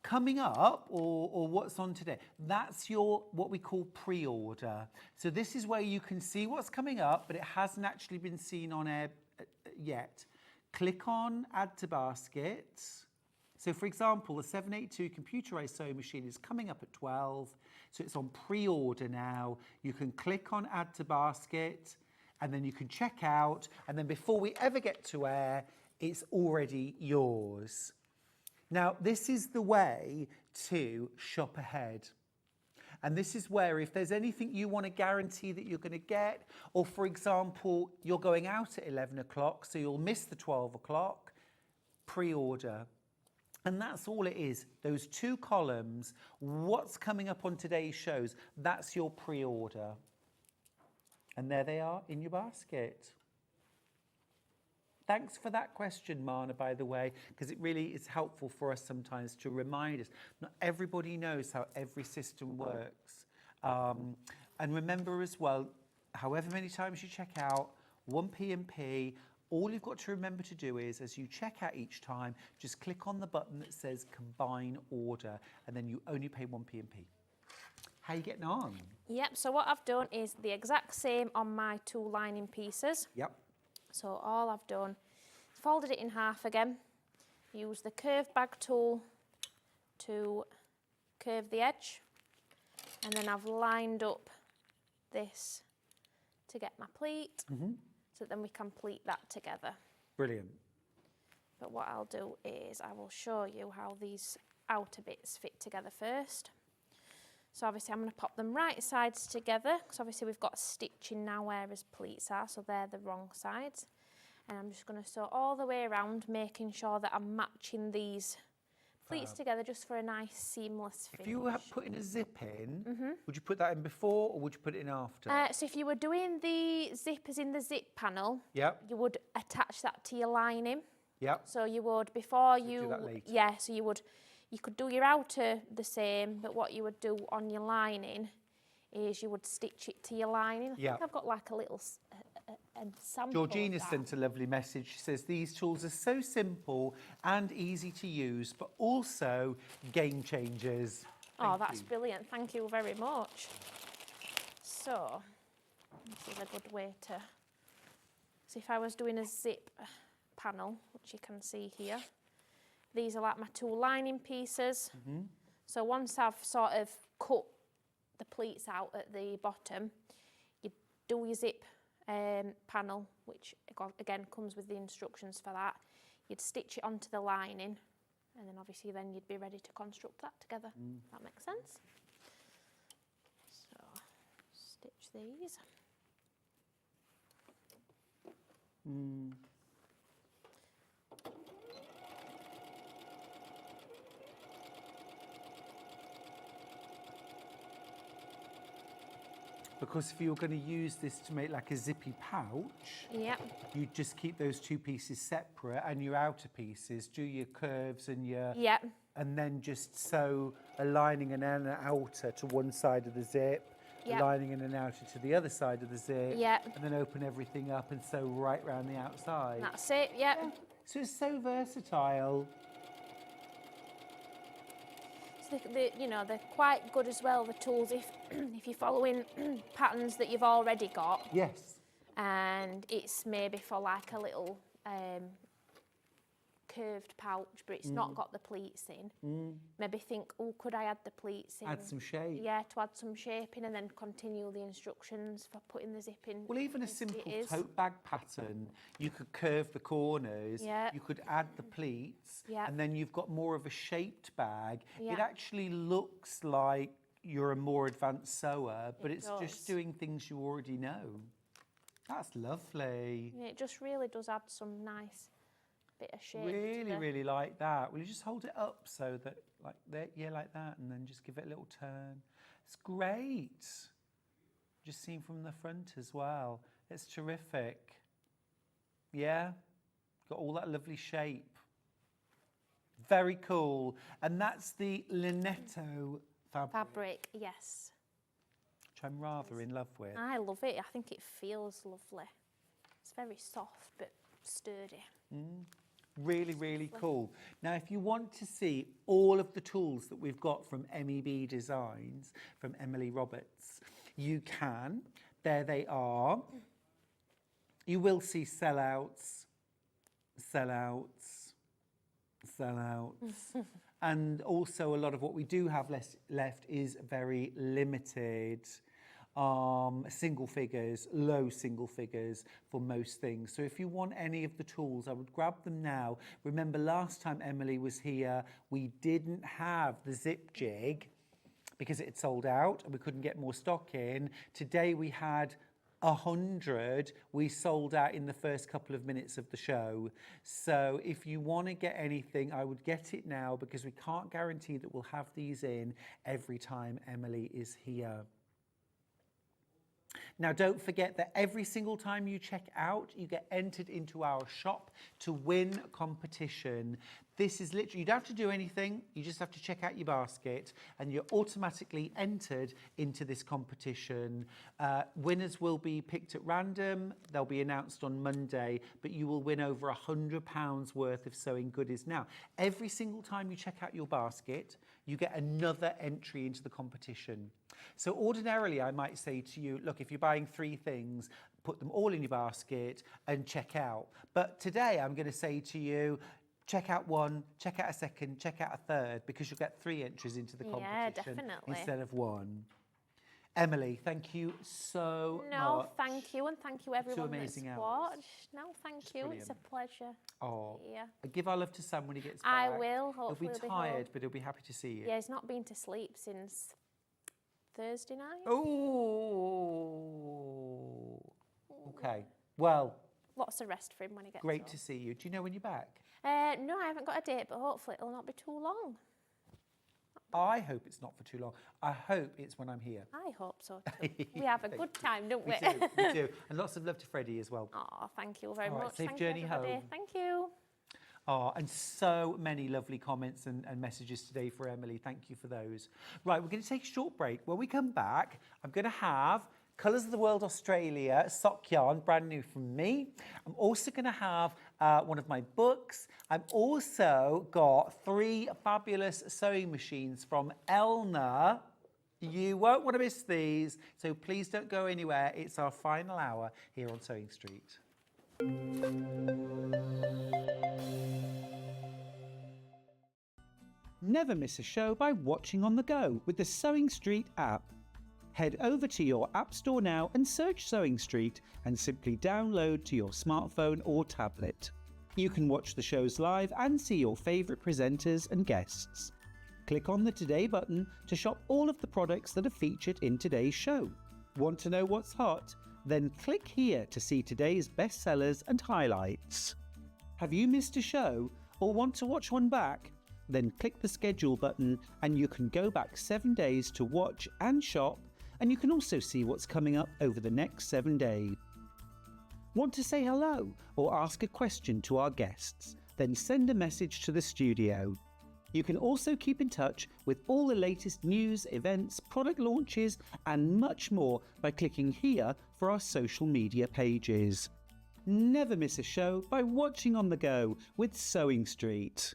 Coming up, or what's on today, that's your, what we call pre-order. So this is where you can see what's coming up, but it hasn't actually been seen on air yet. Click on Add to Basket. So for example, the 782 computerized sewing machine is coming up at 12. So it's on pre-order now. You can click on Add to Basket and then you can check out. And then before we ever get to air, it's already yours. Now, this is the way to shop ahead. And this is where if there's anything you want to guarantee that you're going to get, or for example, you're going out at 11 o'clock, so you'll miss the 12 o'clock, pre-order. And that's all it is. Those two columns, what's coming up on today's shows, that's your pre-order. And there they are in your basket. Thanks for that question, Marna, by the way, because it really is helpful for us sometimes to remind us. Not everybody knows how every system works. And remember as well, however many times you check out, 1 P&P, all you've got to remember to do is, as you check out each time, just click on the button that says Combine Order, and then you only pay 1 P&P. How are you getting on? Yep, so what I've done is the exact same on my 2 lining pieces. Yep. So all I've done is folded it in half again, use the curved bag tool to curve the edge, and then I've lined up this to get my pleat, so then we can pleat that together. Brilliant. But what I'll do is I will show you how these outer bits fit together first. So obviously I'm going to pop them right sides together, because obviously we've got stitching now whereas pleats are, so they're the wrong sides. And I'm just going to sew all the way around, making sure that I'm matching these pleats together just for a nice seamless finish. If you were putting a zip in, would you put that in before or would you put it in after? So if you were doing the zippers in the zip panel, Yep. you would attach that to your lining. Yep. So you would, before do you, that later. yeah, so you could do your outer the same, but what you would do on your lining is you would stitch it to your lining. I Yeah. think I've got like a little a sample Georgina of that. sent a lovely message. She says, these tools are so simple and easy to use, but also game changers. Oh, that's brilliant. Thank you very much. So, this is a good way to... So if I was doing a zip panel, which you can see here, these are like my 2 lining pieces. So once I've sort of cut the pleats out at the bottom, you do your zip panel, which again comes with the instructions for that. You'd stitch it onto the lining, and then obviously then you'd be ready to construct that together. That makes sense. So stitch these. Because if you're going to use this to make like a zippy pouch, Yep. you just keep those 2 pieces separate, and your outer pieces, do your curves and your... Yep. And then just sew a lining and an outer to one side of the zip, Yep. a lining and an outer to the other side of the zip, Yep. and then open everything up and sew right round the outside. That's it. Yep. So it's so versatile. So you know, they're quite good as well, the tools, if if you're following patterns that you've already got, Yes. and it's maybe for like a little curved pouch, but it's not got the pleats in. Maybe think, oh, could I add the pleats in? Add some shape. Yeah, to add some shape in, and then continue the instructions for putting the zip in. Well, even a as simple it is. tote bag pattern, you could curve the corners, Yeah. you could add the pleats, Yeah. and then you've got more of a shaped bag. Yeah. It actually looks like you're a more advanced sewer, but It it's does. just doing things you already know. That's lovely. Yeah, it just really does add some nice bit of shape. to Really, the- really like that. Will you just hold it up so that, like that, yeah, like that, and then just give it a little turn. It's great. Just seen from the front as well. It's terrific. Yeah, got all that lovely shape. Very cool. And that's the Linetto fabric, Yes. which I'm rather in love with. I love it. I think it feels lovely. It's very soft but sturdy. Really, really cool. Now, if you want to see all of the tools that we've got from MEB Designs, from Emily Roberts, you can. There they are. You will see sellouts, sellouts, sellouts. And also a lot of what we do have left is very limited. Single figures, low single figures for most things. So if you want any of the tools, I would grab them now. Remember last time Emily was here, we didn't have the zip jig because it had sold out and we couldn't get more stock in. Today we had 100. We sold out in the first couple of minutes of the show. So if you want to get anything, I would get it now because we can't guarantee that we'll have these in every time Emily is here. Now, don't forget that every single time you check out, you get entered into our shop to win a competition. This is literally, you don't have to do anything. You just have to check out your basket and you're automatically entered into this competition. Winners will be picked at random. They'll be announced on Monday, but you will win over £100 worth of sewing goodies. Now, every single time you check out your basket, you get another entry into the competition. So ordinarily, I might say to you, look, if you're buying 3 things, put them all in your basket and check out. But today I'm going to say to you, check out 1, check out a 2nd, check out a 3rd, because you'll get 3 entries into the competition. Yeah, definitely. Instead of 1. Emily, thank you so much. No, thank you, and thank you everyone that's amazing hours. watched. No, thank you. brilliant. It's a pleasure. Oh, Yeah. give our love to Sam when he gets I back. will. Hopefully He'll be he'll be tired, home. but he'll be happy to see you. Yeah, he's not been to sleep since Thursday night. Oh. Okay. Well, Lots of rest for him when he gets great home. to see you. Do you know when you're back? No, I haven't got a date, but hopefully it'll not be too long. I hope it's not for too long. I hope it's when I'm here. I hope so too. We have a good time, don't we? We do. And lots of love to Freddie as well. Oh, thank you very All right, much. safe Thank journey you, everybody. home. Thank you. Oh, and so many lovely comments and messages today for Emily. Thank you for those. Right, we're going to take a short break. When we come back, I'm going to have Colours of the World Australia sock yarn, brand new from me. I'm also going to have one of my books. I've also got 3 fabulous sewing machines from Elna. You won't want to miss these, so please don't go anywhere. It's our final hour here on Sewing Street. Never miss a show by watching on the go with the Sewing Street app. Head over to your app store now and search Sewing Street and simply download to your smartphone or tablet. You can watch the shows live and see your favourite presenters and guests. Click on the Today button to shop all of the products that are featured in today's show. Want to know what's hot? Then click here to see today's bestsellers and highlights. Have you missed a show or want to watch one back? Then click the schedule button and you can go back 7 days to watch and shop, and you can also see what's coming up over the next 7 days. Want to say hello or ask a question to our guests? Then send a message to the studio. You can also keep in touch with all the latest news, events, product launches and much more by clicking here for our social media pages. Never miss a show by watching on the go with Sewing Street.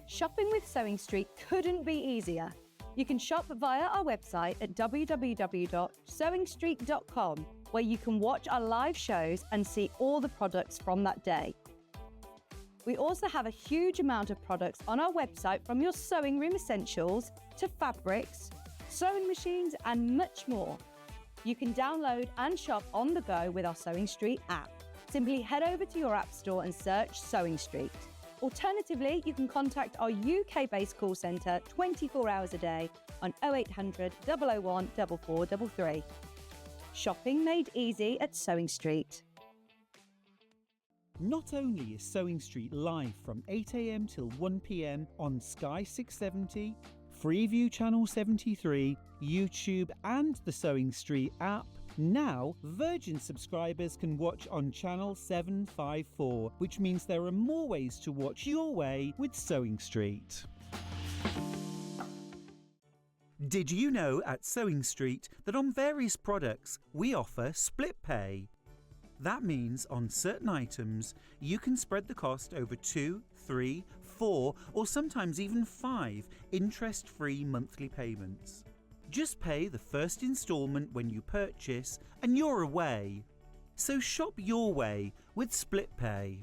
Shopping with Sewing Street couldn't be easier. You can shop via our website at www.sewingstreet.com, where you can watch our live shows and see all the products from that day. We also have a huge amount of products on our website, from your sewing room essentials to fabrics, sewing machines and much more. You can download and shop on the go with our Sewing Street app. Simply head over to your app store and search Sewing Street. Alternatively, you can contact our UK-based call centre 24 hours a day on 0800 001 4433. Shopping made easy at Sewing Street. Not only is Sewing Street live from 8 AM till 1 PM on Sky 670, Freeview Channel 73, YouTube and the Sewing Street app, now Virgin subscribers can watch on Channel 754, which means there are more ways to watch your way with Sewing Street. Did you know at Sewing Street that on various products we offer split pay? That means on certain items you can spread the cost over 2, 3, 4 or sometimes even 5 interest-free monthly payments. Just pay the first instalment when you purchase and you're away. So shop your way with split pay.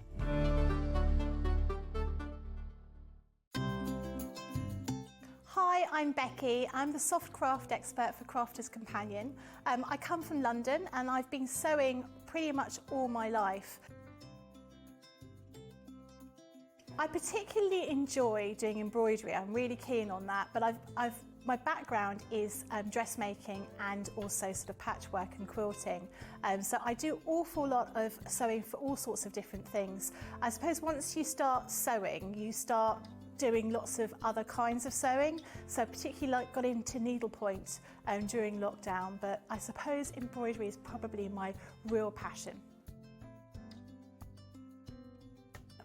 Hi, I'm Becky. I'm the soft craft expert for Crafter's Companion. I come from London and I've been sewing pretty much all my life. I particularly enjoy doing embroidery. I'm really keen on that, but my background is dressmaking and also sort of patchwork and quilting. So I do an awful lot of sewing for all sorts of different things. I suppose once you start sewing, you start doing lots of other kinds of sewing, so particularly got into needlepoint during lockdown, but I suppose embroidery is probably my real passion.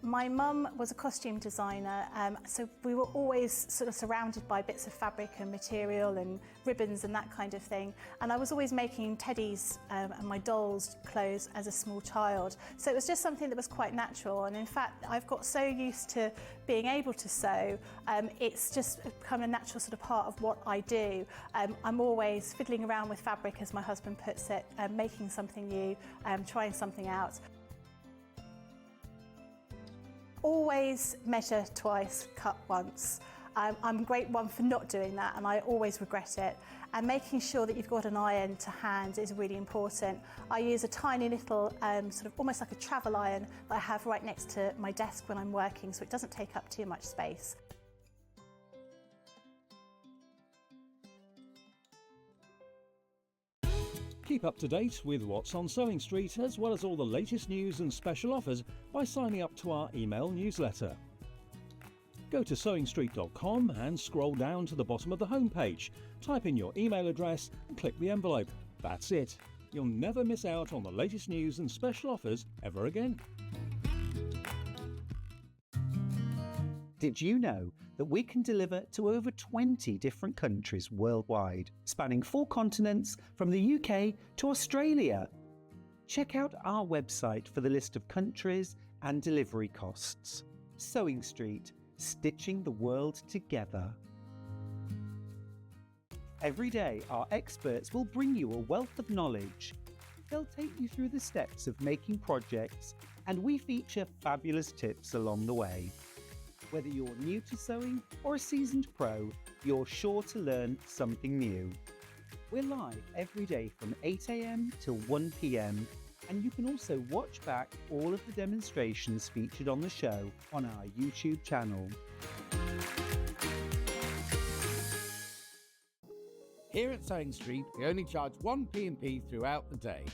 My mum was a costume designer, so we were always sort of surrounded by bits of fabric and material and ribbons and that kind of thing. And I was always making teddies and my dolls' clothes as a small child. So it was just something that was quite natural. And in fact, I've got so used to being able to sew, it's just become a natural sort of part of what I do. I'm always fiddling around with fabric, as my husband puts it, making something new, trying something out. Always measure twice, cut once. I'm a great one for not doing that, and I always regret it. And making sure that you've got an iron to hand is really important. I use a tiny little, sort of almost like a travel iron that I have right next to my desk when I'm working, so it doesn't take up too much space. Keep up to date with what's on Sewing Street, as well as all the latest news and special offers by signing up to our email newsletter. Go to sewingstreet.com and scroll down to the bottom of the homepage. Type in your email address and click the envelope. That's it. You'll never miss out on the latest news and special offers ever again. Did you know that we can deliver to over 20 different countries worldwide, spanning 4 continents from the UK to Australia? Check out our website for the list of countries and delivery costs. Sewing Street, stitching the world together. Every day, our experts will bring you a wealth of knowledge. They'll take you through the steps of making projects, and we feature fabulous tips along the way. Whether you're new to sewing or a seasoned pro, you're sure to learn something new. We're live every day from 8 AM till 1 PM, and you can also watch back all of the demonstrations featured on the show on our YouTube channel. Here at Sewing Street, we only charge 1 P&P throughout the day.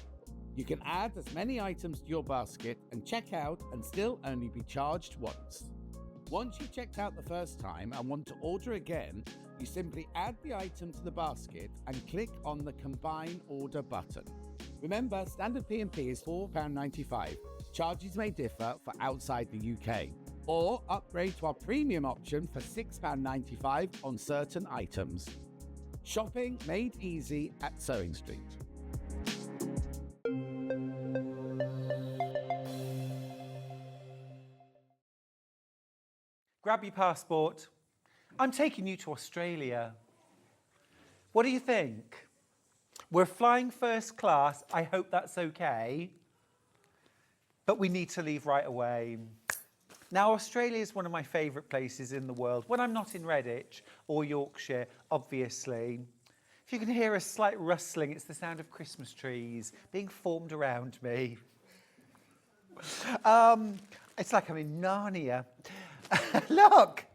You can add as many items to your basket and check out and still only be charged once. Once you've checked out the first time and want to order again, you simply add the item to the basket and click on the Combine Order button. Remember, standard P&P is £4.95. Charges may differ for outside the UK. Or upgrade to our premium option for £6.95 on certain items. Shopping made easy at Sewing Street. Grab your passport. I'm taking you to Australia. What do you think? We're flying first class. I hope that's okay. But we need to leave right away. Now, Australia is one of my favourite places in the world. When I'm not in Redditch or Yorkshire, obviously. If you can hear a slight rustling, it's the sound of Christmas trees being formed around me. It's like I'm in Narnia. Look!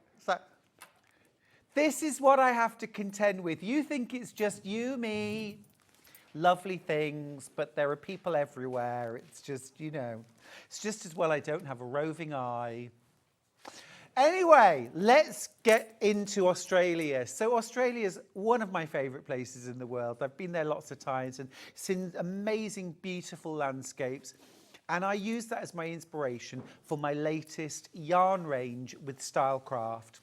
This is what I have to contend with. You think it's just you, me, lovely things, but there are people everywhere. It's just, you know, it's just as well I don't have a roving eye. Anyway, let's get into Australia. So Australia is one of my favourite places in the world. I've been there lots of times and seen amazing, beautiful landscapes. And I use that as my inspiration for my latest yarn range with Stylecraft.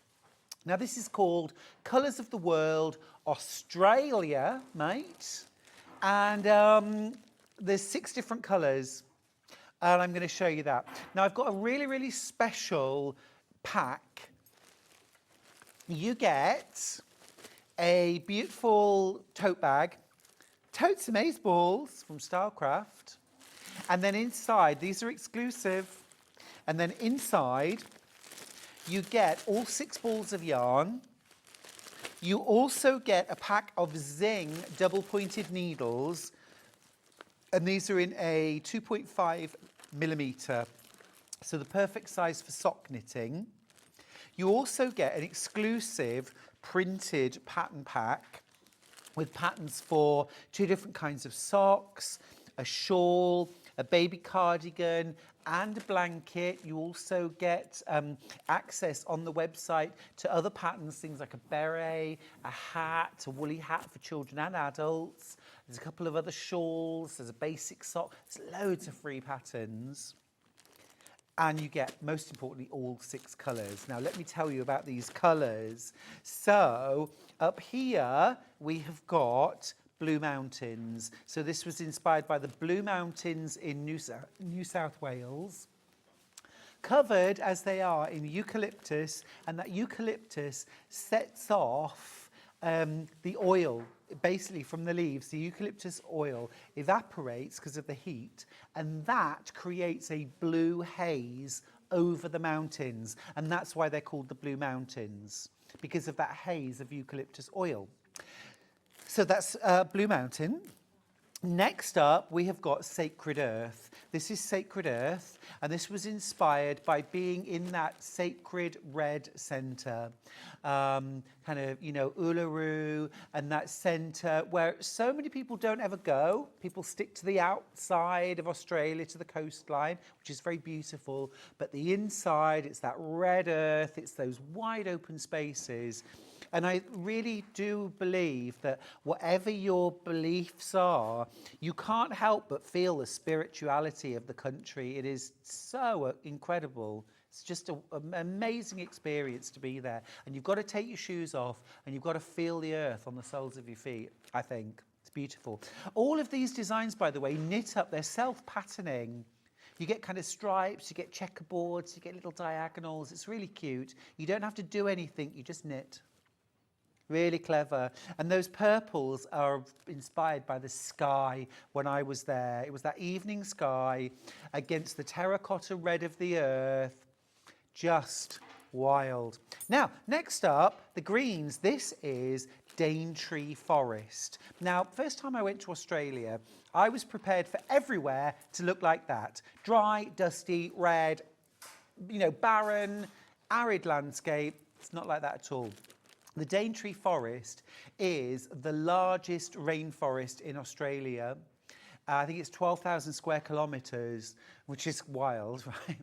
Now, this is called Colours of the World Australia, mate. And there's 6 different colours. And I'm going to show you that. Now, I've got a really, really special pack. You get a beautiful tote bag, totes amaze balls from Stylecraft. And then inside, these are exclusive. And then inside, you get all 6 balls of yarn. You also get a pack of Zing double-pointed needles. And these are in a 2.5mm, so the perfect size for sock knitting. You also get an exclusive printed pattern pack with patterns for 2 different kinds of socks, a shawl, a baby cardigan and a blanket. You also get access on the website to other patterns, things like a beret, a hat, a woolly hat for children and adults. There's a couple of other shawls, there's a basic sock, there's loads of free patterns. And you get, most importantly, all 6 colours. Now, let me tell you about these colours. So, up here, we have got Blue Mountains. So this was inspired by the Blue Mountains in New South Wales. Covered, as they are, in eucalyptus, and that eucalyptus sets off the oil, basically from the leaves. The eucalyptus oil evaporates because of the heat, and that creates a blue haze over the mountains, and that's why they're called the Blue Mountains, because of that haze of eucalyptus oil. So that's Blue Mountain. Next up, we have got Sacred Earth. This is Sacred Earth, and this was inspired by being in that sacred red centre, kind of, you know, Uluru, and that centre where so many people don't ever go. People stick to the outside of Australia, to the coastline, which is very beautiful, but the inside, it's that red earth, it's those wide open spaces. And I really do believe that whatever your beliefs are, you can't help but feel the spirituality of the country. It is so incredible. It's just an amazing experience to be there. And you've got to take your shoes off and you've got to feel the earth on the soles of your feet, I think. It's beautiful. All of these designs, by the way, knit up. They're self-patterning. You get kind of stripes, you get checkerboards, you get little diagonals. It's really cute. You don't have to do anything. You just knit. Really clever. And those purples are inspired by the sky when I was there. It was that evening sky against the terracotta red of the earth. Just wild. Now, next up, the greens. This is Daintree Forest. Now, first time I went to Australia, I was prepared for everywhere to look like that. Dry, dusty, red, you know, barren, arid landscape. It's not like that at all. The Daintree Forest is the largest rainforest in Australia. I think it's 12,000 square kilometres, which is wild, right?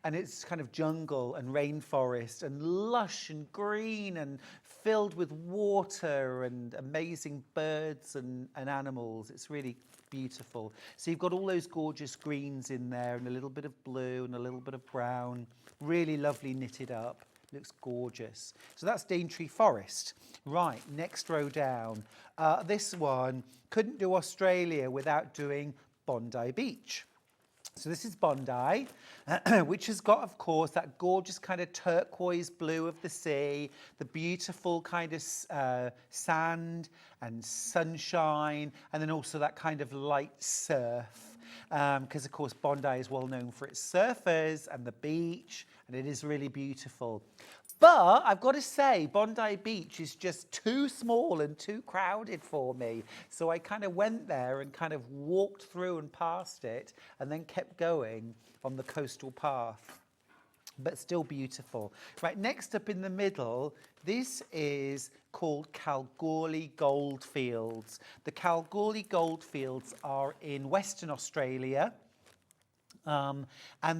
And it's kind of jungle and rainforest and lush and green and filled with water and amazing birds and animals. It's really beautiful. So you've got all those gorgeous greens in there and a little bit of blue and a little bit of brown. Really lovely knitted up. Looks gorgeous. So that's Daintree Forest. Right, next row down. This one, couldn't do Australia without doing Bondi Beach. So this is Bondi, which has got, of course, that gorgeous kind of turquoise blue of the sea, the beautiful kind of sand and sunshine, and then also that kind of light surf. Because, of course, Bondi is well known for its surfers and the beach, and it is really beautiful. But I've got to say, Bondi Beach is just too small and too crowded for me. So I kind of went there and kind of walked through and past it and then kept going on the coastal path. But still beautiful. Right, next up in the middle, this is called Kalgoorlie Goldfields. The Kalgoorlie Goldfields are in Western Australia. And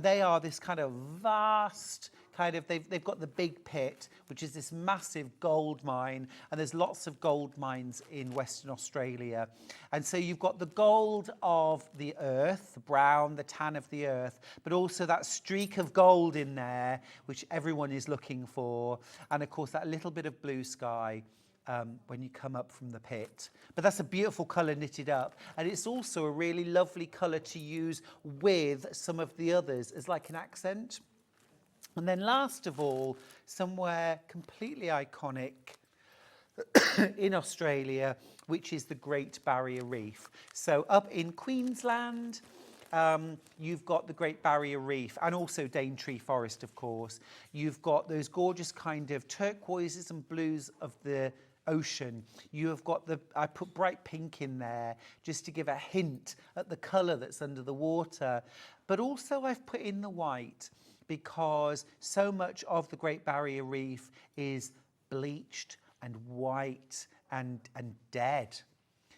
they are this kind of vast kind of, they've got the Big Pit, which is this massive gold mine, and there's lots of gold mines in Western Australia. And so you've got the gold of the earth, the brown, the tan of the earth, but also that streak of gold in there, which everyone is looking for. And of course, that little bit of blue sky when you come up from the pit. But that's a beautiful colour knitted up, and it's also a really lovely colour to use with some of the others as like an accent. And then last of all, somewhere completely iconic in Australia, which is the Great Barrier Reef. So up in Queensland, you've got the Great Barrier Reef and also Daintree Forest, of course. You've got those gorgeous kind of turquoises and blues of the ocean. You have got I put bright pink in there just to give a hint at the colour that's under the water. But also I've put in the white because so much of the Great Barrier Reef is bleached and white and dead.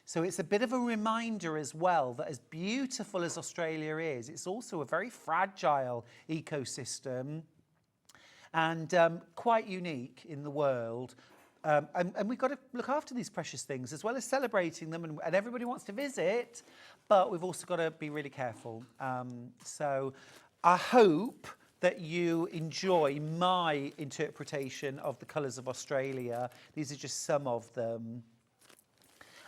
So it's a bit of a reminder as well that as beautiful as Australia is, it's also a very fragile ecosystem and quite unique in the world. And we've got to look after these precious things as well as celebrating them, and everybody wants to visit, but we've also got to be really careful. So I hope that you enjoy my interpretation of the colours of Australia. These are just some of them.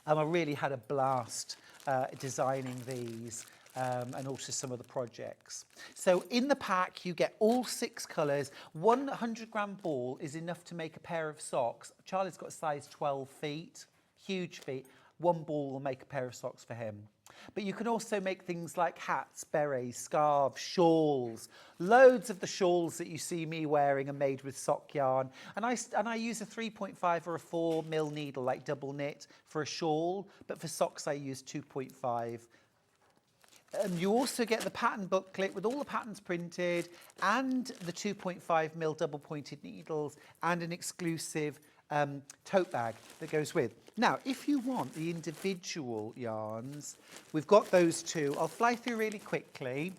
I really had a blast designing these. And also some of the projects. So in the pack, you get all 6 colours. 100-gram ball is enough to make a pair of socks. Charlie's got a size 12 feet, huge feet. 1 ball will make a pair of socks for him. But you can also make things like hats, berets, scarves, shawls. Loads of the shawls that you see me wearing are made with sock yarn. And I use a 3.5 or a 4 mil needle, like double knit, for a shawl. But for socks, I use 2.5. You also get the pattern booklet with all the patterns printed and the 2.5 mil double pointed needles and an exclusive tote bag that goes with. Now, if you want the individual yarns, we've got those too. I'll fly through really quickly.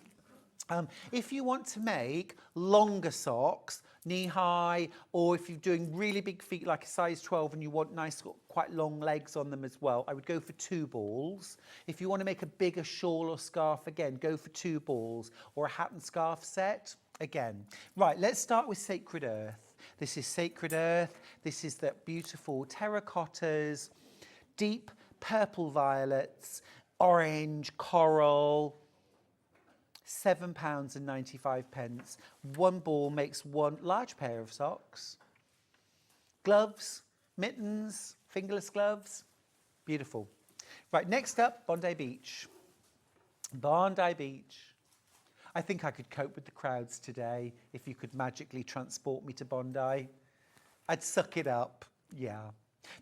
If you want to make longer socks, knee-high, or if you're doing really big feet like a size 12 and you want nice, quite long legs on them as well, I would go for 2 balls. If you want to make a bigger shawl or scarf, again, go for 2 balls, or a hat and scarf set, again. Right, let's start with Sacred Earth. This is Sacred Earth. This is the beautiful terracottas, deep purple violets, orange, coral, £7.95. 1 ball makes 1 large pair of socks. Gloves, mittens, fingerless gloves. Beautiful. Right, next up, Bondi Beach. Bondi Beach. I think I could cope with the crowds today if you could magically transport me to Bondi. I'd suck it up, yeah.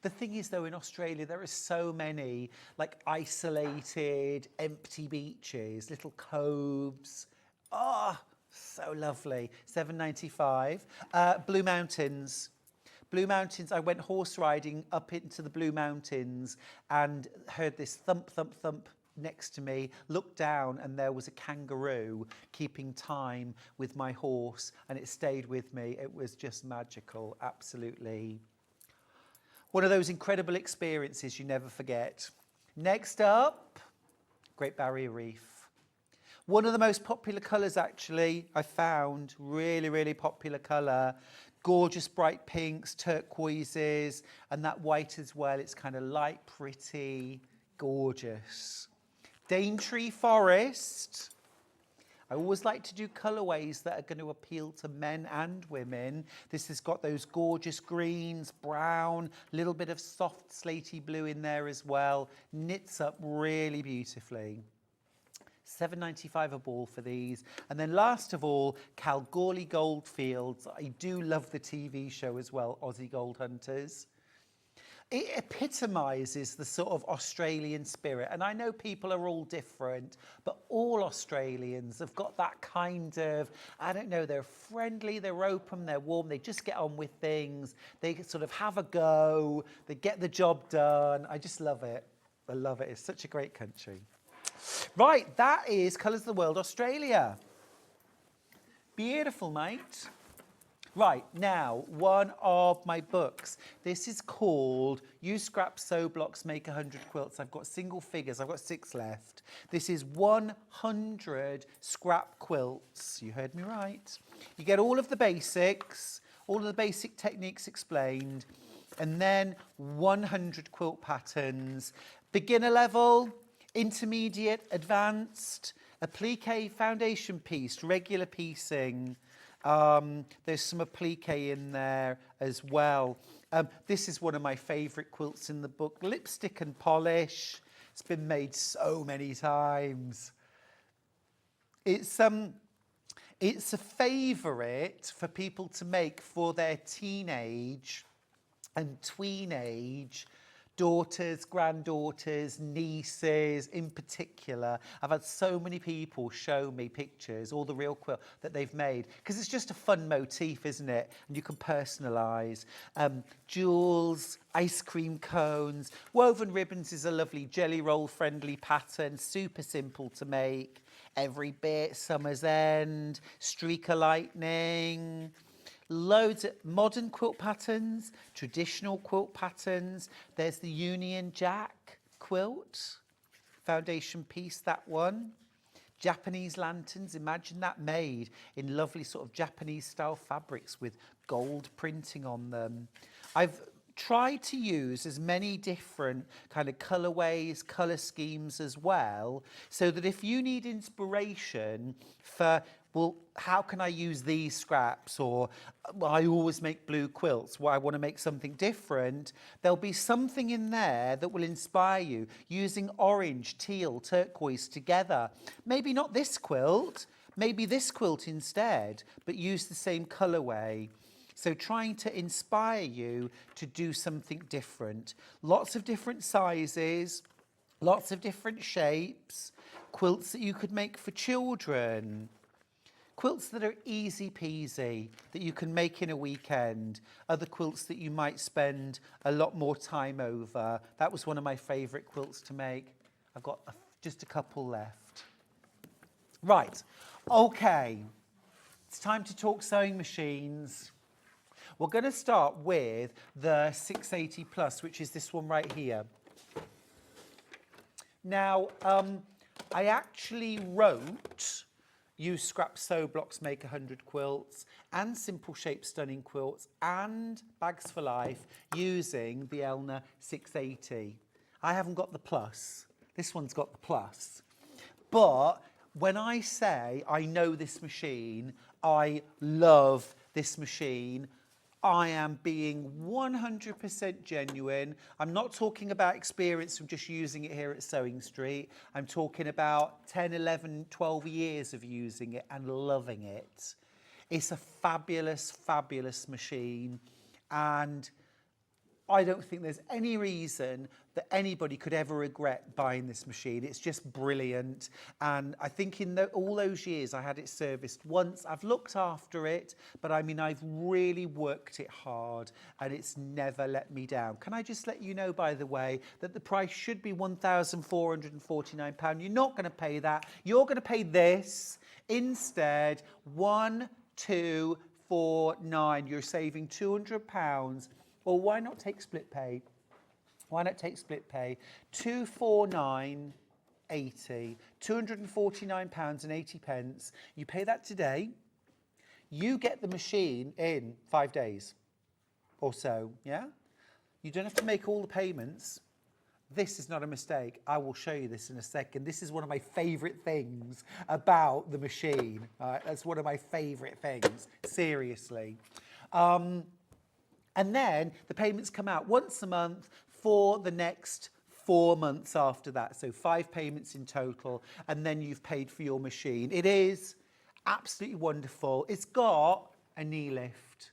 The thing is, though, in Australia, there are so many, like, isolated, empty beaches, little coves. Oh, so lovely. £7.95. Blue Mountains. Blue Mountains, I went horse riding up into the Blue Mountains and heard this thump, thump, thump next to me, looked down, and there was a kangaroo keeping time with my horse, and it stayed with me. It was just magical, absolutely. One of those incredible experiences you never forget. Next up, Great Barrier Reef. One of the most popular colours, actually, I found. Really, really popular colour. Gorgeous bright pinks, turquoises, and that white as well. It's kind of light, pretty, gorgeous. Daintree Forest. I always like to do colourways that are going to appeal to men and women. This has got those gorgeous greens, brown, little bit of soft slaty blue in there as well. Knits up really beautifully. £7.95 a ball for these. And then last of all, Kalgoorlie Goldfields. I do love the TV show as well, Aussie Gold Hunters. It epitomises the sort of Australian spirit. And I know people are all different, but all Australians have got that kind of, I don't know, they're friendly, they're open, they're warm, they just get on with things. They sort of have a go, they get the job done. I just love it. I love it. It's such a great country. Right, that is Colours of the World, Australia. Beautiful, mate. Right, now, one of my books. This is called Use Scrap Sew Blocks, Make 100 Quilts. I've got single figures. I've got 6 left. This is 100 scrap quilts. You heard me right. You get all of the basics, all of the basic techniques explained, and then 100 quilt patterns. Beginner level, intermediate, advanced, applique foundation piece, regular piecing. There's some applique in there as well. This is one of my favourite quilts in the book. Lipstick and polish. It's been made so many times. It's a favourite for people to make for their teenage and tween age daughters, granddaughters, nieces in particular. I've had so many people show me pictures, all the real quilt that they've made, because it's just a fun motif, isn't it? And you can personalise. Jewels, ice cream cones, woven ribbons is a lovely jelly roll friendly pattern, super simple to make. Every bit, summer's end, streak of lightning. Loads of modern quilt patterns, traditional quilt patterns. There's the Union Jack quilt, foundation piece, that one. Japanese lanterns, imagine that made in lovely sort of Japanese style fabrics with gold printing on them. I've tried to use as many different kind of colourways, colour schemes as well, so that if you need inspiration for, well, how can I use these scraps? Or well, I always make blue quilts. Well, I want to make something different. There'll be something in there that will inspire you, using orange, teal, turquoise together. Maybe not this quilt, maybe this quilt instead, but use the same colourway. So trying to inspire you to do something different. Lots of different sizes, lots of different shapes, quilts that you could make for children. Quilts that are easy peasy, that you can make in a weekend. Other quilts that you might spend a lot more time over. That was one of my favourite quilts to make. I've got just a couple left. Right, okay. It's time to talk sewing machines. We're going to start with the 680 Plus, which is this one right here. Now, I actually wrote Use Scrap Sew Blocks, Make 100 Quilts, and Simple Shape Stunning Quilts, and Bags for Life using the Elna 680. I haven't got the Plus. This one's got the Plus. But when I say I know this machine, I love this machine, I am being 100% genuine. I'm not talking about experience from just using it here at Sewing Street. I'm talking about 10, 11, 12 years of using it and loving it. It's a fabulous, fabulous machine. And I don't think there's any reason that anybody could ever regret buying this machine. It's just brilliant. And I think in all those years I had it serviced once. I've looked after it, but I mean, I've really worked it hard and it's never let me down. Can I just let you know, by the way, that the price should be £1,449. You're not going to pay that. You're going to pay this instead, £1,249. You're saving £200. Well, why not take split pay? Why not take split pay? £249.80, £249.80. You pay that today. You get the machine in 5 days or so, yeah? You don't have to make all the payments. This is not a mistake. I will show you this in a second. This is one of my favourite things about the machine. All right, that's one of my favourite things, seriously. And then the payments come out once a month for the next 4 months after that. So 5 payments in total, and then you've paid for your machine. It is absolutely wonderful. It's got a knee lift.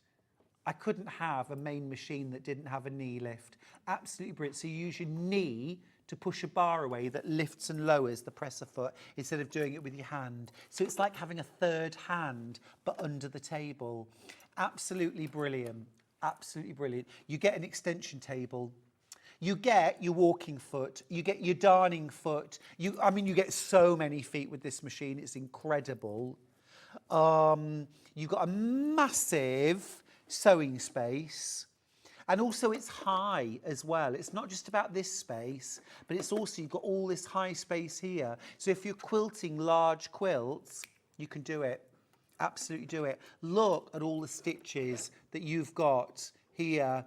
I couldn't have a main machine that didn't have a knee lift. Absolutely brilliant. So you use your knee to push a bar away that lifts and lowers the presser foot instead of doing it with your hand. So it's like having a third hand, but under the table. Absolutely brilliant. Absolutely brilliant. You get an extension table. You get your walking foot. You get your darning foot. You get so many feet with this machine. It's incredible. You've got a massive sewing space. And also it's high as well. It's not just about this space, but it's also, you've got all this high space here. So if you're quilting large quilts, you can do it. Absolutely do it. Look at all the stitches that you've got here.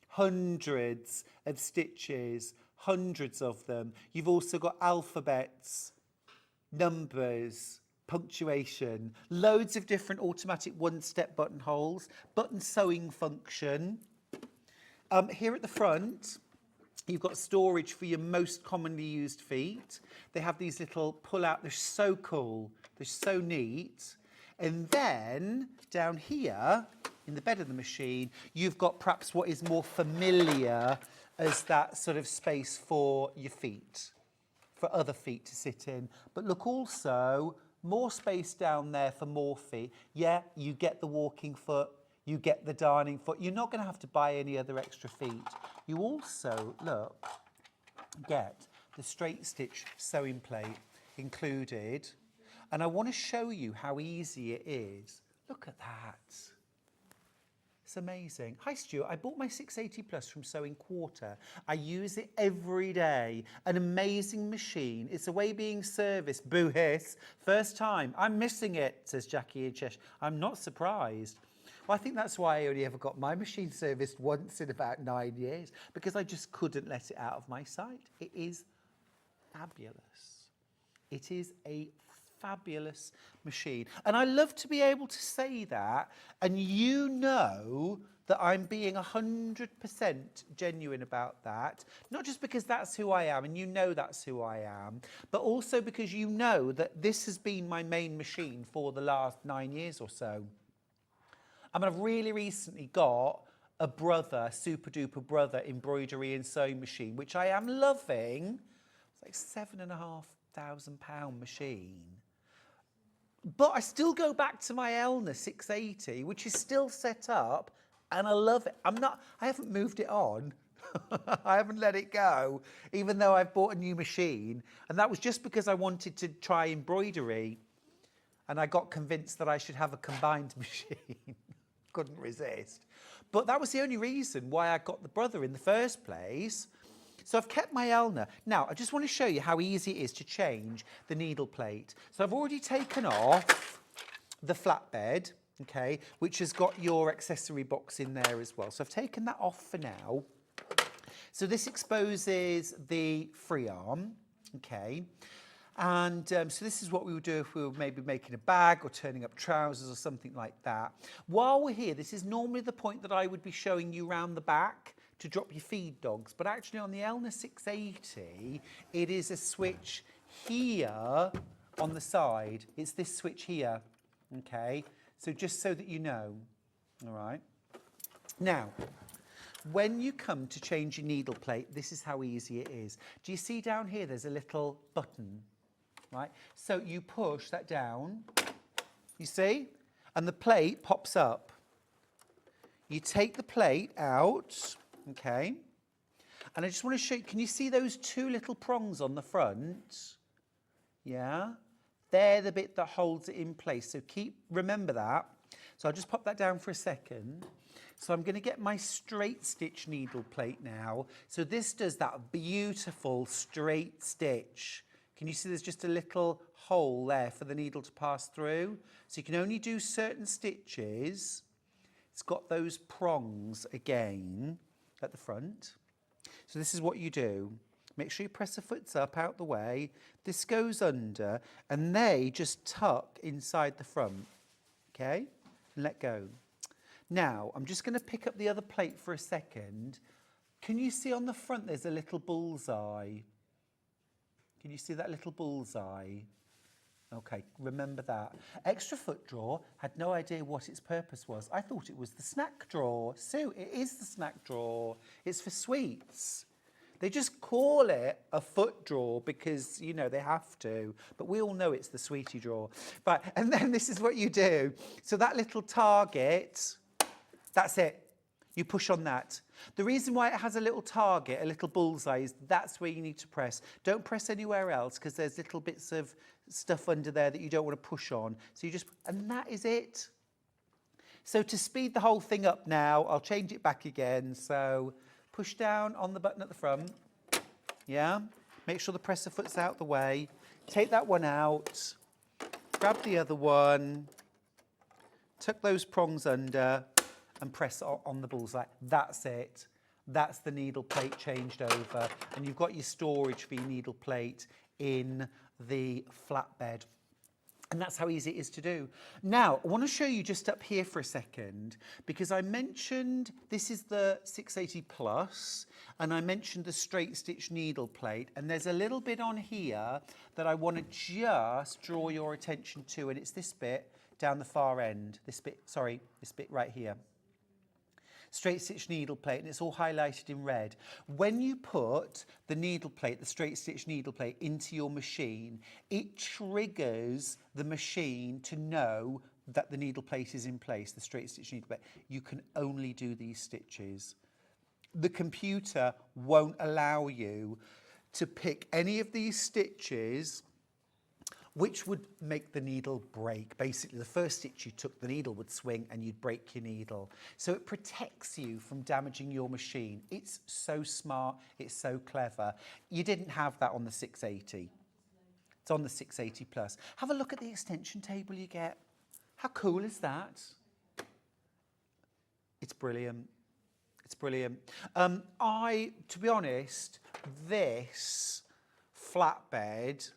Hundreds of stitches, hundreds of them. You've also got alphabets, numbers, punctuation, loads of different automatic one-step buttonholes, button sewing function. Here at the front, you've got storage for your most commonly used feet. They have these little pull-out. They're so cool. They're so neat. And then down here in the bed of the machine, you've got perhaps what is more familiar as that sort of space for your feet, for other feet to sit in. But look, also more space down there for more feet. Yeah, you get the walking foot, you get the darning foot. You're not going to have to buy any other extra feet. You also, look, get the straight stitch sewing plate included. And I want to show you how easy it is. Look at that. It's amazing. Hi Stuart, I bought my 680 Plus from Sewing Quarter. I use it every day. An amazing machine. It's away being serviced. Boo hiss. First time. I'm missing it, says Jackie in Cheshire. I'm not surprised. Well, I think that's why I only ever got my machine serviced once in about 9 years, because I just couldn't let it out of my sight. It is fabulous. It is a fabulous machine. And I love to be able to say that, and you know that I'm being 100% genuine about that, not just because that's who I am, and you know that's who I am, but also because you know that this has been my main machine for the last 9 years or so. I mean, I've really recently got a brother, super duper brother embroidery and sewing machine, which I am loving. It's like £7,500 machine. But I still go back to my Elna 680, which is still set up, and I love it. I haven't moved it on. I haven't let it go, even though I've bought a new machine. And that was just because I wanted to try embroidery. And I got convinced that I should have a combined machine. Couldn't resist. But that was the only reason why I got the brother in the first place. So I've kept my Elna. Now, I just want to show you how easy it is to change the needle plate. So I've already taken off the flatbed, okay, which has got your accessory box in there as well. So I've taken that off for now. So this exposes the free arm, okay. And so this is what we would do if we were maybe making a bag or turning up trousers or something like that. While we're here, this is normally the point that I would be showing you round the back to drop your feed dogs. But actually on the Elna 680, it is a switch here on the side. It's this switch here, okay? So just so that you know, all right? Now, when you come to change your needle plate, this is how easy it is. Do you see down here there's a little button? Right, so you push that down, you see, and the plate pops up. You take the plate out, okay, and I just want to show you, can you see those two little prongs on the front? Yeah, they're the bit that holds it in place, so remember that. So I'll just pop that down for a second. So I'm going to get my straight stitch needle plate now. So this does that beautiful straight stitch. Can you see there's just a little hole there for the needle to pass through? So you can only do certain stitches. It's got those prongs again at the front. So this is what you do. Make sure you press the foots up out the way. This goes under and they just tuck inside the front. Okay? And let go. Now, I'm just going to pick up the other plate for a second. Can you see on the front there's a little bullseye? Can you see that little bullseye? Okay, remember that. Extra foot drawer, had no idea what its purpose was. I thought it was the snack drawer. Sue, it is the snack drawer. It's for sweets. They just call it a foot drawer because, you know, they have to. But we all know it's the sweetie drawer. But, and then this is what you do. So that little target, that's it. You push on that. The reason why it has a little target, a little bullseye, is that's where you need to press. Don't press anywhere else because there's little bits of stuff under there that you don't want to push on. So you just, and that is it. So to speed the whole thing up now, I'll change it back again. So push down on the button at the front. Yeah. Make sure the presser foot's out the way. Take that one out. Grab the other one. Tuck those prongs under. And press on the bullseye. That's it. That's the needle plate changed over. And you've got your storage for your needle plate in the flatbed. And that's how easy it is to do. Now, I want to show you just up here for a second, because I mentioned this is the 680 Plus, and I mentioned the straight stitch needle plate, and there's a little bit on here that I want to just draw your attention to, and it's this bit down the far end. This bit right here. straight stitch needle plate, and it's all highlighted in red. When you put the needle plate, the straight stitch needle plate, into your machine, it triggers the machine to know that the needle plate is in place, the straight stitch needle plate. You can only do these stitches. The computer won't allow you to pick any of these stitches which would make the needle break. Basically, the first stitch you took, the needle would swing and you'd break your needle. So it protects you from damaging your machine. It's so smart, it's so clever. You didn't have that on the 680. It's on the 680 Plus. Have a look at the extension table you get. How cool is that? It's brilliant. It's brilliant. To be honest, this flatbed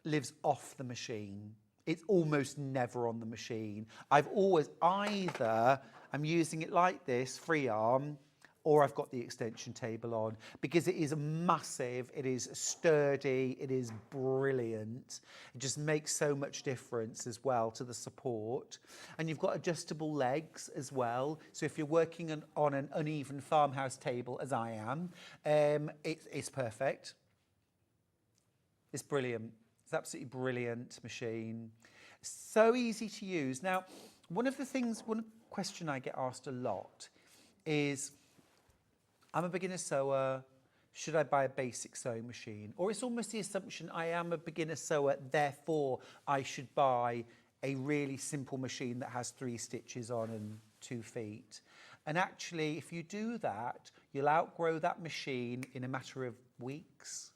lives off the machine. It's almost never on the machine. I've always either I'm using it like this, free arm, or I've got the extension table on, because it is massive, it is sturdy, it is brilliant. It just makes so much difference as well to the support. And you've got adjustable legs as well. So if you're working on an uneven farmhouse table, as I am, it's perfect. It's brilliant. It's an absolutely brilliant machine. So easy to use. Now, one question I get asked a lot is, I'm a beginner sewer, should I buy a basic sewing machine? Or it's almost the assumption I am a beginner sewer, therefore I should buy a really simple machine that has 3 stitches on and 2 feet. And actually, if you do that, you'll outgrow that machine in a matter of weeks.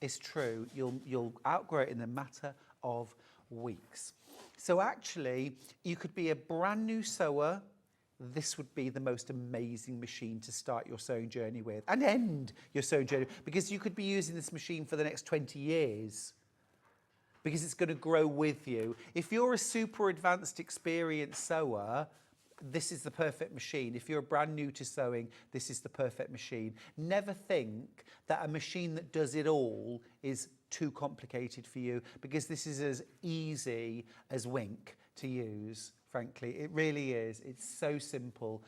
It's true, you'll outgrow it in a matter of weeks. So actually, you could be a brand new sewer. This would be the most amazing machine to start your sewing journey with and end your sewing journey, because you could be using this machine for the next 20 years because it's going to grow with you. If you're a super advanced, experienced sewer, this is the perfect machine. If you're brand new to sewing, this is the perfect machine. Never think that a machine that does it all is too complicated for you, because this is as easy as wink to use, frankly. It really is. It's so simple.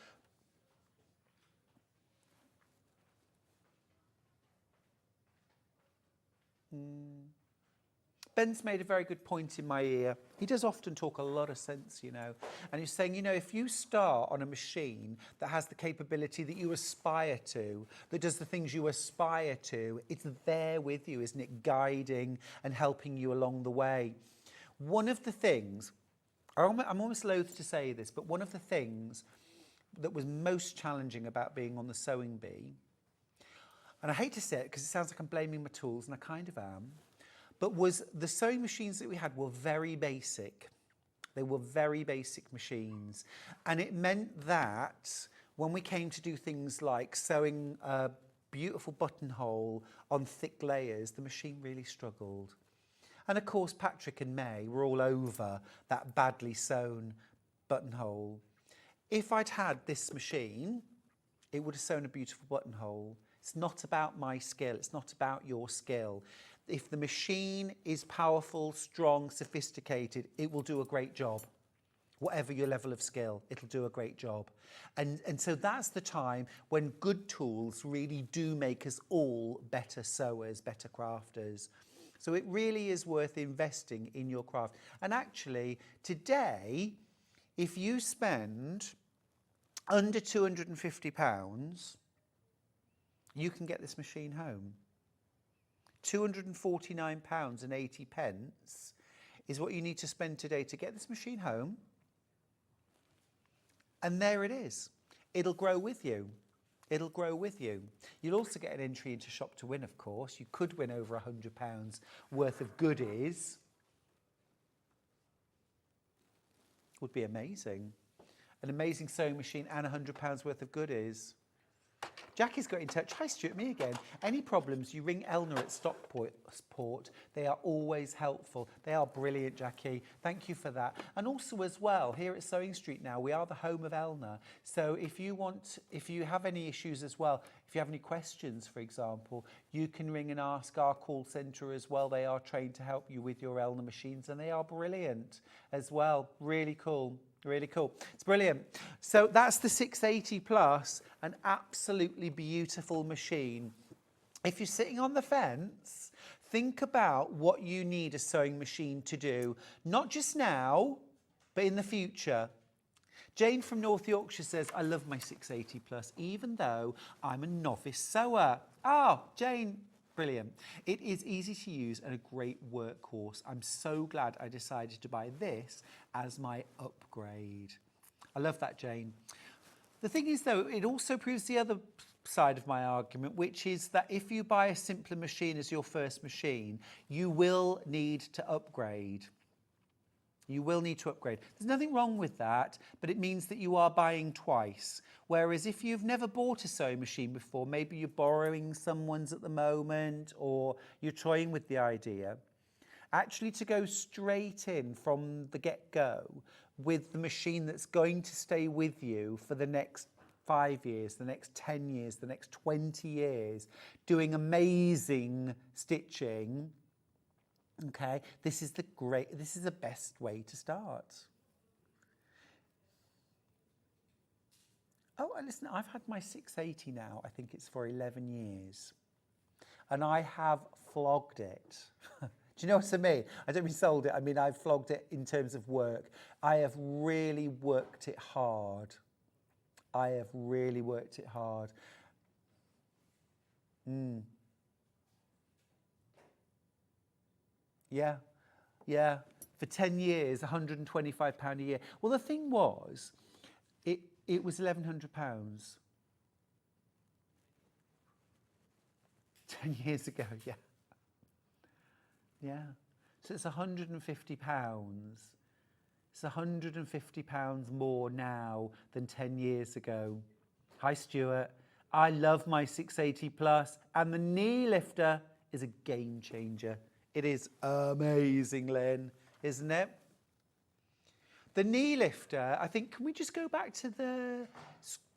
Ben's made a very good point in my ear. He does often talk a lot of sense, you know. And he's saying, you know, if you start on a machine that has the capability that you aspire to, that does the things you aspire to, it's there with you, isn't it? Guiding and helping you along the way. One of the things, I'm almost loath to say this, but one of the things that was most challenging about being on the sewing bee, and I hate to say it because it sounds like I'm blaming my tools, and I kind of am, but was the sewing machines that we had were very basic. They were very basic machines. And it meant that when we came to do things like sewing a beautiful buttonhole on thick layers, the machine really struggled. And of course, Patrick and May were all over that badly sewn buttonhole. If I'd had this machine, it would have sewn a beautiful buttonhole. It's not about my skill. It's not about your skill. If the machine is powerful, strong, sophisticated, it will do a great job. Whatever your level of skill, it'll do a great job. And so that's the time when good tools really do make us all better sewers, better crafters. So it really is worth investing in your craft. And actually, today, if you spend under £250, you can get this machine home. £249.80 is what you need to spend today to get this machine home. And there it is. It'll grow with you. It'll grow with you. You'll also get an entry into Shop to Win, of course. You could win over £100 worth of goodies. Would be amazing. An amazing sewing machine and £100 worth of goodies. Jackie's got in touch. Hi, Stuart, me again. Any problems, you ring Elna at Stockport. They are always helpful. They are brilliant, Jackie. Thank you for that. And also as well, here at Sewing Street now, we are the home of Elna. So if you have any issues as well, if you have any questions, for example, you can ring and ask our call centre as well. They are trained to help you with your Elna machines, and they are brilliant as well. Really cool. Really cool. It's brilliant. So that's the 680 Plus, an absolutely beautiful machine. If you're sitting on the fence, think about what you need a sewing machine to do, not just now, but in the future. Jane from North Yorkshire says, I love my 680 Plus, even though I'm a novice sewer. Oh, Jane, brilliant. It is easy to use and a great workhorse. I'm so glad I decided to buy this as my upgrade. I love that, Jane. The thing is, though, it also proves the other side of my argument, which is that if you buy a simpler machine as your first machine, you will need to upgrade. You will need to upgrade. There's nothing wrong with that, but it means that you are buying twice. Whereas if you've never bought a sewing machine before, maybe you're borrowing someone's at the moment, or you're toying with the idea, actually to go straight in from the get-go with the machine that's going to stay with you for the next 5 years, the next 10 years, the next 20 years, doing amazing stitching. Okay, this is the best way to start. Oh, and listen, I've had my 680 now, I think it's for 11 years. And I have flogged it. Do you know what I mean? I don't mean sold it, I mean I've flogged it in terms of work. I have really worked it hard. I have really worked it hard. Yeah. For 10 years, £125 a year. Well, the thing was, it was £1,100. 10 years ago, yeah. Yeah. So it's £150. It's £150 more now than 10 years ago. Hi, Stuart. I love my 680 Plus, and the knee lifter is a game changer. It is amazing, Lynn, isn't it? The knee lifter, I think, can we just go back to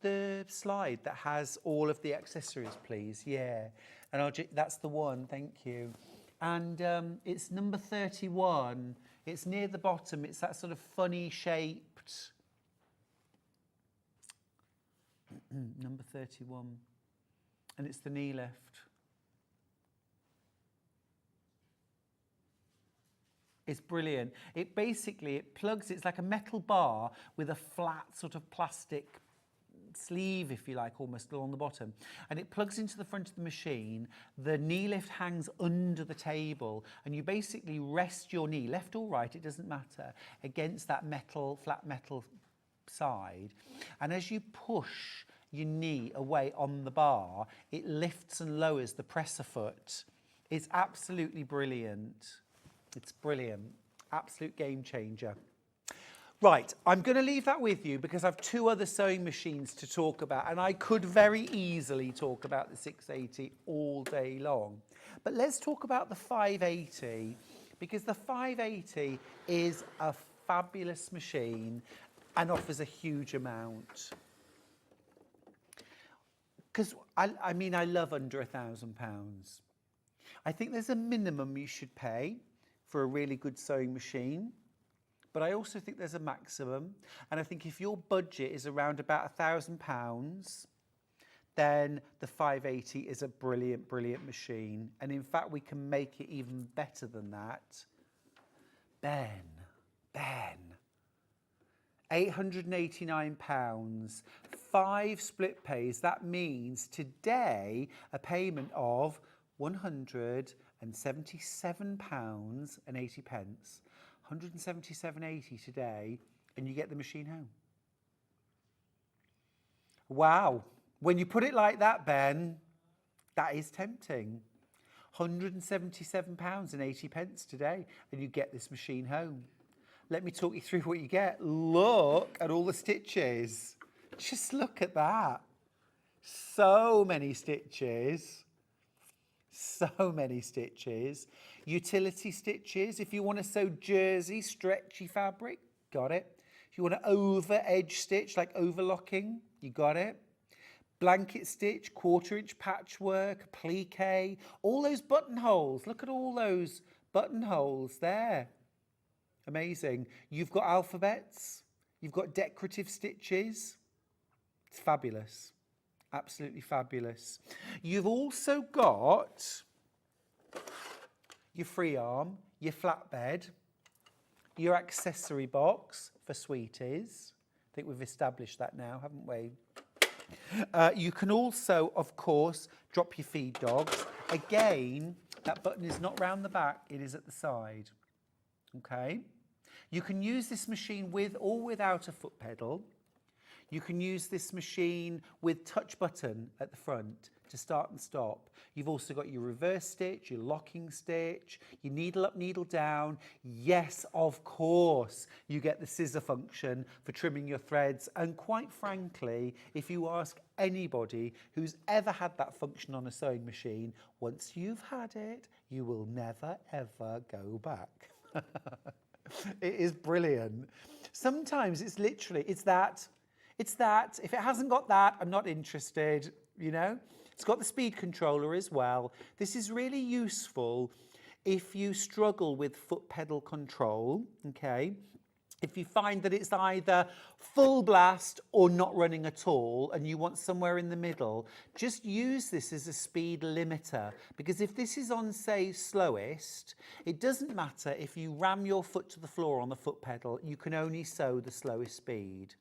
the slide that has all of the accessories, please? Yeah, and that's the one, thank you. And it's number 31. It's near the bottom. It's that sort of funny shaped. Number 31. And it's the knee lift. It's brilliant. It basically, it plugs, it's like a metal bar with a flat sort of plastic sleeve, if you like, almost along the bottom. And it plugs into the front of the machine. The knee lift hangs under the table, and you basically rest your knee, left or right, it doesn't matter, against that metal, flat metal side. And as you push your knee away on the bar, it lifts and lowers the presser foot. It's absolutely brilliant. It's brilliant. Absolute game changer. Right, I'm going to leave that with you because I've two other sewing machines to talk about, and I could very easily talk about the 680 all day long. But let's talk about the 580, because the 580 is a fabulous machine and offers a huge amount. Because, I mean, I love under £1,000. I think there's a minimum you should pay for a really good sewing machine, but I also think there's a maximum, and I think if your budget is around about £1,000, then the 580 is a brilliant, brilliant machine, and in fact we can make it even better than that. Ben, £889, 5 split pays. That means today a payment of £177.80, £177.80 today, and you get the machine home. Wow, when you put it like that, Ben, that is tempting. £177.80 today, and you get this machine home. Let me talk you through what you get. Look at all the stitches. Just look at that. So many stitches. So many stitches. Utility stitches. If you want to sew jersey, stretchy fabric, got it. If you want to over edge stitch, like overlocking, you got it. Blanket stitch, 1/4 inch patchwork, plique, all those buttonholes. Look at all those buttonholes there. Amazing. You've got alphabets. You've got decorative stitches. It's fabulous. Absolutely fabulous. You've also got your free arm, your flatbed, your accessory box for sweeties. I think we've established that now, haven't we? You can also, of course, drop your feed dogs. Again, that button is not round the back, it is at the side. Okay? You can use this machine with or without a foot pedal. You can use this machine with touch button at the front to start and stop. You've also got your reverse stitch, your locking stitch, your needle up, needle down. Yes, of course, you get the scissor function for trimming your threads. And quite frankly, if you ask anybody who's ever had that function on a sewing machine, once you've had it, you will never, ever go back. It is brilliant. Sometimes it's literally, it's that. If it hasn't got that, I'm not interested, you know. It's got the speed controller as well. This is really useful if you struggle with foot pedal control, okay. If you find that it's either full blast or not running at all and you want somewhere in the middle, just use this as a speed limiter, because if this is on, say, slowest, it doesn't matter if you ram your foot to the floor on the foot pedal, you can only sew the slowest speed.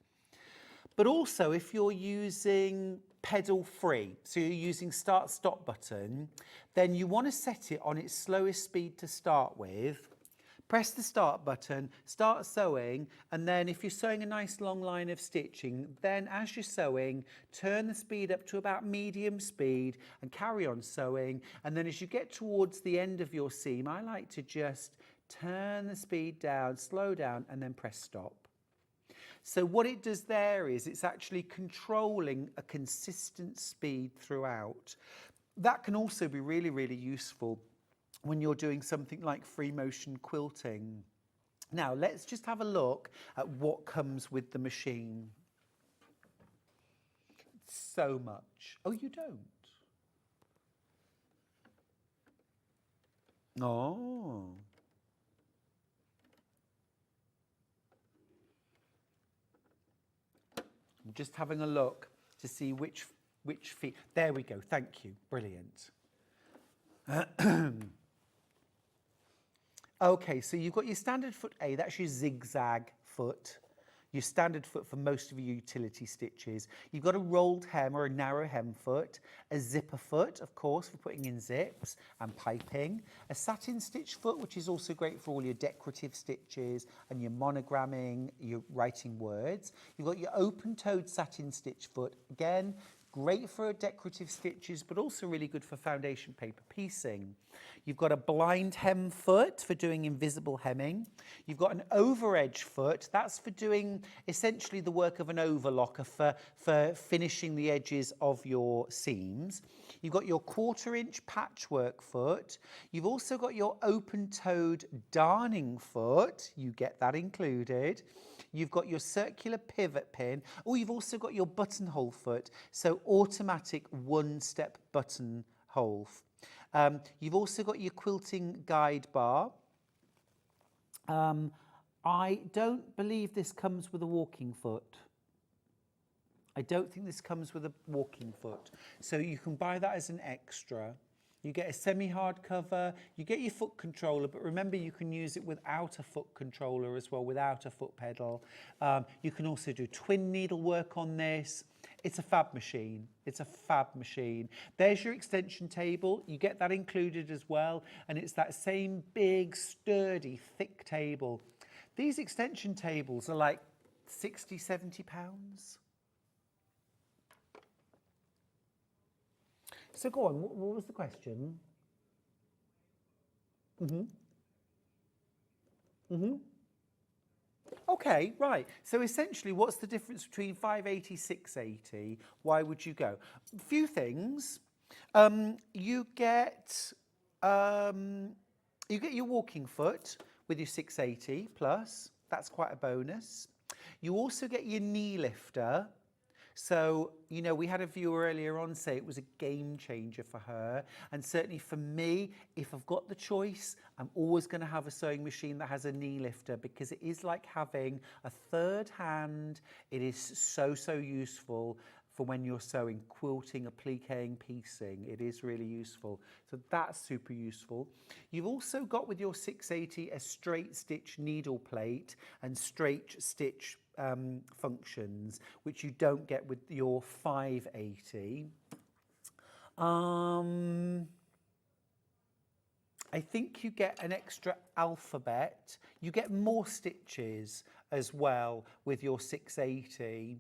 But also if you're using pedal free, so you're using start stop button, then you want to set it on its slowest speed to start with. Press the start button, start sewing, and then if you're sewing a nice long line of stitching, then as you're sewing, turn the speed up to about medium speed and carry on sewing. And then as you get towards the end of your seam, I like to just turn the speed down, slow down, and then press stop. So what it does there is it's actually controlling a consistent speed throughout. That can also be really, really useful when you're doing something like free motion quilting. Now, let's just have a look at what comes with the machine. So much. Oh, you don't? Oh. I'm just having a look to see which feet. There we go. Thank you. Brilliant. Okay, so you've got your standard foot A, that's your zigzag foot, your standard foot for most of your utility stitches. You've got a rolled hem or a narrow hem foot, a zipper foot, of course, for putting in zips and piping, a satin stitch foot, which is also great for all your decorative stitches and your monogramming, your writing words. You've got your open-toed satin stitch foot, again, great for decorative stitches, but also really good for foundation paper piecing. You've got a blind hem foot for doing invisible hemming. You've got an over edge foot. That's for doing essentially the work of an overlocker for finishing the edges of your seams. You've got your 1/4 inch patchwork foot. You've also got your open-toed darning foot. You get that included. You've got your circular pivot pin. Oh, you've also got your buttonhole foot, so automatic one-step buttonhole. You've also got your quilting guide bar. I don't believe this comes with a walking foot. I don't think this comes with a walking foot, so you can buy that as an extra. You get a semi-hard cover, you get your foot controller, but remember you can use it without a foot controller as well, without a foot pedal. You can also do twin needle work on this. It's a fab machine. It's a fab machine. There's your extension table. You get that included as well, and it's that same big, sturdy, thick table. These extension tables are like 60, 70 pounds. So go on, what was the question? Okay, right. So essentially, what's the difference between 580, 680? Why would you go? A few things. You get your walking foot with your 680 plus. That's quite a bonus. You also get your knee lifter. So, you know, we had a viewer earlier on say it was a game changer for her. And certainly for me, if I've got the choice, I'm always going to have a sewing machine that has a knee lifter, because it is like having a third hand. It is so, so useful for when you're sewing, quilting, appliquing, piecing. It is really useful. So that's super useful. You've also got with your 680 a straight stitch needle plate and straight stitch functions, which you don't get with your 580. I think you get an extra alphabet. You get more stitches as well with your 680.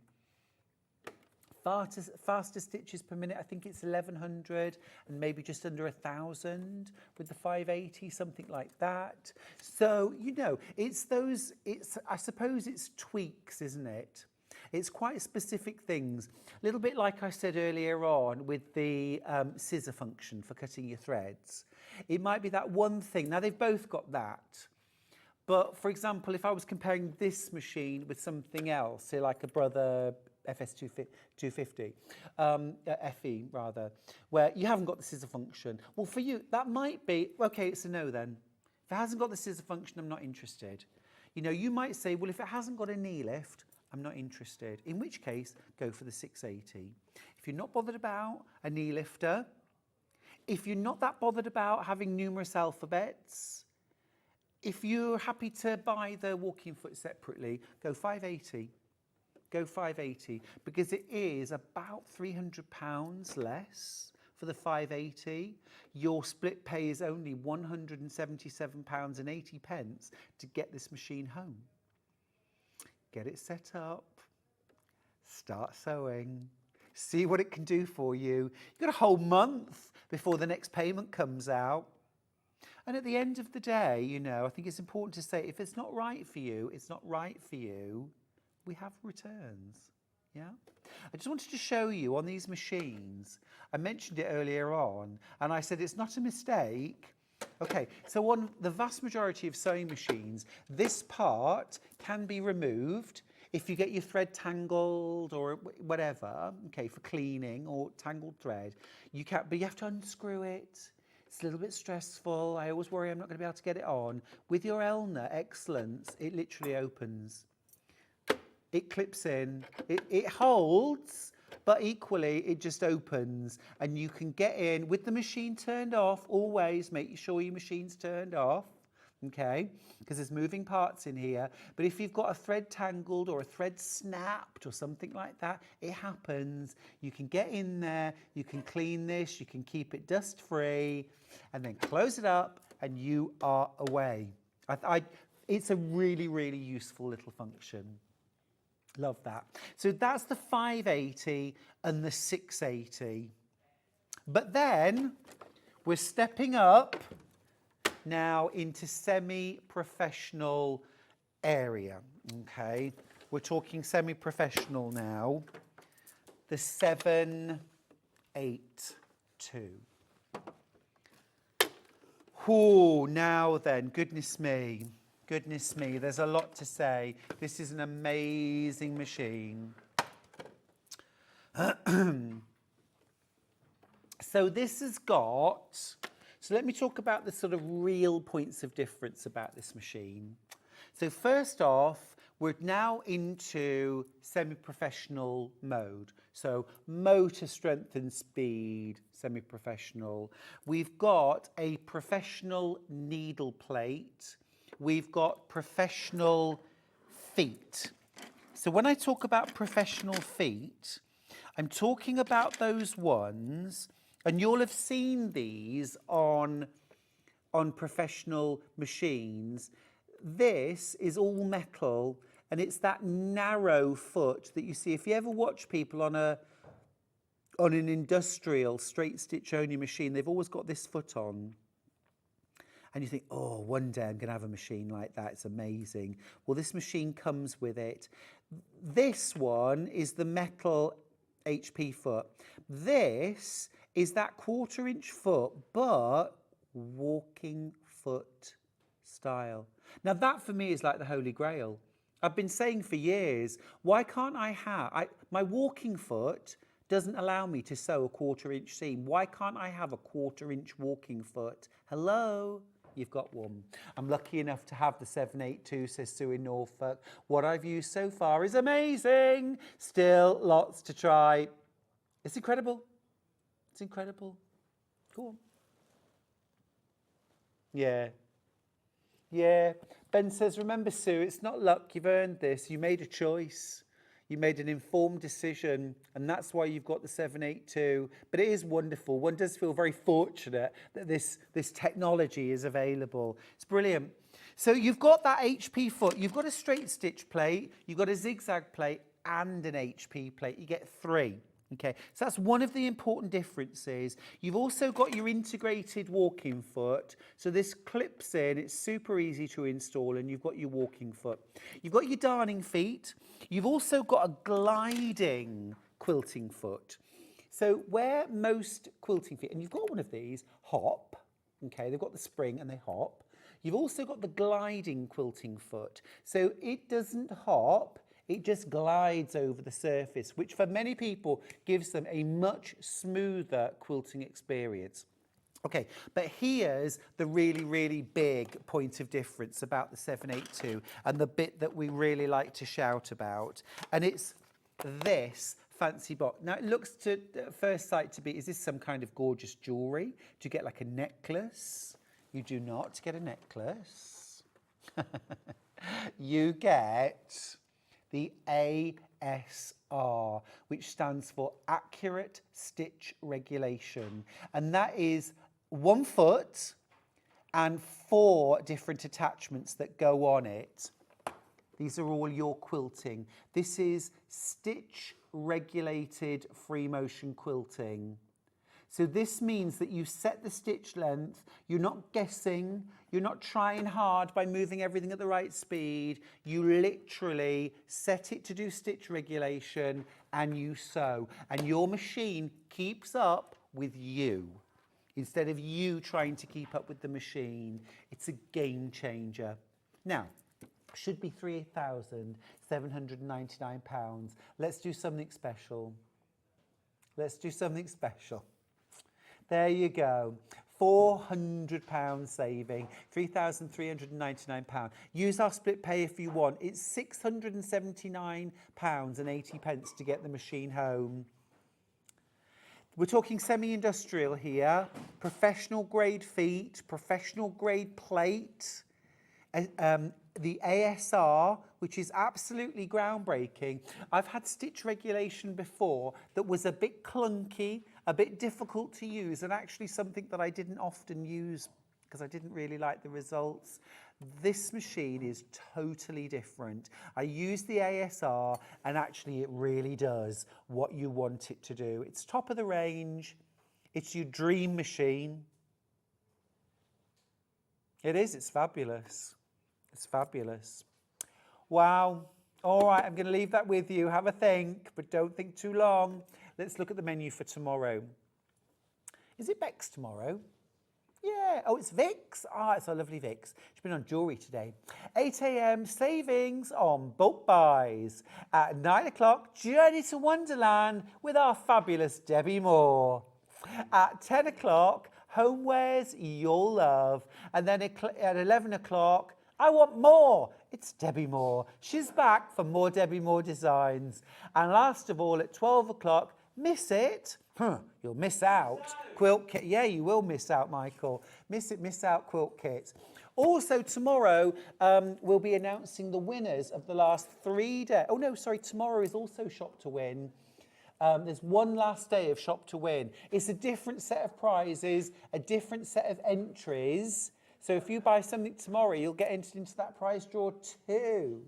Faster stitches per minute, I think it's 1100 and maybe just under 1000 with the 580, something like that. So, you know, I suppose it's tweaks, isn't it? It's quite specific things. A little bit like I said earlier on with the scissor function for cutting your threads. It might be that one thing. Now, they've both got that. But, for example, if I was comparing this machine with something else, say like a Brother FS250, FE rather, where you haven't got the scissor function. Well, for you, that might be, okay, it's a no then. If it hasn't got the scissor function, I'm not interested. You know, you might say, well, if it hasn't got a knee lift, I'm not interested. In which case, go for the 680. If you're not bothered about a knee lifter, if you're not that bothered about having numerous alphabets, if you're happy to buy the walking foot separately, go 580. Go 580, because it is about £300 less for the 580. Your split pay is only £177.80 to get this machine home. Get it set up, start sewing, see what it can do for you. You've got a whole month before the next payment comes out. And at the end of the day, you know, I think it's important to say, if it's not right for you, it's not right for you. We have returns, yeah? I just wanted to show you on these machines, I mentioned it earlier on, and I said it's not a mistake. Okay, so on the vast majority of sewing machines, this part can be removed if you get your thread tangled or whatever, okay, for cleaning or tangled thread. You can't, but you have to unscrew it. It's a little bit stressful. I always worry I'm not going to be able to get it on. With your Elna Excellence, it literally opens. It clips in, it holds, but equally it just opens, and you can get in with the machine turned off. Always make sure your machine's turned off, okay, because there's moving parts in here. But if you've got a thread tangled or a thread snapped or something like that, it happens. You can get in there, you can clean this, you can keep it dust free, and then close it up and you are away. It's a really, really useful little function. Love that. So that's the 580 and the 680. But then we're stepping up now into semi-professional area, okay? We're talking semi-professional now. The 782. Oh, now then, goodness me. Goodness me, there's a lot to say. This is an amazing machine. So this has got, so let me talk about the sort of real points of difference about this machine. So first off, we're now into semi-professional mode. So motor strength and speed, semi-professional. We've got a professional needle plate. We've got professional feet. So when I talk about professional feet, I'm talking about those ones, and you'll have seen these on professional machines. This is all metal, and it's that narrow foot that you see. If you ever watch people on an industrial straight stitch only machine, they've always got this foot on. And you think, oh, one day I'm going to have a machine like that. It's amazing. Well, this machine comes with it. This one is the metal HP foot. This is that 1/4 inch foot, but walking foot style. Now, that for me is like the Holy Grail. I've been saying for years, why can't I have, my walking foot doesn't allow me to sew a 1/4 inch seam. Why can't I have a 1/4 inch walking foot? Hello? You've got one. I'm lucky enough to have the 782, says Sue in Norfolk. What I've used so far is amazing. Still lots to try. It's incredible. It's incredible. Go on. Yeah. Yeah. Ben says, remember, Sue, it's not luck. You've earned this. You made a choice. You made an informed decision, and that's why you've got the 782. But it is wonderful. One does feel very fortunate that this technology is available. It's brilliant. So you've got that HP foot. You've got a straight stitch plate. You've got a zigzag plate and an HP plate. You get 3. Okay, so that's one of the important differences. You've also got your integrated walking foot. So this clips in, it's super easy to install, and you've got your walking foot. You've got your darning feet. You've also got a gliding quilting foot. So where most quilting feet, and you've got one of these, hop. Okay, they've got the spring and they hop. You've also got the gliding quilting foot. So it doesn't hop. It just glides over the surface, which for many people gives them a much smoother quilting experience. Okay, but here's the really, really big point of difference about the 782 and the bit that we really like to shout about. And it's this fancy box. Now, it looks to at first sight to be, is this some kind of gorgeous jewellery? Do you get like a necklace? You do not get a necklace. You get the ASR, which stands for Accurate Stitch Regulation. And that is 1 foot and 4 different attachments that go on it. These are all your quilting. This is stitch regulated free motion quilting. So this means that you set the stitch length, you're not guessing, you're not trying hard by moving everything at the right speed. You literally set it to do stitch regulation and you sew. And your machine keeps up with you instead of you trying to keep up with the machine. It's a game changer. Now, should be £3,799. Let's do something special. Let's do something special. There you go, £400 saving, £3,399. Use our split pay if you want. It's £679.80 to get the machine home. We're talking semi-industrial here, professional grade feet, professional grade plate, the ASR, which is absolutely groundbreaking. I've had stitch regulation before that was a bit clunky, a bit difficult to use, and actually something that I didn't often use because I didn't really like the results. This machine is totally different. I use the ASR and actually it really does what you want it to do. It's top of the range. It's your dream machine. It is, it's fabulous. It's fabulous. Wow. All right, I'm going to leave that with you. Have a think, but don't think too long. Let's look at the menu for tomorrow. Is it Bex tomorrow? Yeah. Oh, it's Vix. Ah, it's our lovely Vix. She's been on jewellery today. 8 a.m. savings on bulk buys. At 9 o'clock, Journey to Wonderland with our fabulous Debbie Moore. At 10 o'clock, homewares you'll love. And then at 11 o'clock, I want more. It's Debbie Moore. She's back for more Debbie Moore designs. And last of all, at 12 o'clock, miss it? You'll miss out. Quilt kit. Yeah, you will miss out, Michael. Miss out quilt kit. Also, tomorrow, we'll be announcing the winners of the last 3 days. Oh, no, sorry. Tomorrow is also Shop to Win. There's one last day of Shop to Win. It's a different set of prizes, a different set of entries. So if you buy something tomorrow, you'll get entered into that prize draw too.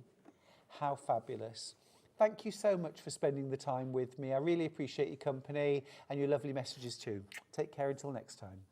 How fabulous. Thank you so much for spending the time with me. I really appreciate your company and your lovely messages too. Take care until next time.